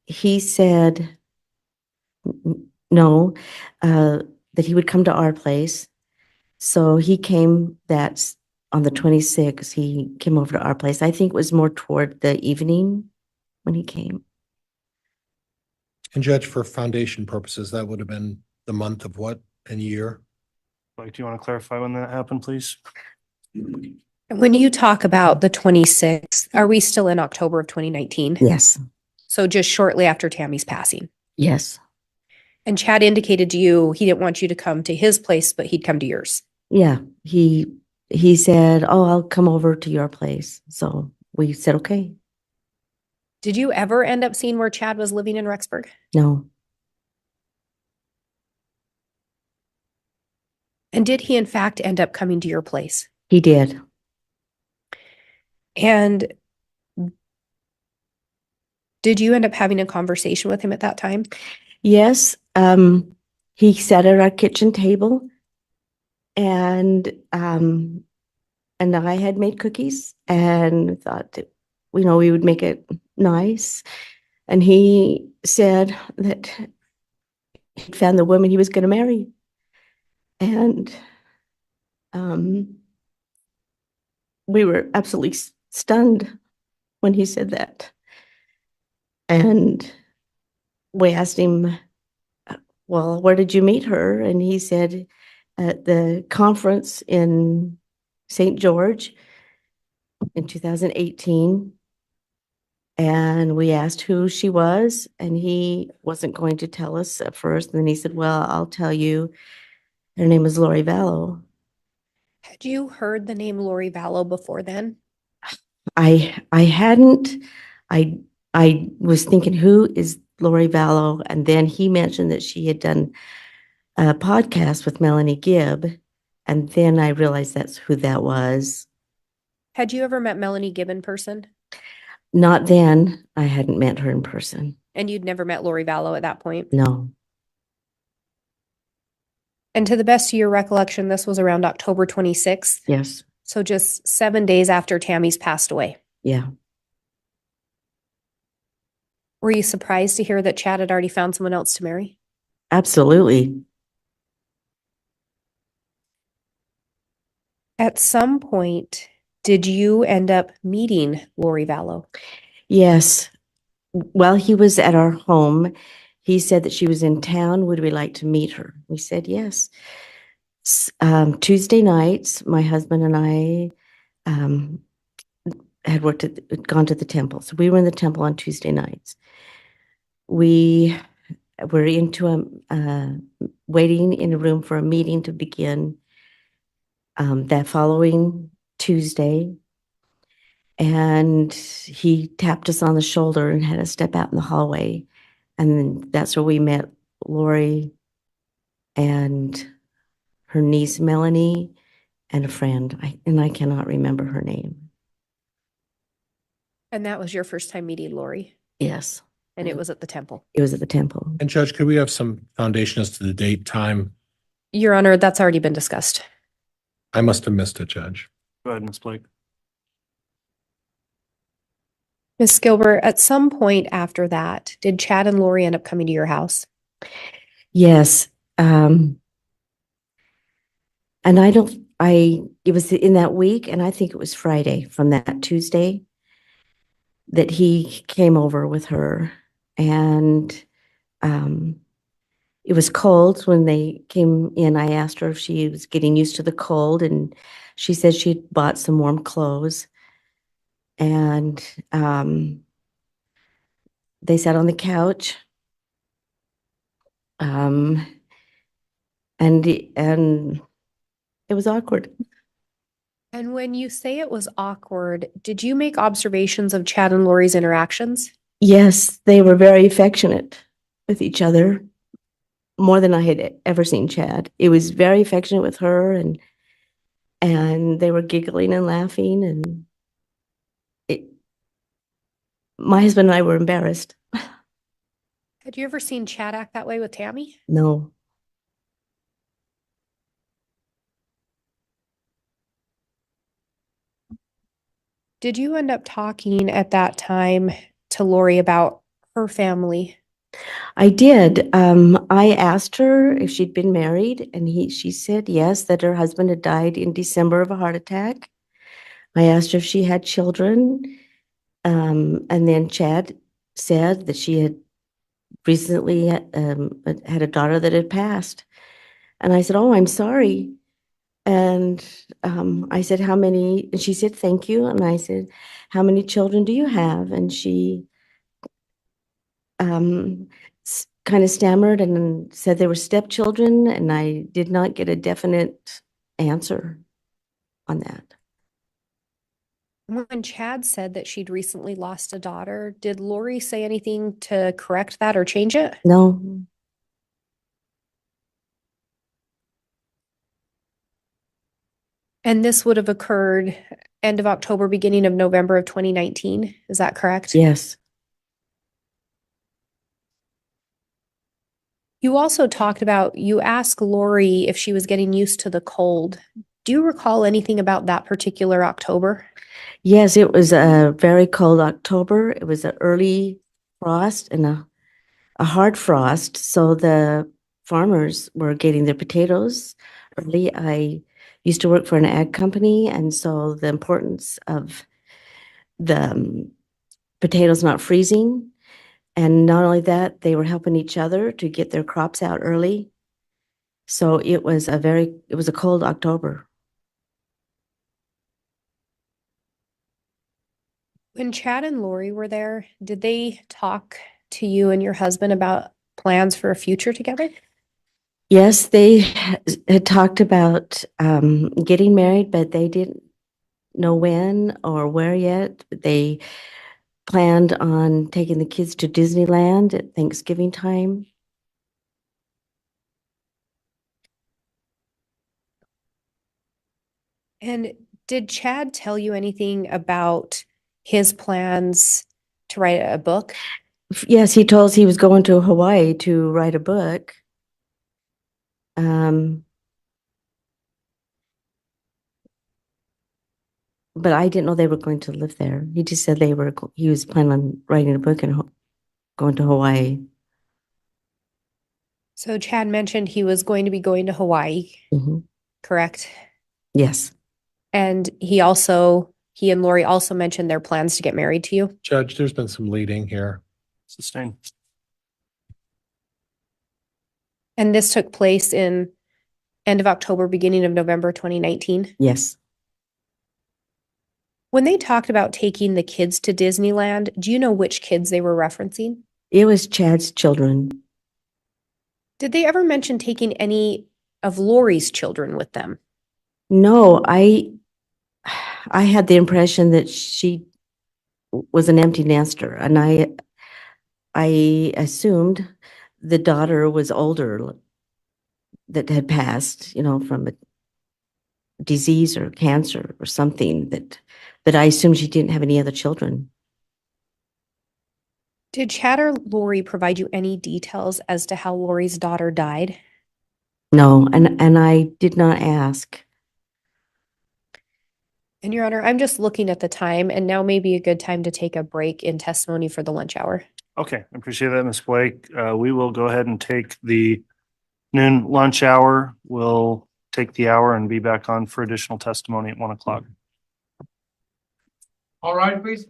[SPEAKER 7] he said no, that he would come to our place. So he came on the 26th, he came over to our place. I think it was more toward the evening when he came.
[SPEAKER 6] And Judge, for foundation purposes, that would have been the month of what and year?
[SPEAKER 2] Like, do you want to clarify when that happened, please?
[SPEAKER 3] When you talk about the 26th, are we still in October of 2019?
[SPEAKER 7] Yes,
[SPEAKER 3] So just shortly after Tammy's passing.
[SPEAKER 7] yes.
[SPEAKER 3] And Chad indicated to you he didn't want you to come to his place, but he'd come to yours.
[SPEAKER 7] Yeah, he said, "Oh, I'll come over to your place." So we said, "Okay."
[SPEAKER 3] Did you ever end up seeing where Chad was living in Rexburg?
[SPEAKER 7] No,
[SPEAKER 3] And did he in fact end up coming to your place?
[SPEAKER 7] he did.
[SPEAKER 3] And did you end up having a conversation with him at that time?
[SPEAKER 7] Yes, he sat at our kitchen table, and I had made cookies and thought that, we would make it nice. And he said that he found the woman he was going to marry. And we were absolutely stunned when he said that. And we asked him, "Well, where did you meet her?" And he said, "At the conference in St. George in 2018. And we asked who she was, and he wasn't going to tell us at first. And then he said, "Well, I'll tell you. Her name is Lori Vallow."
[SPEAKER 3] Had you heard the name Lori Vallow before then?
[SPEAKER 7] I hadn't. I was thinking, who is Lori Vallow? And then he mentioned that she had done a podcast with Melanie Gibb. And then I realized that's who that was.
[SPEAKER 3] Had you ever met Melanie Gibb in person?
[SPEAKER 7] Not then. I hadn't met her in person.
[SPEAKER 3] And you'd never met Lori Vallow at that point?
[SPEAKER 7] No.
[SPEAKER 3] And to the best of your recollection, this was around October 26th.
[SPEAKER 7] Yes.
[SPEAKER 3] So just 7 days after Tammy's passed away.
[SPEAKER 7] Yeah.
[SPEAKER 3] Were you surprised to hear that Chad had already found someone else to marry?
[SPEAKER 7] Absolutely.
[SPEAKER 3] At some point, did you end up meeting Lori Vallow?
[SPEAKER 7] Yes. While he was at our home, he said that she was in town. Would we like to meet her? We said yes. Tuesday nights, my husband and I had gone to the temple. So we were in the temple on Tuesday nights. We were waiting in a room for a meeting to begin that following Tuesday. And he tapped us on the shoulder and had us step out in the hallway. And then that's where we met Lori and her niece, Melanie, and a friend. I cannot remember her name.
[SPEAKER 3] And that was your first time meeting Lori?
[SPEAKER 7] Yes.
[SPEAKER 3] And it was at the temple.
[SPEAKER 7] It was at the temple.
[SPEAKER 6] And Judge, could we have some foundation as to the date, time?
[SPEAKER 3] Your Honor, that's already been discussed.
[SPEAKER 6] I must have missed it, Judge.
[SPEAKER 2] Go ahead, Ms. Blake.
[SPEAKER 3] Ms. Gilbert, at some point after that, did Chad and Lori end up coming to your house?
[SPEAKER 7] Yes. And it was in that week, and I think it was Friday from that Tuesday that he came over with her. And it was cold when they came in. I asked her if she was getting used to the cold, and she said she'd bought some warm clothes. And they sat on the couch. And it was awkward.
[SPEAKER 3] And when you say it was awkward, did you make observations of Chad and Lori's interactions?
[SPEAKER 7] Yes, they were very affectionate with each other, more than I had ever seen Chad. It was very affectionate with her, and they were giggling and laughing, and my husband and I were embarrassed.
[SPEAKER 3] Had you ever seen Chad act that way with Tammy?
[SPEAKER 7] No.
[SPEAKER 3] Did you end up talking at that time to Lori about her family?
[SPEAKER 7] I did. I asked her if she'd been married, and she said yes, that her husband had died in December of a heart attack. I asked her if she had children, and then Chad said that she had recently had a daughter that had passed. And I said, "Oh, I'm sorry." And I said, "How many?" And she said, "Thank you." And I said, "How many children do you have?" And she kind of stammered and said they were stepchildren, and I did not get a definite answer on that.
[SPEAKER 3] When Chad said that she'd recently lost a daughter, did Lori say anything to correct that or change it?
[SPEAKER 7] No.
[SPEAKER 3] And this would have occurred end of October, beginning of November of 2019. Is that correct?
[SPEAKER 7] Yes.
[SPEAKER 3] You also talked about, you asked Lori if she was getting used to the cold. Do you recall anything about that particular October?
[SPEAKER 7] Yes, it was a very cold October. It was an early frost and a hard frost. So the farmers were getting their potatoes early. I used to work for an ag company, and so the importance of the potatoes not freezing. And not only that, they were helping each other to get their crops out early. So it was a cold October.
[SPEAKER 3] When Chad and Lori were there, did they talk to you and your husband about plans for a future together?
[SPEAKER 7] Yes, they had talked about getting married, but they didn't know when or where yet. They planned on taking the kids to Disneyland at Thanksgiving time.
[SPEAKER 3] And did Chad tell you anything about his plans to write a book?
[SPEAKER 7] Yes, he told us he was going to Hawaii to write a book. But I didn't know they were going to live there. He just said he was planning on writing a book and going to Hawaii.
[SPEAKER 3] So Chad mentioned he was going to be going to Hawaii, correct?
[SPEAKER 7] Yes.
[SPEAKER 3] And he and Lori also mentioned their plans to get married to you.
[SPEAKER 6] Judge, there's been some leading here.
[SPEAKER 2] Sustained.
[SPEAKER 3] And this took place in end of October, beginning of November 2019.
[SPEAKER 7] Yes.
[SPEAKER 3] When they talked about taking the kids to Disneyland, do you know which kids they were referencing?
[SPEAKER 7] It was Chad's children.
[SPEAKER 3] Did they ever mention taking any of Lori's children with them?
[SPEAKER 7] No, I had the impression that she was an empty nester, and I assumed the daughter was older that had passed, from a disease or cancer or something that I assumed she didn't have any other children.
[SPEAKER 3] Did Chad or Lori provide you any details as to how Lori's daughter died?
[SPEAKER 7] No, and I did not ask.
[SPEAKER 3] And Your Honor, I'm just looking at the time, and now may be a good time to take a break in testimony for the lunch hour.
[SPEAKER 2] Okay, I appreciate that, Ms. Blake. We will go ahead and take the noon lunch hour. We'll take the hour and be back on for additional testimony at 1 o'clock.
[SPEAKER 1] All right, please.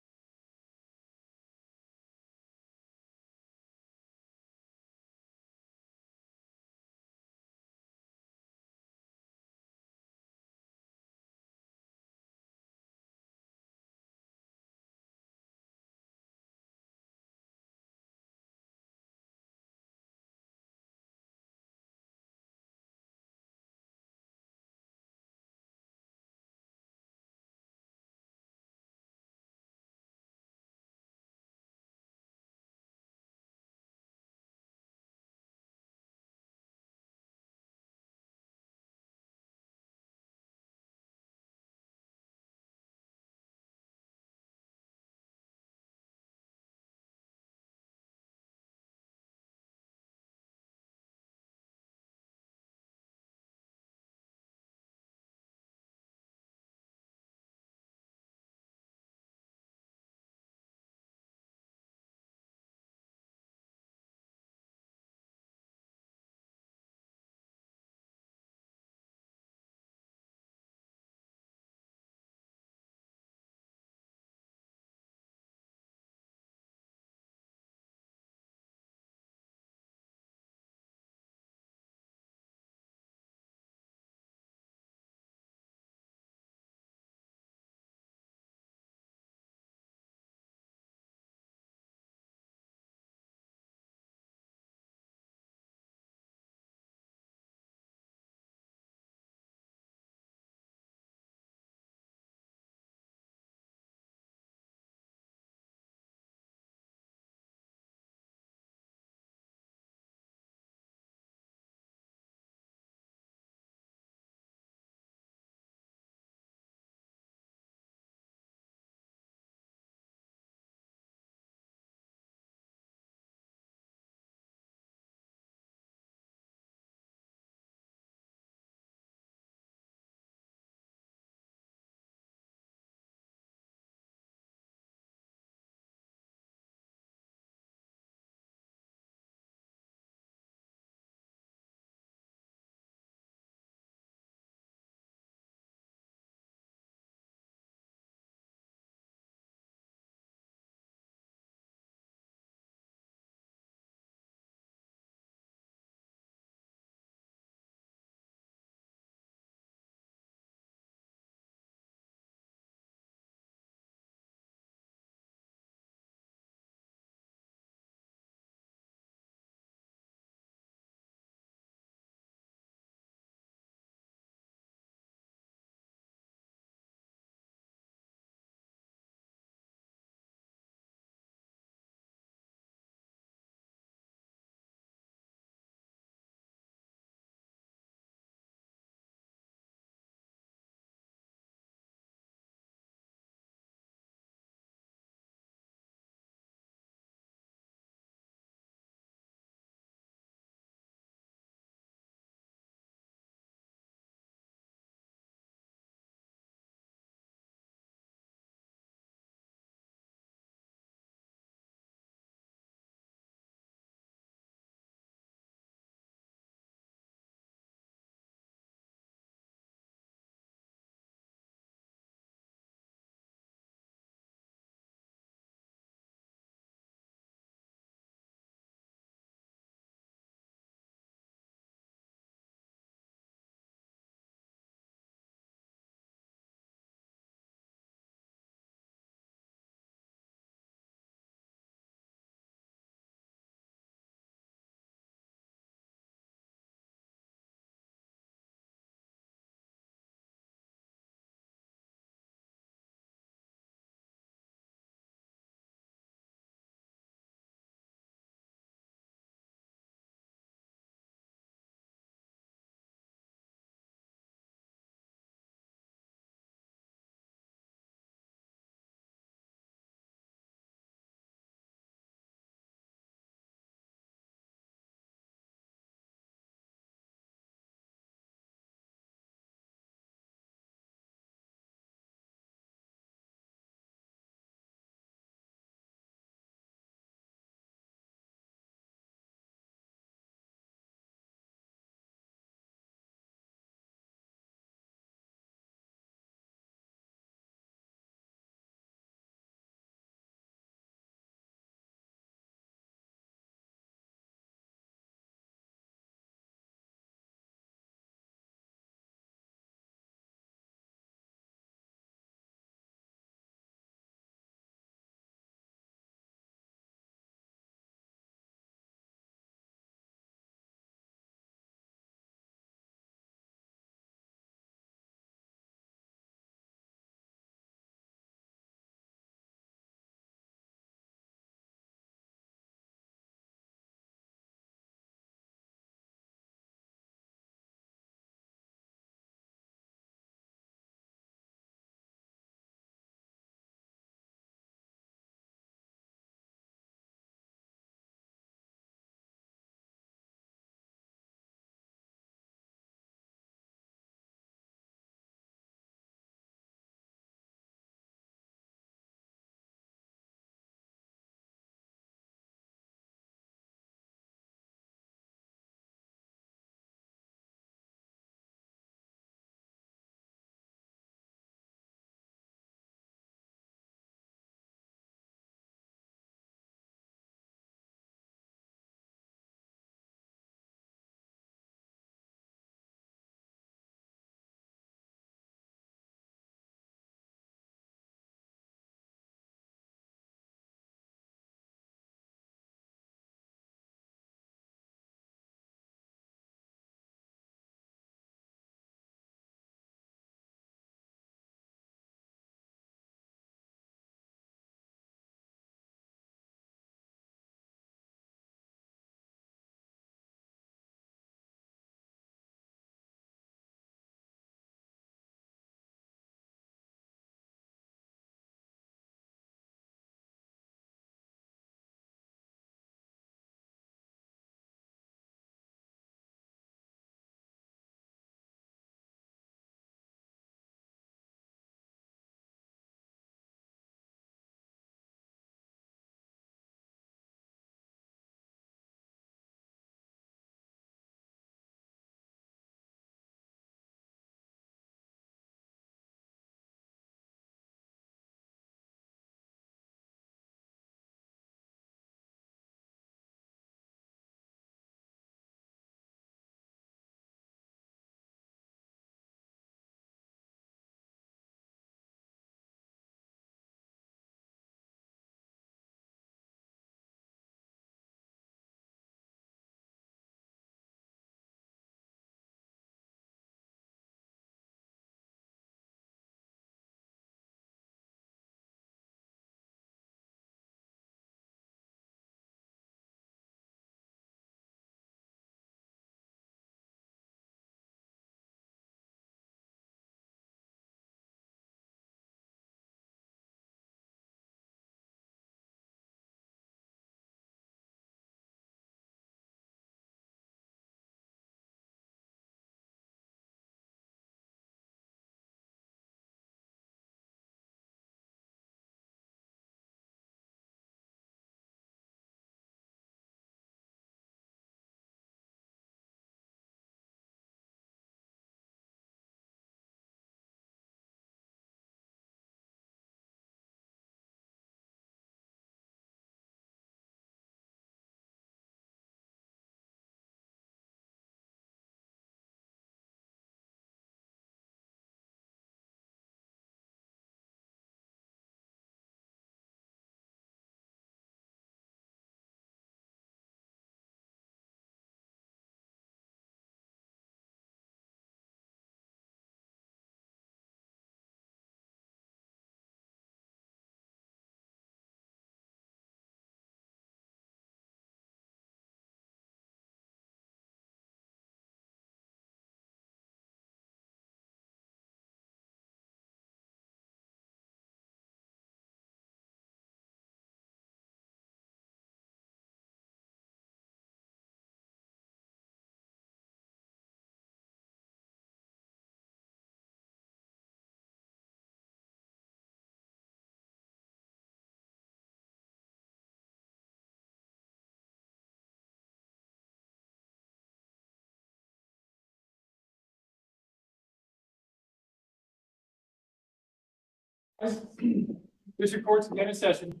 [SPEAKER 8] District Court's again in session.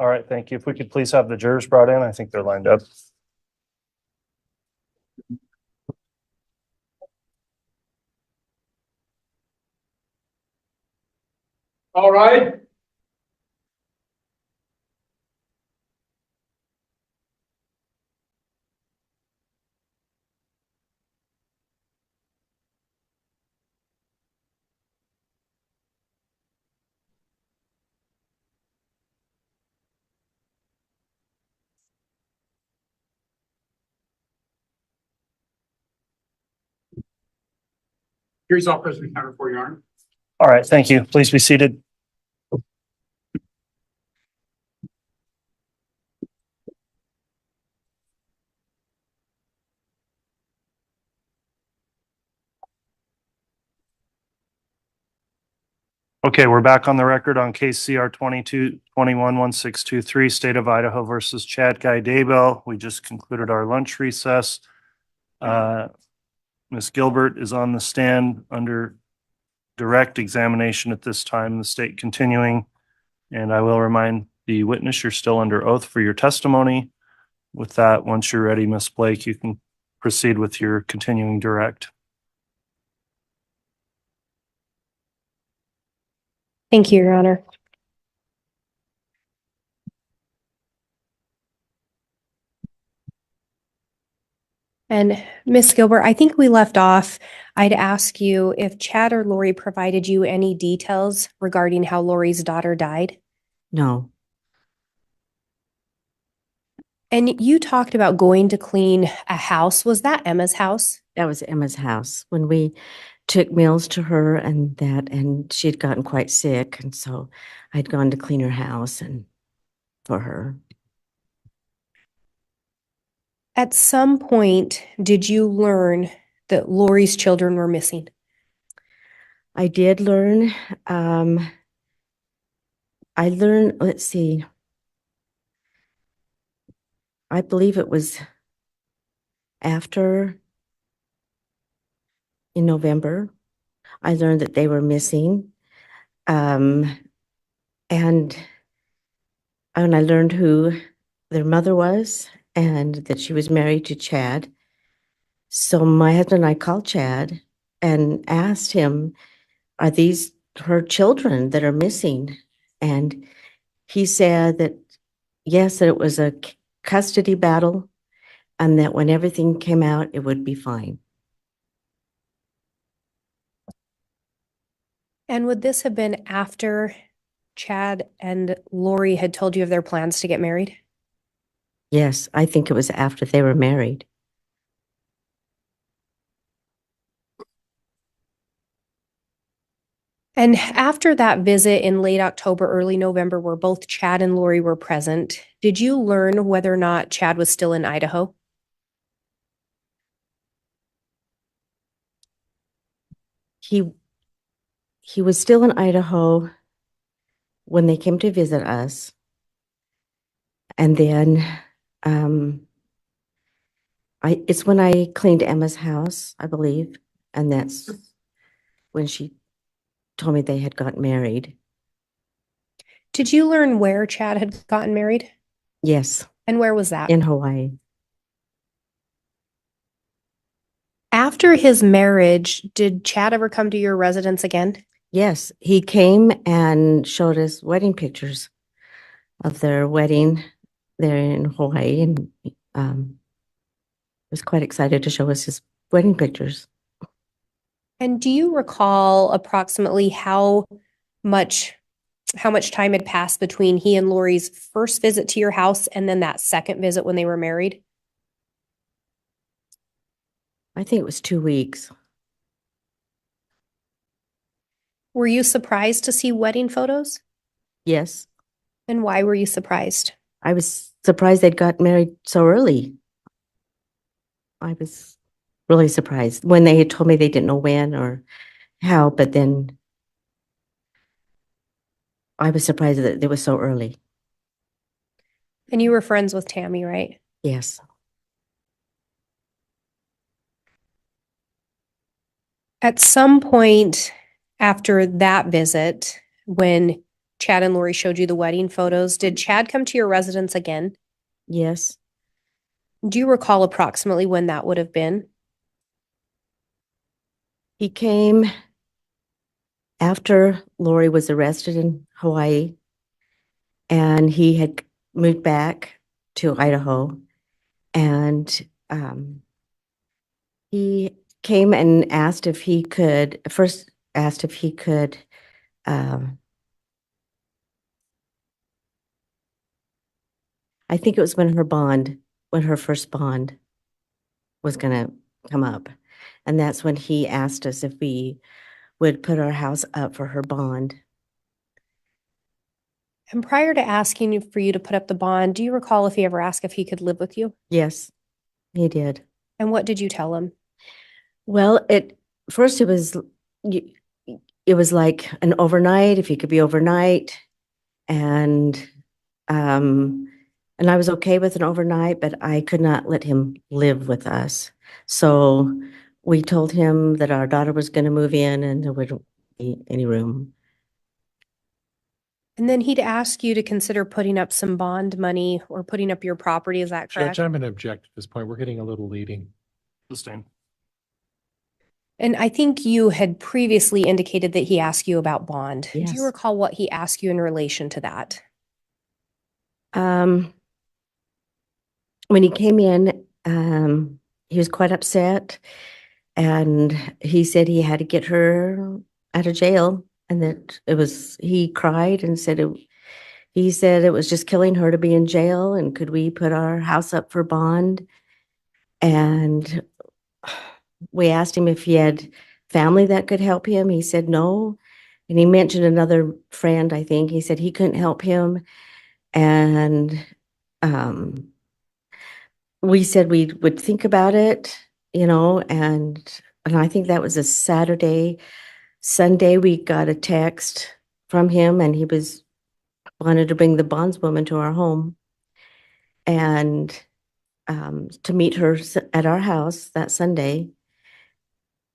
[SPEAKER 2] All right, thank you. If we could please have the jurors brought in, I think they're lined up.
[SPEAKER 8] All right. Here's all President Counter for your honor.
[SPEAKER 2] All right, thank you. Please be seated. Okay, we're back on the record on case CR 22-21-1623, State of Idaho versus Chad Daybell. We just concluded our lunch recess. Ms. Gilbert is on the stand under direct examination at this time, the state continuing. And I will remind the witness, you're still under oath for your testimony. With that, once you're ready, Ms. Blake, you can proceed with your continuing direct.
[SPEAKER 3] Thank you, Your Honor. And Ms. Gilbert, I think we left off, I'd ask you if Chad or Lori provided you any details regarding how Lori's daughter died.
[SPEAKER 7] No,
[SPEAKER 3] And you talked about going to clean a house. Was that Emma's house?
[SPEAKER 7] that was Emma's house when we took meals to her and she had gotten quite sick. And so I'd gone to clean her house and for her.
[SPEAKER 3] At some point, did you learn that Lori's children were missing?
[SPEAKER 7] I did learn, let's see. I believe it was in November, I learned that they were missing. And I learned who their mother was and that she was married to Chad. So my husband and I called Chad and asked him, are these her children that are missing? And he said that, yes, that it was a custody battle and that when everything came out, it would be fine.
[SPEAKER 3] And would this have been after Chad and Lori had told you of their plans to get married?
[SPEAKER 7] Yes, I think it was after they were married.
[SPEAKER 3] And after that visit in late October, early November, where both Chad and Lori were present, did you learn whether or not Chad was still in Idaho?
[SPEAKER 7] He was still in Idaho when they came to visit us. And then it's when I cleaned Emma's house, I believe. And that's when she told me they had gotten married.
[SPEAKER 3] Did you learn where Chad had gotten married?
[SPEAKER 7] Yes,
[SPEAKER 3] And where was that?
[SPEAKER 7] in Hawaii.
[SPEAKER 3] After his marriage, did Chad ever come to your residence again?
[SPEAKER 7] Yes, he came and showed us wedding pictures of their wedding there in Hawaii and was quite excited to show us his wedding pictures.
[SPEAKER 3] And do you recall approximately how much time had passed between he and Lori's first visit to your house and then that second visit when they were married?
[SPEAKER 7] I think it was 2 weeks.
[SPEAKER 3] Were you surprised to see wedding photos?
[SPEAKER 7] Yes,
[SPEAKER 3] And why were you surprised?
[SPEAKER 7] I was surprised they'd got married so early. I was really surprised when they had told me they didn't know when or how, but then I was surprised that it was so early.
[SPEAKER 3] And you were friends with Tammy, right?
[SPEAKER 7] Yes.
[SPEAKER 3] At some point after that visit, when Chad and Lori showed you the wedding photos, did Chad come to your residence again?
[SPEAKER 7] Yes.
[SPEAKER 3] Do you recall approximately when that would have been?
[SPEAKER 7] He came after Lori was arrested in Hawaii, and he had moved back to Idaho, and he came and asked if he could, first asked if he could I think it was when her first bond was gonna come up. And that's when he asked us if we would put our house up for her bond.
[SPEAKER 3] And prior to asking you for you to put up the bond, do you recall if he ever asked if he could live with you?
[SPEAKER 7] Yes, he did.
[SPEAKER 3] And what did you tell him?
[SPEAKER 7] Well, first y- it was like an overnight, if he could be overnight. And I was okay with an overnight, but I could not let him live with us. So we told him that our daughter was going to move in and there wouldn't be any room.
[SPEAKER 3] And then he'd ask you to consider putting up some bond money or putting up your property. Is that correct?
[SPEAKER 6] Judge, I'm going to object at this point. We're getting a little leading.
[SPEAKER 2] Sustain.
[SPEAKER 3] And I think you had previously indicated that he asked you about bond. Do you
[SPEAKER 7] Yes.
[SPEAKER 3] recall what he asked you in relation to that?
[SPEAKER 7] When he came in, he was quite upset, and he said he had to get her out of jail, and that he cried and said he said it was just killing her to be in jail, and could we put our house up for bond? And we asked him if he had family that could help him. He said no. And he mentioned another friend, I think. He said he couldn't help him. And we said we would think about it, and I think that was a Saturday. Sunday, we got a text from him, and he wanted to bring the bondswoman to our home and to meet her at our house that Sunday.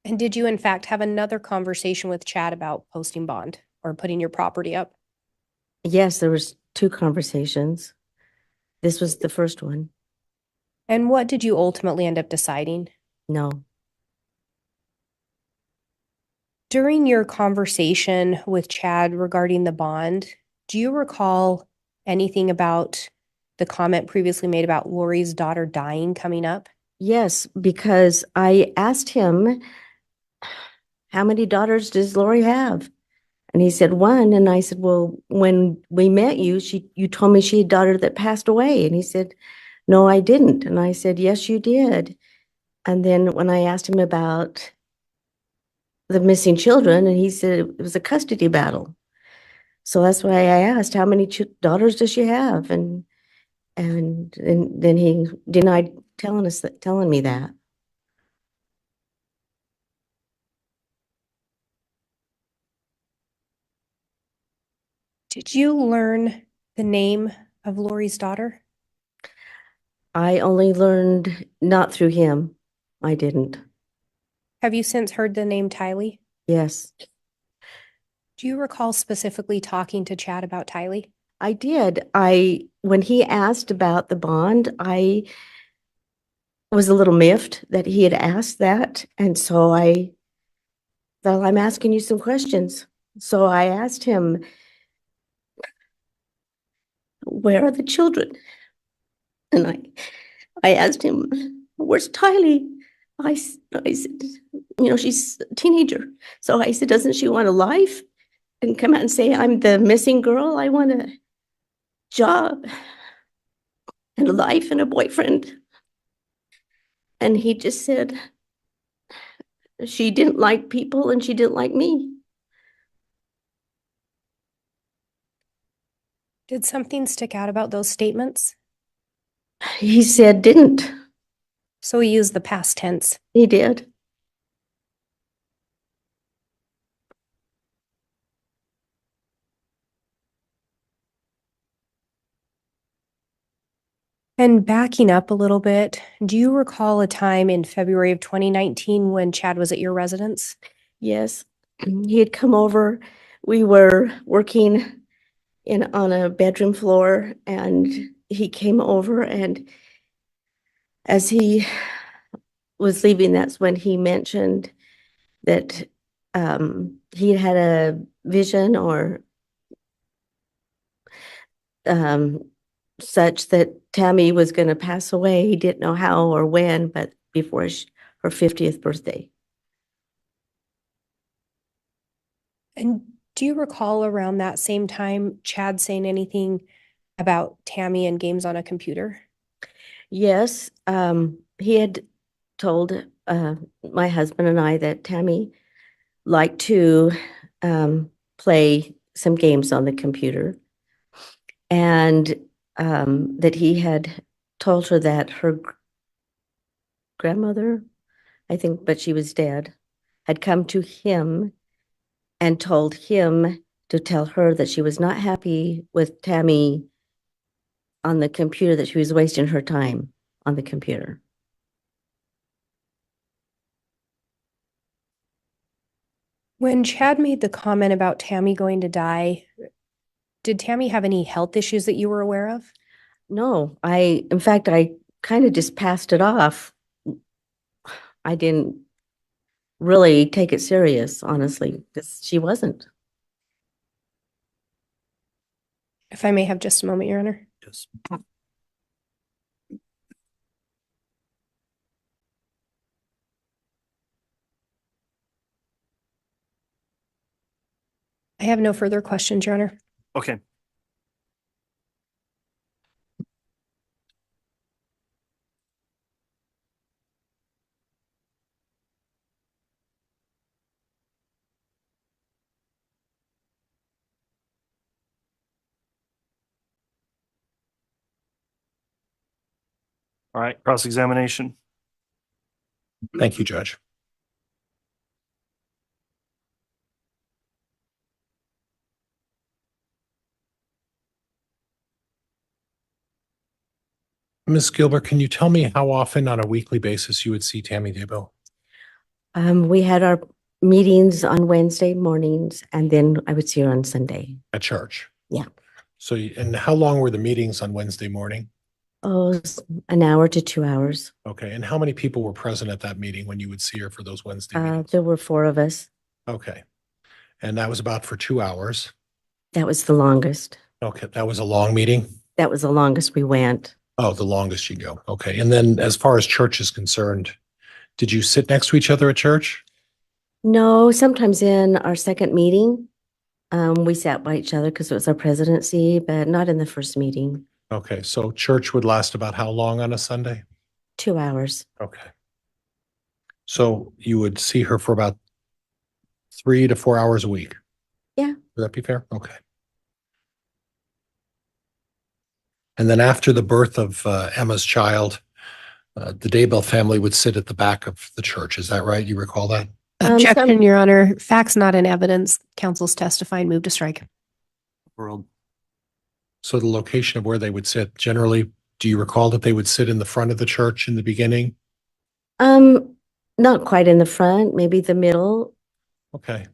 [SPEAKER 3] And did you in fact have another conversation with Chad about posting bond or putting your property up?
[SPEAKER 7] Yes, there was 2 conversations. This was the first one.
[SPEAKER 3] And what did you ultimately end up deciding?
[SPEAKER 7] No.
[SPEAKER 3] During your conversation with Chad regarding the bond, do you recall anything about the comment previously made about Lori's daughter dying coming up?
[SPEAKER 7] Yes, because I asked him, how many daughters does Lori have? And he said 1. And I said, well, when we met you, you told me she had a daughter that passed away. And he said, no, I didn't. And I said, yes, you did. And then when I asked him about the missing children, and he said it was a custody battle. So that's why I asked, how many daughters does she have? And then he denied telling me that.
[SPEAKER 3] Did you learn the name of Lori's daughter?
[SPEAKER 7] I only learned not through him. I didn't.
[SPEAKER 3] Have you since heard the name Tylee?
[SPEAKER 7] Yes,
[SPEAKER 3] Do you recall specifically talking to Chad about Tylee?
[SPEAKER 7] I did. When he asked about the bond, I was a little miffed that he had asked that. And so I thought, I'm asking you some questions. So I asked him, where are the children? And I asked him, where's Tylee? I said, she's a teenager. So I said, doesn't she want a life? And come out and say, I'm the missing girl. I want a job and a life and a boyfriend. And he just said, she didn't like people and she didn't like me.
[SPEAKER 3] Did something stick out about those statements?
[SPEAKER 7] He said, didn't.
[SPEAKER 3] So he used the past tense.
[SPEAKER 7] He did.
[SPEAKER 3] And backing up a little bit, do you recall a time in February of 2019 when Chad was at your residence?
[SPEAKER 7] Yes, he had come over. We were working on a bedroom floor, and he came over, and as he was leaving, that's when he mentioned that he had a vision or such that Tammy was going to pass away. He didn't know how or when, but before her 50th birthday.
[SPEAKER 3] And do you recall around that same time Chad saying anything about Tammy and games on a computer?
[SPEAKER 7] Yes, he had told my husband and I that Tammy liked to play some games on the computer, and that he had told her that her grandmother, I think, but she was dead, had come to him and told him to tell her that she was not happy with Tammy on the computer, that she was wasting her time on the computer.
[SPEAKER 3] When Chad made the comment about Tammy going to die, did Tammy have any health issues that you were aware of?
[SPEAKER 7] No, in fact, I kind of just passed it off. I didn't really take it serious, honestly, because she wasn't.
[SPEAKER 3] If I may have just a moment, Your Honor.
[SPEAKER 2] Yes.
[SPEAKER 3] I have no further questions, Your Honor.
[SPEAKER 2] Okay. All right, cross-examination.
[SPEAKER 6] Thank you, Judge. Ms. Gilbert, can you tell me how often on a weekly basis you would see Tammy Daybell?
[SPEAKER 7] We had our meetings on Wednesday mornings, and then I would see her on Sunday.
[SPEAKER 6] At church?
[SPEAKER 7] Yeah.
[SPEAKER 6] So, and how long were the meetings on Wednesday morning?
[SPEAKER 7] Oh, an hour to 2 hours.
[SPEAKER 6] Okay, and how many people were present at that meeting when you would see her for those Wednesday meetings?
[SPEAKER 7] There were 4 of us.
[SPEAKER 6] Okay, and that was about for 2 hours?
[SPEAKER 7] That was the longest.
[SPEAKER 6] Okay, that was a long meeting?
[SPEAKER 7] That was the longest we went.
[SPEAKER 6] Oh, the longest you go. Okay, and then as far as church is concerned, did you sit next to each other at church?
[SPEAKER 7] No, sometimes in our second meeting, we sat by each other because it was our presidency, but not in the first meeting.
[SPEAKER 6] Okay, so church would last about how long on a Sunday?
[SPEAKER 7] 2 hours.
[SPEAKER 6] Okay. So you would see her for about 3 to 4 hours a week?
[SPEAKER 7] Yeah.
[SPEAKER 6] Would that be fair? Okay. And then after the birth of Emma's child, the Daybell family would sit at the back of the church. Is that right? You recall that?
[SPEAKER 3] Objection, Your Honor. Facts not in evidence. Counsel's testifying. Move to strike.
[SPEAKER 2] World.
[SPEAKER 6] So the location of where they would sit, generally, do you recall that they would sit in the front of the church in the beginning?
[SPEAKER 7] Not quite in the front, maybe the middle.
[SPEAKER 6] Okay.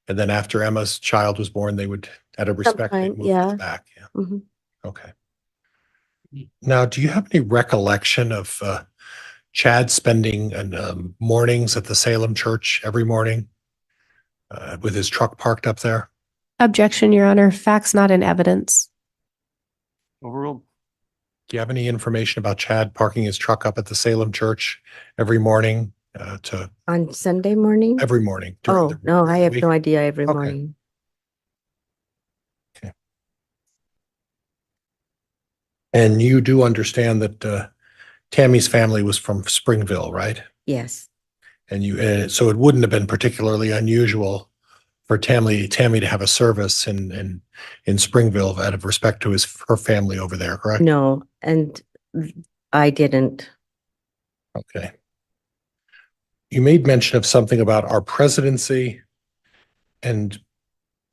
[SPEAKER 6] And then after Emma's child was born, they would, out of respect, they'd
[SPEAKER 7] Sometime,
[SPEAKER 6] move
[SPEAKER 7] yeah.
[SPEAKER 6] to the back. Yeah.
[SPEAKER 7] Mhm.
[SPEAKER 6] Okay. Now, do you have any recollection of Chad spending mornings at the Salem church every morning with his truck parked up there?
[SPEAKER 3] Objection, Your Honor. Facts not in evidence.
[SPEAKER 2] Overruled.
[SPEAKER 6] Do you have any information about Chad parking his truck up at the Salem church every morning
[SPEAKER 7] On Sunday morning?
[SPEAKER 6] every morning? during
[SPEAKER 7] Oh,
[SPEAKER 6] the
[SPEAKER 7] no, I have
[SPEAKER 6] week?
[SPEAKER 7] no idea every
[SPEAKER 6] Okay.
[SPEAKER 7] morning.
[SPEAKER 6] And you do understand that Tammy's family was from Springville, right?
[SPEAKER 7] Yes.
[SPEAKER 6] And so it wouldn't have been particularly unusual for Tammy to have a service in Springville out of respect to her family over there, correct?
[SPEAKER 7] No, and I didn't.
[SPEAKER 6] Okay. You made mention of something about our presidency and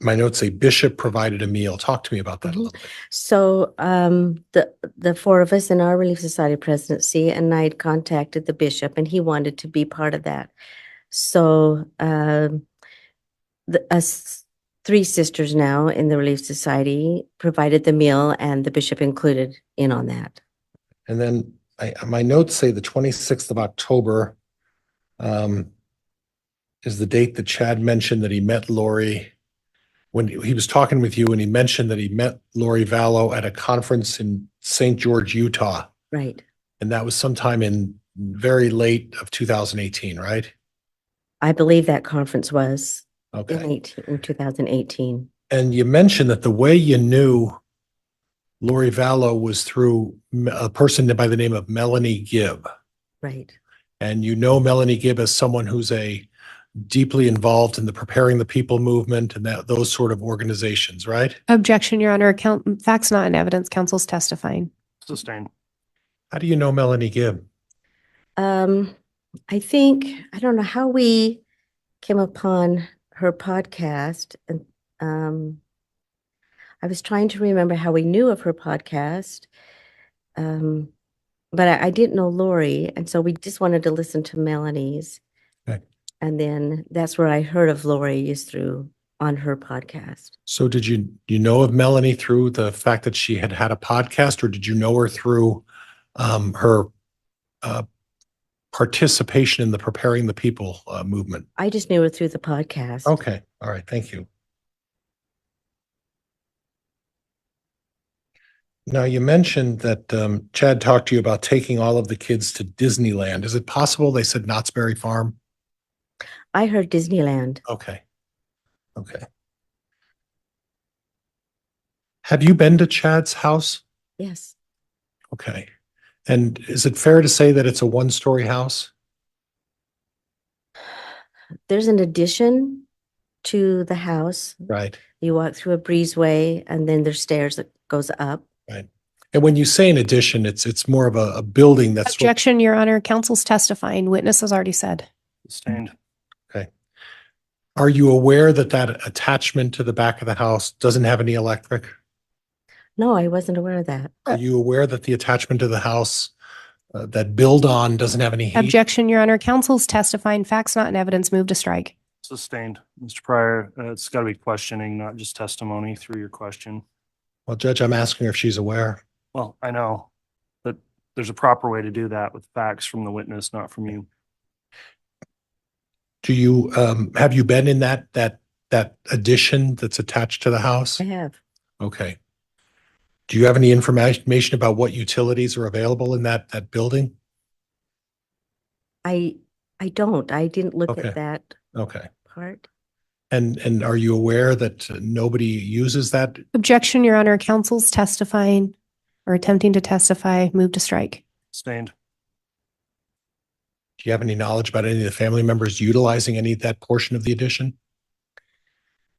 [SPEAKER 6] my notes say Bishop provided a meal. Talk to me about that a little bit.
[SPEAKER 7] So the four of us in our Relief Society presidency, and I had contacted the bishop, and he wanted to be part of that. So us three sisters now in the Relief Society provided the meal, and the bishop included in on that.
[SPEAKER 6] And then my notes say the 26th of October is the date that Chad mentioned that he met Lori when he was talking with you, and he mentioned that he met Lori Vallow at a conference in St. George, Utah.
[SPEAKER 7] Right.
[SPEAKER 6] And that was sometime in very late of 2018, right?
[SPEAKER 7] I believe that conference was
[SPEAKER 6] Okay.
[SPEAKER 7] in 2018.
[SPEAKER 6] And you mentioned that the way you knew Lori Vallow was through a person by the name of Melanie Gibb.
[SPEAKER 7] Right.
[SPEAKER 6] And you know Melanie Gibb as someone who's deeply involved in the Preparing the People movement and those sort of organizations, right?
[SPEAKER 9] Objection, Your Honor. Facts not in evidence. Counsel's testifying.
[SPEAKER 2] Sustained.
[SPEAKER 6] How do you know Melanie Gibb?
[SPEAKER 7] I think, I don't know how we came upon her podcast, and I was trying to remember how we knew of her podcast, but I didn't know Lori, and so we just wanted to listen to Melanie's.
[SPEAKER 6] Okay.
[SPEAKER 7] And then that's where I heard of Lori, is through on her podcast.
[SPEAKER 6] So did you know of Melanie through the fact that she had a podcast, or did you know her through her participation in the Preparing the People movement?
[SPEAKER 7] I just knew her through the podcast.
[SPEAKER 6] Okay. All right. Thank you. Now, you mentioned that Chad talked to you about taking all of the kids to Disneyland. Is it possible they said Knott's Berry Farm?
[SPEAKER 7] I heard Disneyland.
[SPEAKER 6] Okay. Okay. Have you been to Chad's house?
[SPEAKER 7] Yes.
[SPEAKER 6] Okay. And is it fair to say that it's a one-story house?
[SPEAKER 7] There's an addition to the house.
[SPEAKER 6] Right.
[SPEAKER 7] You walk through a breezeway, and then there's stairs that goes up.
[SPEAKER 6] Right. And when you say an addition, it's more of a building that's.
[SPEAKER 9] Objection, Your Honor. Counsel's testifying. Witness has already said.
[SPEAKER 2] Sustained.
[SPEAKER 6] Okay. Are you aware that attachment to the back of the house doesn't have any electric?
[SPEAKER 7] No, I wasn't aware of that.
[SPEAKER 6] Are you aware that the attachment to the house that build on doesn't have any heat?
[SPEAKER 9] Objection, Your Honor. Counsel's testifying. Facts not in evidence. Move to strike.
[SPEAKER 2] Sustained. Mr. Pryor, it's got to be questioning, not just testimony through your question.
[SPEAKER 6] Well, Judge, I'm asking her if she's aware.
[SPEAKER 2] Well, I know, but there's a proper way to do that with facts from the witness, not from you.
[SPEAKER 6] Do you have you been in that addition that's attached to the house?
[SPEAKER 7] I have.
[SPEAKER 6] Okay. Do you have any information about what utilities are available in that building?
[SPEAKER 7] I don't. I didn't look
[SPEAKER 6] Okay.
[SPEAKER 7] at that
[SPEAKER 6] Okay.
[SPEAKER 7] part.
[SPEAKER 6] And are you aware that nobody uses that?
[SPEAKER 9] Objection, Your Honor. Counsel's testifying or attempting to testify. Move to strike.
[SPEAKER 2] Sustained.
[SPEAKER 6] Do you have any knowledge about any of the family members utilizing any of that portion of the addition?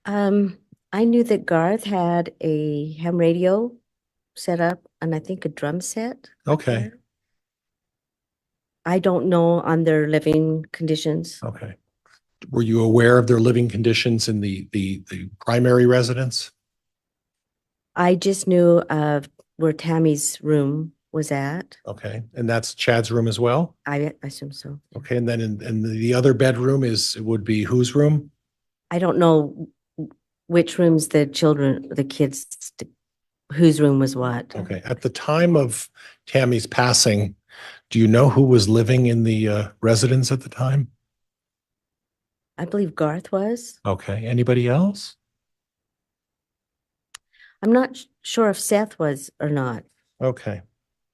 [SPEAKER 7] I knew that Garth had a ham radio set up, and I think a drum set.
[SPEAKER 6] Okay.
[SPEAKER 7] there. I don't know on their living conditions.
[SPEAKER 6] Okay. Were you aware of their living conditions in the primary residence?
[SPEAKER 7] I just knew of where Tammy's room was at.
[SPEAKER 6] Okay. And that's Chad's room as well?
[SPEAKER 7] I assume so.
[SPEAKER 6] Okay. And then in the other bedroom would be whose room?
[SPEAKER 7] I don't know which rooms the kids, whose room was what.
[SPEAKER 6] Okay. At the time of Tammy's passing, do you know who was living in the residence at the time?
[SPEAKER 7] I believe Garth was.
[SPEAKER 6] Okay. Anybody else?
[SPEAKER 7] I'm not sure if Seth was or not.
[SPEAKER 6] Okay.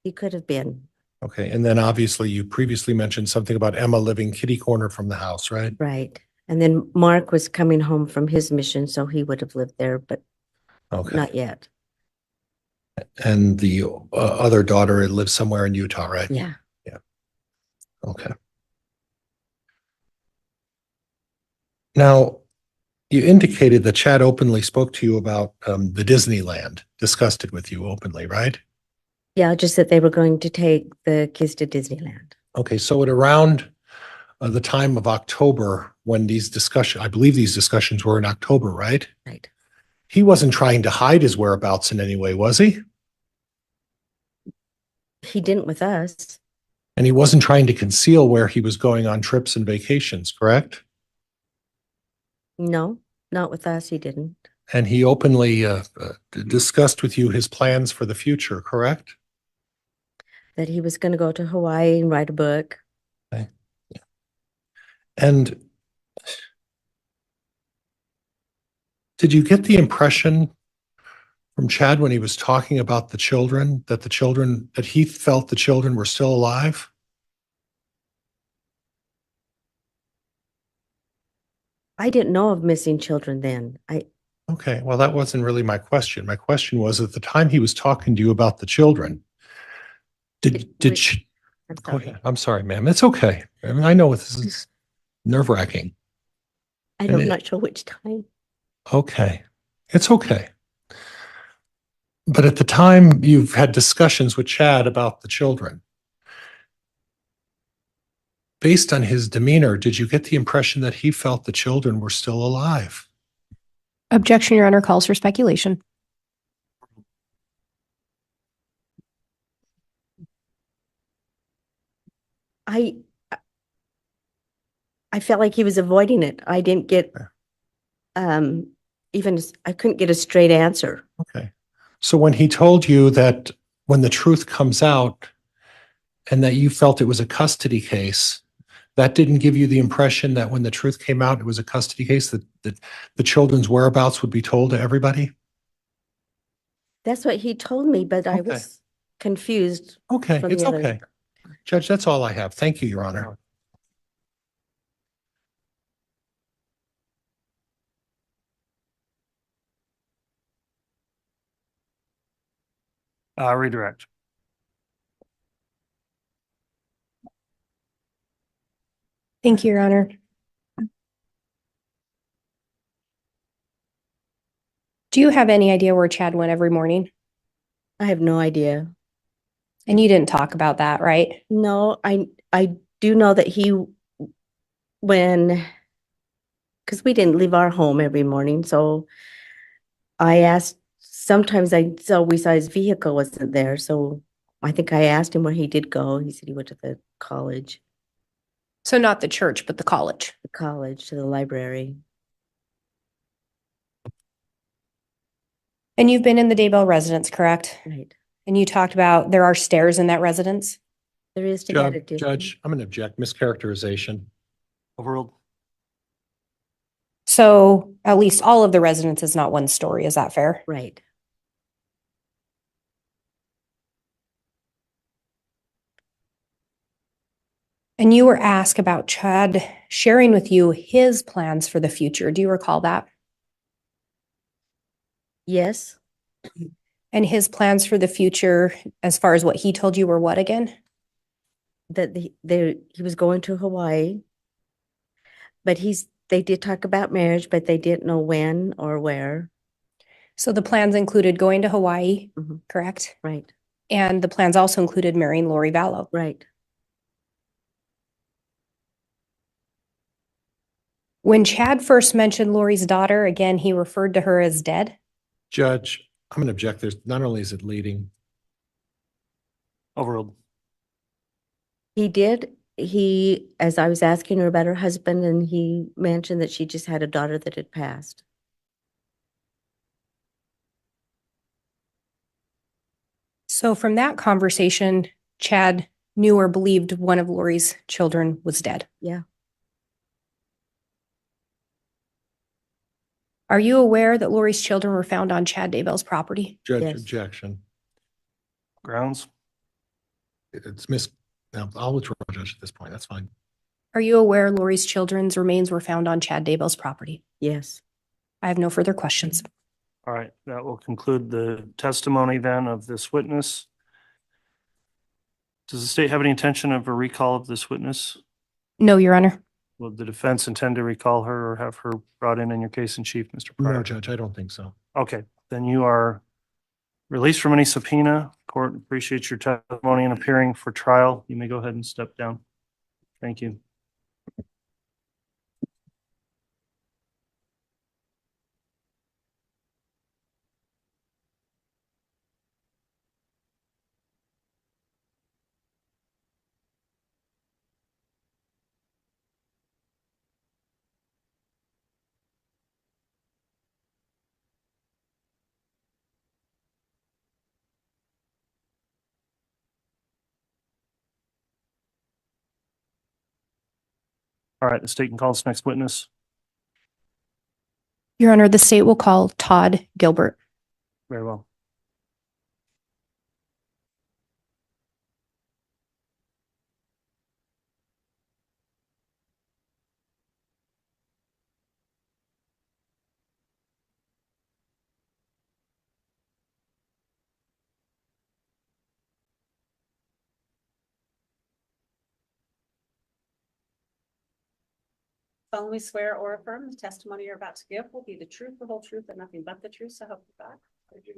[SPEAKER 7] He could have been.
[SPEAKER 6] Okay. And then obviously you previously mentioned something about Emma living kitty corner from the house, right?
[SPEAKER 7] Right. And then Mark was coming home from his mission, so he would have lived there, but
[SPEAKER 6] Okay.
[SPEAKER 7] not yet.
[SPEAKER 6] And the other daughter lives somewhere in Utah, right?
[SPEAKER 7] Yeah.
[SPEAKER 6] Okay. Now, you indicated that Chad openly spoke to you about the Disneyland, discussed it with you openly, right?
[SPEAKER 7] Yeah, just that they were going to take the kids to Disneyland.
[SPEAKER 6] Okay, so at around the time of October, when I believe these discussions were in October, right?
[SPEAKER 7] Right.
[SPEAKER 6] He wasn't trying to hide his whereabouts in any way, was he?
[SPEAKER 7] He didn't with us.
[SPEAKER 6] And he wasn't trying to conceal where he was going on trips and vacations, correct?
[SPEAKER 7] No, not with us. He didn't.
[SPEAKER 6] And he openly discussed with you his plans for the future, correct?
[SPEAKER 7] That he was going to go to Hawaii and write a book.
[SPEAKER 6] Okay. Yeah. And did you get the impression from Chad when he was talking about the children, that he felt the children were still alive?
[SPEAKER 7] I didn't know of missing children then.
[SPEAKER 6] Okay, well, that wasn't really my question. My question was, at the time he was talking to you about the children, did she?
[SPEAKER 7] I'm
[SPEAKER 6] Go
[SPEAKER 7] sorry.
[SPEAKER 6] ahead. I'm sorry, ma'am. It's okay. I mean, I know this is nerve-wracking.
[SPEAKER 7] I'm not sure which time.
[SPEAKER 6] Okay, it's okay. But at the time you've had discussions with Chad about the children, based on his demeanor, did you get the impression that he felt the children were still alive?
[SPEAKER 9] Objection, Your Honor, calls for speculation.
[SPEAKER 7] I felt like he was avoiding it. I didn't get I couldn't get a straight answer.
[SPEAKER 6] Okay. So when he told you that when the truth comes out and that you felt it was a custody case, that didn't give you the impression that when the truth came out, it was a custody case, that the children's whereabouts would be told to everybody?
[SPEAKER 7] That's what he told me, but I
[SPEAKER 6] Okay.
[SPEAKER 7] was confused.
[SPEAKER 6] Okay,
[SPEAKER 7] from
[SPEAKER 6] it's
[SPEAKER 7] the other-
[SPEAKER 6] okay. Judge, that's all I have. Thank you, Your Honor.
[SPEAKER 2] Redirect.
[SPEAKER 9] Thank you, Your Honor. Do you have any idea where Chad went every morning?
[SPEAKER 7] I have no idea.
[SPEAKER 9] And you didn't talk about that, right?
[SPEAKER 7] No, I do know that because we didn't leave our home every morning, so I asked, sometimes we saw his vehicle wasn't there, so I think I asked him where he did go. He said he went to the college,
[SPEAKER 9] So not the church, but the college.
[SPEAKER 7] to the library.
[SPEAKER 9] And you've been in the Daybell residence, correct?
[SPEAKER 7] Right.
[SPEAKER 9] And you talked about there are stairs in that residence?
[SPEAKER 7] There is to get a
[SPEAKER 6] Judge, I'm going to object. Mischaracterization.
[SPEAKER 2] Overruled.
[SPEAKER 9] So at least all of the residence is not one story. Is that fair?
[SPEAKER 7] Right.
[SPEAKER 9] And you were asked about Chad sharing with you his plans for the future. Do you recall that?
[SPEAKER 7] Yes.
[SPEAKER 9] And his plans for the future, as far as what he told you, were what again?
[SPEAKER 7] That he was going to Hawaii, but they did talk about marriage, but they didn't know when or where.
[SPEAKER 9] So the plans included going to Hawaii,
[SPEAKER 7] Mhm.
[SPEAKER 9] correct?
[SPEAKER 7] Right.
[SPEAKER 9] And the plans also included marrying Lori Vallow.
[SPEAKER 7] Right.
[SPEAKER 9] When Chad first mentioned Lori's daughter, again, he referred to her as dead.
[SPEAKER 6] Judge, I'm going to object. There's not only is it leading.
[SPEAKER 2] Overruled.
[SPEAKER 7] He did. As I was asking her about her husband, and he mentioned that she just had a daughter that had passed.
[SPEAKER 9] So from that conversation, Chad knew or believed one of Lori's children was dead.
[SPEAKER 7] Yeah.
[SPEAKER 9] Are you aware that Lori's children were found on Chad Daybell's property?
[SPEAKER 6] Judge,
[SPEAKER 7] Yes.
[SPEAKER 6] objection.
[SPEAKER 2] Grounds.
[SPEAKER 6] No, I'll withdraw, Judge, at this point. That's fine.
[SPEAKER 9] Are you aware Lori's children's remains were found on Chad Daybell's property?
[SPEAKER 7] Yes.
[SPEAKER 9] I have no further questions.
[SPEAKER 2] All right, that will conclude the testimony then of this witness. Does the state have any intention of a recall of this witness?
[SPEAKER 9] No, Your Honor.
[SPEAKER 2] Will the defense intend to recall her or have her brought in your case in chief, Mr. Pryor?
[SPEAKER 6] No, Judge, I don't think so.
[SPEAKER 2] Okay, then you are released from any subpoena. Court appreciates your testimony and appearing for trial. You may go ahead and step down. Thank you. All right, the state can call this next witness.
[SPEAKER 9] Your Honor, the state will call Todd Gilbert.
[SPEAKER 2] Very well.
[SPEAKER 4] Solemnly swear or affirm the testimony you're about to give will be the truth, the whole truth, and nothing but the truth, so help you God. I do.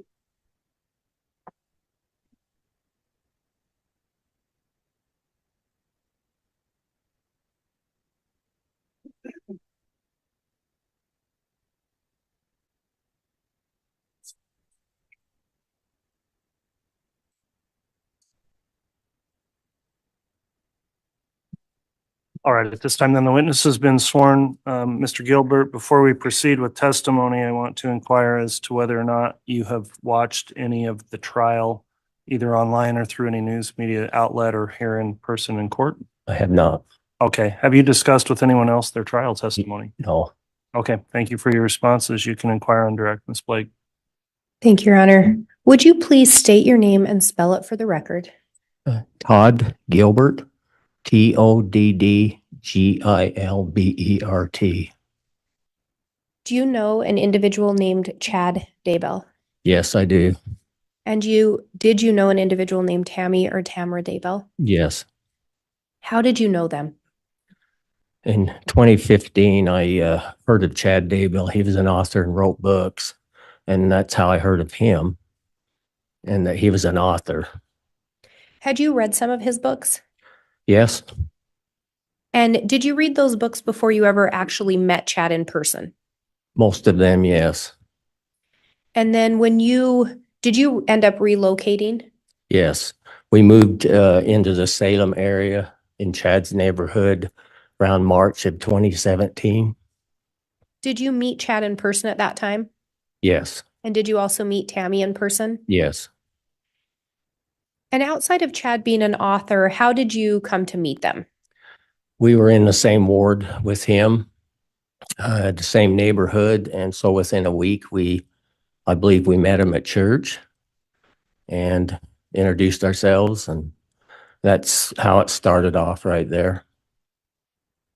[SPEAKER 2] All right, at this time, then the witness has been sworn. Mr. Gilbert, before we proceed with testimony, I want to inquire as to whether or not you have watched any of the trial, either online or through any news media outlet or here in person in court.
[SPEAKER 10] I have not.
[SPEAKER 2] Okay. Have you discussed with anyone else their trial testimony?
[SPEAKER 10] No.
[SPEAKER 2] Okay. Thank you for your responses. You can inquire on direct, Ms. Blake.
[SPEAKER 9] Thank you, Your Honor. Would you please state your name and spell it for the record?
[SPEAKER 10] Todd Gilbert, Toddgilbert.
[SPEAKER 9] Do you know an individual named Chad Daybell?
[SPEAKER 10] Yes, I do.
[SPEAKER 9] And did you know an individual named Tammy or Tamara Daybell?
[SPEAKER 10] Yes.
[SPEAKER 9] How did you know them?
[SPEAKER 10] In 2015, I heard of Chad Daybell. He was an author and wrote books. And that's how I heard of him and that he was an author.
[SPEAKER 9] Had you read some of his books?
[SPEAKER 10] Yes.
[SPEAKER 9] And did you read those books before you ever actually met Chad in person?
[SPEAKER 10] Most of them, yes.
[SPEAKER 9] And then did you end up relocating?
[SPEAKER 10] Yes. We moved into the Salem area in Chad's neighborhood around March of 2017.
[SPEAKER 9] Did you meet Chad in person at that time?
[SPEAKER 10] Yes.
[SPEAKER 9] And did you also meet Tammy in person?
[SPEAKER 10] Yes.
[SPEAKER 9] And outside of Chad being an author, how did you come to meet them?
[SPEAKER 10] We were in the same ward with him, the same neighborhood. And so within a week, I believe we met him at church and introduced ourselves. And that's how it started off right there.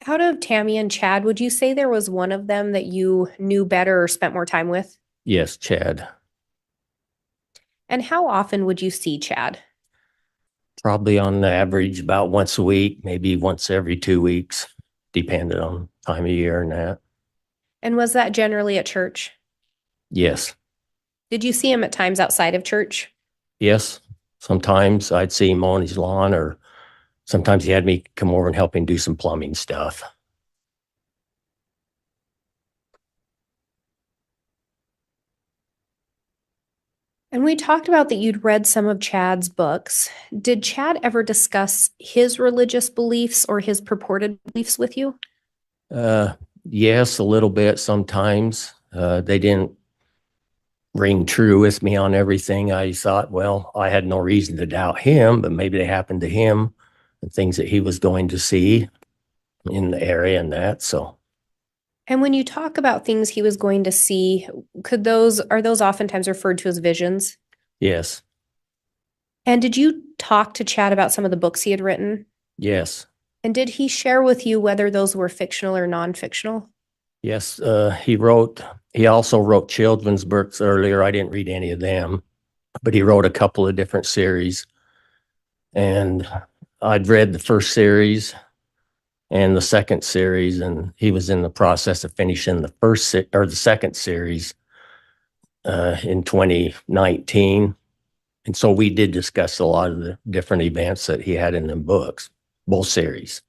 [SPEAKER 9] Out of Tammy and Chad, would you say there was one of them that you knew better or spent more time with?
[SPEAKER 10] Yes, Chad.
[SPEAKER 9] And how often would you see Chad?
[SPEAKER 10] Probably on the average about once a week, maybe once every 2 weeks, depending on time of year and that.
[SPEAKER 9] And was that generally at church?
[SPEAKER 10] Yes.
[SPEAKER 9] Did you see him at times outside of church?
[SPEAKER 10] Yes. Sometimes I'd see him on his lawn, or sometimes he had me come over and help him do some plumbing stuff.
[SPEAKER 9] And we talked about that you'd read some of Chad's books. Did Chad ever discuss his religious beliefs or his purported beliefs with you?
[SPEAKER 10] Yes, a little bit sometimes. They didn't ring true with me on everything. I thought, well, I had no reason to doubt him, but maybe they happened to him and things that he was going to see in the area and that. So.
[SPEAKER 9] And when you talk about things he was going to see, are those oftentimes referred to as visions?
[SPEAKER 10] Yes.
[SPEAKER 9] And did you talk to Chad about some of the books he had written?
[SPEAKER 10] Yes.
[SPEAKER 9] And did he share with you whether those were fictional or non-fictional?
[SPEAKER 10] Yes. He also wrote children's books earlier. I didn't read any of them, but he wrote a couple of different series. And I'd read the first series and the second series, and he was in the process of finishing the second series in 2019. And so we did discuss a lot of the different events that he had in them books, both series.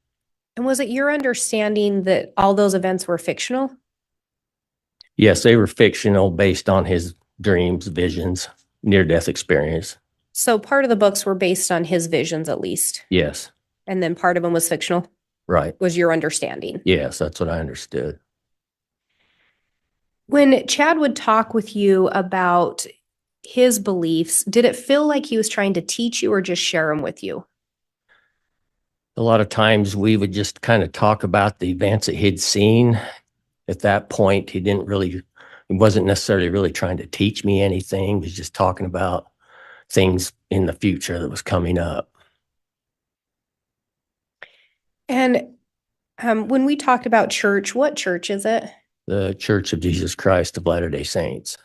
[SPEAKER 9] And was it your understanding that all those events were fictional?
[SPEAKER 10] Yes, they were fictional based on his dreams, visions, near-death experience.
[SPEAKER 9] So part of the books were based on his visions, at least.
[SPEAKER 10] Yes.
[SPEAKER 9] And then part of them was fictional?
[SPEAKER 10] Right.
[SPEAKER 9] Was your understanding?
[SPEAKER 10] Yes, that's what I understood.
[SPEAKER 9] When Chad would talk with you about his beliefs, did it feel like he was trying to teach you or just share them with you?
[SPEAKER 10] a lot of times we would just kind of talk about the events that he'd seen. At that point, he wasn't necessarily really trying to teach me anything. He was just talking about things in the future that was coming up.
[SPEAKER 9] And when we talked about church, what church is it?
[SPEAKER 10] The Church of Jesus Christ of Latter-day Saints.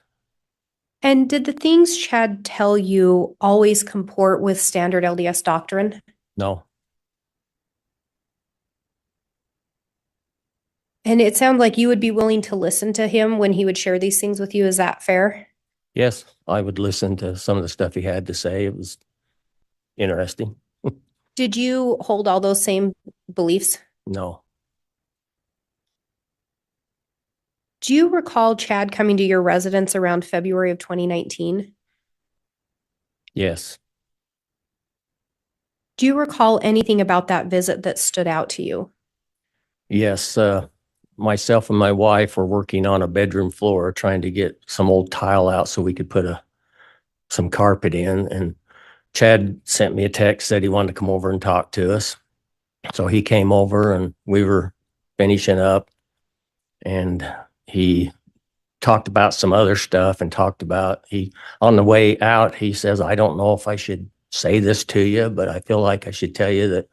[SPEAKER 9] And did the things Chad tell you always comport with standard LDS doctrine?
[SPEAKER 10] No.
[SPEAKER 9] And it sounds like you would be willing to listen to him when he would share these things with you. Is that fair?
[SPEAKER 10] Yes, I would listen to some of the stuff he had to say. It was interesting.
[SPEAKER 9] Did you hold all those same beliefs?
[SPEAKER 10] No.
[SPEAKER 9] Do you recall Chad coming to your residence around February of 2019?
[SPEAKER 10] Yes.
[SPEAKER 9] Do you recall anything about that visit that stood out to you?
[SPEAKER 10] Yes. Myself and my wife were working on a bedroom floor trying to get some old tile out so we could put some carpet in. And Chad sent me a text, said he wanted to come over and talk to us. So he came over and we were finishing up, and he talked about some other stuff and on the way out, he says, I don't know if I should say this to you, but I feel like I should tell you that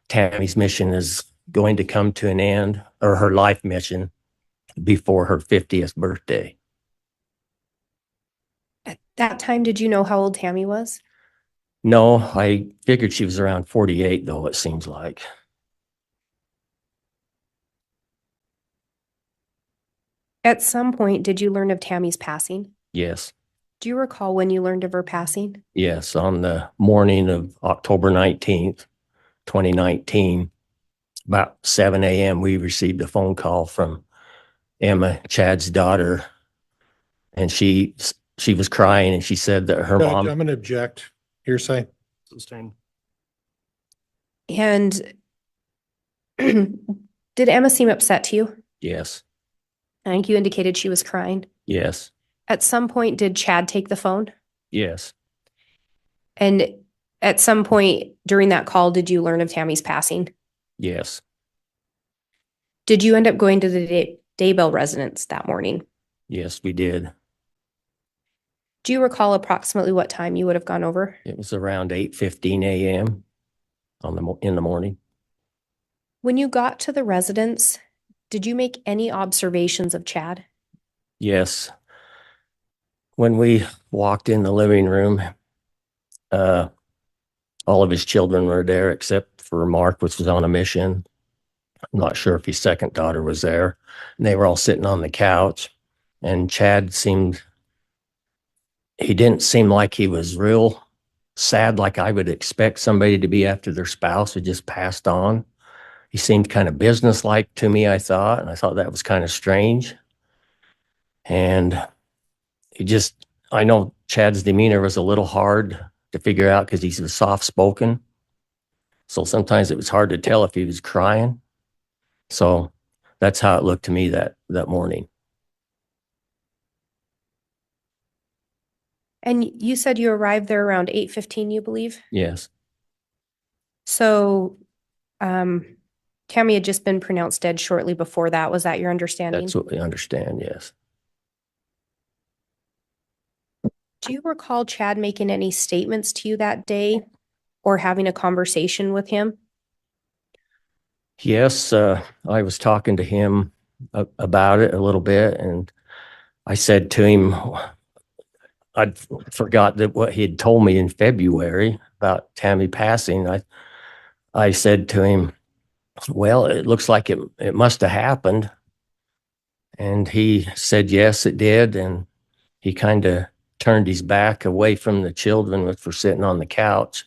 [SPEAKER 10] Tammy's mission is going to come to an end, or her life mission, before her 50th birthday.
[SPEAKER 9] At that time, did you know how old Tammy was?
[SPEAKER 10] No, I figured she was around 48, though, it seems like.
[SPEAKER 9] At some point, did you learn of Tammy's passing?
[SPEAKER 10] Yes.
[SPEAKER 9] Do you recall when you learned of her passing?
[SPEAKER 10] Yes, on the morning of October 19th, 2019, about 7 a.m., we received a phone call from Emma, Chad's daughter, and she was crying, and she said that her
[SPEAKER 6] Judge,
[SPEAKER 10] mom.
[SPEAKER 6] I'm going to object. Hearsay.
[SPEAKER 2] Sustained.
[SPEAKER 9] And did Emma seem upset to you?
[SPEAKER 10] Yes.
[SPEAKER 9] I think you indicated she was crying.
[SPEAKER 10] Yes.
[SPEAKER 9] At some point, did Chad take the phone?
[SPEAKER 10] Yes.
[SPEAKER 9] And at some point during that call, did you learn of Tammy's passing?
[SPEAKER 10] Yes.
[SPEAKER 9] Did you end up going to the Daybell residence that morning?
[SPEAKER 10] Yes, we did.
[SPEAKER 9] Do you recall approximately what time you would have gone over?
[SPEAKER 10] It was around 8:15 a.m. in the morning.
[SPEAKER 9] When you got to the residence, did you make any observations of Chad?
[SPEAKER 10] Yes. When we walked in the living room, all of his children were there except for Mark, which was on a mission. I'm not sure if his second daughter was there. And they were all sitting on the couch. And Chad he didn't seem like he was real sad, like I would expect somebody to be after their spouse had just passed on. He seemed kind of businesslike to me, I thought, and I thought that was kind of strange. And I know Chad's demeanor was a little hard to figure out because he was soft-spoken. So sometimes it was hard to tell if he was crying. So that's how it looked to me that morning.
[SPEAKER 9] And you said you arrived there around 8:15, you believe?
[SPEAKER 10] Yes.
[SPEAKER 9] So, Tammy had just been pronounced dead shortly before that. Was that your understanding?
[SPEAKER 10] That's what we understand, yes.
[SPEAKER 9] Do you recall Chad making any statements to you that day or having a conversation with him?
[SPEAKER 10] Yes, I was talking to him about it a little bit, and I said to him, I'd forgot that what he had told me in February about Tammy passing. I said to him, well, it looks like it must have happened. And he said, yes, it did. And he kind of turned his back away from the children, which were sitting on the couch.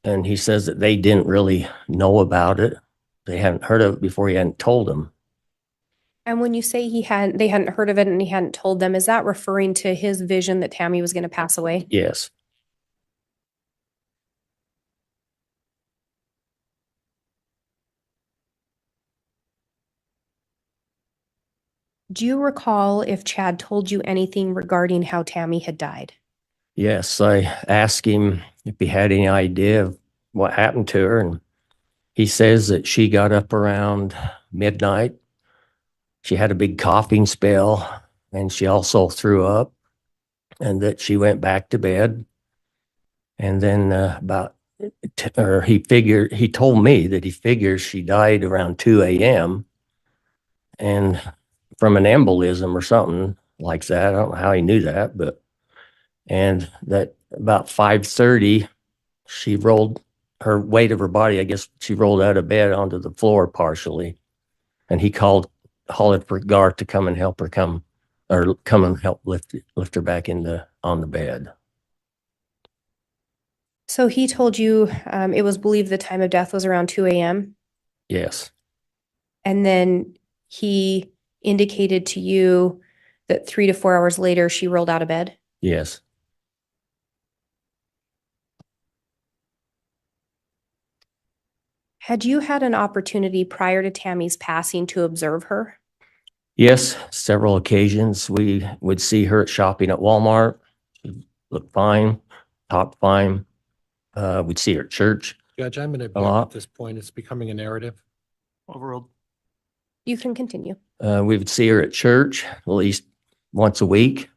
[SPEAKER 10] And he says that they didn't really know about it. They hadn't heard of it before. He hadn't told them.
[SPEAKER 9] And when you say they hadn't heard of it and he hadn't told them, is that referring to his vision that Tammy was going to pass away?
[SPEAKER 10] Yes.
[SPEAKER 9] Do you recall if Chad told you anything regarding how Tammy had died?
[SPEAKER 10] Yes, I asked him if he had any idea of what happened to her, and He says that she got up around midnight. She had a big coughing spell, and she also threw up, and that she went back to bed. And then he told me that he figures she died around 2 a.m. and from an embolism or something like that. I don't know how he knew that, and that about 5:30, she rolled her weight of her body. I guess she rolled out of bed onto the floor partially, and he hollered for Gar to come and help her come and help lift her back on the bed.
[SPEAKER 9] So he told you it was believed the time of death was around 2 a.m.
[SPEAKER 10] Yes.
[SPEAKER 9] And then he indicated to you that 3 to 4 hours later, she rolled out of bed.
[SPEAKER 10] Yes.
[SPEAKER 9] Had you had an opportunity prior to Tammy's passing to observe her?
[SPEAKER 10] Yes, several occasions. We would see her shopping at Walmart. She looked fine, talked fine. We'd see her at church.
[SPEAKER 6] Judge, I'm going to
[SPEAKER 10] A lot.
[SPEAKER 6] at this point. It's becoming a narrative.
[SPEAKER 2] Overruled.
[SPEAKER 9] You can continue.
[SPEAKER 10] We would see her at church at least once a week.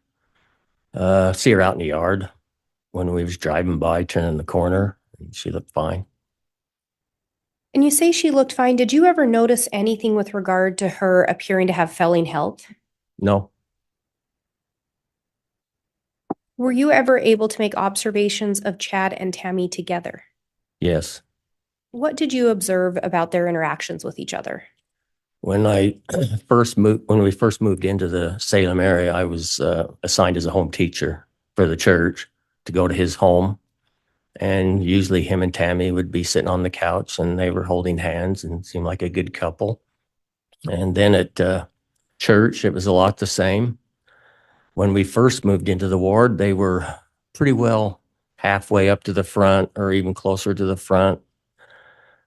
[SPEAKER 10] See her out in the yard when we was driving by, turning the corner, and she looked fine.
[SPEAKER 9] And you say she looked fine. Did you ever notice anything with regard to her appearing to have failing health?
[SPEAKER 10] No.
[SPEAKER 9] Were you ever able to make observations of Chad and Tammy together?
[SPEAKER 10] Yes.
[SPEAKER 9] What did you observe about their interactions with each other?
[SPEAKER 10] When we first moved into the Salem area, I was assigned as a home teacher for the church to go to his home. And usually him and Tammy would be sitting on the couch and they were holding hands and seemed like a good couple. And then at church, it was a lot the same. When we first moved into the ward, they were pretty well halfway up to the front or even closer to the front.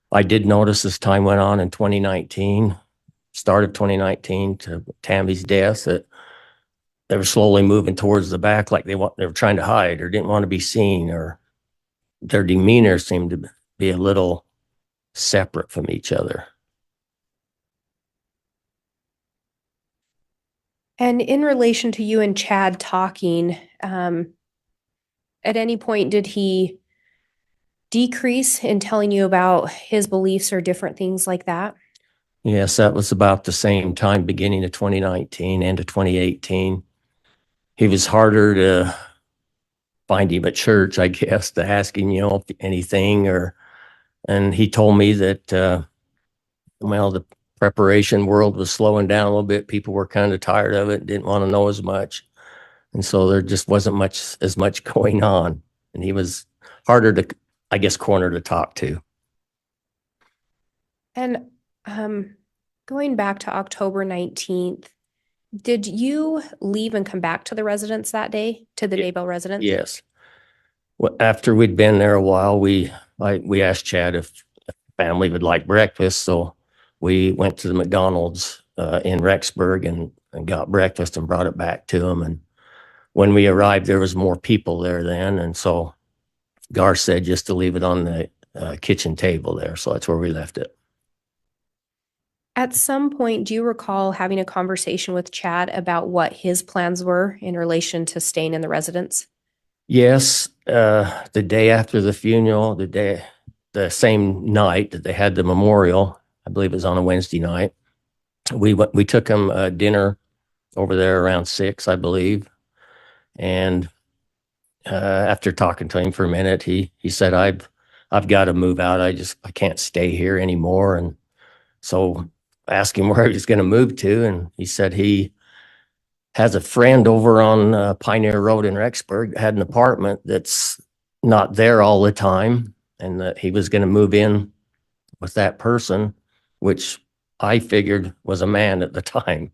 [SPEAKER 10] I did notice as time went on in 2019, start of 2019 to Tammy's death, that they were slowly moving towards the back like they were trying to hide or didn't want to be seen, or their demeanor seemed to be a little separate from each other.
[SPEAKER 9] And in relation to you and Chad talking, at any point did he decrease in telling you about his beliefs or different things like that?
[SPEAKER 10] Yes, that was about the same time, beginning of 2019 and to 2018. He was harder to find him at church, I guess, to ask him, anything, and he told me that, the preparation world was slowing down a little bit. People were kind of tired of it, didn't want to know as much. And so there just wasn't as much going on. And he was harder to, I guess, corner to talk to.
[SPEAKER 9] And going back to October 19th, did you leave and come back to the residence that day, to the Daybell residence?
[SPEAKER 10] Yes. Well, after we'd been there a while, we asked Chad if the family would like breakfast. So we went to the McDonald's in Rexburg and got breakfast and brought it back to him. And when we arrived, there was more people there then. And so Gar said just to leave it on the kitchen table there. So that's where we left it.
[SPEAKER 9] At some point, do you recall having a conversation with Chad about what his plans were in relation to staying in the residence?
[SPEAKER 10] Yes. The day after the funeral, the same night that they had the memorial, I believe it was on a Wednesday night, we took him dinner over there around 6, I believe. And after talking to him for a minute, he said, I've got to move out. I can't stay here anymore. And so I asked him where he was going to move to. And he said he has a friend over on Pioneer Road in Rexburg that had an apartment that's not there all the time, and that he was going to move in with that person, which I figured was a man at the time.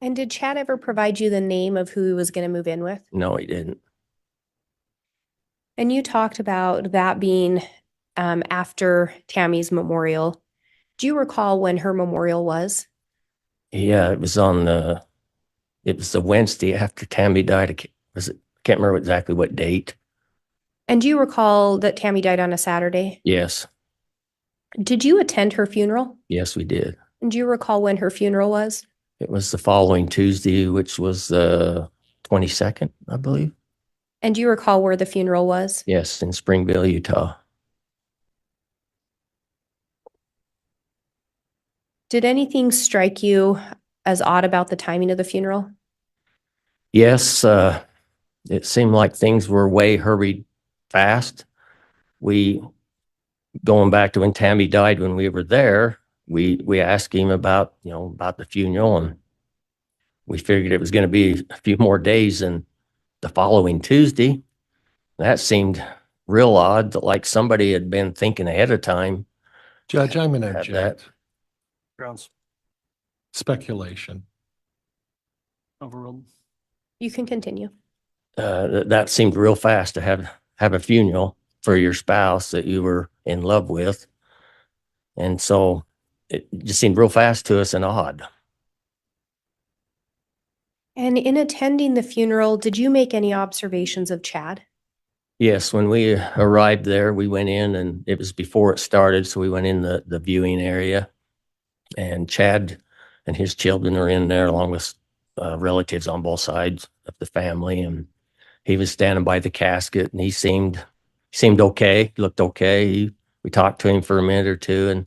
[SPEAKER 9] And did Chad ever provide you the name of who he was going to move in with?
[SPEAKER 10] No, he didn't.
[SPEAKER 9] And you talked about that being after Tammy's memorial. Do you recall when her memorial was?
[SPEAKER 10] Yeah, it was the Wednesday after Tammy died. I can't remember exactly what date.
[SPEAKER 9] And do you recall that Tammy died on a Saturday?
[SPEAKER 10] Yes.
[SPEAKER 9] Did you attend her funeral?
[SPEAKER 10] Yes, we did.
[SPEAKER 9] And do you recall when her funeral was?
[SPEAKER 10] It was the following Tuesday, which was the 22nd, I believe.
[SPEAKER 9] And do you recall where the funeral was?
[SPEAKER 10] Yes, in Springville, Utah.
[SPEAKER 9] Did anything strike you as odd about the timing of the funeral?
[SPEAKER 10] Yes, it seemed like things were way hurried fast. Going back to when Tammy died, when we were there, we asked him about, about the funeral, and we figured it was going to be a few more days than the following Tuesday. That seemed real odd, that like somebody had been thinking ahead of time.
[SPEAKER 6] Judge, I'm going to
[SPEAKER 10] Had that.
[SPEAKER 6] object.
[SPEAKER 2] Grounds
[SPEAKER 6] Speculation.
[SPEAKER 2] overruled.
[SPEAKER 9] You can continue.
[SPEAKER 10] That seemed real fast to have a funeral for your spouse that you were in love with. And so it just seemed real fast to us and odd.
[SPEAKER 9] And in attending the funeral, did you make any observations of Chad?
[SPEAKER 10] Yes, when we arrived there, we went in, and it was before it started, so we went in the viewing area, and Chad and his children are in there along with relatives on both sides of the family, and he was standing by the casket, and he seemed okay, looked okay. We talked to him for a minute or two,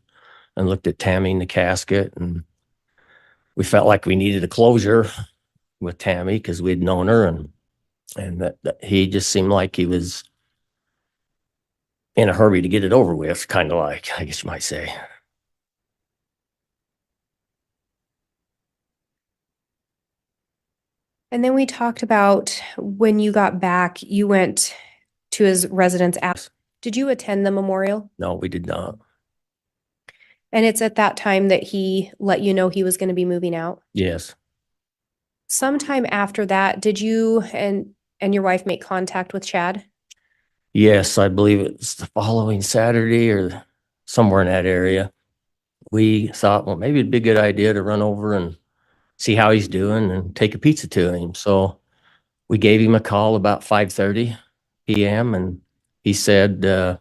[SPEAKER 10] and looked at Tammy in the casket, and we felt like we needed a closure with Tammy because we'd known her, and that he just seemed like he was in a hurry to get it over with, kind of like, I guess you might say.
[SPEAKER 9] And then we talked about when you got back, you went to his residence. Did you attend the memorial?
[SPEAKER 10] No, we did not.
[SPEAKER 9] And it's at that time that he let you know he was going to be moving out?
[SPEAKER 10] Yes.
[SPEAKER 9] Sometime after that, did you and your wife make contact with Chad?
[SPEAKER 10] Yes, I believe it's the following Saturday or somewhere in that area. We thought, well, maybe it'd be a good idea to run over and see how he's doing and take a pizza to him. So we gave him a call about 5:30 p.m. and he said,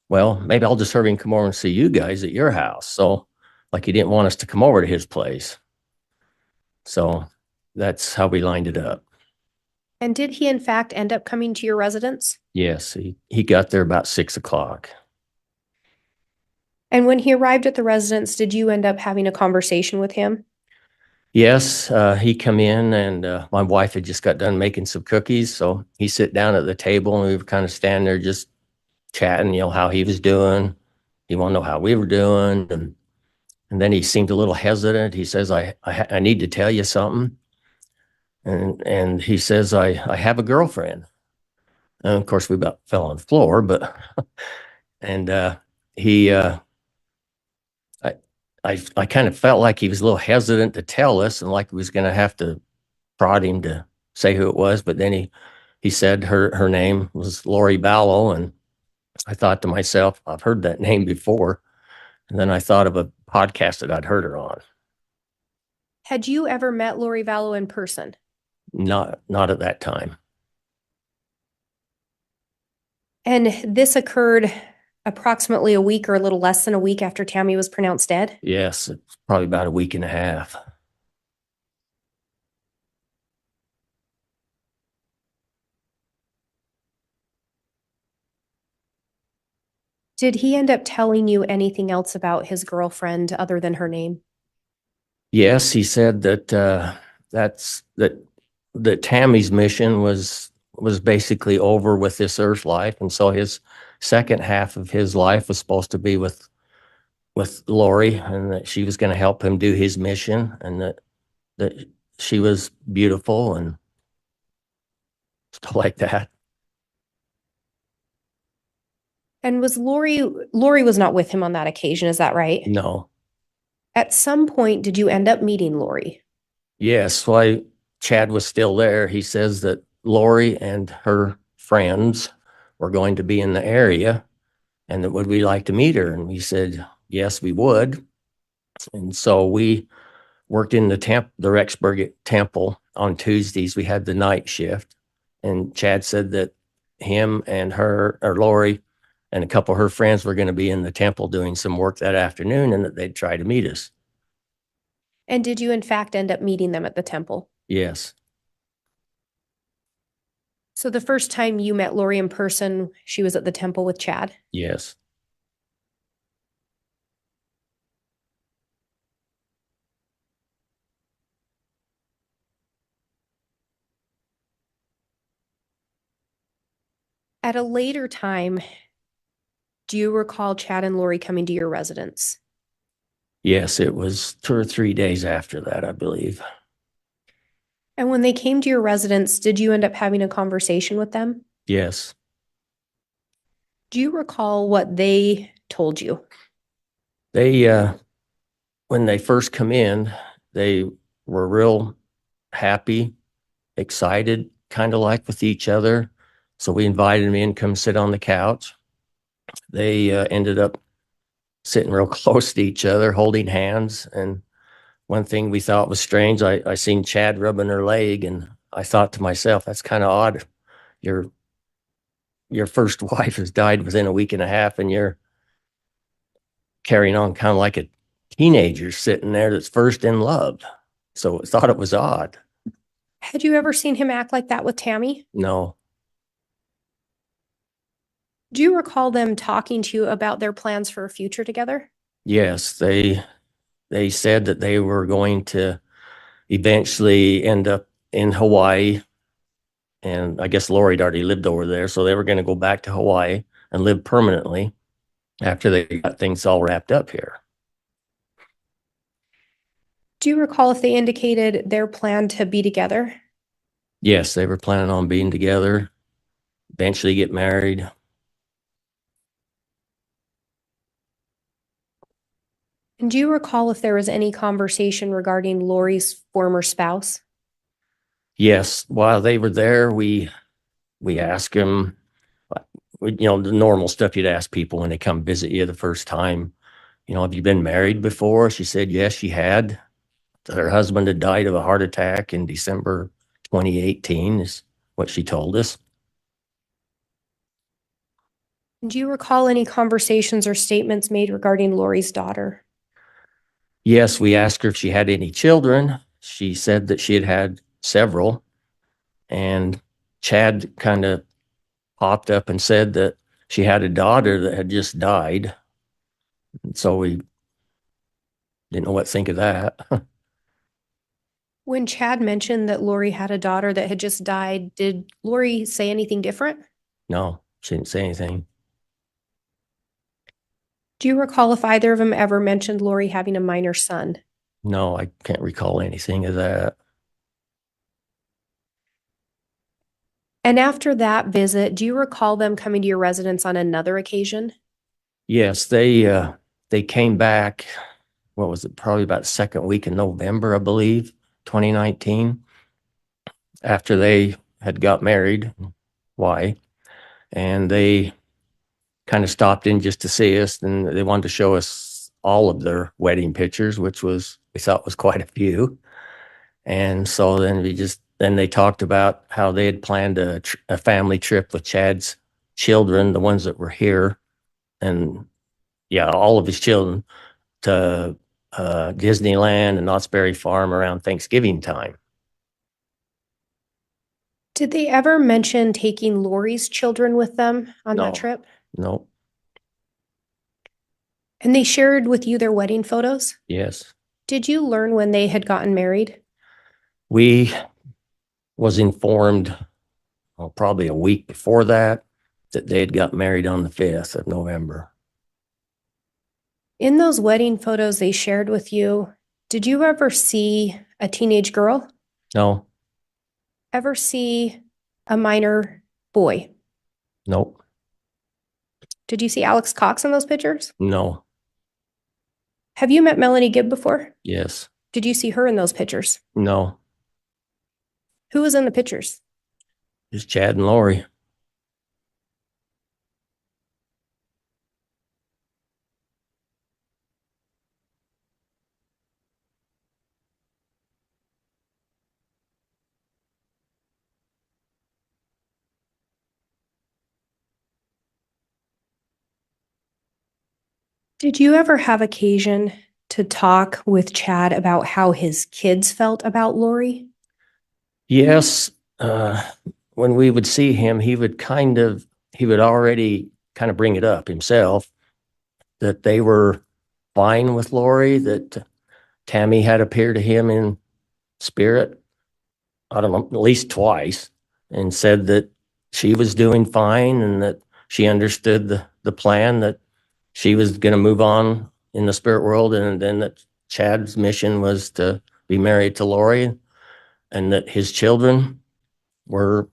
[SPEAKER 10] well, maybe I'll just hurry and come over and see you guys at your house. So like he didn't want us to come over to his place. So that's how we lined it up.
[SPEAKER 9] And did he in fact end up coming to your residence?
[SPEAKER 10] Yes, he got there about 6 o'clock.
[SPEAKER 9] And when he arrived at the residence, did you end up having a conversation with him?
[SPEAKER 10] Yes, he come in, and my wife had just got done making some cookies. So he sit down at the table, and we were kind of standing there just chatting, how he was doing. He wanted to know how we were doing. And then he seemed a little hesitant. He says, I need to tell you something. And he says, I have a girlfriend. And of course, we about fell on the floor, but, and he, I kind of felt like he was a little hesitant to tell us, and like we was going to have to prod him to say who it was. But then he said her name was Lori Vallow, and I thought to myself, I've heard that name before. And then I thought of a podcast that I'd heard her on.
[SPEAKER 9] Had you ever met Lori Vallow in person?
[SPEAKER 10] Not at that time.
[SPEAKER 9] And this occurred approximately a week or a little less than a week after Tammy was pronounced dead?
[SPEAKER 10] Yes, it's probably about a week and a half.
[SPEAKER 9] Did he end up telling you anything else about his girlfriend other than her name?
[SPEAKER 10] Yes, he said that that Tammy's mission was basically over with this earth life, and so his second half of his life was supposed to be with Lori, and that she was going to help him do his mission, and that she was beautiful and stuff like that.
[SPEAKER 9] And was Lori was not with him on that occasion, is that right?
[SPEAKER 10] No.
[SPEAKER 9] At some point, did you end up meeting Lori?
[SPEAKER 10] Yes, why Chad was still there. He says that Lori and her friends were going to be in the area, and that would we like to meet her? And we said, yes, we would. And so we worked in the Rexburg temple on Tuesdays. We had the night shift, and Chad said that him and her, or Lori, and a couple of her friends were going to be in the temple doing some work that afternoon, and that they'd try to meet us.
[SPEAKER 9] And did you in fact end up meeting them at the temple?
[SPEAKER 10] Yes.
[SPEAKER 9] So the first time you met Lori in person, she was at the temple with Chad?
[SPEAKER 10] Yes.
[SPEAKER 9] At a later time, do you recall Chad and Lori coming to your residence?
[SPEAKER 10] Yes, it was 2 or 3 days after that, I believe.
[SPEAKER 9] And when they came to your residence, did you end up having a conversation with them?
[SPEAKER 10] Yes.
[SPEAKER 9] Do you recall what they told you?
[SPEAKER 10] They, when they first come in, they were real happy, excited, kind of like with each other. So we invited them in, come sit on the couch. They ended up sitting real close to each other, holding hands. And one thing we thought was strange, I seen Chad rubbing her leg, and I thought to myself, that's kind of odd. Your first wife has died within a week and a half, and you're carrying on kind of like a teenager sitting there that's first in love. So I thought it was odd.
[SPEAKER 9] Had you ever seen him act like that with Tammy?
[SPEAKER 10] No.
[SPEAKER 9] Do you recall them talking to you about their plans for a future together?
[SPEAKER 10] Yes, they said that they were going to eventually end up in Hawaii. And I guess Lori'd already lived over there, so they were going to go back to Hawaii and live permanently after they got things all wrapped up here.
[SPEAKER 9] Do you recall if they indicated their plan to be together?
[SPEAKER 10] Yes, they were planning on being together, eventually get married.
[SPEAKER 9] And do you recall if there was any conversation regarding Lori's former spouse?
[SPEAKER 10] Yes, while they were there, we asked them, the normal stuff you'd ask people when they come visit you the first time. Have you been married before? She said, yes, she had. That her husband had died of a heart attack in December 2018 is what she told us.
[SPEAKER 9] Do you recall any conversations or statements made regarding Lori's daughter?
[SPEAKER 10] Yes, we asked her if she had any children. She said that she had had several. And Chad kind of popped up and said that she had a daughter that had just died. And so we didn't know what to think of that.
[SPEAKER 9] When Chad mentioned that Lori had a daughter that had just died, did Lori say anything different?
[SPEAKER 10] No, she didn't say anything.
[SPEAKER 9] Do you recall if either of them ever mentioned Lori having a minor son?
[SPEAKER 10] No, I can't recall anything of that.
[SPEAKER 9] And after that visit, do you recall them coming to your residence on another occasion?
[SPEAKER 10] Yes, they came back. What was it? Probably about the second week in November, I believe, 2019, after they had got married. Why? And they kind of stopped in just to see us, and they wanted to show us all of their wedding pictures, which we thought was quite a few. And so then they talked about how they had planned a family trip with Chad's children, the ones that were here, and all of his children, to Disneyland and Knott's Berry Farm around Thanksgiving time.
[SPEAKER 9] Did they ever mention taking Lori's children with them on
[SPEAKER 10] No.
[SPEAKER 9] that trip?
[SPEAKER 10] No.
[SPEAKER 9] And they shared with you their wedding photos?
[SPEAKER 10] Yes.
[SPEAKER 9] Did you learn when they had gotten married?
[SPEAKER 10] We was informed probably a week before that they had got married on the 5th of November.
[SPEAKER 9] In those wedding photos they shared with you, did you ever see a teenage girl?
[SPEAKER 10] No.
[SPEAKER 9] Ever see a minor boy?
[SPEAKER 10] Nope.
[SPEAKER 9] Did you see Alex Cox in those pictures?
[SPEAKER 10] No.
[SPEAKER 9] Have you met Melanie Gibb before?
[SPEAKER 10] Yes.
[SPEAKER 9] Did you see her in those pictures?
[SPEAKER 10] No.
[SPEAKER 9] Who was in the pictures?
[SPEAKER 10] Just Chad and Lori.
[SPEAKER 9] Did you ever have occasion to talk with Chad about how his kids felt about Lori?
[SPEAKER 10] Yes, when we would see him, he would already kind of bring it up himself that they were fine with Lori, that Tammy had appeared to him in spirit, I don't know, at least twice, and said that she was doing fine and that she understood the plan, that she was going to move on in the spirit world, and then that Chad's mission was to be married to Lori, and that his children were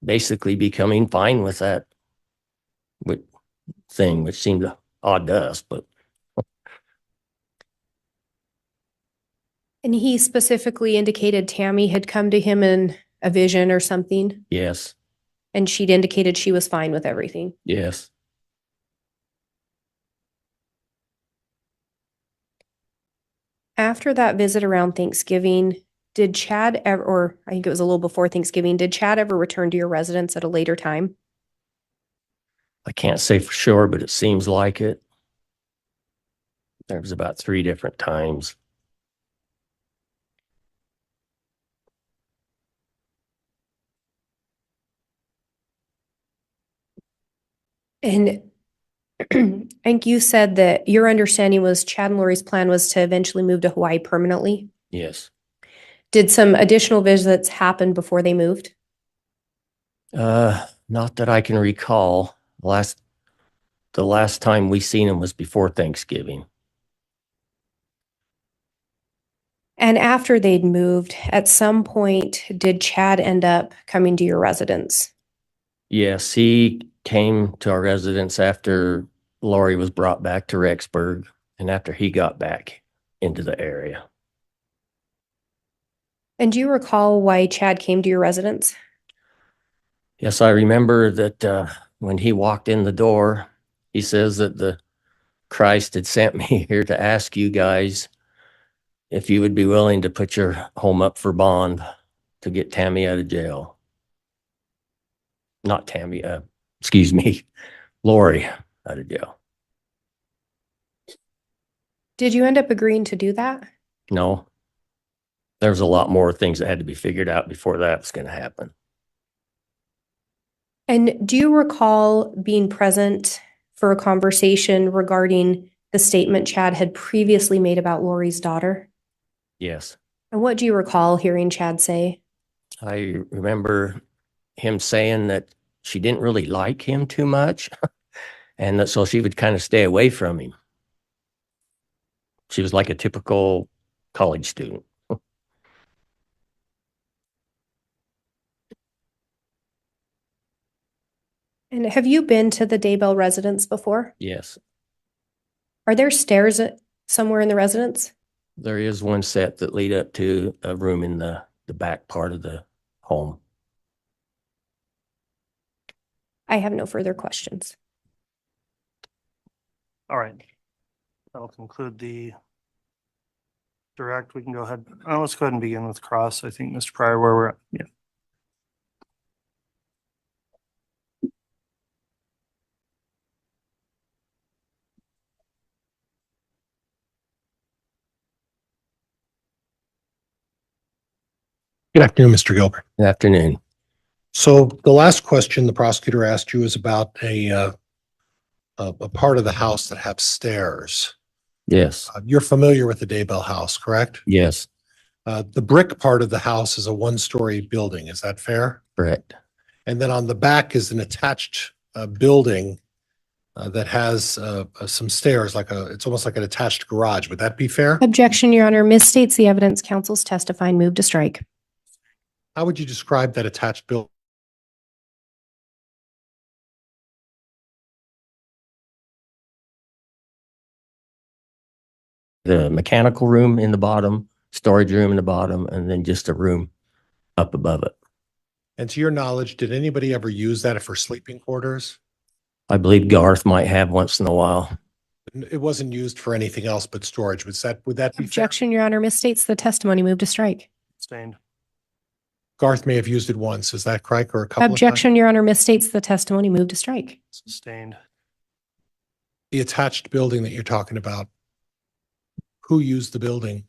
[SPEAKER 10] basically becoming fine with that thing, which seemed odd to us, but
[SPEAKER 9] And he specifically indicated Tammy had come to him in a vision or something,
[SPEAKER 10] yes,
[SPEAKER 9] and she'd indicated she was fine with everything.
[SPEAKER 10] yes.
[SPEAKER 9] After that visit around Thanksgiving, did Chad ever, or I think it was a little before Thanksgiving, did Chad ever return to your residence at a later time?
[SPEAKER 10] I can't say for sure, but it seems like it. There was about 3 different times.
[SPEAKER 9] And I think you said that your understanding was Chad and Lori's plan was to eventually move to Hawaii permanently.
[SPEAKER 10] Yes.
[SPEAKER 9] Did some additional visits happen before they moved?
[SPEAKER 10] Not that I can recall. The last time we seen him was before Thanksgiving.
[SPEAKER 9] And after they'd moved, at some point, did Chad end up coming to your residence?
[SPEAKER 10] Yes, he came to our residence after Lori was brought back to Rexburg and after he got back into the area.
[SPEAKER 9] And do you recall why Chad came to your residence?
[SPEAKER 10] Yes, I remember that when he walked in the door, he says that the Christ had sent me here to ask you guys if you would be willing to put your home up for bond to get Tammy out of jail. Not Tammy, excuse me, Lori out of jail.
[SPEAKER 9] Did you end up agreeing to do that?
[SPEAKER 10] No, there was a lot more things that had to be figured out before that was going to happen.
[SPEAKER 9] And do you recall being present for a conversation regarding the statement Chad had previously made about Lori's daughter?
[SPEAKER 10] Yes.
[SPEAKER 9] And what do you recall hearing Chad say?
[SPEAKER 10] I remember him saying that she didn't really like him too much and that so she would kind of stay away from him. She was like a typical college student.
[SPEAKER 9] And have you been to the Daybell residence before?
[SPEAKER 10] Yes.
[SPEAKER 9] Are there stairs somewhere in the residence?
[SPEAKER 10] There is one set that lead up to a room in the back part of the home.
[SPEAKER 9] I have no further questions.
[SPEAKER 2] All right. That'll conclude the direct. We can go ahead. Let's go ahead and begin with cross. I think, Mr. Pryor, where we're at. Yeah.
[SPEAKER 6] Good afternoon, Mr. Gilbert.
[SPEAKER 10] Good afternoon.
[SPEAKER 6] So the last question the prosecutor asked you is about a part of the house that have stairs.
[SPEAKER 10] Yes.
[SPEAKER 6] You're familiar with the Daybell house, correct?
[SPEAKER 10] Yes.
[SPEAKER 6] The brick part of the house is a 1-story building. Is that fair?
[SPEAKER 10] Correct.
[SPEAKER 6] And then on the back is an attached building that has some stairs, it's almost like an attached garage. Would that be fair?
[SPEAKER 9] Objection, Your Honor. Misstates the evidence. Counsel's testifying. Move to strike.
[SPEAKER 6] How would you describe that attached building?
[SPEAKER 10] The mechanical room in the bottom, storage room in the bottom, and then just a room up above it.
[SPEAKER 6] And to your knowledge, did anybody ever use that for sleeping quarters?
[SPEAKER 10] I believe Garth might have once in a while.
[SPEAKER 6] It wasn't used for anything else but storage. Would that be fair?
[SPEAKER 9] Objection, Your Honor. Misstates the testimony. Move to strike.
[SPEAKER 2] Sustained.
[SPEAKER 6] Garth may have used it once. Is that correct? Or a couple of times?
[SPEAKER 9] Objection, Your Honor. Misstates the testimony. Move to strike.
[SPEAKER 2] Sustained.
[SPEAKER 6] The attached building that you're talking about, who used the building?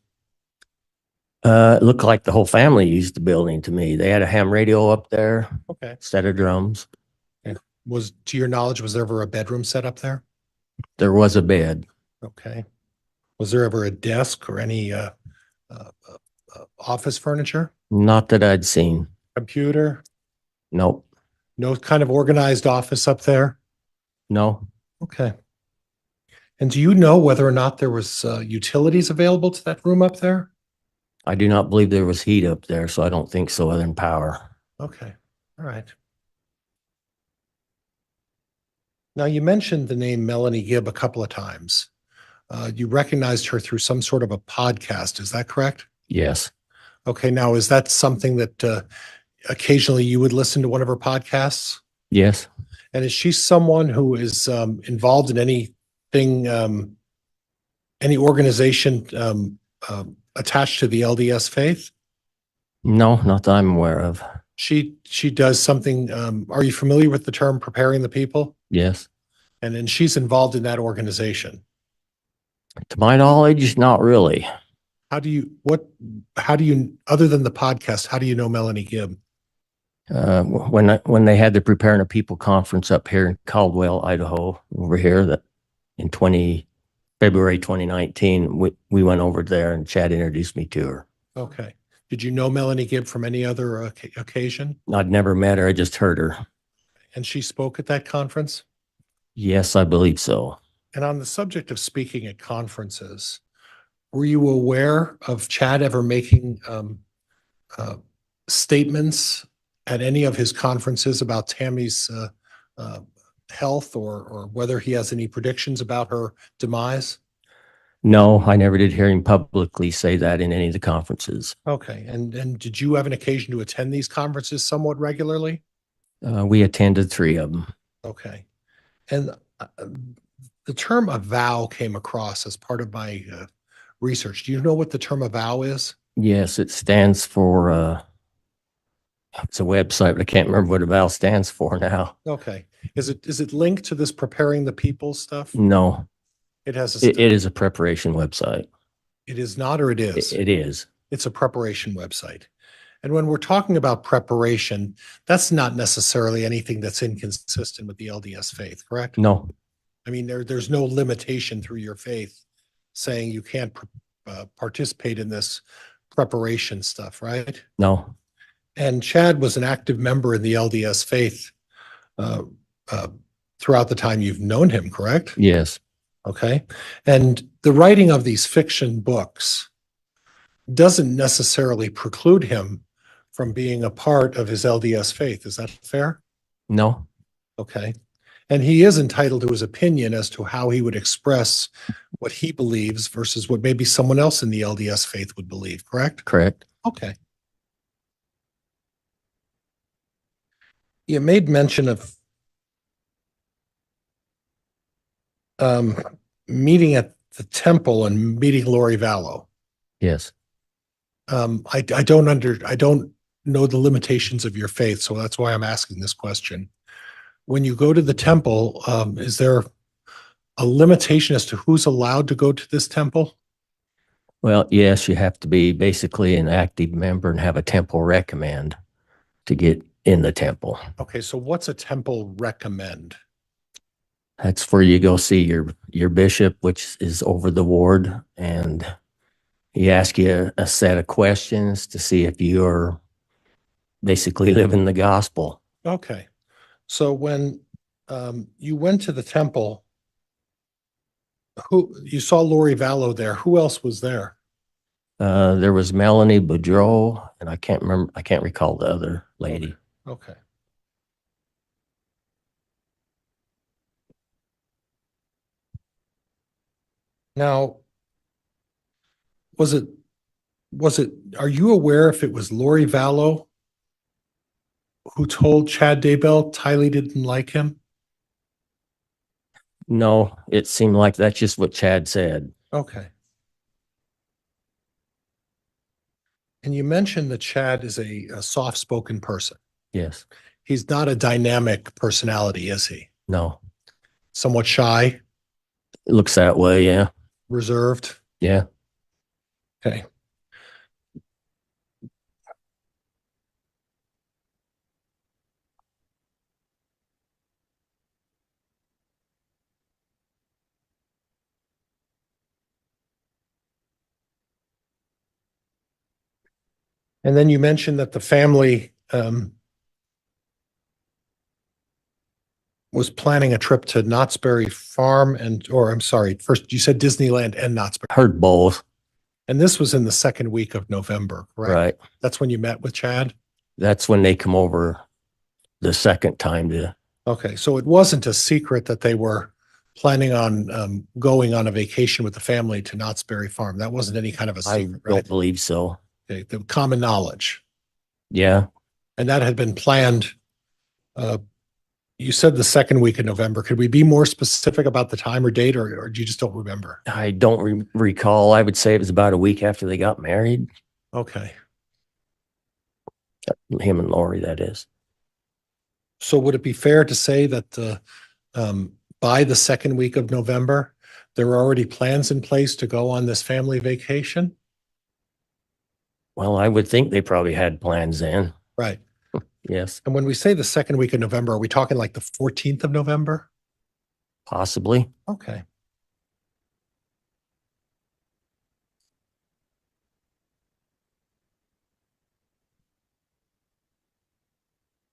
[SPEAKER 10] It looked like the whole family used the building to me. They had a ham radio up there,
[SPEAKER 6] Okay.
[SPEAKER 10] set of drums.
[SPEAKER 6] To your knowledge, was there ever a bedroom set up there?
[SPEAKER 10] There was a bed.
[SPEAKER 6] Okay. Was there ever a desk or any office furniture?
[SPEAKER 10] Not that I'd seen.
[SPEAKER 6] Computer?
[SPEAKER 10] Nope.
[SPEAKER 6] No kind of organized office up there?
[SPEAKER 10] No.
[SPEAKER 6] Okay. And do you know whether or not there was utilities available to that room up there?
[SPEAKER 10] I do not believe there was heat up there, so I don't think so other than power.
[SPEAKER 6] Okay. All right. Now, you mentioned the name Melanie Gibb a couple of times. You recognized her through some sort of a podcast. Is that correct?
[SPEAKER 10] Yes.
[SPEAKER 6] Okay. Now, is that something that occasionally you would listen to one of her podcasts?
[SPEAKER 10] Yes.
[SPEAKER 6] And is she someone who is involved in anything, any organization attached to the LDS faith?
[SPEAKER 10] No, not that I'm aware of.
[SPEAKER 6] She does something. Are you familiar with the term preparing the people?
[SPEAKER 10] Yes.
[SPEAKER 6] And then she's involved in that organization.
[SPEAKER 10] To my knowledge, not really.
[SPEAKER 6] How do you, other than the podcast, how do you know Melanie Gibb?
[SPEAKER 10] When they had the Preparing the People conference up here in Caldwell, Idaho, over here, that in February 2019, we went over there and Chad introduced me to her.
[SPEAKER 6] Okay. Did you know Melanie Gibb from any other occasion?
[SPEAKER 10] I'd never met her. I just heard her.
[SPEAKER 6] And she spoke at that conference?
[SPEAKER 10] Yes, I believe so.
[SPEAKER 6] And on the subject of speaking at conferences, were you aware of Chad ever making statements at any of his conferences about Tammy's health or whether he has any predictions about her demise?
[SPEAKER 10] No, I never did hear him publicly say that in any of the conferences.
[SPEAKER 6] Okay. And did you have an occasion to attend these conferences somewhat regularly?
[SPEAKER 10] We attended 3 of them.
[SPEAKER 6] Okay. And the term avow came across as part of my research. Do you know what the term avow is?
[SPEAKER 10] Yes, it stands for, it's a website, but I can't remember what avow stands for now.
[SPEAKER 6] Okay. Is it linked to this preparing the people stuff?
[SPEAKER 10] No,
[SPEAKER 6] It has
[SPEAKER 10] it is a preparation website.
[SPEAKER 6] It is not, or it is?
[SPEAKER 10] It is.
[SPEAKER 6] It's a preparation website. And when we're talking about preparation, that's not necessarily anything that's inconsistent with the LDS faith, correct?
[SPEAKER 10] No,
[SPEAKER 6] I mean, there's no limitation through your faith saying you can't participate in this preparation stuff, right?
[SPEAKER 10] no.
[SPEAKER 6] And Chad was an active member in the LDS faith throughout the time you've known him, correct?
[SPEAKER 10] Yes.
[SPEAKER 6] Okay. And the writing of these fiction books doesn't necessarily preclude him from being a part of his LDS faith. Is that fair?
[SPEAKER 10] No.
[SPEAKER 6] Okay. And he is entitled to his opinion as to how he would express what he believes versus what maybe someone else in the LDS faith would believe, correct?
[SPEAKER 10] Correct.
[SPEAKER 6] Okay. You made mention of meeting at the temple and meeting Lori Vallow.
[SPEAKER 10] Yes.
[SPEAKER 6] I don't know the limitations of your faith, so that's why I'm asking this question. When you go to the temple, is there a limitation as to who's allowed to go to this temple?
[SPEAKER 10] Well, yes, you have to be basically an active member and have a temple recommend to get in the temple.
[SPEAKER 6] Okay, so what's a temple recommend?
[SPEAKER 10] That's where you go see your bishop, which is over the ward, and he asks you a set of questions to see if you're basically living the gospel.
[SPEAKER 6] Okay, so when you went to the temple, you saw Lori Vallow there. Who else was there?
[SPEAKER 10] There was Melanie Boudreau, and I can't recall the other lady.
[SPEAKER 6] Okay. Now, are you aware if it was Lori Vallow who told Chad Daybell Tylee didn't like him?
[SPEAKER 10] No, it seemed like that's just what Chad said.
[SPEAKER 6] Okay. And you mentioned that Chad is a soft-spoken person.
[SPEAKER 10] Yes.
[SPEAKER 6] He's not a dynamic personality, is he?
[SPEAKER 10] No.
[SPEAKER 6] Somewhat shy?
[SPEAKER 10] It looks that way, yeah.
[SPEAKER 6] reserved?
[SPEAKER 10] Yeah.
[SPEAKER 6] Okay. And then you mentioned that the family was planning a trip to Knott's Berry Farm I'm sorry, first you said Disneyland and Knott's Berry.
[SPEAKER 10] Heard both.
[SPEAKER 6] And this was in the second week of November, correct?
[SPEAKER 10] Right.
[SPEAKER 6] That's when you met with Chad?
[SPEAKER 10] That's when they come over the second time to,
[SPEAKER 6] Okay, so it wasn't a secret that they were planning on going on a vacation with the family to Knott's Berry Farm. That wasn't any kind of a
[SPEAKER 10] I
[SPEAKER 6] secret,
[SPEAKER 10] don't
[SPEAKER 6] right?
[SPEAKER 10] believe so.
[SPEAKER 6] Okay, the common knowledge.
[SPEAKER 10] Yeah.
[SPEAKER 6] And that had been planned. You said the second week of November. Could we be more specific about the time or date, or you just don't remember?
[SPEAKER 10] I don't recall. I would say it was about a week after they got married.
[SPEAKER 6] Okay.
[SPEAKER 10] Him and Lori, that is.
[SPEAKER 6] So would it be fair to say that by the second week of November, there were already plans in place to go on this family vacation?
[SPEAKER 10] Well, I would think they probably had plans then.
[SPEAKER 6] Right.
[SPEAKER 10] Yes,
[SPEAKER 6] And when we say the second week of November, are we talking like the 14th of November?
[SPEAKER 10] possibly.
[SPEAKER 6] Okay.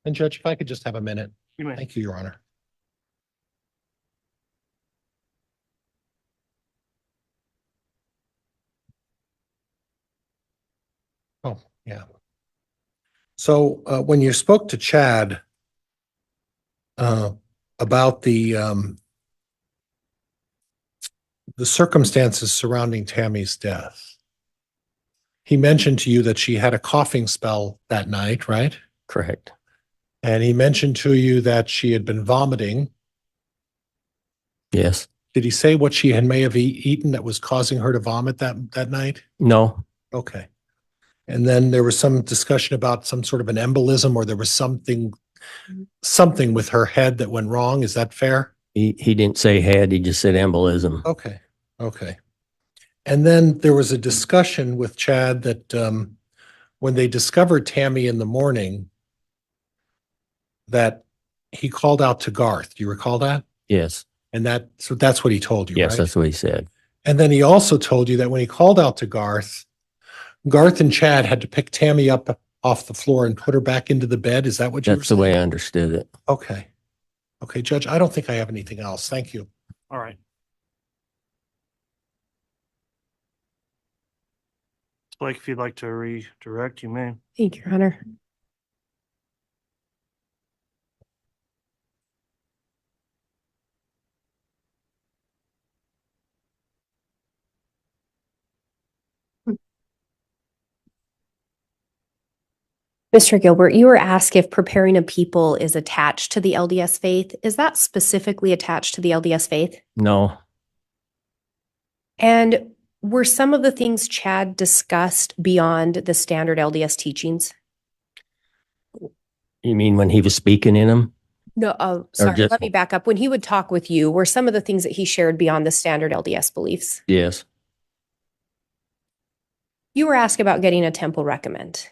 [SPEAKER 6] And Judge, if I could just have a minute.
[SPEAKER 2] You may.
[SPEAKER 6] Thank you, Your Honor. Oh, yeah. So when you spoke to Chad about the circumstances surrounding Tammy's death, he mentioned to you that she had a coughing spell that night, right?
[SPEAKER 10] Correct.
[SPEAKER 6] And he mentioned to you that she had been vomiting.
[SPEAKER 10] Yes.
[SPEAKER 6] Did he say what she had may have eaten that was causing her to vomit that night?
[SPEAKER 10] No.
[SPEAKER 6] Okay. And then there was some discussion about some sort of an embolism, or there was something with her head that went wrong. Is that fair?
[SPEAKER 10] He didn't say head. He just said embolism.
[SPEAKER 6] Okay. Okay. And then there was a discussion with Chad that when they discovered Tammy in the morning, that he called out to Garth. Do you recall that?
[SPEAKER 10] Yes.
[SPEAKER 6] And so that's what he told you,
[SPEAKER 10] Yes,
[SPEAKER 6] right?
[SPEAKER 10] that's what he said.
[SPEAKER 6] And then he also told you that when he called out to Garth and Chad had to pick Tammy up off the floor and put her back into the bed. Is that what you were
[SPEAKER 10] That's the
[SPEAKER 6] saying?
[SPEAKER 10] way I understood it.
[SPEAKER 6] Okay. Okay, Judge, I don't think I have anything else. Thank you.
[SPEAKER 2] All right. Blake, if you'd like to redirect, you may.
[SPEAKER 9] Thank you, Your Honor. Mr. Gilbert, you were asked if preparing a people is attached to the LDS faith. Is that specifically attached to the LDS faith?
[SPEAKER 10] No.
[SPEAKER 9] And were some of the things Chad discussed beyond the standard LDS teachings?
[SPEAKER 10] You mean when he was speaking in them?
[SPEAKER 9] No, sorry,
[SPEAKER 10] just-
[SPEAKER 9] let me back up. When he would talk with you, were some of the things that he shared beyond the standard LDS beliefs?
[SPEAKER 10] Yes.
[SPEAKER 9] You were asked about getting a temple recommend.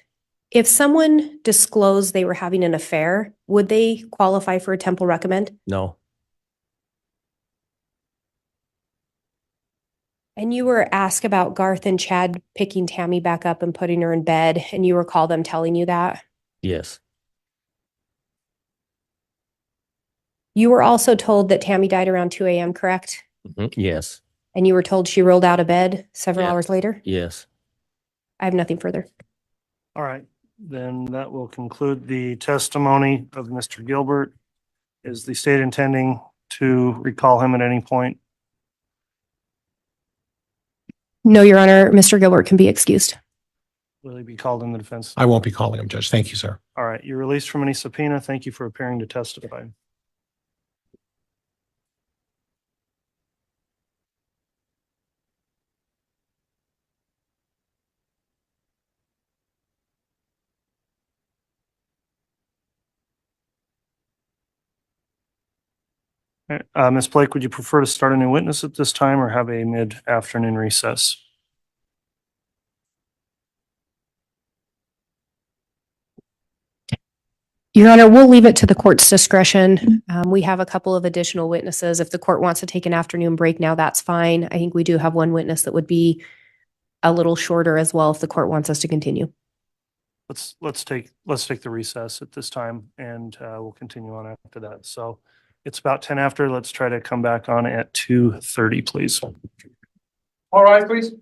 [SPEAKER 9] If someone disclosed they were having an affair, would they qualify for a temple recommend?
[SPEAKER 10] No.
[SPEAKER 9] And you were asked about Garth and Chad picking Tammy back up and putting her in bed, and you recall them telling you that?
[SPEAKER 10] Yes.
[SPEAKER 9] You were also told that Tammy died around 2 a.m., correct?
[SPEAKER 10] Mhm. Yes.
[SPEAKER 9] And you were told she rolled out of bed several
[SPEAKER 10] Yeah.
[SPEAKER 9] hours later?
[SPEAKER 10] Yes.
[SPEAKER 9] I have nothing further.
[SPEAKER 2] All right. Then that will conclude the testimony of Mr. Gilbert. Is the state intending to recall him at any point?
[SPEAKER 9] No, Your Honor, Mr. Gilbert can be excused.
[SPEAKER 2] Will he be called in the defense?
[SPEAKER 6] I won't be calling him, Judge. Thank you, sir.
[SPEAKER 2] All right. You're released from any subpoena. Thank you for appearing to testify. Ms. Blake, would you prefer to start a new witness at this time or have a mid-afternoon recess?
[SPEAKER 9] Your Honor, we'll leave it to the court's discretion. We have a couple of additional witnesses. If the court wants to take an afternoon break now, that's fine. I think we do have one witness that would be a little shorter as well if the court wants us to continue.
[SPEAKER 2] Let's take the recess at this time and we'll continue on after that. So it's about 10 after. Let's try to come back on at 2:30, please.
[SPEAKER 8] All right, please.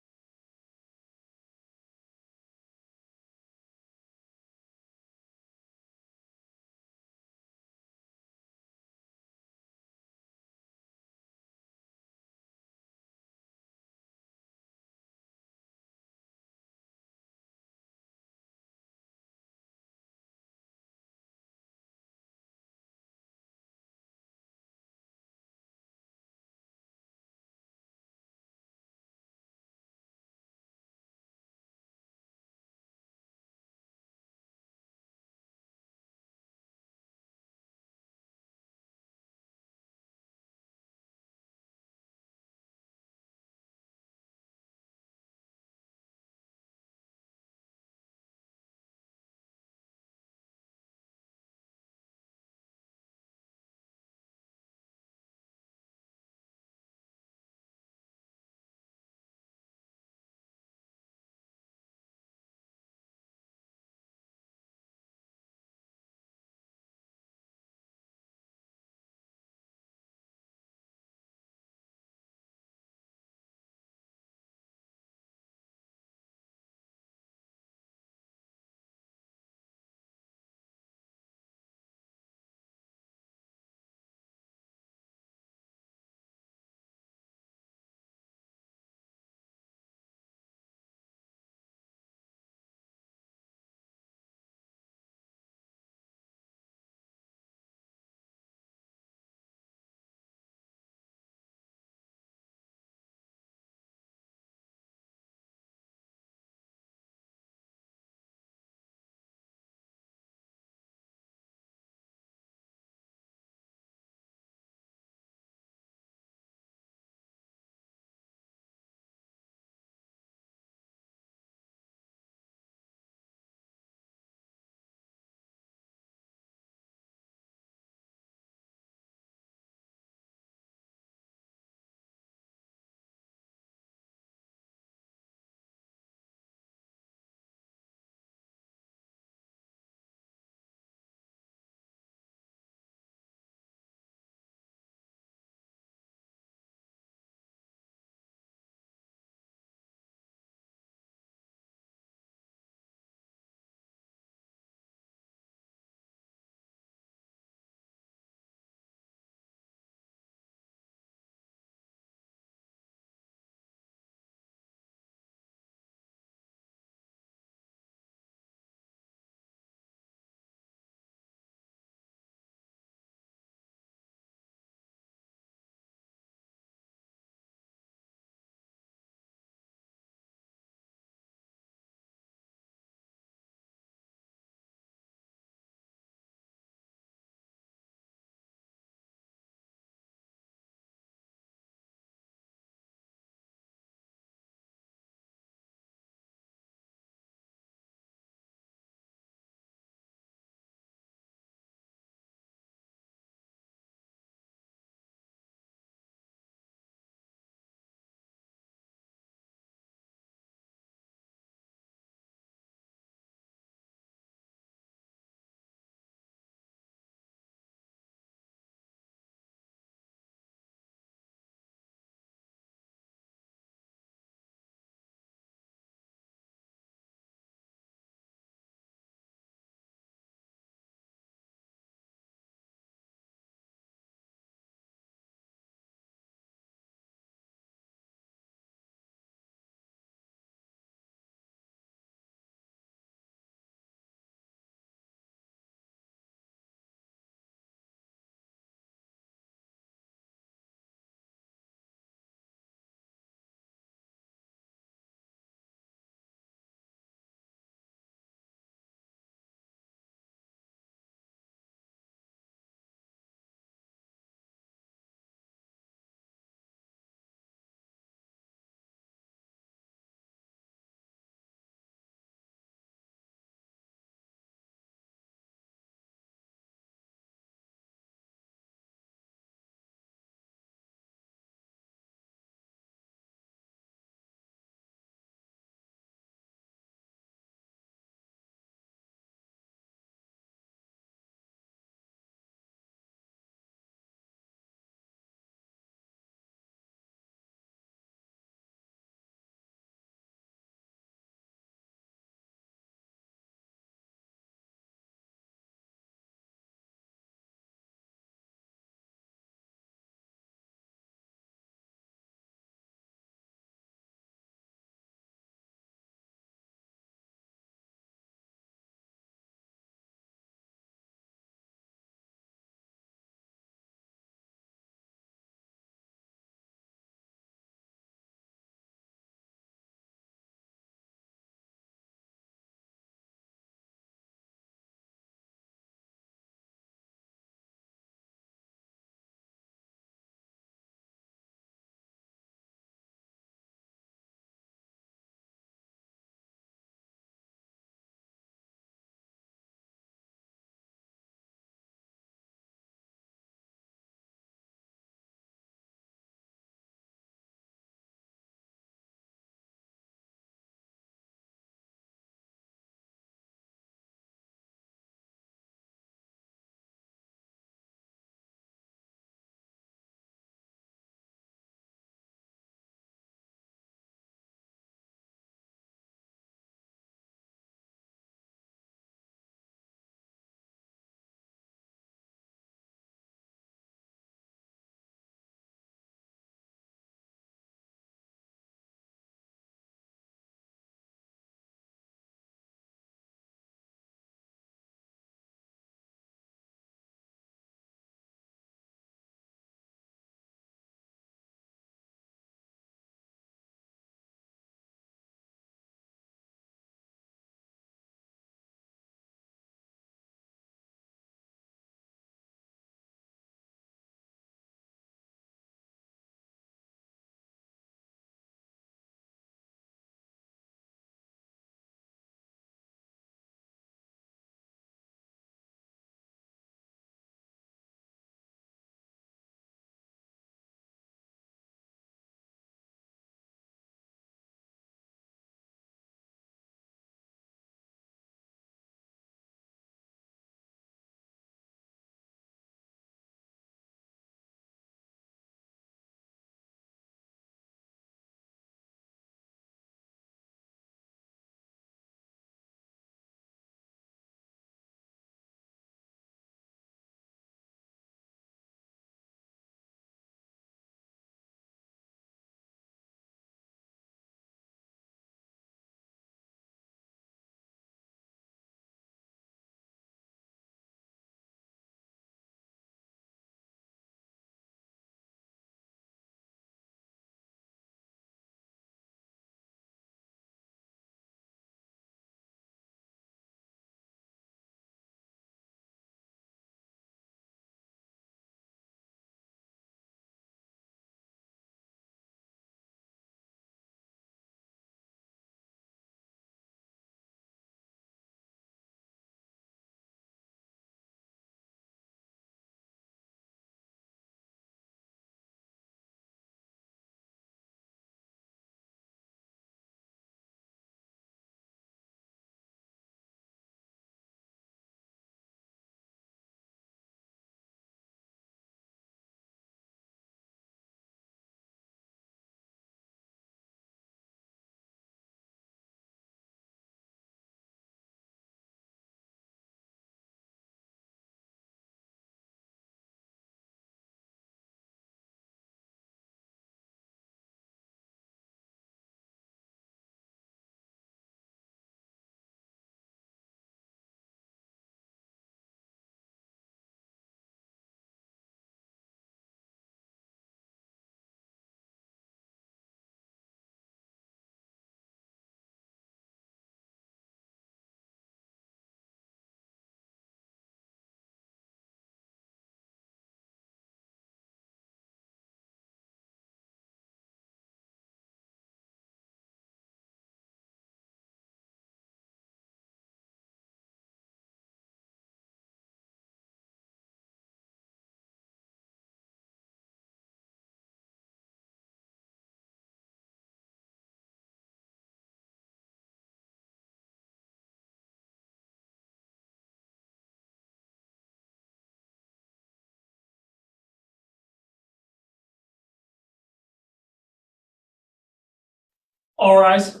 [SPEAKER 8] All rise.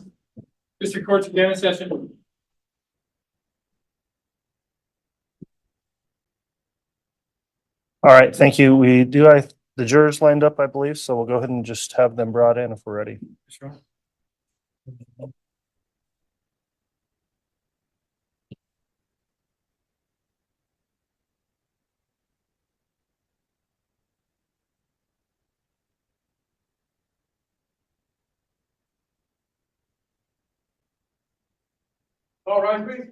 [SPEAKER 8] District Court's again in session.
[SPEAKER 2] All right, thank you. We do have the jurors lined up, I believe, so we'll go ahead and just have them brought in if we're ready.
[SPEAKER 8] Sure. All right, please.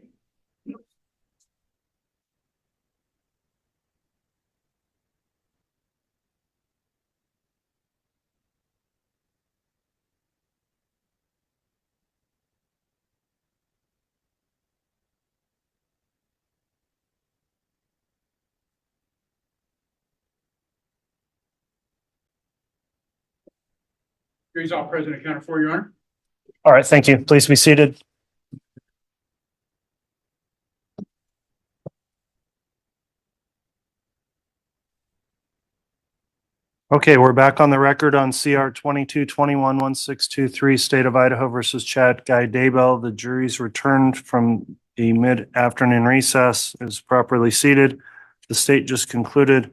[SPEAKER 8] Jury's all present, accounted for, Your Honor.
[SPEAKER 2] All right, thank you. Please be seated. Okay, we're back on the record on CR 2221-1623, State of Idaho versus Chad Daybell. The jury's returned from the mid-afternoon recess, is properly seated. The state just concluded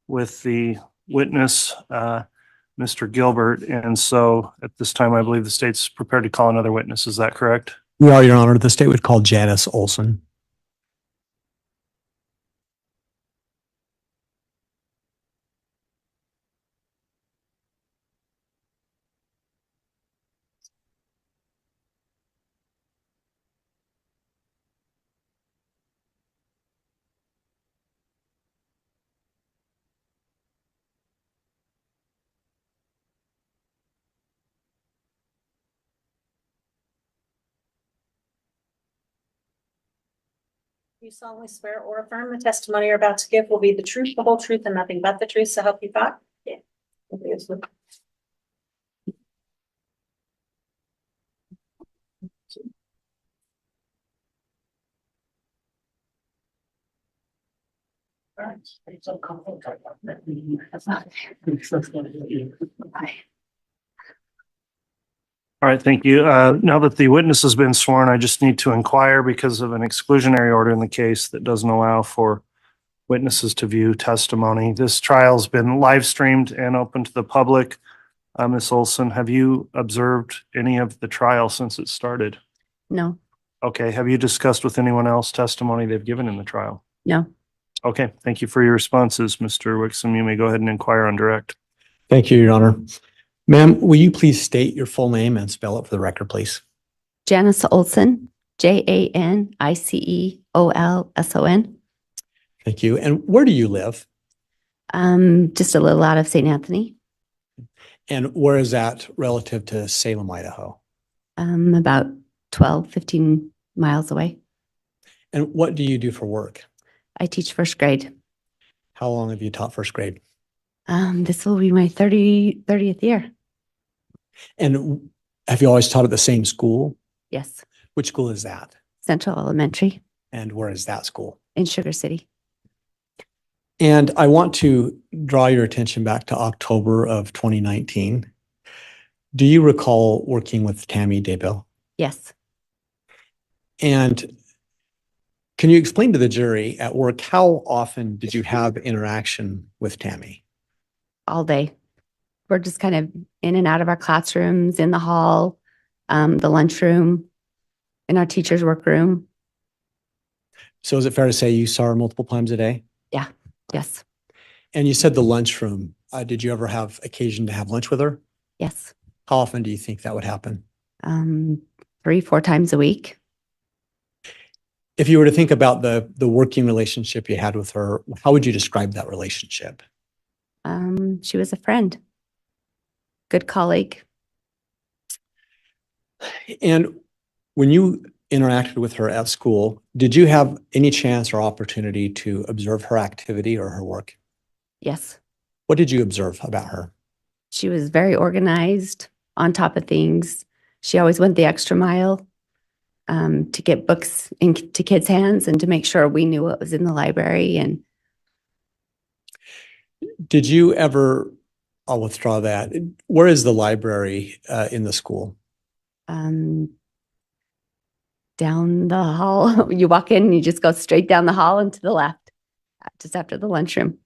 [SPEAKER 2] with the witness, Mr. Gilbert, and so at this time, I believe the state's prepared to call another witness. Is that correct?
[SPEAKER 11] We are, Your Honor. The state would call Janice Olson.
[SPEAKER 4] You solemnly swear or affirm the testimony you're about to give will be the truth, the whole truth, and nothing but the truth, so help you God? Yeah.
[SPEAKER 2] All right, thank you. Now that the witness has been sworn, I just need to inquire because of an exclusionary order in the case that doesn't allow for witnesses to view testimony. This trial's been live streamed and open to the public. Ms. Olson, have you observed any of the trial since it started?
[SPEAKER 7] No,
[SPEAKER 2] Okay, have you discussed with anyone else testimony they've given in the trial?
[SPEAKER 7] no.
[SPEAKER 2] Okay, thank you for your responses, Mr. Wixom. You may go ahead and inquire on direct.
[SPEAKER 11] Thank you, Your Honor. Ma'am, will you please state your full name and spell it for the record, please?
[SPEAKER 7] Janice Olson, Janiceolson.
[SPEAKER 11] Thank you. And where do you live?
[SPEAKER 7] Just a little out of St. Anthony.
[SPEAKER 11] And where is that relative to Salem, Idaho?
[SPEAKER 7] About 12, 15 miles away.
[SPEAKER 11] And what do you do for work?
[SPEAKER 7] I teach first grade.
[SPEAKER 11] How long have you taught first grade?
[SPEAKER 7] This will be my 30th year.
[SPEAKER 11] And have you always taught at the same school?
[SPEAKER 7] Yes.
[SPEAKER 11] Which school is that?
[SPEAKER 7] Central Elementary
[SPEAKER 11] And where is that school?
[SPEAKER 7] in Sugar City.
[SPEAKER 11] And I want to draw your attention back to October of 2019. Do you recall working with Tammy Daybell?
[SPEAKER 7] Yes.
[SPEAKER 11] And can you explain to the jury at work, how often did you have interaction with Tammy?
[SPEAKER 7] All day. We're just kind of in and out of our classrooms, in the hall, the lunchroom, in our teacher's workroom.
[SPEAKER 11] So is it fair to say you saw her multiple times a day?
[SPEAKER 7] Yes.
[SPEAKER 11] And you said the lunchroom. Did you ever have occasion to have lunch with her?
[SPEAKER 7] Yes.
[SPEAKER 11] How often do you think that would happen?
[SPEAKER 7] 3-4 times a week.
[SPEAKER 11] If you were to think about the working relationship you had with her, how would you describe that relationship?
[SPEAKER 7] She was a friend, good colleague.
[SPEAKER 11] And when you interacted with her at school, did you have any chance or opportunity to observe her activity or her work?
[SPEAKER 7] Yes.
[SPEAKER 11] What did you observe about her?
[SPEAKER 7] She was very organized, on top of things. She always went the extra mile to get books into kids' hands and to make sure we knew what was in the library. And
[SPEAKER 11] Did you ever, I'll withdraw that. Where is the library in the school?
[SPEAKER 12] Down the hall. You walk in, you just go straight down the hall and to the left, just after the lunchroom.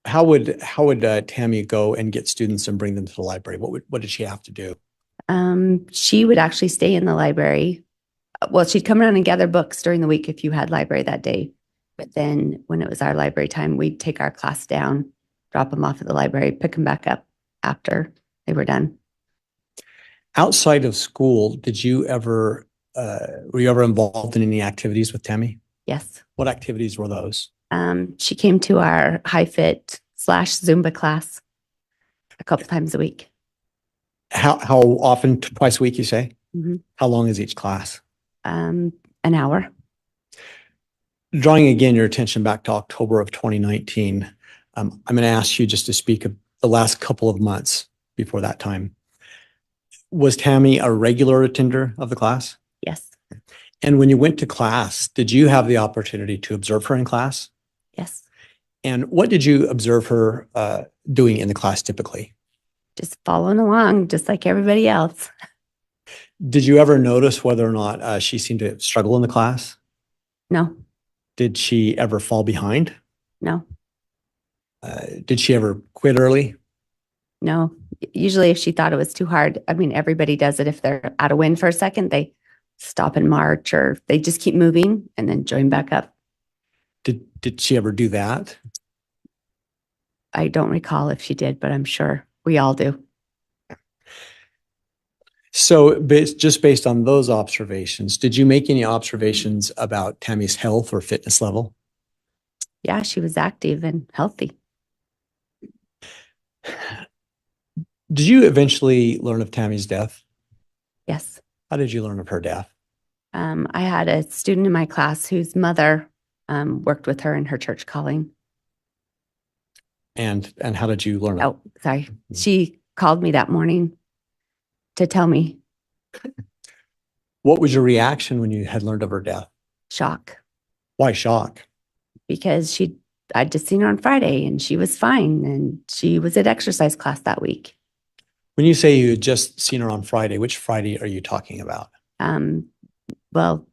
[SPEAKER 11] How would Tammy go and get students and bring them to the library? What did she have to do?
[SPEAKER 12] She would actually stay in the library. Well, she'd come around and gather books during the week if you had library that day. But then when it was our library time, we'd take our class down, drop them off at the library, pick them back up after they were done.
[SPEAKER 11] Outside of school, did you ever were you ever involved in any activities with Tammy?
[SPEAKER 12] Yes.
[SPEAKER 11] What activities were those?
[SPEAKER 12] She came to our high fit / Zumba class a couple times a week.
[SPEAKER 11] How often? Twice a week, you say?
[SPEAKER 12] Mm-hmm.
[SPEAKER 11] How long is each class?
[SPEAKER 12] An hour.
[SPEAKER 11] Drawing again your attention back to October of 2019, I'm going to ask you just to speak of the last couple of months before that time. Was Tammy a regular attender of the class?
[SPEAKER 12] Yes.
[SPEAKER 11] And when you went to class, did you have the opportunity to observe her in class?
[SPEAKER 12] Yes.
[SPEAKER 11] And what did you observe her doing in the class typically?
[SPEAKER 12] Just following along, just like everybody else.
[SPEAKER 11] Did you ever notice whether or not she seemed to struggle in the class?
[SPEAKER 12] No.
[SPEAKER 11] Did she ever fall behind?
[SPEAKER 12] No.
[SPEAKER 11] Did she ever quit early?
[SPEAKER 12] No. Usually if she thought it was too hard, I mean, everybody does it. If they're out of wind for a second, they stop and march, or they just keep moving and then join back up.
[SPEAKER 11] Did she ever do that?
[SPEAKER 12] I don't recall if she did, but I'm sure we all do.
[SPEAKER 11] So just based on those observations, did you make any observations about Tammy's health or fitness level?
[SPEAKER 12] Yeah, she was active and healthy.
[SPEAKER 11] Did you eventually learn of Tammy's death?
[SPEAKER 12] Yes.
[SPEAKER 11] How did you learn of her death?
[SPEAKER 12] I had a student in my class whose mother worked with her in her church calling.
[SPEAKER 11] And how did you learn?
[SPEAKER 12] Oh, sorry. She called me that morning to tell me.
[SPEAKER 11] What was your reaction when you had learned of her death?
[SPEAKER 12] Shock.
[SPEAKER 11] Why shock?
[SPEAKER 12] Because I'd just seen her on Friday and she was fine and she was at exercise class that week.
[SPEAKER 11] When you say you had just seen her on Friday, which Friday are you talking about?
[SPEAKER 12] Well,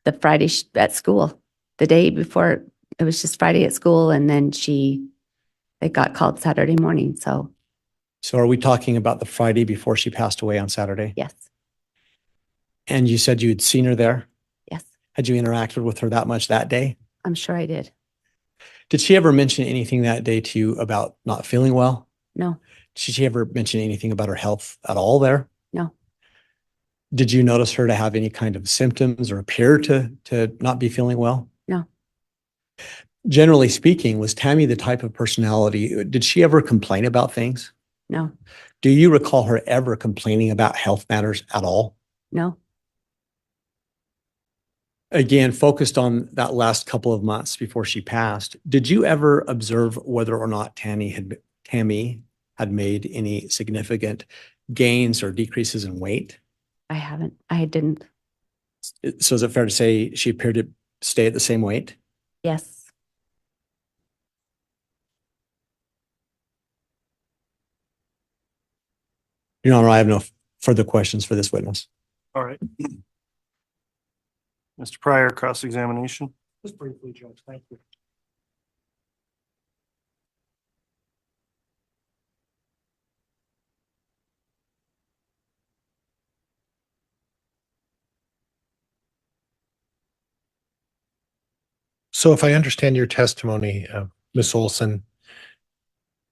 [SPEAKER 12] the Friday at school, the day before, it was just Friday at school, and then it got called Saturday morning. So
[SPEAKER 11] are we talking about the Friday before she passed away on Saturday?
[SPEAKER 12] Yes.
[SPEAKER 11] And you said you had seen her there?
[SPEAKER 12] Yes.
[SPEAKER 11] Had you interacted with her that much that day?
[SPEAKER 12] I'm sure I did.
[SPEAKER 11] Did she ever mention anything that day to you about not feeling well?
[SPEAKER 12] No.
[SPEAKER 11] Did she ever mention anything about her health at all there?
[SPEAKER 12] No.
[SPEAKER 11] Did you notice her to have any kind of symptoms or appear to not be feeling well?
[SPEAKER 12] No.
[SPEAKER 11] Generally speaking, was Tammy the type of personality, did she ever complain about things?
[SPEAKER 12] No.
[SPEAKER 11] Do you recall her ever complaining about health matters at all?
[SPEAKER 12] No.
[SPEAKER 11] Again, focused on that last couple of months before she passed, did you ever observe whether or not Tammy had made any significant gains or decreases in weight?
[SPEAKER 12] I haven't. I didn't.
[SPEAKER 11] So is it fair to say she appeared to stay at the same weight?
[SPEAKER 12] Yes.
[SPEAKER 11] Your Honor, I have no further questions for this witness.
[SPEAKER 2] All right. Mr. Pryor, cross-examination.
[SPEAKER 1] Just briefly, Judge, thank you.
[SPEAKER 6] So if I understand your testimony, Ms. Olson,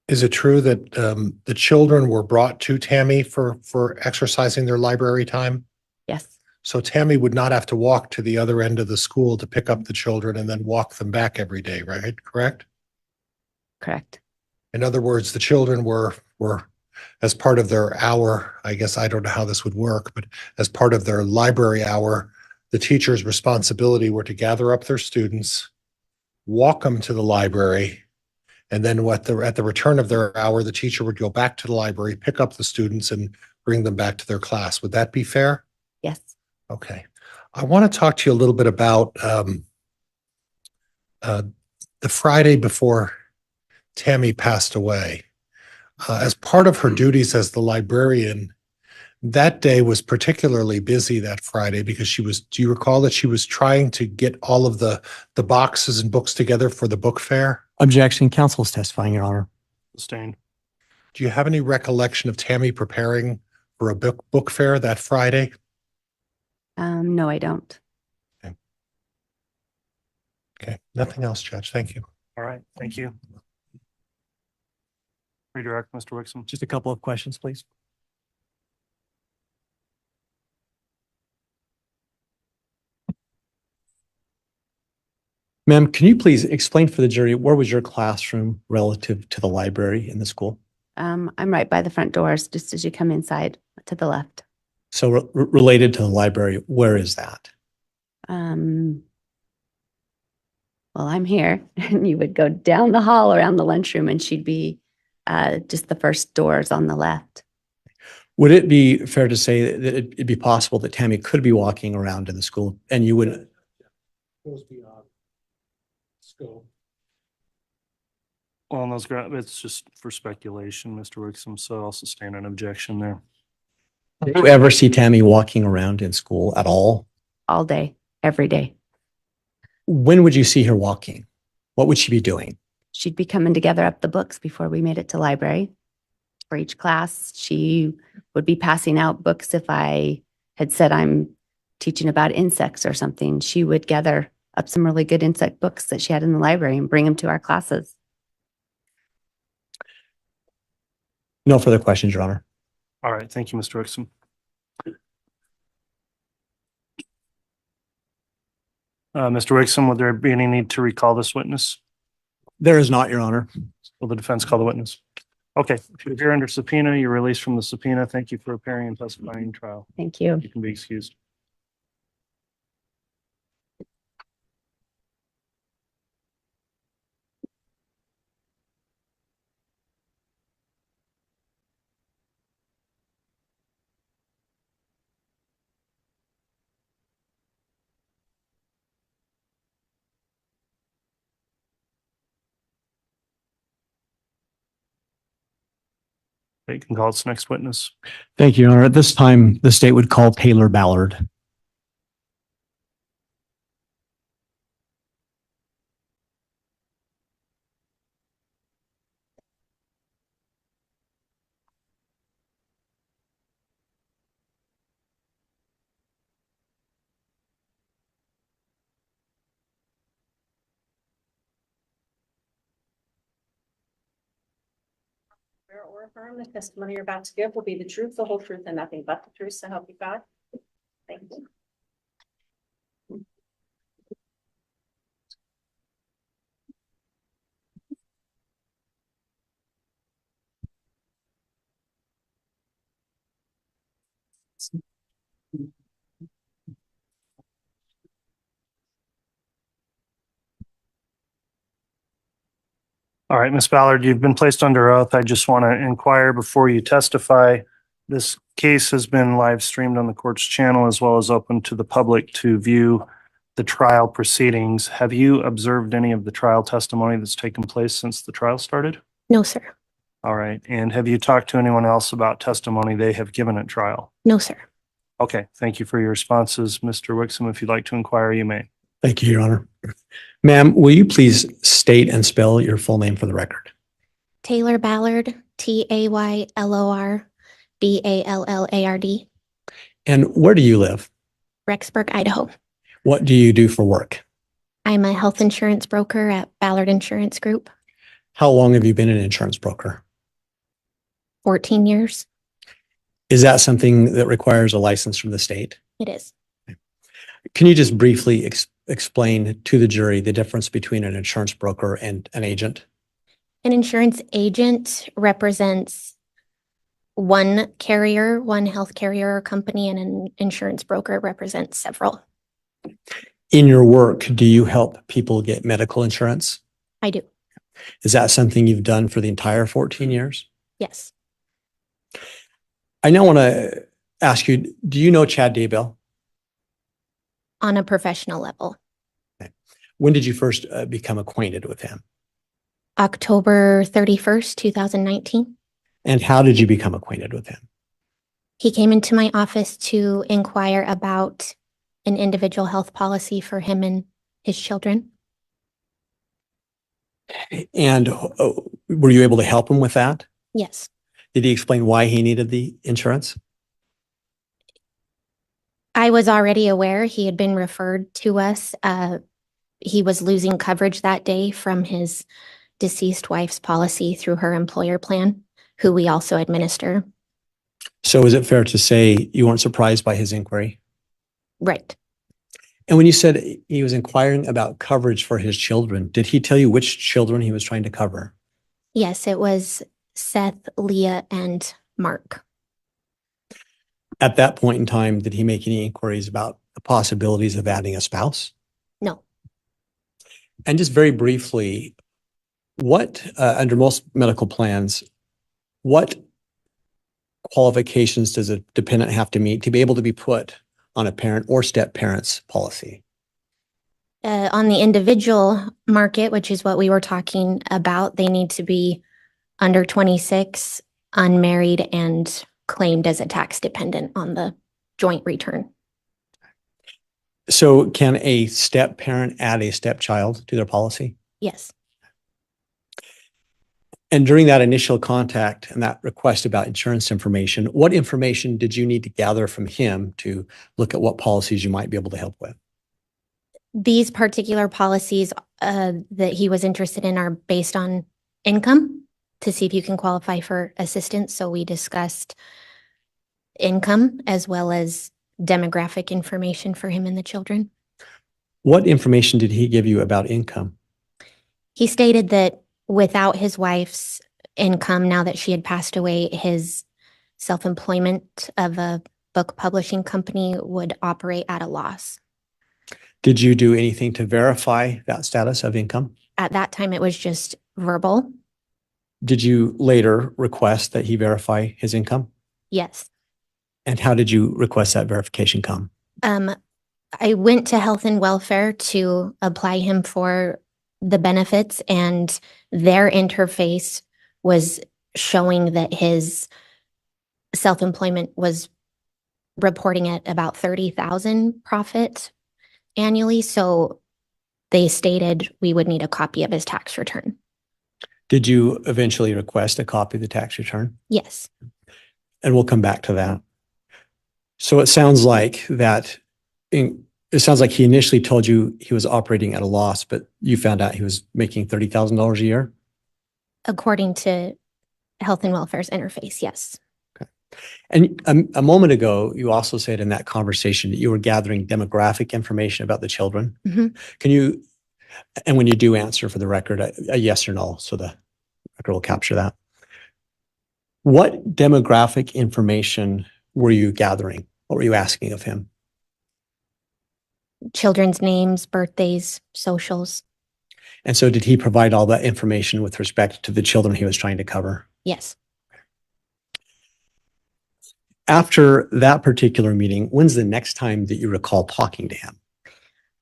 [SPEAKER 6] is it true that the children were brought to Tammy for exercising their library time?
[SPEAKER 12] Yes.
[SPEAKER 6] So Tammy would not have to walk to the other end of the school to pick up the children and then walk them back every day, right? Correct?
[SPEAKER 12] Correct.
[SPEAKER 6] In other words, the children were as part of their hour, I guess I don't know how this would work, but as part of their library hour, the teacher's responsibility were to gather up their students, walk them to the library, and then at the return of their hour, the teacher would go back to the library, pick up the students, and bring them back to their class. Would that be fair?
[SPEAKER 12] Yes.
[SPEAKER 6] Okay. I want to talk to you a little bit about the Friday before Tammy passed away. As part of her duties as the librarian, That day was particularly busy that Friday because do you recall that she was trying to get all of the boxes and books together for the book fair?
[SPEAKER 11] Objection. Counsel is testifying, Your Honor.
[SPEAKER 2] Sustained.
[SPEAKER 6] Do you have any recollection of Tammy preparing for a book fair that Friday?
[SPEAKER 12] No, I don't.
[SPEAKER 6] Okay, nothing else, Judge. Thank you.
[SPEAKER 2] All right, thank you. Redirect, Mr. Wixom.
[SPEAKER 11] Just a couple of questions, please. Ma'am, can you please explain for the jury, where was your classroom relative to the library in the school?
[SPEAKER 12] I'm right by the front doors, just as you come inside to the left.
[SPEAKER 11] So related to the library, where is that?
[SPEAKER 12] Well, I'm here, and you would go down the hall around the lunchroom, and she'd be just the first doors on the left.
[SPEAKER 11] Would it be fair to say that it'd be possible that Tammy could be walking around in the school and you wouldn't?
[SPEAKER 6] Goes beyond school.
[SPEAKER 2] Well, on those grounds, it's just for speculation, Mr. Wixom, so I'll sustain an objection there.
[SPEAKER 11] Did you ever see Tammy walking around in school at all?
[SPEAKER 12] All day, every day.
[SPEAKER 11] When would you see her walking? What would she be doing?
[SPEAKER 12] She'd be coming to gather up the books before we made it to library. For each class, she would be passing out books. If I had said I'm teaching about insects or something, she would gather up some really good insect books that she had in the library and bring them to our classes.
[SPEAKER 11] No further questions, Your Honor.
[SPEAKER 2] All right, thank you, Mr. Wixom. Mr. Wixom, would there be any need to recall this witness?
[SPEAKER 11] There is not, Your Honor.
[SPEAKER 2] Will the defense call the witness? Okay, if you're here under subpoena, you're released from the subpoena. Thank you for appearing and testifying in trial.
[SPEAKER 12] Thank you.
[SPEAKER 2] You can be excused. You can call its next witness.
[SPEAKER 11] Thank you, Your Honor. At this time, the state would call Taylor Ballard.
[SPEAKER 4] Swear or affirm the testimony you're about to give will be the truth, the whole truth, and nothing but the truth, so help you God. Thank you.
[SPEAKER 2] All right, Ms. Ballard, you've been placed under oath. I just want to inquire before you testify. This case has been live streamed on the court's channel as well as open to the public to view the trial proceedings. Have you observed any of the trial testimony that's taken place since the trial started?
[SPEAKER 13] No, sir.
[SPEAKER 2] All right. And have you talked to anyone else about testimony they have given at trial?
[SPEAKER 13] No, sir.
[SPEAKER 2] Okay. Thank you for your responses. Mr. Wixom, if you'd like to inquire, you may.
[SPEAKER 11] Thank you, Your Honor. Ma'am, will you please state and spell your full name for the record?
[SPEAKER 13] Taylor Ballard, TaylorBallard.
[SPEAKER 11] And where do you live?
[SPEAKER 13] Rexburg, Idaho.
[SPEAKER 11] What do you do for work?
[SPEAKER 13] I'm a health insurance broker at Ballard Insurance Group.
[SPEAKER 11] How long have you been an insurance broker?
[SPEAKER 13] 14 years.
[SPEAKER 11] Is that something that requires a license from the state?
[SPEAKER 13] It is.
[SPEAKER 11] Can you just briefly explain to the jury the difference between an insurance broker and an agent?
[SPEAKER 13] An insurance agent represents one carrier, one health carrier or company, and an insurance broker represents several.
[SPEAKER 11] In your work, do you help people get medical insurance?
[SPEAKER 13] I do.
[SPEAKER 11] Is that something you've done for the entire 14 years?
[SPEAKER 13] Yes.
[SPEAKER 11] I now want to ask you, do you know Chad Daybell?
[SPEAKER 13] On a professional level.
[SPEAKER 11] When did you first become acquainted with him?
[SPEAKER 13] October 31st, 2019.
[SPEAKER 11] And how did you become acquainted with him?
[SPEAKER 13] He came into my office to inquire about an individual health policy for him and his children.
[SPEAKER 11] And were you able to help him with that?
[SPEAKER 13] Yes.
[SPEAKER 11] Did he explain why he needed the insurance?
[SPEAKER 13] I was already aware he had been referred to us. He was losing coverage that day from his deceased wife's policy through her employer plan, who we also administer.
[SPEAKER 11] So is it fair to say you weren't surprised by his inquiry?
[SPEAKER 13] Right.
[SPEAKER 11] And when you said he was inquiring about coverage for his children, did he tell you which children he was trying to cover?
[SPEAKER 13] Yes, it was Seth, Leah, and Mark.
[SPEAKER 11] At that point in time, did he make any inquiries about the possibilities of adding a spouse?
[SPEAKER 13] No.
[SPEAKER 11] And just very briefly, what, under most medical plans, what qualifications does a dependent have to meet to be able to be put on a parent or step parent's policy?
[SPEAKER 13] On the individual market, which is what we were talking about, they need to be under 26, unmarried, and claimed as a tax dependent on the joint return.
[SPEAKER 11] So can a step parent add a stepchild to their policy?
[SPEAKER 13] Yes.
[SPEAKER 11] And during that initial contact and that request about insurance information, what information did you need to gather from him to look at what policies you might be able to help with?
[SPEAKER 13] These particular policies that he was interested in are based on income to see if you can qualify for assistance. So we discussed income as well as demographic information for him and the children.
[SPEAKER 11] What information did he give you about income?
[SPEAKER 13] He stated that without his wife's income, now that she had passed away, his self-employment of a book publishing company would operate at a loss.
[SPEAKER 11] Did you do anything to verify that status of income?
[SPEAKER 13] At that time, it was just verbal.
[SPEAKER 11] Did you later request that he verify his income?
[SPEAKER 13] Yes.
[SPEAKER 11] And how did you request that verification come?
[SPEAKER 13] I went to Health and Welfare to apply him for the benefits, and their interface was showing that his self-employment was reporting at about 30,000 profit annually. So they stated we would need a copy of his tax return.
[SPEAKER 11] Did you eventually request a copy of the tax return?
[SPEAKER 13] Yes.
[SPEAKER 11] And we'll come back to that. So it sounds like he initially told you he was operating at a loss, but you found out he was making $30,000 a year?
[SPEAKER 13] According to Health and Welfare's interface, yes.
[SPEAKER 11] Okay. And a moment ago, you also said in that conversation that you were gathering demographic information about the children.
[SPEAKER 13] Mm-hmm.
[SPEAKER 11] Can you, and when you do answer for the record, a yes or no, so the record will capture that. What demographic information were you gathering? What were you asking of him?
[SPEAKER 13] Children's names, birthdays, socials.
[SPEAKER 11] And so did he provide all that information with respect to the children he was trying to cover?
[SPEAKER 13] Yes.
[SPEAKER 11] After that particular meeting, when's the next time that you recall talking to him?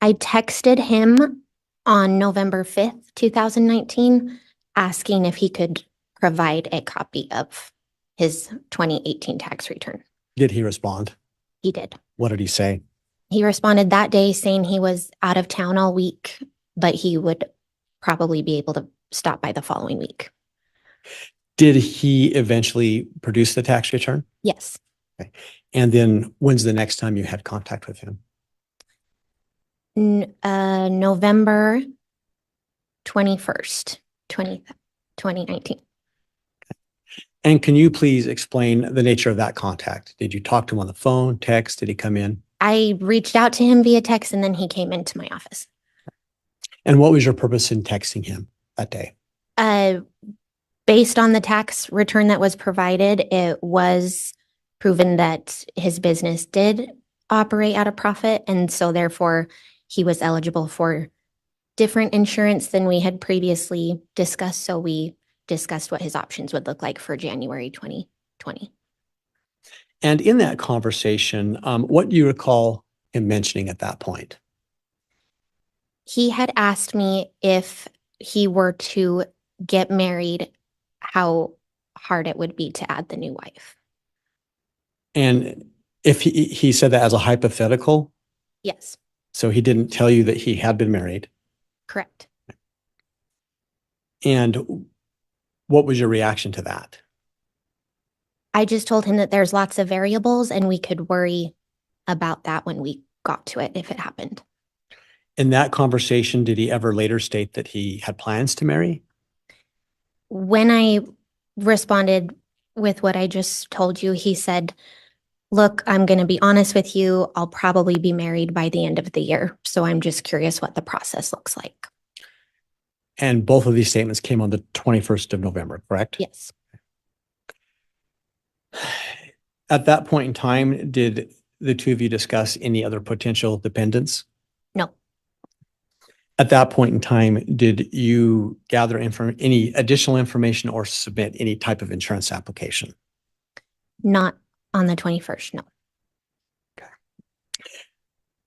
[SPEAKER 13] I texted him on November 5th, 2019, asking if he could provide a copy of his 2018 tax return.
[SPEAKER 11] Did he respond?
[SPEAKER 13] He did.
[SPEAKER 11] What did he say?
[SPEAKER 13] He responded that day saying he was out of town all week, but he would probably be able to stop by the following week.
[SPEAKER 11] Did he eventually produce the tax return?
[SPEAKER 13] Yes.
[SPEAKER 11] Okay. And then when's the next time you had contact with him?
[SPEAKER 13] November 21st, 2019.
[SPEAKER 11] And can you please explain the nature of that contact? Did you talk to him on the phone, text? Did he come in?
[SPEAKER 13] I reached out to him via text, and then he came into my office.
[SPEAKER 11] And what was your purpose in texting him that day?
[SPEAKER 13] Based on the tax return that was provided, it was proven that his business did operate at a profit, and so therefore he was eligible for different insurance than we had previously discussed. So we discussed what his options would look like for January 2020.
[SPEAKER 11] And in that conversation, what do you recall him mentioning at that point?
[SPEAKER 13] He had asked me if he were to get married, how hard it would be to add the new wife.
[SPEAKER 11] And if he said that as a hypothetical,
[SPEAKER 13] Yes,
[SPEAKER 11] so he didn't tell you that he had been married.
[SPEAKER 13] correct.
[SPEAKER 11] And what was your reaction to that?
[SPEAKER 13] I just told him that there's lots of variables and we could worry about that when we got to it if it happened.
[SPEAKER 11] In that conversation, did he ever later state that he had plans to marry?
[SPEAKER 13] When I responded with what I just told you, he said, look, I'm going to be honest with you. I'll probably be married by the end of the year. So I'm just curious what the process looks like.
[SPEAKER 11] And both of these statements came on the 21st of November, correct?
[SPEAKER 13] Yes.
[SPEAKER 11] At that point in time, did the two of you discuss any other potential dependents?
[SPEAKER 13] No.
[SPEAKER 11] At that point in time, did you gather any additional information or submit any type of insurance application?
[SPEAKER 13] Not on the 21st, no.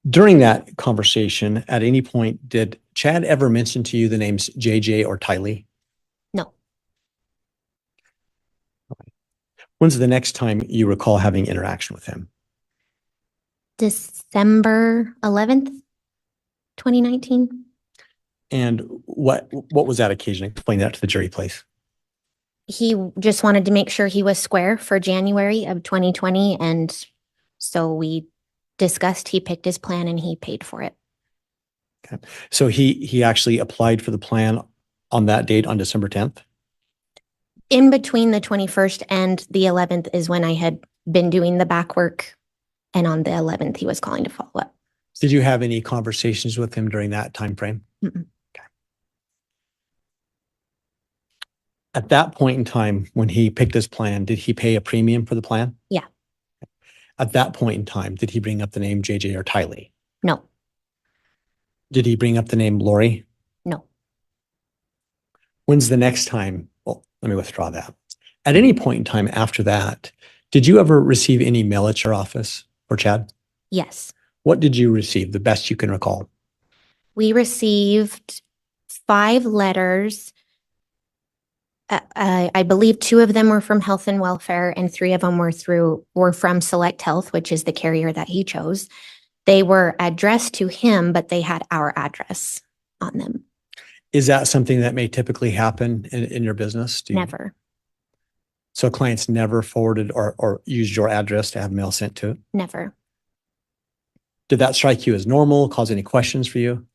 [SPEAKER 11] During that conversation, at any point, did Chad ever mention to you the names JJ or Tylee?
[SPEAKER 13] No.
[SPEAKER 11] When's the next time you recall having interaction with him?
[SPEAKER 13] December 11th, 2019.
[SPEAKER 11] And what was that occasion? Explain that to the jury, please.
[SPEAKER 13] He just wanted to make sure he was square for January of 2020. And so we discussed, he picked his plan and he paid for it.
[SPEAKER 11] Okay. So he actually applied for the plan on that date on December 10th?
[SPEAKER 13] In between the 21st and the 11th is when I had been doing the back work. And on the 11th, he was calling to follow up.
[SPEAKER 11] Did you have any conversations with him during that time frame?
[SPEAKER 13] Mm-mm.
[SPEAKER 11] Okay. At that point in time, when he picked his plan, did he pay a premium for the plan?
[SPEAKER 13] Yeah.
[SPEAKER 11] At that point in time, did he bring up the name JJ or Tylee?
[SPEAKER 13] No.
[SPEAKER 11] Did he bring up the name Lori?
[SPEAKER 13] No.
[SPEAKER 11] When's the next time? Well, let me withdraw that. At any point in time after that, did you ever receive any mail at your office for Chad?
[SPEAKER 13] Yes.
[SPEAKER 11] What did you receive, the best you can recall?
[SPEAKER 13] We received 5 letters. I believe 2 of them were from Health and Welfare and 3 of them were from Select Health, which is the carrier that he chose. They were addressed to him, but they had our address on them.
[SPEAKER 11] Is that something that may typically happen in your business?
[SPEAKER 13] Never.
[SPEAKER 11] So clients never forwarded or used your address to have mail sent to?
[SPEAKER 13] Never.
[SPEAKER 11] Did that strike you as normal, cause any questions for you?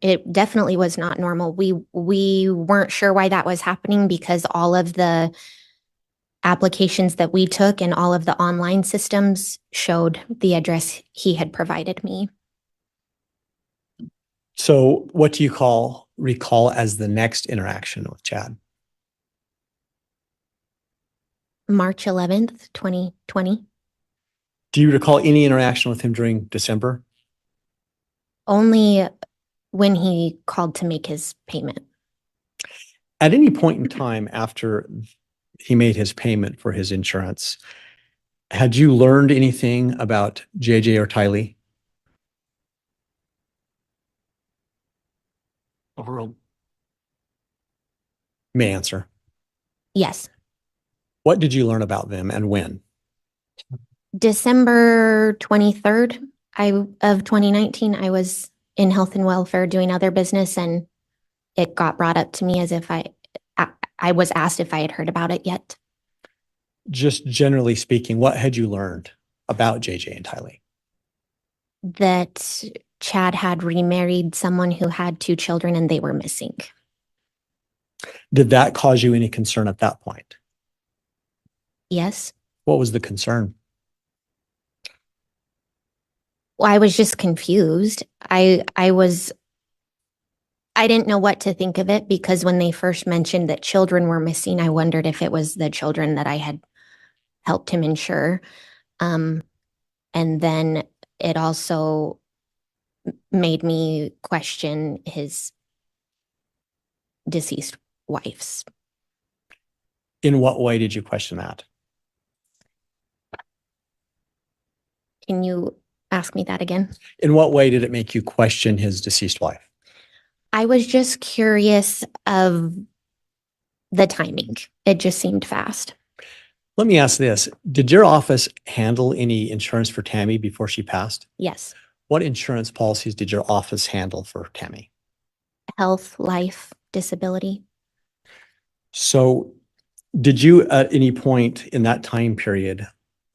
[SPEAKER 13] It definitely was not normal. We weren't sure why that was happening because all of the applications that we took and all of the online systems showed the address he had provided me.
[SPEAKER 11] So what do you recall as the next interaction with Chad?
[SPEAKER 13] March 11th, 2020.
[SPEAKER 11] Do you recall any interaction with him during December?
[SPEAKER 13] Only when he called to make his payment.
[SPEAKER 11] At any point in time after he made his payment for his insurance, had you learned anything about JJ or Tylee? Overall. May answer.
[SPEAKER 13] Yes.
[SPEAKER 11] What did you learn about them and when?
[SPEAKER 13] December 23rd of 2019, I was in Health and Welfare doing other business and it got brought up to me as if I was asked if I had heard about it yet.
[SPEAKER 11] Just generally speaking, what had you learned about JJ and Tylee?
[SPEAKER 13] That Chad had remarried someone who had 2 children and they were missing.
[SPEAKER 11] Did that cause you any concern at that point?
[SPEAKER 13] Yes.
[SPEAKER 11] What was the concern?
[SPEAKER 13] Well, I was just confused. I didn't know what to think of it because when they first mentioned that children were missing, I wondered if it was the children that I had helped him insure. And then it also made me question his deceased wife's.
[SPEAKER 11] In what way did you question that?
[SPEAKER 13] Can you ask me that again?
[SPEAKER 11] In what way did it make you question his deceased wife?
[SPEAKER 13] I was just curious of the timing. It just seemed fast.
[SPEAKER 11] Let me ask this. Did your office handle any insurance for Tammy before she passed?
[SPEAKER 13] Yes.
[SPEAKER 11] What insurance policies did your office handle for Tammy?
[SPEAKER 13] Health, life, disability.
[SPEAKER 11] So did you at any point in that time period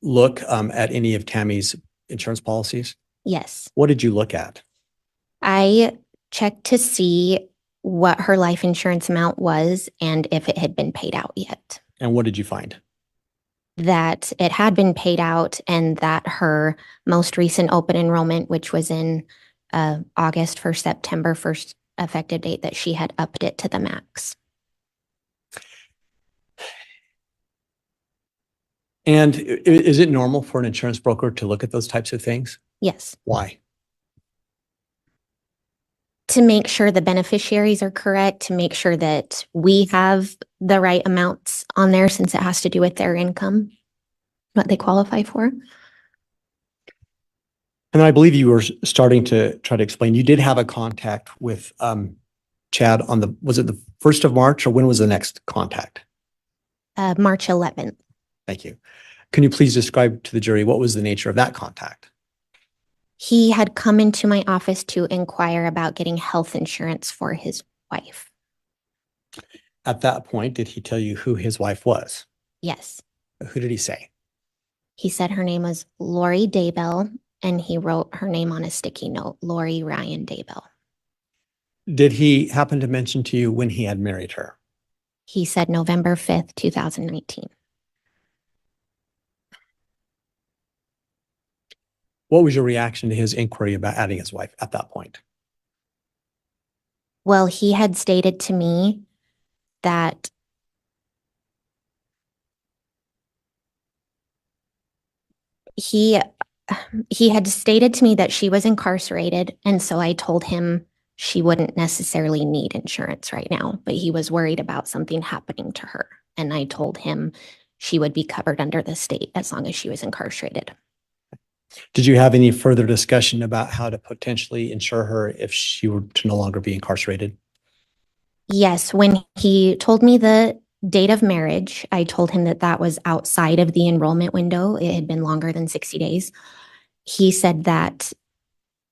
[SPEAKER 11] look at any of Tammy's insurance policies?
[SPEAKER 13] Yes.
[SPEAKER 11] What did you look at?
[SPEAKER 13] I checked to see what her life insurance amount was and if it had been paid out yet.
[SPEAKER 11] And what did you find?
[SPEAKER 13] That it had been paid out and that her most recent open enrollment, which was in August for September 1st effective date, that she had upped it to the max.
[SPEAKER 11] And is it normal for an insurance broker to look at those types of things?
[SPEAKER 13] Yes.
[SPEAKER 11] Why?
[SPEAKER 13] To make sure the beneficiaries are correct, to make sure that we have the right amounts on there since it has to do with their income, what they qualify for.
[SPEAKER 11] And I believe you were starting to try to explain, you did have a contact with Chad on was it the 1st of March or when was the next contact?
[SPEAKER 13] March 11th.
[SPEAKER 11] Thank you. Can you please describe to the jury what was the nature of that contact?
[SPEAKER 13] He had come into my office to inquire about getting health insurance for his wife.
[SPEAKER 11] At that point, did he tell you who his wife was?
[SPEAKER 13] Yes.
[SPEAKER 11] Who did he say?
[SPEAKER 13] He said her name was Vallow Daybell, and he wrote her name on a sticky note, Tylee Ryan Daybell.
[SPEAKER 11] Did he happen to mention to you when he had married her?
[SPEAKER 13] He said November 5th, 2019.
[SPEAKER 11] What was your reaction to his inquiry about adding his wife at that point?
[SPEAKER 13] Well, he had stated to me that he had stated to me that she was incarcerated, and so I told him she wouldn't necessarily need insurance right now, but he was worried about something happening to her, and I told him she would be covered under the state as long as she was incarcerated.
[SPEAKER 11] Did you have any further discussion about how to potentially insure her if she were to no longer be incarcerated?
[SPEAKER 13] Yes, when he told me the date of marriage, I told him that that was outside of the enrollment window. It had been longer than 60 days. He said that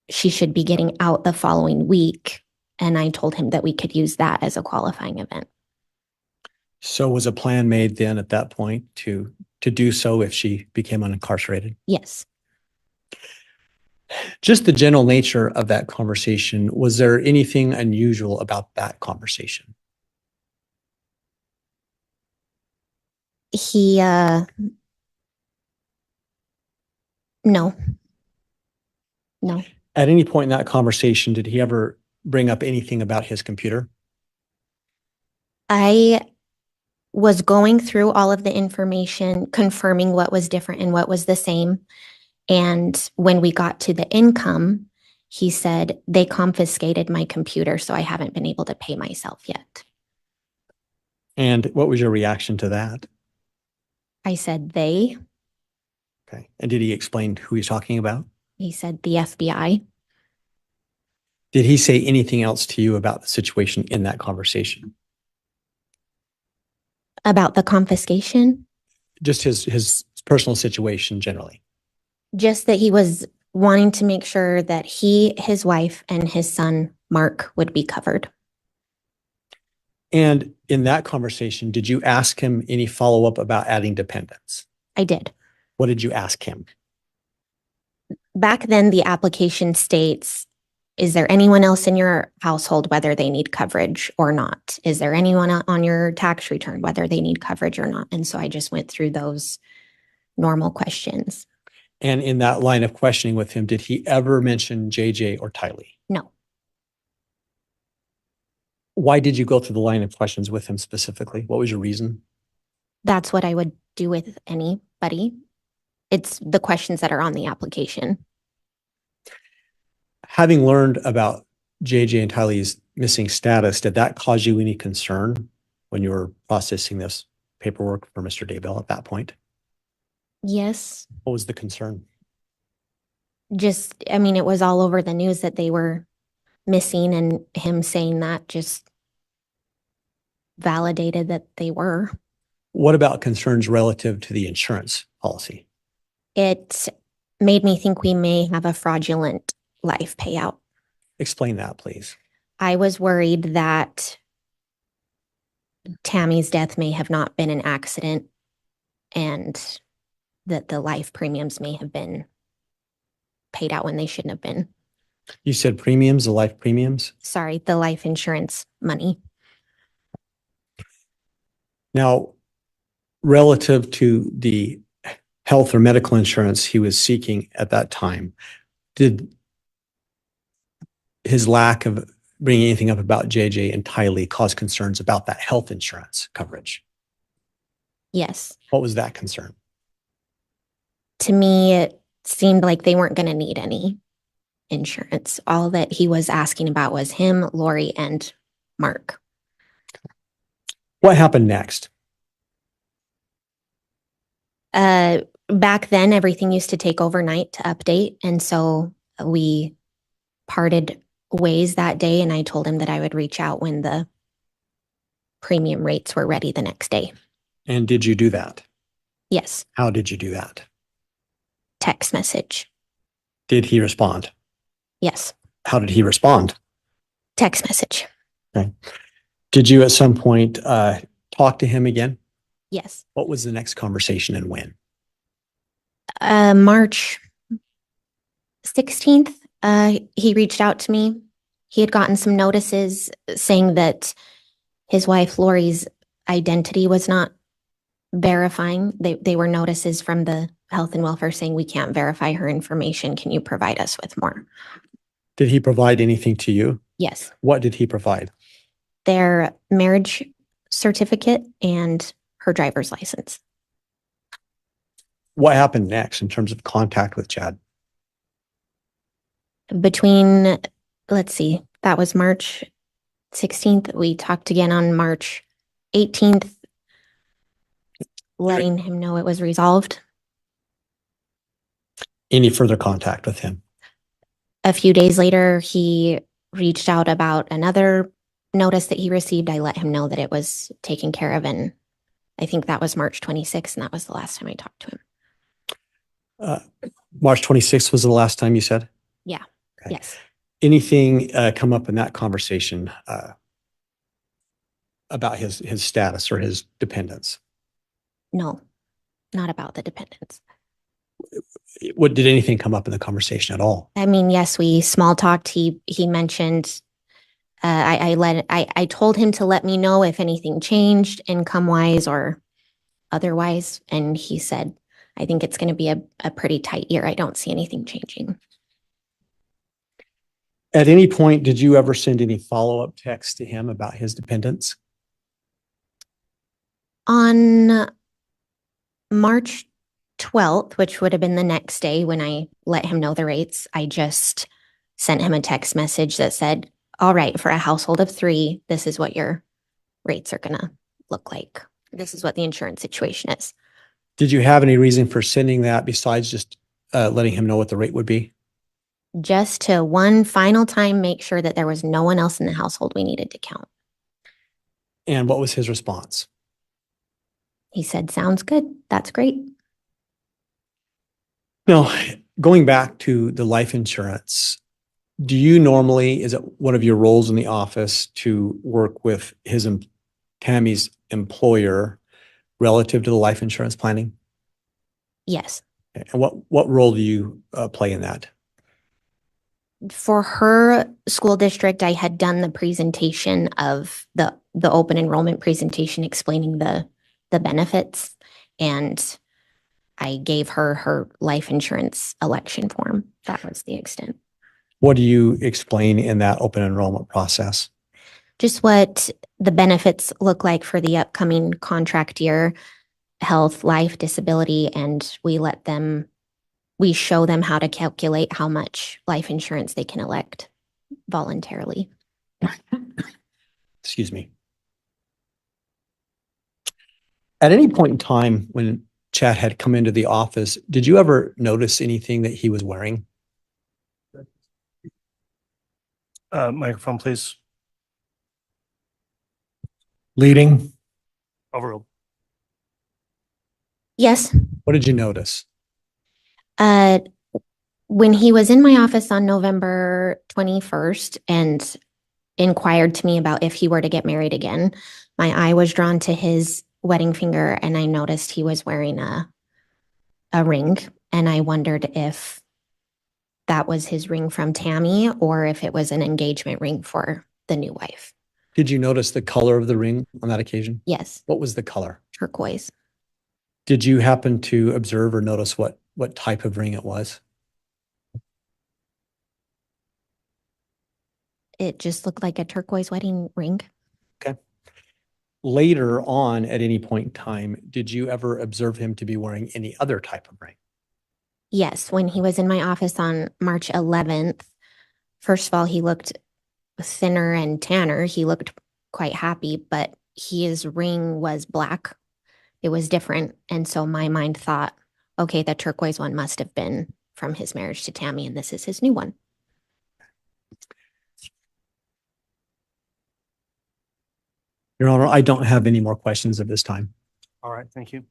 [SPEAKER 13] she should be getting out the following week, and I told him that we could use that as a qualifying event.
[SPEAKER 11] So was a plan made then at that point to do so if she became unincarcerated?
[SPEAKER 13] Yes.
[SPEAKER 11] Just the general nature of that conversation, was there anything unusual about that conversation?
[SPEAKER 13] He, no. No.
[SPEAKER 11] At any point in that conversation, did he ever bring up anything about his computer?
[SPEAKER 13] I was going through all of the information, confirming what was different and what was the same. And when we got to the income, he said, they confiscated my computer, so I haven't been able to pay myself yet.
[SPEAKER 11] And what was your reaction to that?
[SPEAKER 13] I said, they.
[SPEAKER 11] Okay. And did he explain who he's talking about?
[SPEAKER 13] He said, the FBI.
[SPEAKER 11] Did he say anything else to you about the situation in that conversation?
[SPEAKER 13] About the confiscation?
[SPEAKER 11] Just his personal situation generally.
[SPEAKER 13] Just that he was wanting to make sure that he, his wife, and his son, Mark, would be covered.
[SPEAKER 11] And in that conversation, did you ask him any follow-up about adding dependents?
[SPEAKER 13] I did.
[SPEAKER 11] What did you ask him?
[SPEAKER 13] Back then, the application states, is there anyone else in your household, whether they need coverage or not? Is there anyone on your tax return, whether they need coverage or not? And so I just went through those normal questions.
[SPEAKER 11] And in that line of questioning with him, did he ever mention JJ or Tylee?
[SPEAKER 13] No.
[SPEAKER 11] Why did you go through the line of questions with him specifically? What was your reason?
[SPEAKER 13] That's what I would do with anybody. It's the questions that are on the application.
[SPEAKER 11] Having learned about JJ and Tylee's missing status, did that cause you any concern when you were processing this paperwork for Mr. Daybell at that point?
[SPEAKER 13] Yes.
[SPEAKER 11] What was the concern?
[SPEAKER 13] Just, I mean, it was all over the news that they were missing, and him saying that just validated that they were.
[SPEAKER 11] What about concerns relative to the insurance policy?
[SPEAKER 13] It made me think we may have a fraudulent life payout.
[SPEAKER 11] Explain that, please.
[SPEAKER 13] I was worried that Tammy's death may have not been an accident and that the life premiums may have been paid out when they shouldn't have been.
[SPEAKER 11] You said premiums, the life premiums?
[SPEAKER 13] Sorry, the life insurance money.
[SPEAKER 11] Now, relative to the health or medical insurance he was seeking at that time, did his lack of bringing anything up about JJ and Tylee cause concerns about that health insurance coverage?
[SPEAKER 13] Yes.
[SPEAKER 11] What was that concern?
[SPEAKER 13] To me, it seemed like they weren't going to need any insurance. All that he was asking about was him, Lori, and Mark.
[SPEAKER 11] What happened next?
[SPEAKER 13] Back then, everything used to take overnight to update. And so we parted ways that day. And I told him that I would reach out when the premium rates were ready the next day.
[SPEAKER 11] And did you do that?
[SPEAKER 13] Yes.
[SPEAKER 11] How did you do that?
[SPEAKER 13] Text message.
[SPEAKER 11] Did he respond?
[SPEAKER 13] Yes.
[SPEAKER 11] How did he respond?
[SPEAKER 13] Text message.
[SPEAKER 11] Okay. Did you at some point talk to him again?
[SPEAKER 13] Yes.
[SPEAKER 11] What was the next conversation and when?
[SPEAKER 13] March 16th, he reached out to me. He had gotten some notices saying that his wife Lori's identity was not verifying. They were notices from the health and welfare saying we can't verify her information. Can you provide us with more?
[SPEAKER 11] Did he provide anything to you?
[SPEAKER 13] Yes.
[SPEAKER 11] What did he provide?
[SPEAKER 13] Their marriage certificate and her driver's license.
[SPEAKER 11] What happened next in terms of contact with Chad?
[SPEAKER 13] Between, let's see, that was March 16th. We talked again on March 18th, letting him know it was resolved.
[SPEAKER 11] Any further contact with him?
[SPEAKER 13] A few days later, he reached out about another notice that he received. I let him know that it was taken care of, and I think that was March 26th, and that was the last time I talked to him.
[SPEAKER 11] March 26th was the last time you said?
[SPEAKER 13] Yeah.
[SPEAKER 11] Okay.
[SPEAKER 13] Yes.
[SPEAKER 11] Anything come up in that conversation about his status or his dependence?
[SPEAKER 13] No, not about the dependents.
[SPEAKER 11] What did anything come up in the conversation at all?
[SPEAKER 13] I mean, yes, we small talked. He mentioned, I told him to let me know if anything changed income wise or otherwise. And he said, I think it's going to be a pretty tight year. I don't see anything changing.
[SPEAKER 11] At any point, did you ever send any follow-up text to him about his dependence?
[SPEAKER 13] On March 12th, which would have been the next day when I let him know the rates, I just sent him a text message that said, all right, for a household of 3, this is what your rates are going to look like. This is what the insurance situation is.
[SPEAKER 11] Did you have any reason for sending that besides just letting him know what the rate would be?
[SPEAKER 13] Just to one final time make sure that there was no one else in the household we needed to count.
[SPEAKER 11] And what was his response?
[SPEAKER 13] He said, sounds good. That's great.
[SPEAKER 11] Now, going back to the life insurance, do you normally, is it one of your roles in the office to work with Tammy's employer relative to the life insurance planning?
[SPEAKER 13] Yes.
[SPEAKER 11] And what role do you play in that?
[SPEAKER 13] For her school district, I had done the presentation of the open enrollment presentation explaining the benefits, and I gave her life insurance election form. That was the extent.
[SPEAKER 11] What do you explain in that open enrollment process?
[SPEAKER 13] Just what the benefits look like for the upcoming contract year, health, life, disability, and we show them how to calculate how much life insurance they can elect voluntarily.
[SPEAKER 11] Excuse me. At any point in time when Chad had come into the office, did you ever notice anything that he was wearing?
[SPEAKER 2] Microphone, please.
[SPEAKER 6] Leading.
[SPEAKER 2] Overruled.
[SPEAKER 13] Yes.
[SPEAKER 11] What did you notice?
[SPEAKER 13] When he was in my office on November 21st and inquired to me about if he were to get married again, my eye was drawn to his wedding finger and I noticed he was wearing a ring. And I wondered if that was his ring from Tammy or if it was an engagement ring for the new wife.
[SPEAKER 11] Did you notice the color of the ring on that occasion?
[SPEAKER 13] Yes.
[SPEAKER 11] What was the color?
[SPEAKER 13] Turquoise.
[SPEAKER 11] Did you happen to observe or notice what type of ring it was?
[SPEAKER 13] It just looked like a turquoise wedding ring.
[SPEAKER 11] Okay. Later on, at any point in time, did you ever observe him to be wearing any other type of ring?
[SPEAKER 13] Yes. When he was in my office on March 11th, first of all, he looked thinner and tanner. He looked quite happy, but his ring was black. It was different. And so my mind thought, okay, the turquoise one must have been from his marriage to Tammy, and this is his new one.
[SPEAKER 11] Your Honor, I don't have any more questions at this time.
[SPEAKER 2] All right, thank you.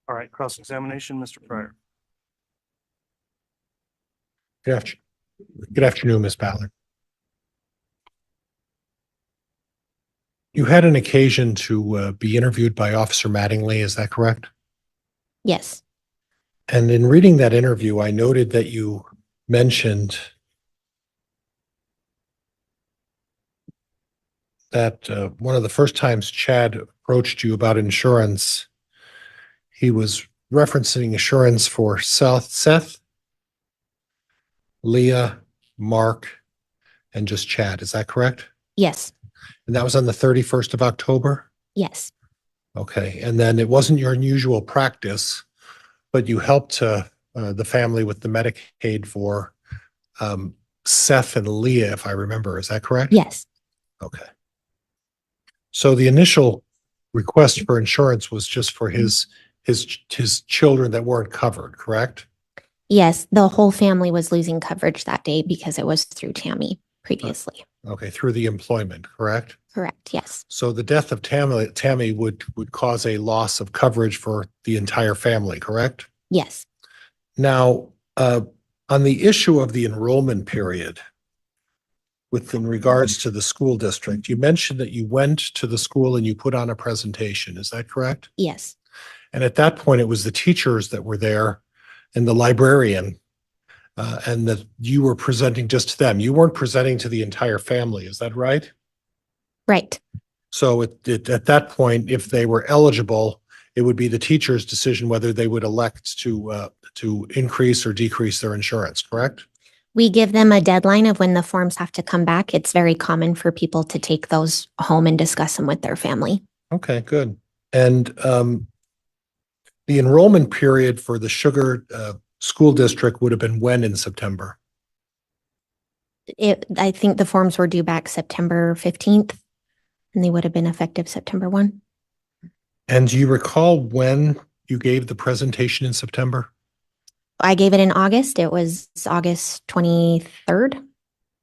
[SPEAKER 2] All right, cross-examination, Mr. Pryor.
[SPEAKER 6] Good afternoon, Ms. Ballard. You had an occasion to be interviewed by Officer Mattingly, is that correct?
[SPEAKER 13] Yes.
[SPEAKER 6] And in reading that interview, I noted that you mentioned that one of the first times Chad approached you about insurance, he was referencing insurance for Seth, Leah, Mark, and just Chad. Is that correct?
[SPEAKER 13] Yes.
[SPEAKER 6] And that was on the 31st of October?
[SPEAKER 13] Yes.
[SPEAKER 6] Okay. And then it wasn't your unusual practice, but you helped the family with the Medicaid for Seth and Leah, if I remember. Is that correct?
[SPEAKER 13] Yes.
[SPEAKER 6] Okay. So the initial request for insurance was just for his children that weren't covered, correct?
[SPEAKER 13] Yes. The whole family was losing coverage that day because it was through Tammy previously.
[SPEAKER 6] Okay, through the employment, correct?
[SPEAKER 13] Correct. Yes.
[SPEAKER 6] So the death of Tammy would cause a loss of coverage for the entire family, correct?
[SPEAKER 13] Yes.
[SPEAKER 6] Now, on the issue of the enrollment period, in regards to the school district, you mentioned that you went to the school and you put on a presentation. Is that correct?
[SPEAKER 13] Yes.
[SPEAKER 6] And at that point, it was the teachers that were there and the librarian, and that you were presenting just to them. You weren't presenting to the entire family. Is that right?
[SPEAKER 13] Right.
[SPEAKER 6] So at that point, if they were eligible, it would be the teacher's decision whether they would elect to increase or decrease their insurance, correct?
[SPEAKER 13] We give them a deadline of when the forms have to come back. It's very common for people to take those home and discuss them with their family.
[SPEAKER 6] Okay, good. And the enrollment period for the Sugar School District would have been when in September?
[SPEAKER 13] I think the forms were due back September 15th, and they would have been effective September 1.
[SPEAKER 6] And do you recall when you gave the presentation in September?
[SPEAKER 13] I gave it in August. It was August 23rd,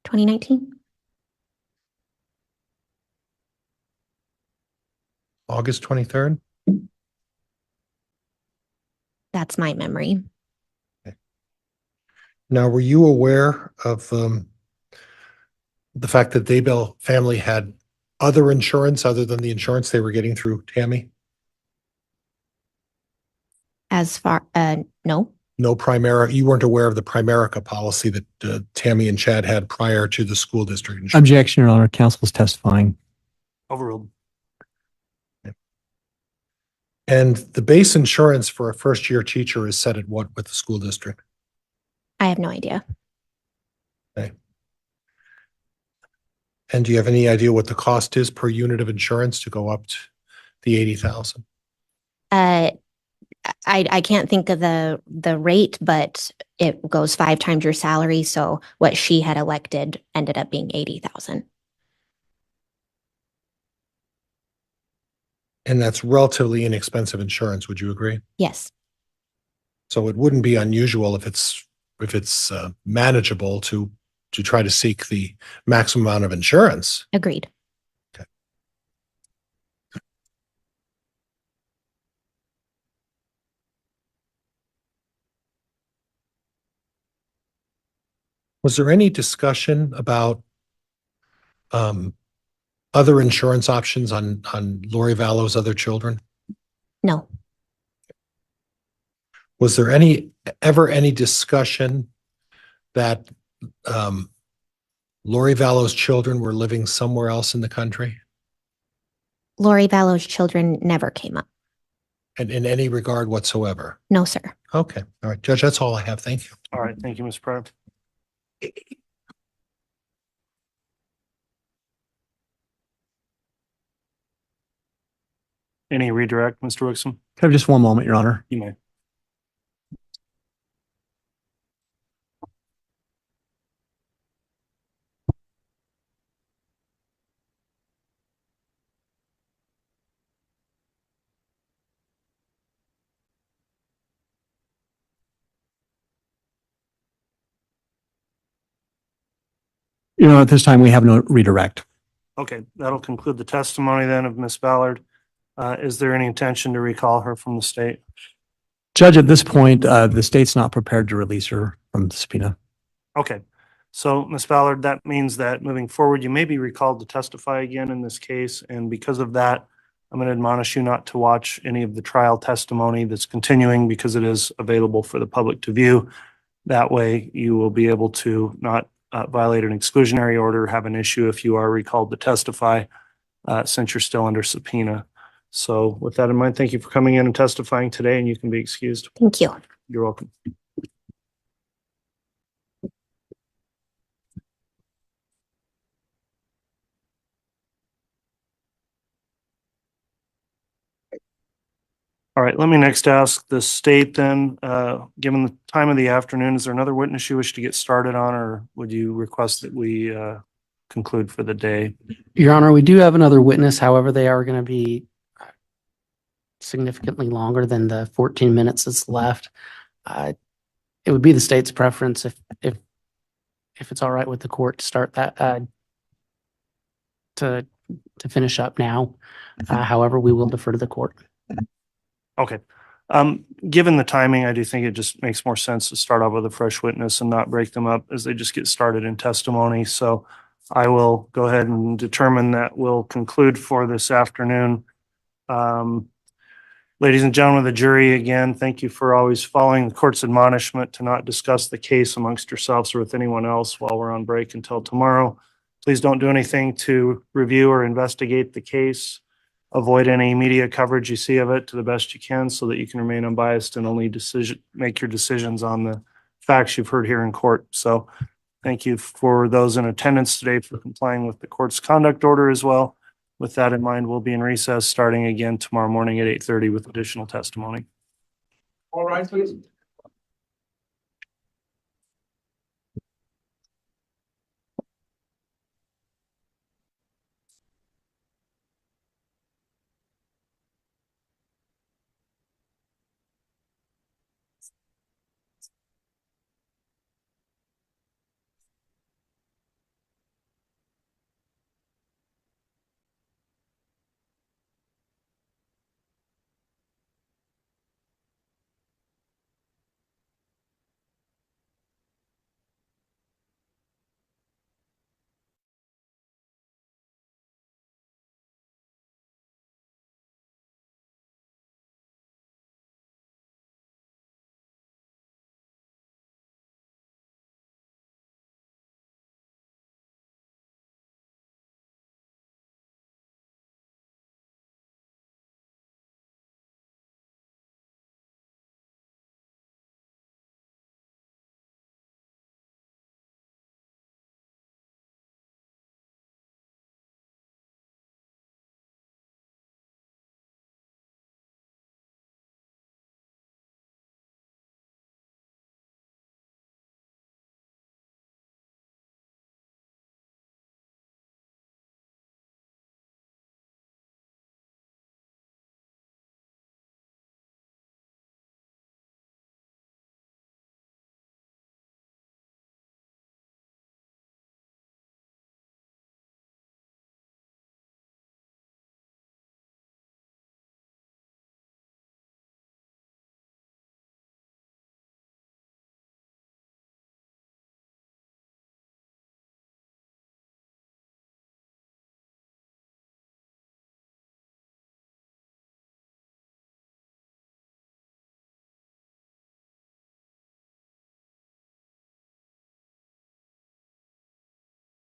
[SPEAKER 13] 2019.
[SPEAKER 6] August 23rd?
[SPEAKER 13] That's my memory.
[SPEAKER 6] Now, were you aware of the fact that Daybell family had other insurance other than the insurance they were getting through Tammy?
[SPEAKER 13] As far, no.
[SPEAKER 6] No Primera, you weren't aware of the Primerica policy that Tammy and Chad had prior to the school district insurance?
[SPEAKER 11] Objection, Your Honor. Counsel's testifying.
[SPEAKER 2] Overruled.
[SPEAKER 6] And the base insurance for a first-year teacher is set at what with the school district?
[SPEAKER 13] I have no idea.
[SPEAKER 6] Okay. And do you have any idea what the cost is per unit of insurance to go up to the 80,000?
[SPEAKER 13] I can't think of the rate, but it goes 5 times your salary. So what she had elected ended up being 80,000.
[SPEAKER 6] And that's relatively inexpensive insurance. Would you agree?
[SPEAKER 13] Yes,
[SPEAKER 6] So it wouldn't be unusual if it's manageable to try to seek the maximum amount of insurance.
[SPEAKER 13] agreed.
[SPEAKER 6] Was there any discussion about other insurance options on Lori Vallow's other children?
[SPEAKER 13] No,
[SPEAKER 6] Was there ever any discussion that Lori Vallow's children were living somewhere else in the country?
[SPEAKER 13] Lori Vallow's children never came up.
[SPEAKER 6] And in any regard whatsoever?
[SPEAKER 13] No, sir.
[SPEAKER 6] Okay. All right, Judge, that's all I have. Thank you.
[SPEAKER 2] All right. Thank you, Ms. Pryor. Any redirect, Mr. Wixom?
[SPEAKER 11] Can I have just one moment, Your Honor?
[SPEAKER 2] You may.
[SPEAKER 11] You know, at this time, we have no redirect.
[SPEAKER 2] Okay, that'll conclude the testimony then of Ms. Ballard. Is there any intention to recall her from the state?
[SPEAKER 11] Judge, at this point, the state's not prepared to release her from the subpoena.
[SPEAKER 2] Okay, so Ms. Ballard, that means that moving forward, you may be recalled to testify again in this case. And because of that, I'm going to admonish you not to watch any of the trial testimony that's continuing because it is available for the public to view. That way you will be able to not violate an exclusionary order, have an issue if you are recalled to testify since you're still under subpoena. So with that in mind, thank you for coming in and testifying today, and you can be excused.
[SPEAKER 13] Thank you.
[SPEAKER 2] You're welcome. All right, let me next ask the state then, given the time of the afternoon, is there another witness you wish to get started on, or would you request that we conclude for the day?
[SPEAKER 14] Your Honor, we do have another witness. However, they are going to be significantly longer than the 14 minutes that's left. It would be the state's preference if it's all right with the court to start that to finish up now. However, we will defer to the court.
[SPEAKER 2] Okay. Given the timing, I do think it just makes more sense to start off with a fresh witness and not break them up as they just get started in testimony. So I will go ahead and determine that we'll conclude for this afternoon. Ladies and gentlemen of the jury, again, thank you for always following the court's admonishment to not discuss the case amongst yourselves or with anyone else while we're on break until tomorrow. Please don't do anything to review or investigate the case. Avoid any media coverage you see of it to the best you can so that you can remain unbiased and only make your decisions on the facts you've heard here in court. So thank you for those in attendance today for complying with the court's conduct order as well. With that in mind, we'll be in recess starting again tomorrow morning at 8:30 with additional testimony.
[SPEAKER 8] All right, please.